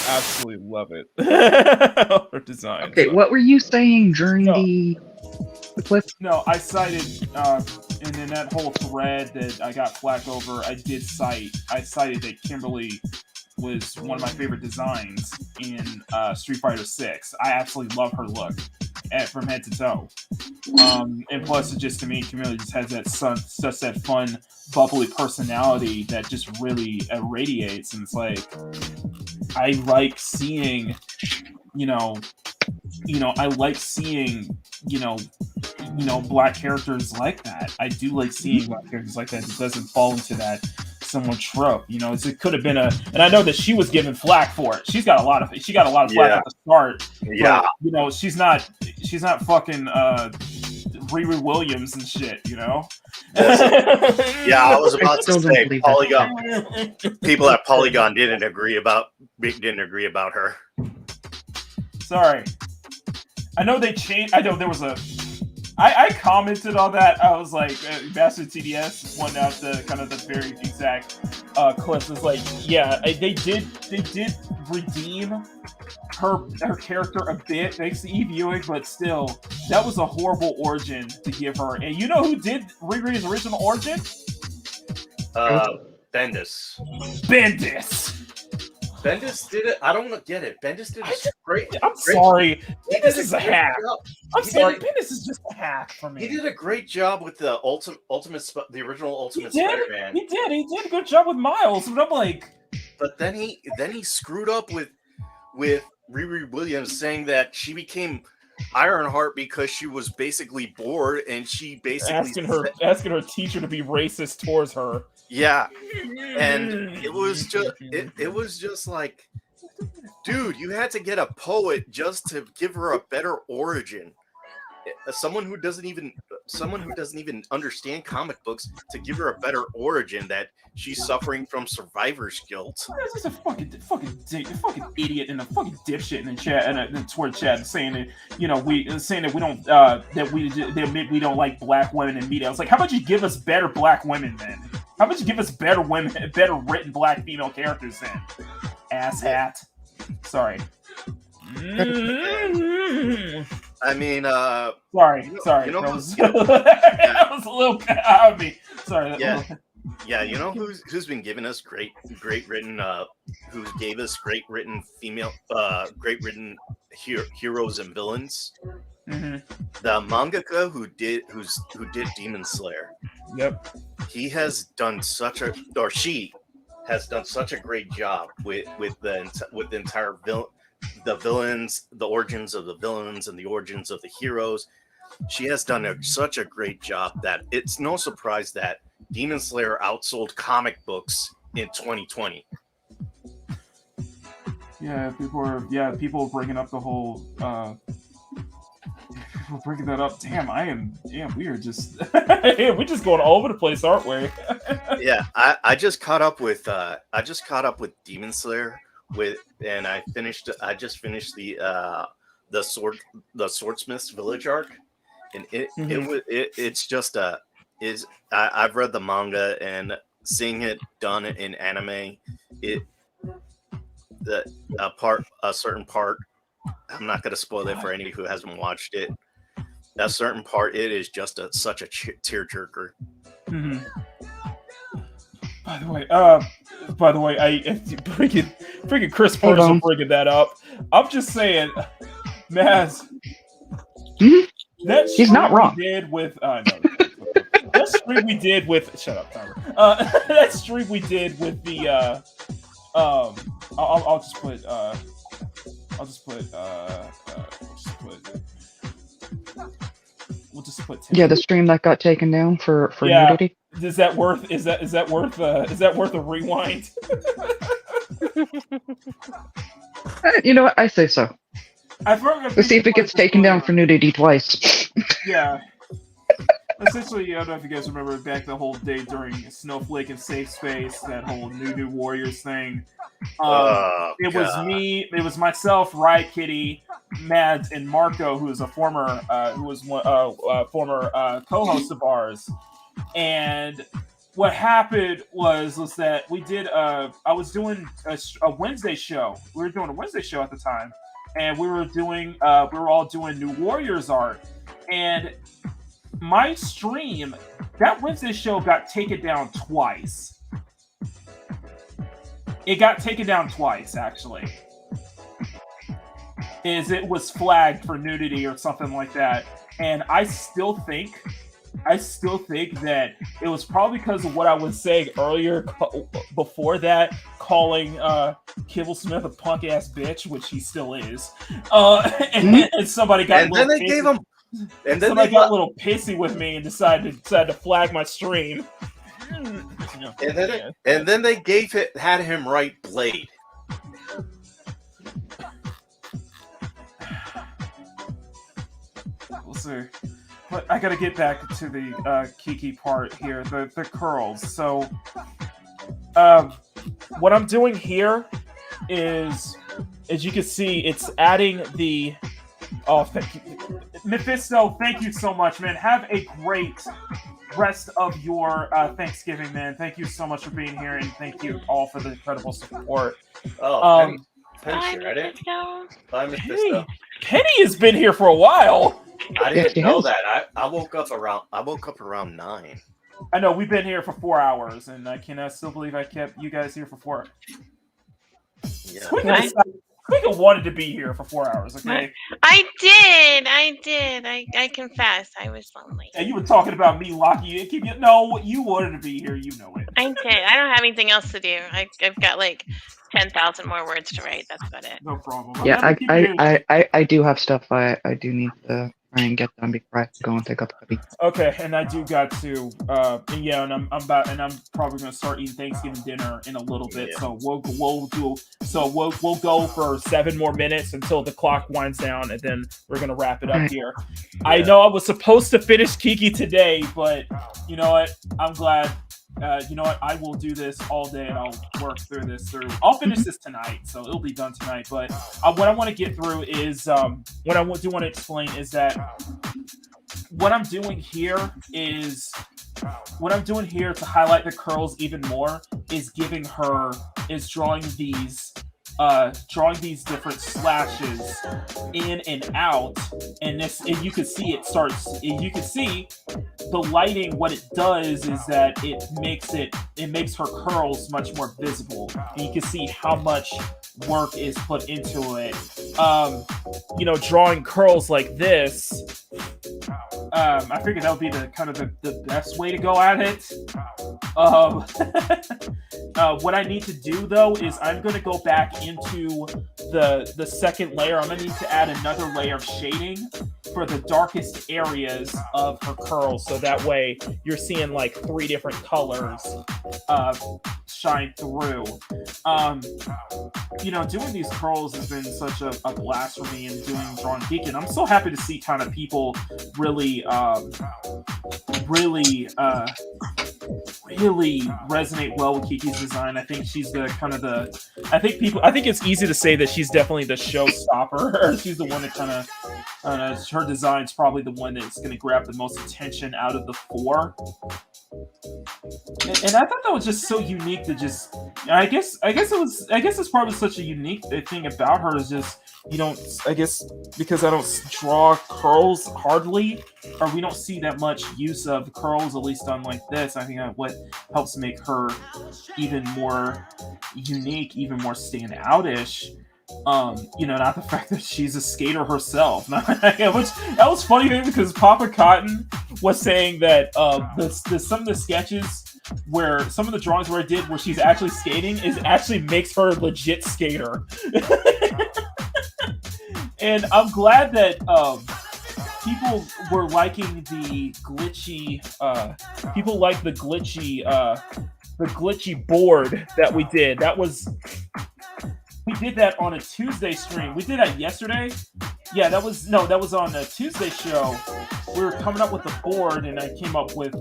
Absolutely love it. Her design. Okay, what were you saying during the clip? No, I cited, and in that whole thread that I got flack over, I cited that Kimberly was one of my favorite designs in Street Fighter 6. I absolutely love her look from head to toe. And plus, it just, to me, Kimberly just has such that fun, bubbly personality that just really radiates. And it's like, I like seeing, I like seeing, black characters like that. I do like seeing black characters like that. It doesn't fall into that somewhat trope. It could have been and I know that she was given flack for it. She got a lot of flack at the start. Yeah. But, she's not fucking Riri Williams and shit. Yeah, I was about to say Polygon. People at Polygon didn't agree about her. Sorry. I know they changed. I know there was I commented on that. I was like, Master TDS pointed out the kind of the very exact clips. It's like, yeah, they did redeem her character a bit thanks to e-viewing, but still, that was a horrible origin to give her. And you know who did Riri's original origin? Bendis. Bendis did it. I don't get it. Bendis did it great. I'm sorry. Bendis is a hack. I'm sorry. Bendis is just a hack for me. He did a great job with the the original Ultimate Spider-Man. He did a good job with Miles. But I'm like, but then he screwed up with Riri Williams, saying that she became Ironheart because she was basically bored, and she basically asking her teacher to be racist towards her. Yeah, and it was just like, dude, you had to get a poet just to give her a better origin. Someone who doesn't even understand comic books, to give her a better origin, that she's suffering from survivor's guilt. This is a fucking idiot and a fucking dipshit in the chat and in the Twitter chat saying that we don't like black women in media. I was like, how about you give us better black women then? How about you give us better written black female characters then? Asshat. Sorry. I mean, sorry. That was a little bit out of me. Sorry. Yeah. Yeah, you know who's been giving us great written who gave us great written female great written heroes and villains? Mm-hmm. The mangaka who did Demon Slayer. Yep. He has done she has done such a great job with the entire the villains, the origins of the villains and the origins of the heroes. She has done such a great job that it's no surprise that Demon Slayer outsold comic books in 2020. Yeah, people are bringing up the whole. People bringing that up. Damn, we are just we're just going all over the place, aren't we? Yeah, I just caught up with Demon Slayer and I just finished the Swordsmith's Village arc, and it's just I've read the manga, and seeing it done in anime, a certain part, I'm not going to spoil it for anybody who hasn't watched it. That certain part, it is just such a tearjerker. Mm-hmm. By the way, I freaking Chris Person bringing that up. I'm just saying, Maz. Mm-hmm. He's not wrong. Did with that stream we did with shut up, Tyler. That stream we did with the I'll just put we'll just put 10. Yeah, the stream that got taken down for nudity. Is that worth a rewind? You know what? I say so. Let's see if it gets taken down for nudity twice. Yeah. Essentially, I don't know if you guys remember back the whole day during Snowflake and Safe Space, that whole New Warriors thing. It was me, it was myself, Riot Kitty, Mads, and Marco, who was a former co-host of ours. And what happened was that we did I was doing a Wednesday show. We were doing a Wednesday show at the time, and we were all doing New Warriors art. And my stream, that Wednesday show got taken down twice. It got taken down twice, actually. It was flagged for nudity or something like that. And I still think that it was probably because of what I was saying earlier before that, calling Kibble Smith a punk ass bitch, which he still is. And somebody got and then they gave him. And then somebody got a little pissy with me and decided to flag my stream. And then they had him write Blade. We'll see. But I gotta get back to the Kiki part here, the curls. So, what I'm doing here is, as you can see, it's adding the. Oh, thank you, Mephisto. Thank you so much, man. Have a great rest of your Thanksgiving, man. Thank you so much for being here, and thank you all for the incredible support. Oh, Penny ready? Bye, Mephisto. Penny has been here for a while. I didn't know that. I woke up around 9. I know we've been here for 4 hours, and I cannot still believe I kept you guys here for 4 hours. Yeah. Squeaker wanted to be here for 4 hours, okay? I did. I confess, I was lonely. And you were talking about me locking you. No, you wanted to be here. You know it. I did. I don't have anything else to do. I've got like 10,000 more words to write. That's about it. No problem. Yeah, I do have stuff I do need to try and get done before I have to go and pick up Abby. Okay, and I do got to and I'm probably gonna start eating Thanksgiving dinner in a little bit. Yeah. So we'll go for 7 more minutes until the clock winds down, and then we're gonna wrap it up here. Yeah. I know I was supposed to finish Kiki today, but you know what? I'm glad. You know what? I will do this all day, and I'll work through this. I'll finish this tonight, so it'll be done tonight. But what I want to get through is what I do want to explain is that what I'm doing here to highlight the curls even more is drawing these drawing these different slashes in and out, and you can see it starts. You can see the lighting. What it does is that it makes her curls much more visible, and you can see how much work is put into it. Drawing curls like this. I figured that would be the best way to go at it. What I need to do though is I'm going to go back into the second layer. I'm going to need to add another layer of shading for the darkest areas of her curls, so that way you're seeing like 3 different colors shine through. Doing these curls has been such a blast for me, and drawing Geek, and I'm so happy to see kind of people really resonate well with Kiki's design. I think she's I think it's easy to say that she's definitely the showstopper. She's the one that her design's probably the one that's going to grab the most attention out of the 4. And I thought that was just so unique to just. I guess it's probably such a unique thing about her is just I guess because I don't draw curls hardly, or we don't see that much use of curls, at least on like this. I think that what helps make her even more unique, even more stand out-ish. Not the fact that she's a skater herself. Which that was funny because Papa Cotton was saying that some of the sketches where some of the drawings where I did where she's actually skating actually makes her a legit skater. And I'm glad that people were liking the glitchy. People like the glitchy board that we did. We did that on a Tuesday stream. We did that yesterday. Yeah, that was on a Tuesday show. We were coming up with the board, and I came up with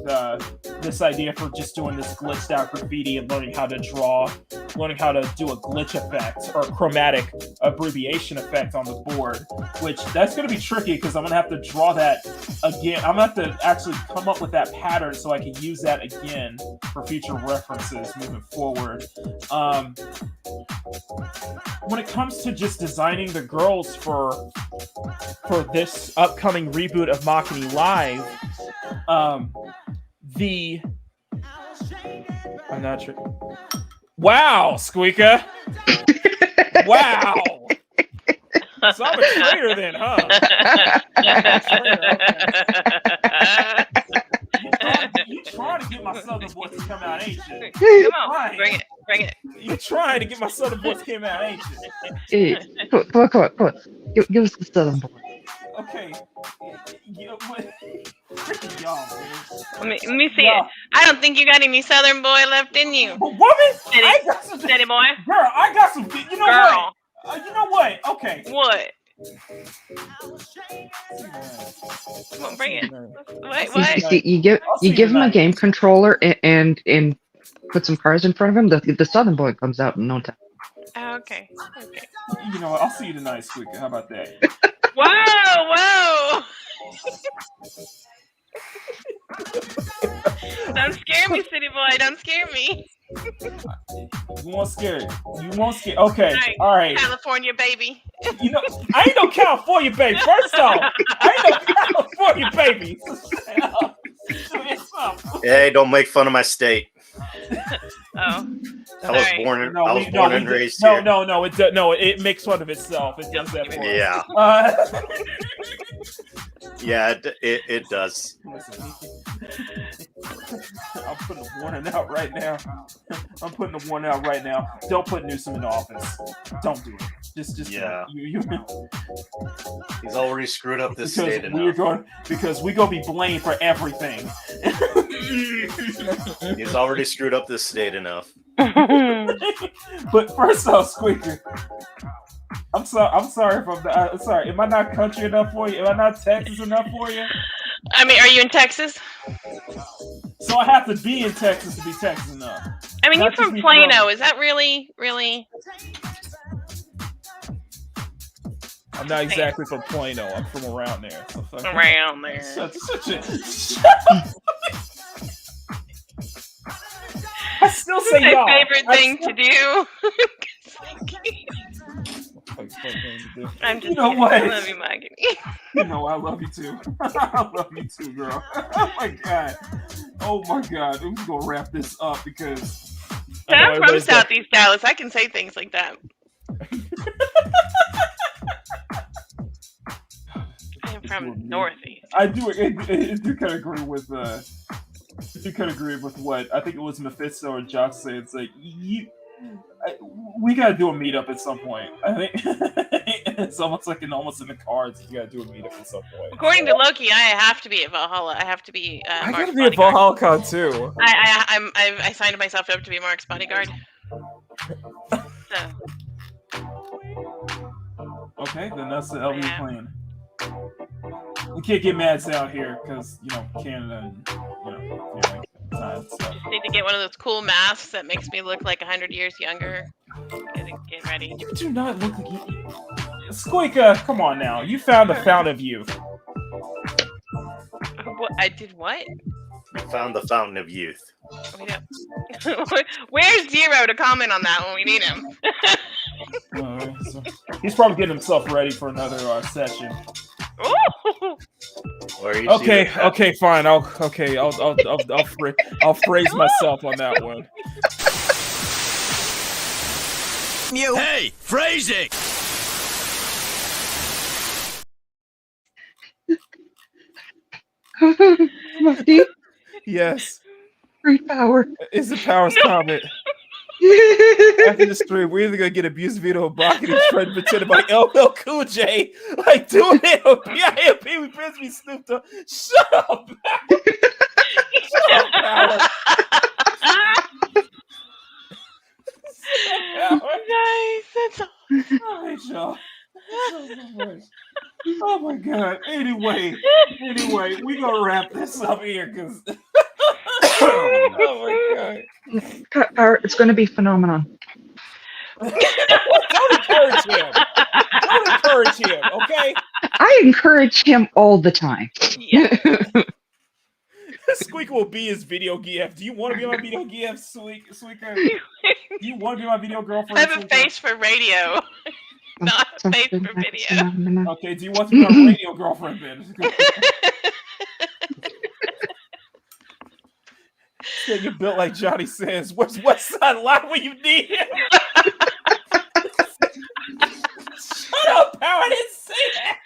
this idea for just doing this glitched out graffiti and learning how to do a glitch effect or chromatic abbreviation effect on the board, which that's going to be tricky because I'm going to have to draw that again. I'm going to have to actually come up with that pattern so I can use that again for future references moving forward. When it comes to just designing the girls for this upcoming reboot of Makini Live, I'm not sure. Wow, Squeaka! Wow! So I'm a traitor then, huh? You trying to get my southern voice to come out, ain't you? Come on, bring it. You trying to get my southern voice to come out, ain't Hey, you? come on. Give us the southern voice. Okay. Let me see it. I don't think you got any southern boy left in you. Woman? Steady boy. Girl, I got some. You know what? You know what? Okay. What? Come on, bring it. What? You give him a game controller and put some cards in front of him. The southern boy comes out in no time. Okay. You know what? I'll see you tonight, Squeaka. How about that? Whoa! Don't scare me, city boy. Don't scare me. You won't scare. Okay. All right. California baby. I ain't no California baby. First off, I ain't no California baby. Hey, don't make fun of my state. Oh. I was born and raised here. No. It makes fun of itself. It does that for us. Yeah, it does. I'm putting a warning out right now. Don't put Newsom in office. Don't do it. Just yeah. You. He's already screwed up this state enough. Because we're gonna be blamed for everything. He's already screwed up this state enough. But first off, Squeaker, I'm sorry if I'm sorry. Am I not country enough for you? Am I not Texas enough for you? I mean, are you in Texas? So I have to be in Texas to be Texas enough. I mean, you're from Plano. Is that really? I'm not exactly from Plano. I'm from around there. Around there. I still say my y'all. favorite thing to do. fun thing to do. I'm just you know kidding. what? I love you, Makini. You know I love you too. I love you too, girl. Oh my god. Oh my god. I'm just gonna wrap this up because I'm from Southeast Dallas. I can say things like that. I'm from Northeast. I do kind of agree with what I think it was Mephisto or Jock said. It's like we gotta do a meetup at some point. I think it's almost like almost in the cards. You gotta do a meetup at some point. According to Loki, I have to be at Valhalla. I have to be. I Mark's gotta be at bodyguard. Valhalla Con too. I signed myself up to be Mark's bodyguard. So. Okay, then that's the LV plan. We can't get Mads out here because Canada and time. So. Just need to get one of those cool masks that makes me look like 100 years younger. Get ready. You do not look like you. Squeaka, come on now. You found the fountain of youth. What? I did what? You found the fountain of youth. Where's Zero to comment on that when we need him? So he's probably getting himself ready for another session. Okay, fine. I'll phrase myself on that one. Hey, phrasing. Mufti? Yes. Great power. It's the power's comment. After the stream, we're either gonna get a music video of Makini friend pretended by LL Cool J, like doing it on PIMP with Prince Snoop Dogg. Shut up, Shut up, Power. Nice. That's all. All right, y'all. Oh my god. Anyway, we gonna wrap this up here because. Oh my god. It's going to be phenomenon. Don't encourage him. Don't encourage him, okay? I encourage him all the time. Yeah. Squeak will be his video GF. Do you want to be my video GF, Squeaker? Do you want to be my video girlfriend? I have a face for radio, not a face for video. Okay, do you want to be my radio girlfriend then? Yeah, you built like Johnny says. Where's Westside Live when you need him? Shut up, Power. I didn't say that.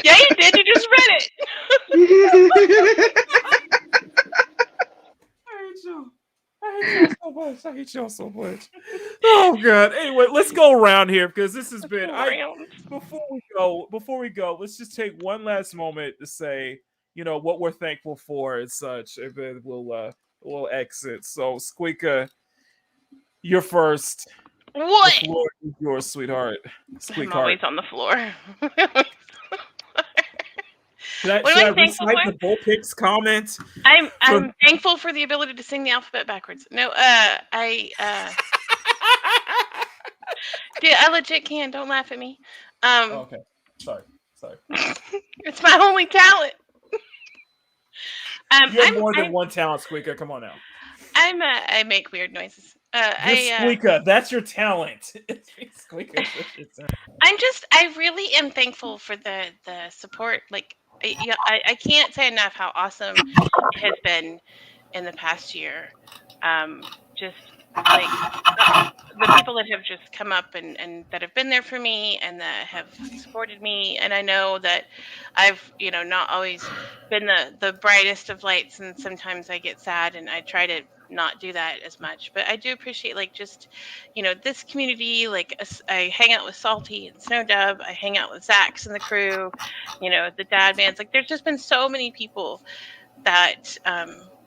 Yeah, you did. You just read it. I hate y'all so much. Oh god. Anyway, let's go around here because this has been. Before we go, let's just take one last moment to say, what we're thankful for and such, and then we'll exit. So, Squeaka, you're first. What? The floor is yours, sweetheart. I'm always on the floor. Should I recite the Bullpix comment? I'm thankful for the ability to sing the alphabet backwards. No, I legit can. Don't laugh at me. Okay. Sorry. It's my only talent. You have more than one talent, Squeaka. Come on now. I make weird noises. Squeaka, that's your talent. Squeaka. I really am thankful for the support. Like, I can't say enough how awesome it has been in the past year. Just like the people that have just come up and that have been there for me and that have supported me. And I know that I've, not always been the brightest of lights, and sometimes I get sad and I try to not do that as much, but I do appreciate just this community. Like, I hang out with Salty and Snowdub, I hang out with Zax and the crew, the dad bands. Like, there's just been so many people that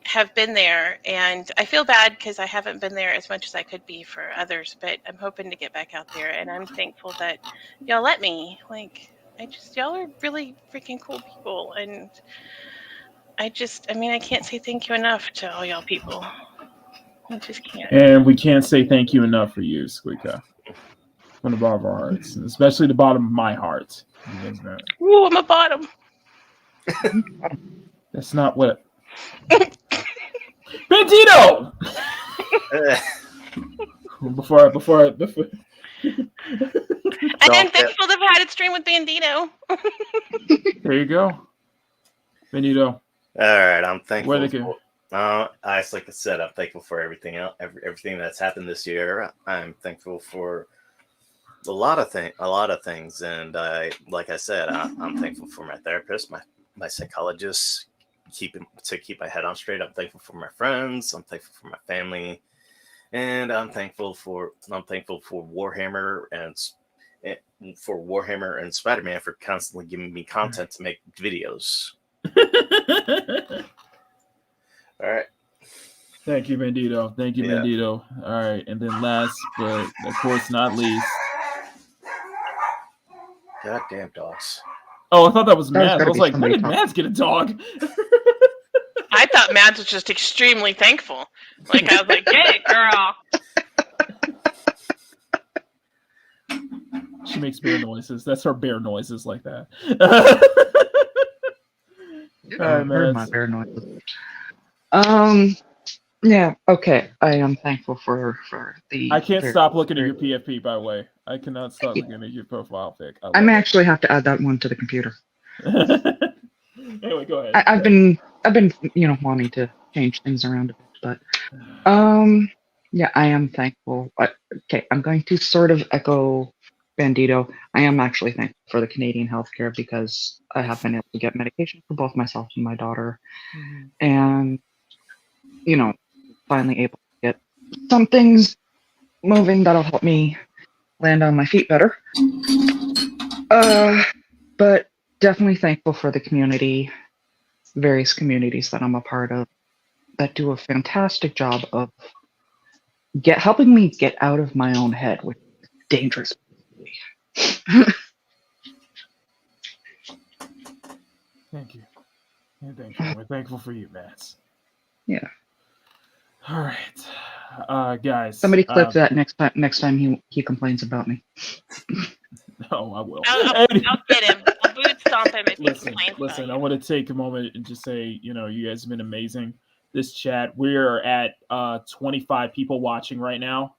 have been there, and I feel bad because I haven't been there as much as I could be for others, but I'm hoping to get back out there, and I'm thankful that y'all let me. Like, y'all are really freaking cool people, and I can't say thank you enough to all y'all people. I just can't. And we can't say thank you enough for you, Squeaka. From the bottom of our hearts, and especially the bottom of my heart. Ooh, I'm a bottom. That's not what. Bandito! I I'm thankful to have had it stream with Bandito. There you go. Bandito. All right, I'm thankful. Where they go? Like I said, I'm thankful for everything else, everything that's happened this year. I'm thankful for a lot of things, and like I said, I'm thankful for my therapist, my psychologist, to keep my head on straight. I'm thankful for my friends. I'm thankful for my family, and I'm thankful for Warhammer and Spider-Man for constantly giving me content to make videos. All right. Thank you, Bandito. Thank you, Bandito. All right, and then last but of course not least. Goddamn dogs. Oh, I thought that was Mads. I was like, when did Mads get a dog? I thought Mads was just extremely thankful. Like, I was like, get it, girl. She makes bear noises. That's her bear noises like that. I heard my bear noises. Yeah, okay. I am thankful for the... I can't stop looking at your PFP, by the way. I cannot stop looking at your profile pic. I may actually have to add that one to the computer. Anyway, go ahead. I've been wanting to change things around a bit, but yeah, I am thankful. Okay, I'm going to sort of echo Bandito. I am actually thankful for the Canadian healthcare because I have been able to get medication for both myself and my daughter, and finally able to get some things moving that'll help me land on my feet better. But definitely thankful for the community, various communities that I'm a part of that do a fantastic job of helping me get out of my own head, which is dangerous. Thank you. Thank you. We're thankful for you, Matt. Yeah. All right, guys. Somebody clip that next time he complains about me. No, I will. I'll get him. I'll boot stomp him if he complains. Listen, I want to take a moment and just say, you guys have been amazing. This chat, we're at 25 people watching right now.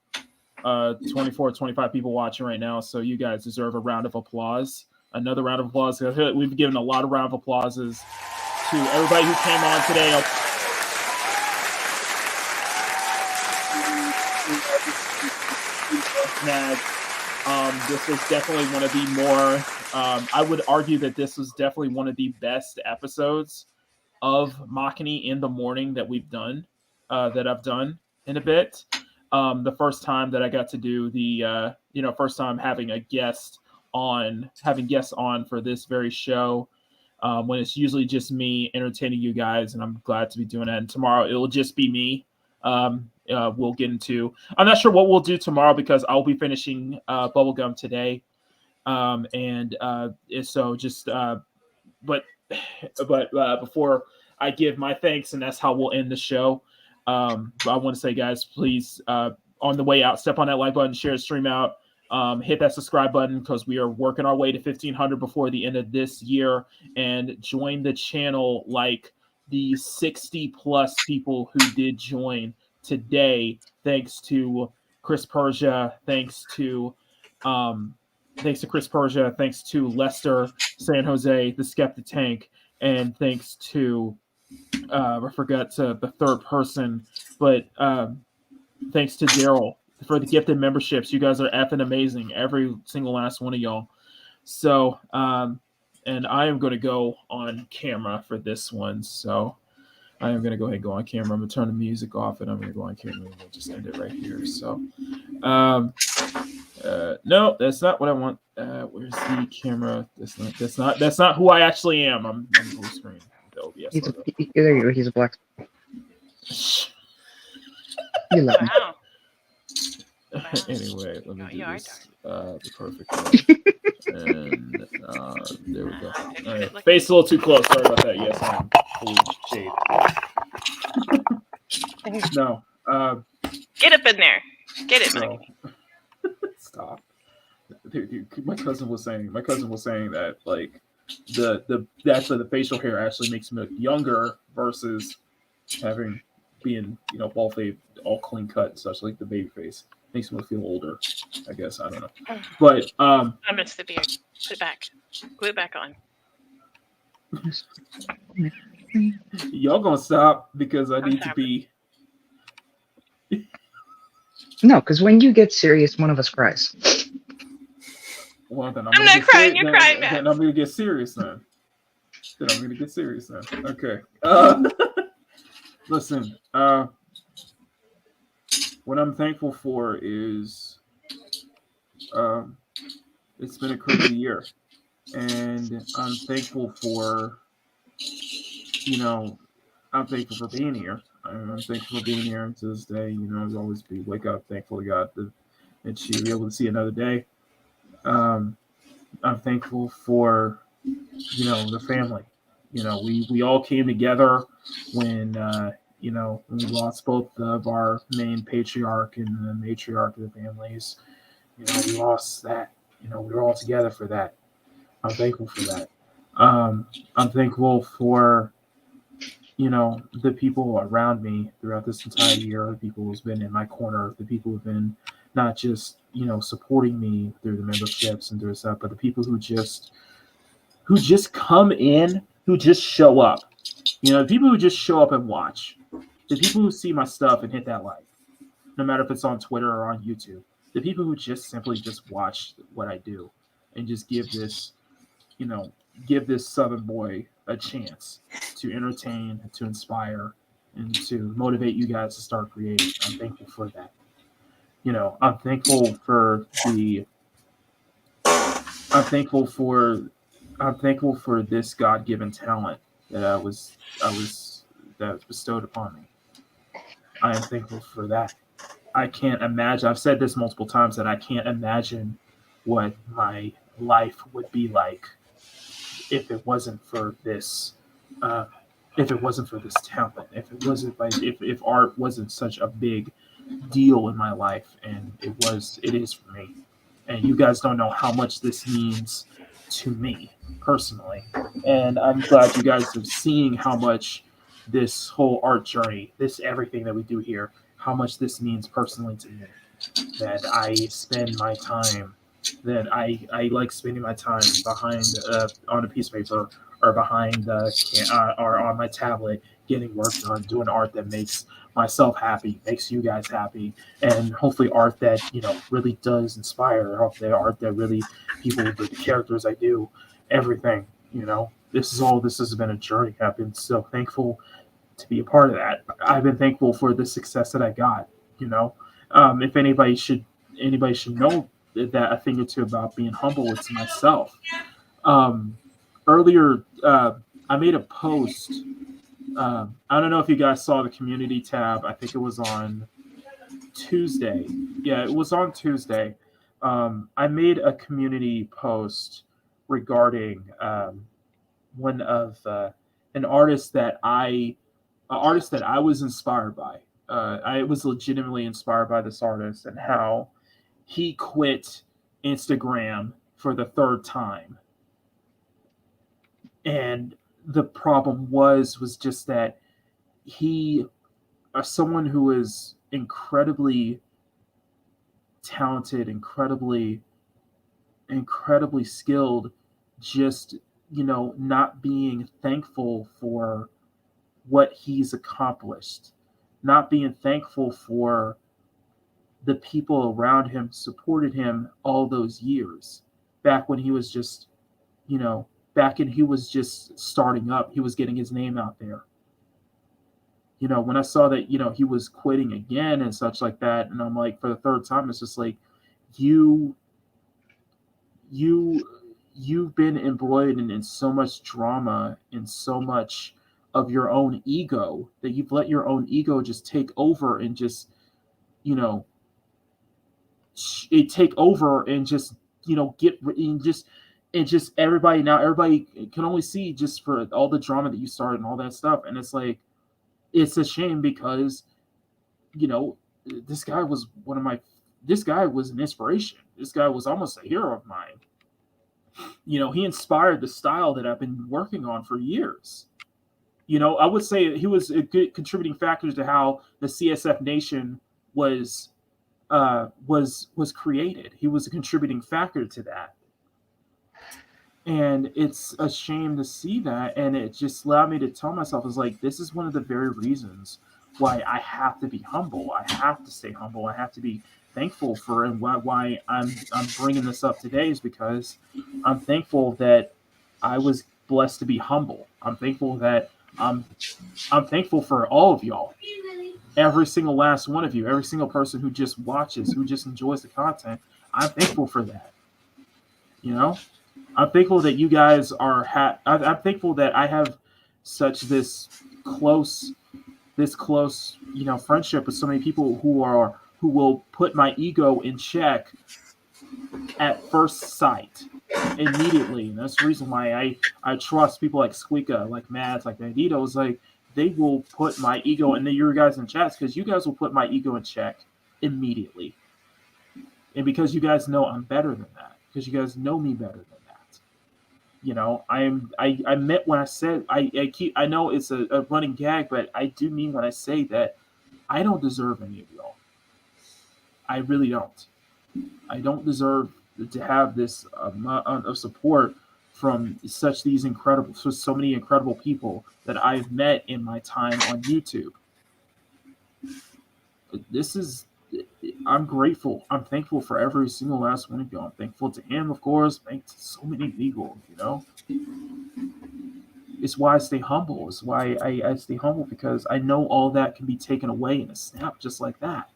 24, 25 people watching right now. So you guys deserve a round of applause. Another round of applause. We've given a lot of round of applauses to everybody who came on today. This was definitely one of the more, I would argue that this was definitely one of the best episodes of Makini in the morning that we've done, that I've done in a bit. The first time that I got to do the, first time having guests on for this very show, when it's usually just me entertaining you guys, and I'm glad to be doing that. And tomorrow it'll just be me. We'll get into. I'm not sure what we'll do tomorrow because I'll be finishing Bubblegum today, and so just. But before I give my thanks, and that's how we'll end the show. I want to say, guys, please on the way out, step on that like button, share the stream out, hit that subscribe button because we are working our way to 1,500 before the end of this year, and join the channel like the 60 plus people who did join today, thanks to Chris Persia, thanks to Chris Persia, thanks to Lester San Jose, the Skeptic Tank, and thanks to I forgot the third person, but thanks to Daryl for the gifted memberships. You guys are effing amazing, every single last one of y'all. So and I am going to go on camera for this one. So I am going to go ahead and go on camera. I'm going to turn the music off, and I'm going to go on camera, and we'll just end it right here. So, no, that's not what I want. Where's the camera? That's not who I actually am. I'm blue screen. OBS there you go. He's a black. You love me. Anyway, let me do this the perfect way. And there we go. All right. Face a little too close. Sorry about that. Yes, I'm full shade. No. Get up in there. Get it, no. Stop. Dude, my cousin was saying that like the facial hair actually makes me look younger versus being bald fade, all clean cut, such like the baby face. makes me feel older. I guess I don't know, but I miss the beard. Put it back. Glue it back on. Y'all gonna stop because I need to be. No, because when you get serious, one of us cries. Well, then I'm not crying. You're crying, Then I'm gonna get serious then. Okay. Listen. What I'm thankful for is, it's been a crazy year, and I'm thankful for, I'm thankful for being here. I'm thankful for being here to this day. As always, wake up, thankful to God that she be able to see another day. I'm thankful for, the family. We all came together when when we lost both of our main patriarch and the matriarch of the families. We lost that. We were all together for that. I'm thankful for that. I'm thankful for, the people around me throughout this entire year, the people who's been in my corner, the people who've been not just, supporting me through the memberships and through stuff, but the people who just come in, who just show up. The people who just show up and watch. The people who see my stuff and hit that like, no matter if it's on Twitter or on YouTube. The people who just simply just watch what I do and just give this Southern boy a chance to entertain, to inspire, and to motivate you guys to start creating. I'm thankful for that. I'm thankful for this God-given talent that was bestowed upon me. I am thankful for that. I can't imagine. I've said this multiple times that I can't imagine what my life would be like if it wasn't for this. If it wasn't for this talent, if art wasn't such a big deal in my life, and it is for me. And you guys don't know how much this means to me personally. And I'm glad you guys are seeing how much this whole art journey, everything that we do here, how much this means personally to me. That I spend my time, that I like spending my time behind on a piece of paper or behind or on my tablet, getting work done, doing art that makes myself happy, makes you guys happy, and hopefully art that really does inspire. Hopefully art that really the characters I do, everything. This has been a journey. I've been so thankful to be a part of that. I've been thankful for the success that I got. If anybody should know that a thing or two about being humble, it's myself. Earlier, I made a post. I don't know if you guys saw the community tab. I think it was on Tuesday. Yeah, it was on Tuesday. I made a community post regarding one of an artist that I was inspired by. I was legitimately inspired by this artist and how he quit Instagram for the third time. And the problem was just that he, someone who is incredibly talented, incredibly skilled, just, not being thankful for what he's accomplished, not being thankful for the people around him supported him all those years, back when he was just, back when he was just starting up, he was getting his name out there. When I saw that, he was quitting again and such like that, and I'm like, for the third time, it's just like, you've been embroiled in so much drama and so much of your own ego that you've let your own ego just take over and just, take over and just, everybody can only see just for all the drama that you started and all that stuff. And it's like, it's a shame because, this guy was an inspiration. This guy was almost a hero of mine. He inspired the style that I've been working on for years. I would say he was a good contributing factor to how the CSF Nation was was created. He was a contributing factor to that. And it's a shame to see that. And it just allowed me to tell myself, is like, this is one of the very reasons why I have to be humble. I have to stay humble. I have to be thankful for, and why I'm bringing this up today is because I'm thankful that I was blessed to be humble. I'm thankful that I'm thankful for all of y'all. Every single last one of you, every single person who just watches, who just enjoys the content. I'm thankful for that. You know? I'm thankful that you guys are. I'm thankful that I have such this close, friendship with so many people who will put my ego in check at first sight, immediately. And that's the reason why I trust people like Squeaka, like Mads, like Bandito. Is like they will put my ego and your guys in chats, because you guys will put my ego in check immediately, and because you guys know I'm better than that, because you guys know me better than that. You know, I meant when I said I know it's a running gag, but I do mean when I say that I don't deserve any of y'all. I really don't. I don't deserve to have this amount of support from so many incredible people that I've met in my time on YouTube. I'm grateful. I'm thankful for every single last one of y'all. I'm thankful to him, of course. Thanks to so many people, you know. It's why I stay humble. It's why I stay humble, because I know all that can be taken away in a snap just like that.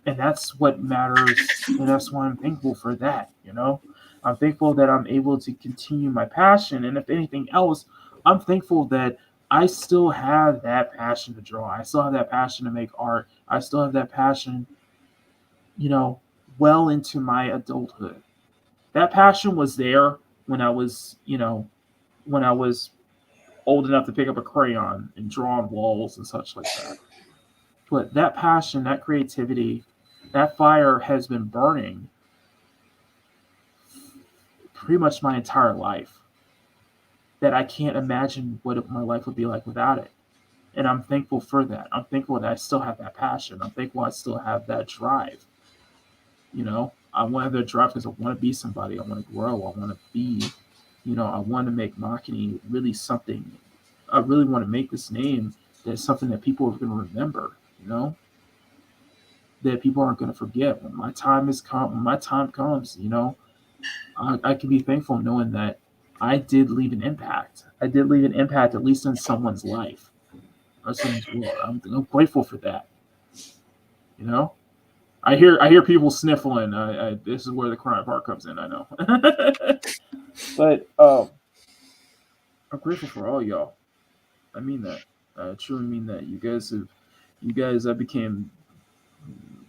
And that's what matters, and that's why I'm thankful for that, you know. I'm thankful that I'm able to continue my passion, and if anything else, I'm thankful that I still have that passion to draw. I still have that passion to make art. I still have that passion, you know, well into my adulthood. That passion was there when I was, when I was old enough to pick up a crayon and draw on walls and such like that. But that passion, that creativity, that fire has been burning pretty much my entire life. That I can't imagine what my life would be like without it. And I'm thankful for that. I'm thankful that I still have that passion. I'm thankful I still have that drive. You know, I want to have that drive because I want to be somebody. I want to grow. I want to be, I want to make Makini really something. I really want to make this name that's something that people are going to remember, that people aren't going to forget. When my time comes, I can be thankful knowing that I did leave an impact. I did leave an impact, at least in someone's life or someone's world. I'm grateful for that. I hear people sniffling. This is where the crime part comes in. I know, but I'm grateful for all y'all. I mean that. I truly mean that. You guys, I became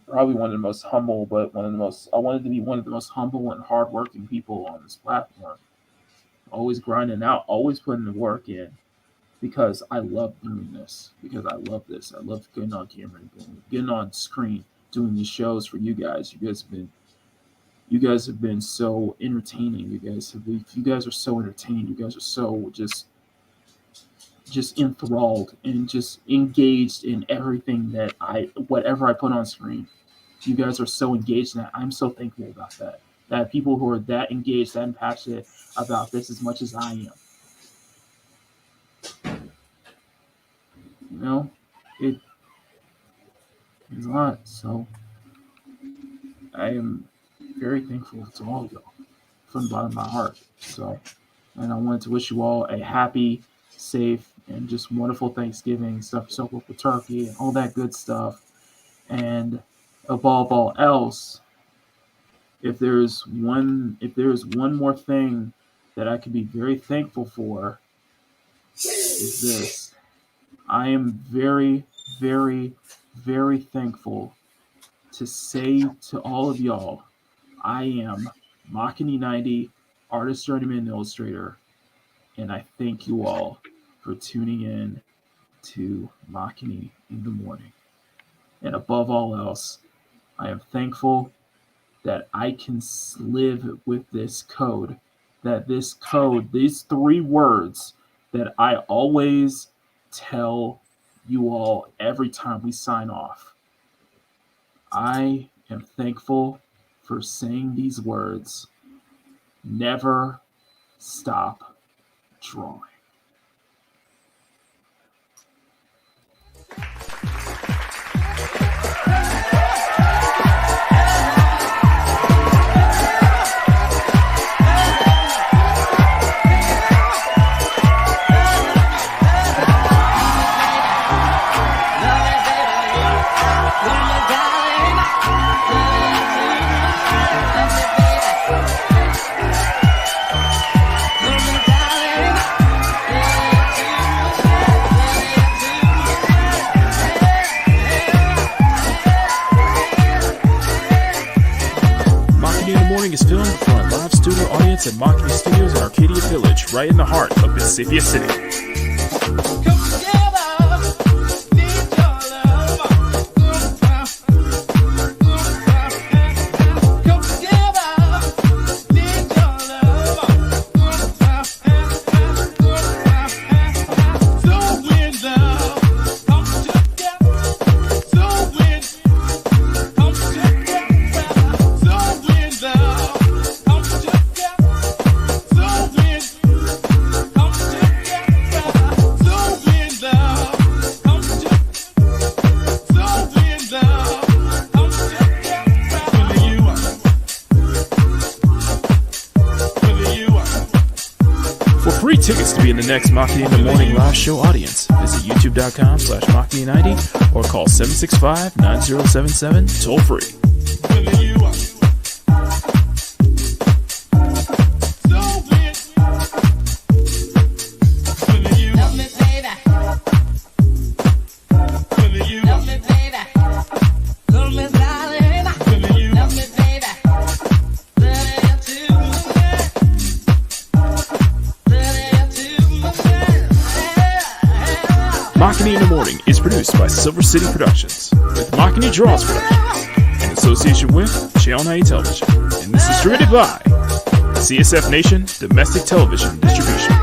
probably one of the most humble, but I wanted to be one of the most humble and hardworking people on this platform. Always grinding out, always putting the work in, because I love doing this. Because I love this. I love getting on camera, getting on screen, doing these shows for you guys. You guys have been so entertaining. You guys are so entertained. You guys are so just enthralled and just engaged in everything whatever I put on screen. You guys are so engaged in that. I'm so thankful about that. That people who are that engaged, that passionate about this as much as I am. It's a lot. So I am very thankful to all of y'all from the bottom of my heart. So, and I wanted to wish you all a happy, safe, and just wonderful Thanksgiving. Stuff yourself with the turkey and all that good stuff. And above all else, if there's one more thing that I could be very thankful for, is this. I am very, very, very thankful to say to all of y'all, I am Makini90, artist, journeyman, and illustrator, and I thank you all for tuning in to Makini in the morning. And above all else, I am thankful that I can live with this code, these 3 words that I always tell you all every time we sign off. I am thankful for saying these words. Never stop drawing. Is filmed for a live studio audience at Makini Studios in Arcadia Village, right in the heart of Pacifica City. Tickets to be in the next Makini in the Morning live show audience. Visit youtube.com/Makini90 or call 765-9077 toll free. Makini in the Morning is produced by Silver City Productions, with Makini Draws Productions, in association with Channel 90 Television, and this is distributed by CSF Nation Domestic Television Distribution.